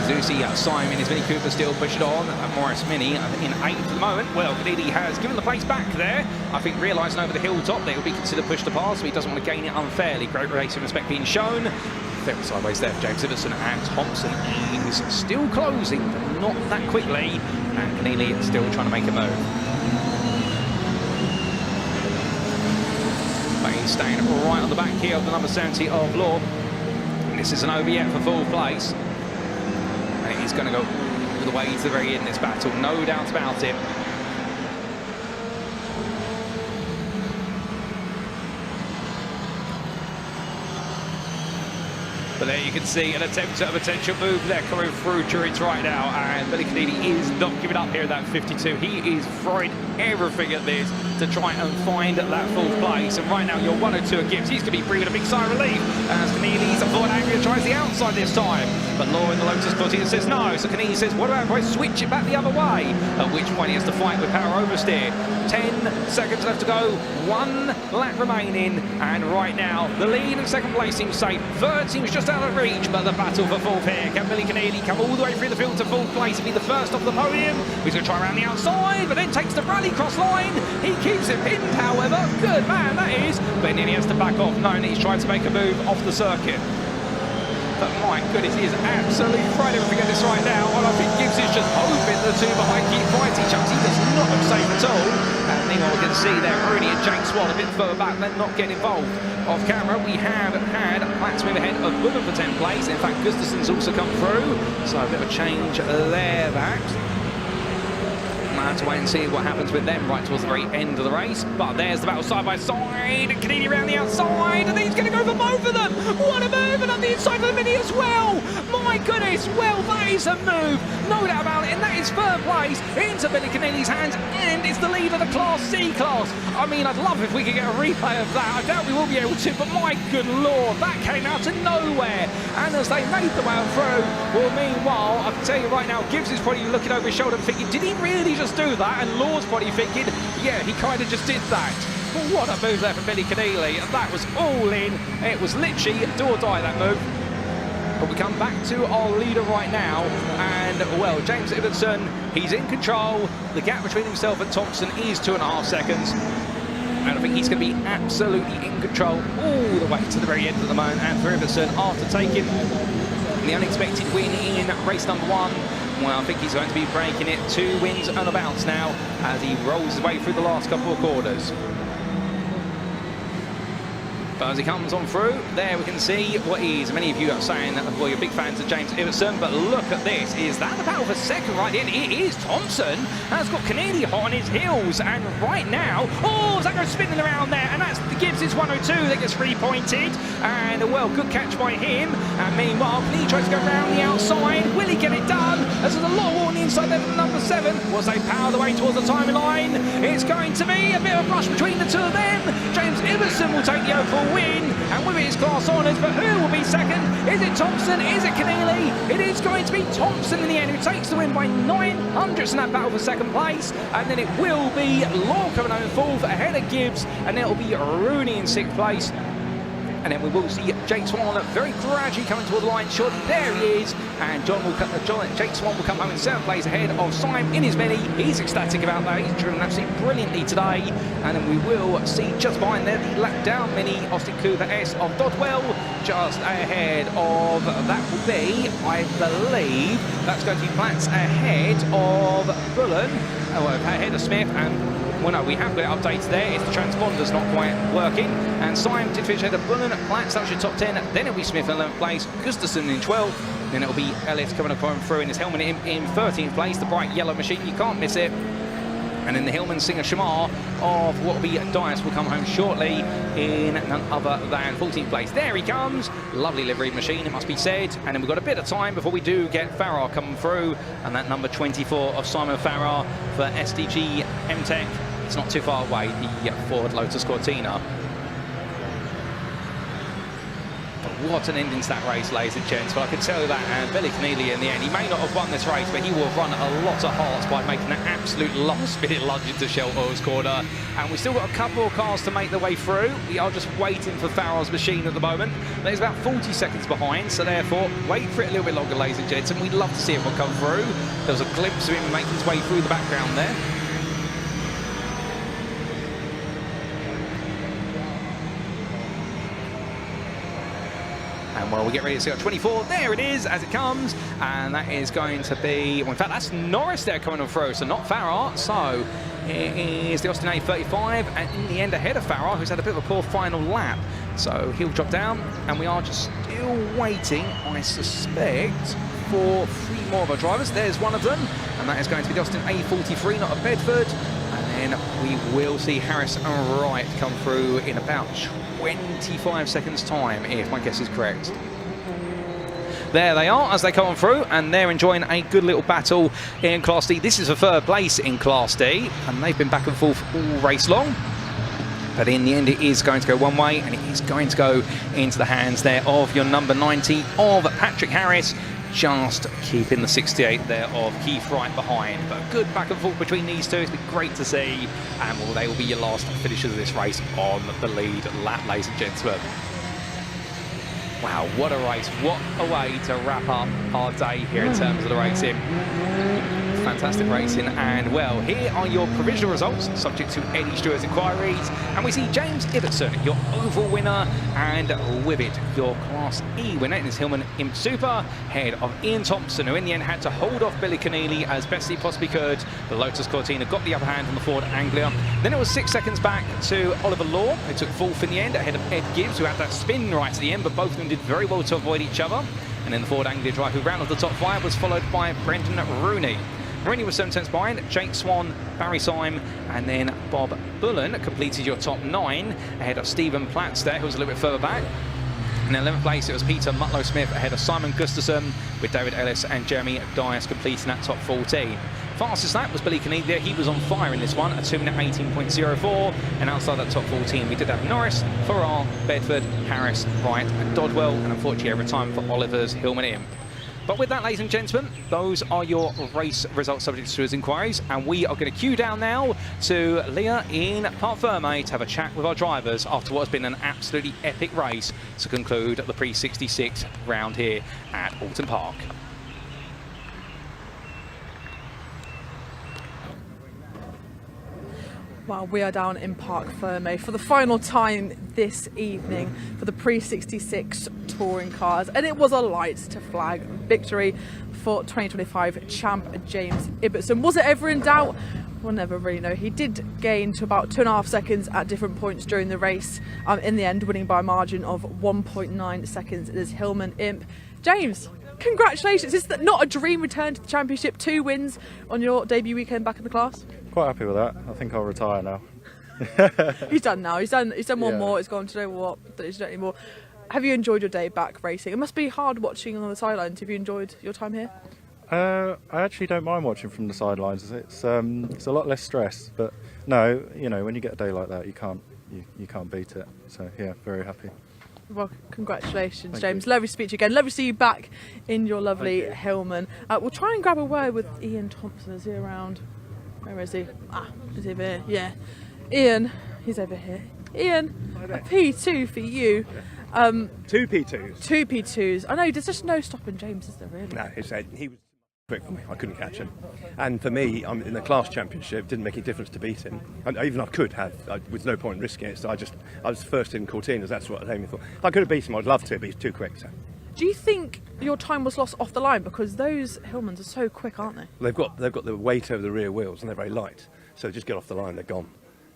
Zusi, Simon, his Mini Cooper still pushing on. Morris Mini in 8th at the moment. Well, Keneally has given the place back there. I think realising over the hilltop they will be considered push to pass, so he doesn't want to gain it unfairly. Great race and respect being shown. Very sideways there for James Ibbotson, and Thompson is still closing, but not that quickly. And Keneally is still trying to make a move. But he's staying right on the back here of the number 70 of Law. This isn't over yet for full place. And he's going to go all the way to the very end of this battle, no doubt about it. But there you can see an attempt at a potential move there coming through Druids right now, and Billy Keneally is not giving up here at that 52. He is throwing everything at this to try and find that fourth place, and right now you're 102 at Gibbs. He's going to be breathing a big sigh of relief as Keneally's Ford Anglia tries the outside this time, but Law in the Lotus Cortina says no, so Keneally says what about if I switch it back the other way, at which point he has to fight with power oversteer. 10 seconds left to go, 1 lap remaining, and right now the lead and second place seems safe. Third seems just out of reach, but the battle for fourth here. Can Billy Keneally come all the way through the field to fourth place and be the first off the podium? He's going to try around the outside, but then takes the rally cross line. He keeps it pinned, however. Good man, that is. But then he has to back off, knowing that he's trying to make a move off the circuit. But my goodness, he is absolutely throwing everything at this right now. And I think Gibbs is just hoping the 2 behind keep fighting each other. He does not look safe at all. And meanwhile, we can see there, Rooney and Jake Swan a bit further back, then not getting involved. Off camera, we have had Platts move ahead of Woodland for 10th place. In fact, Gustafson's also come through. So a bit of a change there, that. We'll have to wait and see what happens with them right towards the very end of the race. But there's the battle side by side. Keneally around the outside, and he's going to go for both of them. What a move, and on the inside of the Mini as well. My goodness, well, that is a move. No doubt about it, and that is third place into Billy Keneally's hands, and it's the lead of the Class C class. I mean, I'd love if we could get a replay of that. I doubt we will be able to, but my good lord, that came out of nowhere. And as they made the way through, well, meanwhile, I can tell you right now, Gibbs is probably looking over his shoulder and thinking, did he really just do that? And Lord's probably thinking, yeah, he kind of just did that. But what a move there from Billy Keneally. That was all in. It was literally do or die, that move. But we come back to our leader right now, and well, James Ibbotson, he's in control. The gap between himself and Thompson is 2.5 seconds. And I think he's going to be absolutely in control all the way to the very end of the moment. And for Ibbotson, after taking the unexpected win in race number 1, well, I think he's going to be breaking it 2 wins and a bounce now as he rolls his way through the last couple of quarters. But as he comes on through, there we can see what is. Many of you are saying that, well, you're big fans of James Ibbotson, but look at this. Is that the battle for second right in? It is. Thompson has got Keneally hot on his heels, and right now, oh, Zach spinning around there, and that's Gibbs is 102 that gets 3-pointed, and well, good catch by him. And meanwhile, Keneally tries to go around the outside. Will he get it done? As there's a lot of war on the inside there from number 7. Was they power the way towards the timing line? It's going to be a bit of a brush between the 2 of them. James Ibbotson will take the 0-4. will win, and with it is class honours, but who will be second? Is it Thompson? Is it Keneally? It is going to be Thompson in the end, who takes the win by 900ths in that battle for second place, and then it will be Law coming home fourth ahead of Gibbs, and then it will be Rooney in sixth place. And then we will see Jake Swan very gradually coming toward the line shortly. There he is, and Jake Swan will come home in seventh place ahead of Simon in his Mini. He's ecstatic about that. He's driven absolutely brilliantly today. And then we will see just behind there the lap down Mini Austin Cooper S of Dodwell, just ahead of, that will be, I believe, that's going to be Platts ahead of Bullen, ahead of Smith, and well, no, we have got it updated there. It's the transponder's not quite working. And Simon did finish ahead of Bullen. Platts, that was your top 10. Then it'll be Smith in 11th place, Gustafsson in 12th. Then it'll be Ellis coming through in his Hillman in 13th place. The bright yellow machine, you can't miss it. And then the Hillman Singer Shamar of what will be Dias will come home shortly in none other than 14th place. There he comes. Lovely livery machine, it must be said. And then we've got a bit of time before we do get Farrar coming through. And that number 24 of Simon Farrar for SDG M-Tech. It's not too far away, the Ford Lotus Cortina. But what an ending to that race, ladies and gents. But I can tell you that, and Billy Keneally in the end, he may not have won this race, but he will have run a lot of hearts by making an absolute last-minute lunge into Shell Oil's corner. And we've still got a couple more cars to make their way through. We are just waiting for Farrell's machine at the moment. There's about 40 seconds behind, so therefore, wait for it a little bit longer, ladies and gents, and we'd love to see everyone come through. There was a glimpse of him making his way through the background there. And well, we get ready to see our 24. There it is as it comes. And that is going to be, well, in fact, that's Norris there coming on through, so not Farrar. So it is the Austin A35, and in the end ahead of Farrar, who's had a bit of a poor final lap. So he'll drop down, and we are just still waiting, I suspect, for 3 more of our drivers. There's one of them, and that is going to be the Austin A43, not a Bedford. And then we will see Harris and Wright come through in about 25 seconds time, if my guess is correct. There they are as they come on through, and they're enjoying a good little battle in Class D. This is the third place in Class D, and they've been back and forth all race long. But in the end, it is going to go one way, and it is going to go into the hands there of your number 90 of Patrick Harris, just keeping the 68 there of Keith Wright behind. But a good back and forth between these two. It's been great to see, and well, they will be your last finishers of this race on the lead lap, ladies and gentlemen. Wow, what a race. What a way to wrap up our day here in terms of the racing. Fantastic racing, and well, here are your provisional results subject to Eddie Stewart's inquiries, and we see James Ibbotson, your oval winner, and with it your Class E winner in his Hillman Imp Super, ahead of Ian Thompson, who in the end had to hold off Billy Keneally as best he possibly could. The Lotus Cortina got the upper hand on the Ford Anglia. Then it was 6 seconds back to Oliver Law, who took fourth in the end ahead of Ed Gibbs, who had that spin right at the end, but both of them did very well to avoid each other. And then the Ford Anglia driver who ran off the top 5 was followed by Brendan Rooney. Rooney was 7 tenths behind, Jake Swan, Barry Syme, and then Bob Bullen completed your top 9 ahead of Stephen Platts there, who was a little bit further back. In 11th place, it was Peter Mutlow-Smith ahead of Simon Gustafsson, with David Ellis and Jeremy Dias completing that top 14. Fastest lap was Billy Keneally there. He was on fire in this one at 2 minute 18.04. And outside that top 14, we did have Norris, Farrar, Bedford, Harris, Wright, and Dodwell. And unfortunately, every time for Oliver's Hillman Imp. But with that, ladies and gentlemen, those are your race results subject to his inquiries, and we are going to queue down now to Leah in Parc Ferme to have a chat with our drivers after what has been an absolutely epic race to conclude the Pre-66 round here at Oulton Park. Well, we are down in Parc Ferme for the final time this evening for the Pre-66 touring cars, and it was a light to flag victory for 2025 champ James Ibbotson. Was it ever in doubt? We'll never really know. He did gain to about 2.5 seconds at different points during the race, in the end winning by a margin of 1.9 seconds in his Hillman Imp. James, congratulations. Is that not a dream return to the championship? 2 wins on your debut weekend back in the class? Quite happy with that. I think I'll retire now. He's done now. He's done one more. He's gone to know what, but he's not anymore. Have you enjoyed your day back racing? It must be hard watching on the sidelines. Have you enjoyed your time here? I actually don't mind watching from the sidelines. It's a lot less stress, but no, you know, when you get a day like that, you can't beat it. So yeah, very happy. Well, congratulations, Thank James. you. Lovely to speak to you again. Lovely to see you back in your lovely Hillman. We'll try and grab a word with Ian Thompson. Is he around? Where is he? Ah, is he over here? Yeah. Ian, he's over here. Ian, a P2 for you. Two P2s. Two P2s. I know, there's just no stopping James, is there really? No, he was quick for me. I couldn't catch him. And for me, I'm in the class championship. Didn't make any difference to beat him. And even I could have. With no point in risking it. So I was first in Cortinas. That's what I was aiming for. If I could have beat him, I'd love to, but he's too quick. So. Do you think your time was lost off the line because those Hillmans are so quick, aren't they? They've got the weight over the rear wheels, and they're very light. So just get off the line, they're gone.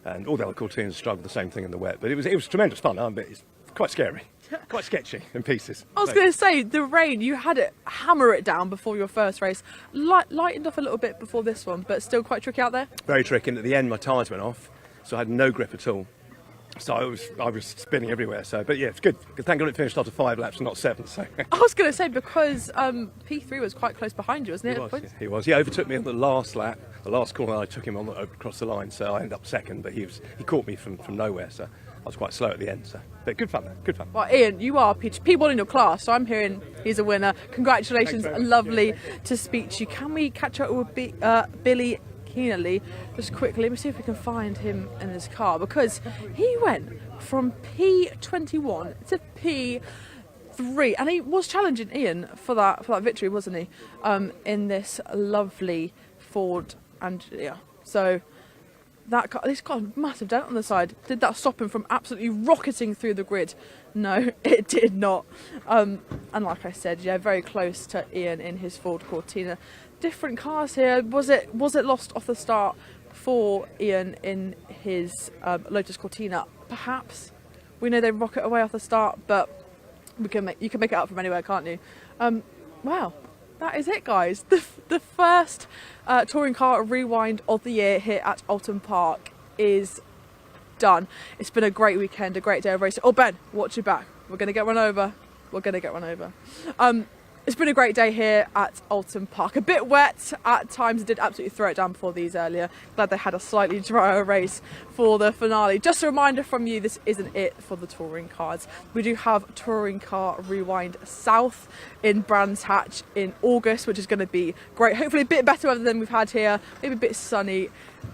And all the other Cortinas struggled the same thing in the wet. But it was tremendous fun. But it's quite scary, quite sketchy in pieces. I was going to say, the rain, you had it hammer it down before your first race. Lightened off a little bit before this one, but still quite tricky out there? Very tricky, and at the end my tyres went off, so I had no grip at all. So I was spinning everywhere. So, but yeah, it's good. Thank God it finished after 5 laps and not 7. So. I was going to say, because P3 was quite close behind you, wasn't it? He was. He overtook me on the last lap, the last corner. I took him across the line, so I ended up second. But he caught me from nowhere, so I was quite slow at the end. So, but good fun, man. Good fun. Well, Ian, you are P1 in your class, so I'm hearing he's a winner. Congratulations, lovely to speak to you. Can we catch up with Billy Keenely just quickly? Let me see if we can find him in his car, because he went from P21 to P3, and he was challenging Ian for that victory, wasn't he? In this lovely Ford, and yeah, so that car, he's got a massive dent on the side. Did that stop him from absolutely rocketing through the grid? No, it did not. And like I said, yeah, very close to Ian in his Ford Cortina. Different cars here. Was it lost off the start for Ian in his Lotus Cortina? Perhaps. We know they rocket away off the start, but you can make it up from anywhere, can't you? Wow, that is it, guys. The first touring car rewind of the year here at Oulton Park is done. It's been a great weekend, a great day of racing. Oh, Ben, watch your back. We're going to get run over. It's been a great day here at Oulton Park. A bit wet at times. I did absolutely throw it down before these earlier. Glad they had a slightly drier race for the finale. Just a reminder from you, this isn't it for the touring cars. We do have Touring Car Rewind South in Brands Hatch in August, which is going to be great. Hopefully a bit better weather than we've had here. Maybe a bit sunny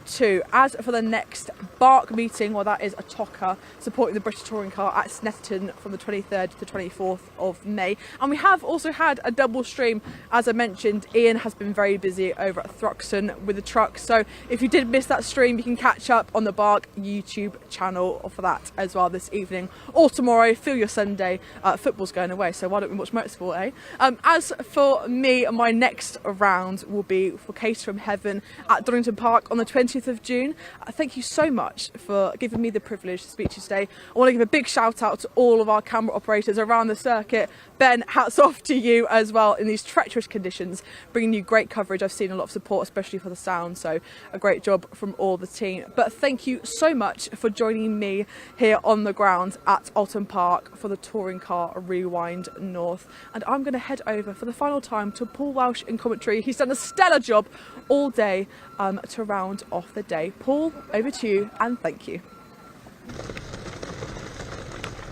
too. As for the next Bark meeting, well, that is a TOCA supporting the British Touring Car at Snetterton from the 23rd to the 24th of May. And we have also had a double stream. As I mentioned, Ian has been very busy over at Thruxton with the truck. So if you did miss that stream, you can catch up on the Bark YouTube channel for that as well this evening or tomorrow. Feel your Sunday. Football's going away, so why don't we watch motorsport, eh? As for me, my next round will be for Case from Heaven at Donington Park on the 20th of June. Thank you so much for giving me the privilege to speak to you today. I want to give a big shout out to all of our camera operators around the circuit. Ben, hats off to you as well in these treacherous conditions, bringing you great coverage. I've seen a lot of support, especially for the sound, so a great job from all the team. But thank you so much for joining me here on the ground at Oulton Park for the Touring Car Rewind North. And I'm going to head over for the final time to Paul Welsh in commentary. He's done a stellar job all day to round off the day. Paul, over to you, and thank you.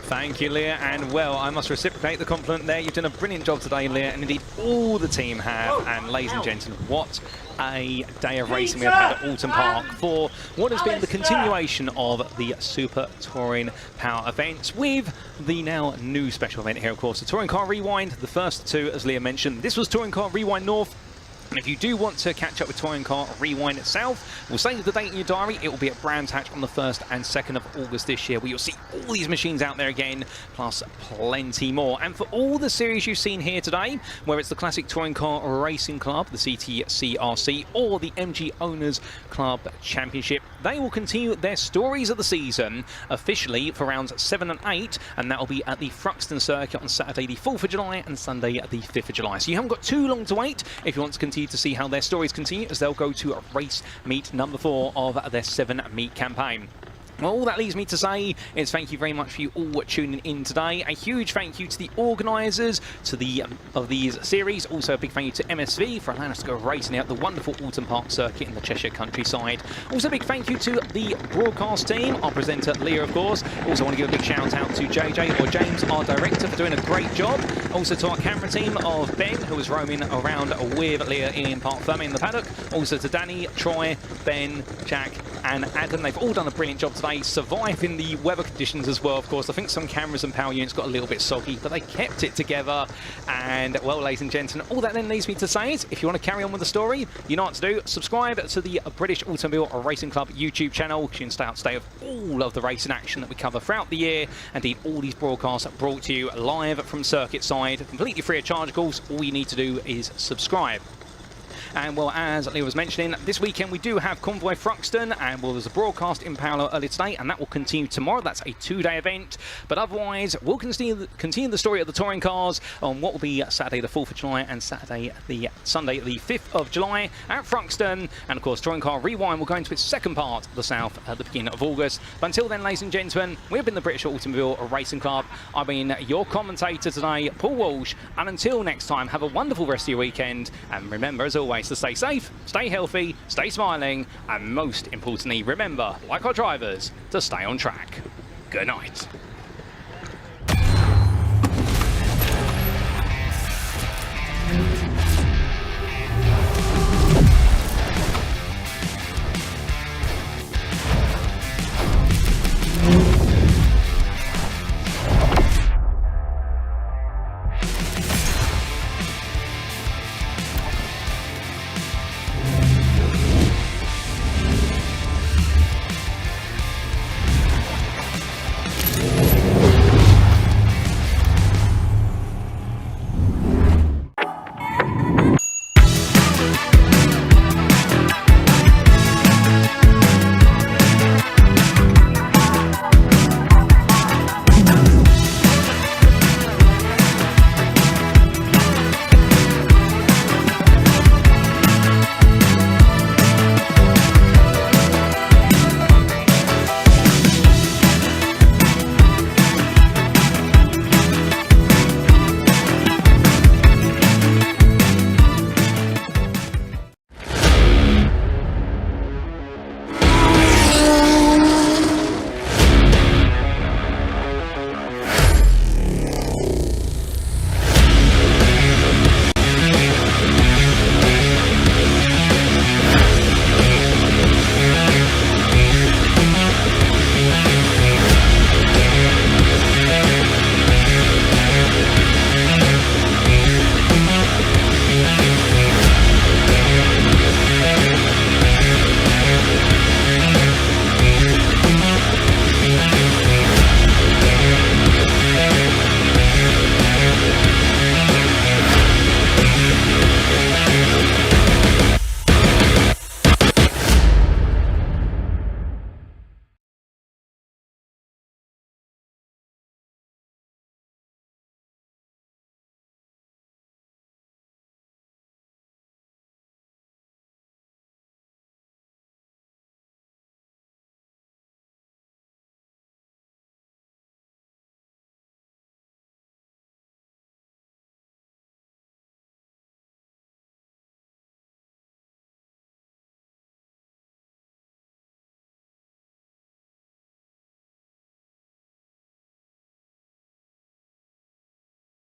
Thank you, Leah, and well, I must reciprocate the compliment there. You've done a brilliant job today, Leah, and indeed all the team have. And ladies and gentlemen, what a day of racing we have had at Oulton Park for what has been the continuation of the Super Touring Power events with the now new special event here, of course, the Touring Car Rewind, the first two, as Leah mentioned. This was Touring Car Rewind North. And if you do want to catch up with Touring Car Rewind itself, we'll save the date in your diary. It will be at Brands Hatch on the 1st and 2nd of August this year, where you'll see all these machines out there again, plus plenty more. And for all the series you've seen here today, whether it's the Classic Touring Car Racing Club, the CTCRC, or the MG Owners Club Championship, they will continue their stories of the season officially for rounds 7 and 8, and that will be at the Thruxton circuit on Saturday the 4th of July and Sunday the 5th of July. So you haven't got too long to wait if you want to continue to see how their stories continue, as they'll go to race meet number 4 of their 7 meet campaign. Well, all that leaves me to say is thank you very much for you all tuning in today. A huge thank you to the organisers of these series. Also a big thank you to MSV for allowing us to go racing out the wonderful Oulton Park circuit in the Cheshire countryside. Also a big thank you to the broadcast team, our presenter Leah, of course. Also want to give a big shout out to JJ, or James, our director, for doing a great job. Also to our camera team of Ben, who was roaming around with Leah in Park Ferme in the paddock. Also to Danny, Troy, Ben, Jack and Adam. They've all done a brilliant job today, surviving the weather conditions as well, of course. I think some cameras and power units got a little bit soggy, but they kept it together. And, well, ladies and gentlemen, all that then leaves me to say is, if you want to carry on with the story, you know what to do. Subscribe to the British Automobile Racing Club YouTube channel. You can stay up to date with all of the racing action that we cover throughout the year. Indeed, all these broadcasts are brought to you live from circuit side, completely free of charge, of course. All you need to do is subscribe. And, well, as Leah was mentioning, this weekend we do have Convoy Fruxton, and, well, there's a broadcast in Paolo earlier today, and that will continue tomorrow. That's a 2-day event. But otherwise, we'll continue the story of the touring cars on what will be Saturday the 4th of July and Sunday the 5th of July at Fruxton. And, of course, Touring Car Rewind will go into its second part of the South at the beginning of August. But until then, ladies and gentlemen, we've been the British Automobile Racing Club. I've been your commentator today, Paul Walsh. And until next time, have a wonderful rest of your weekend. And remember, as always, to stay safe, stay healthy, stay smiling, and most importantly, remember, like our drivers, to stay on track. Good night.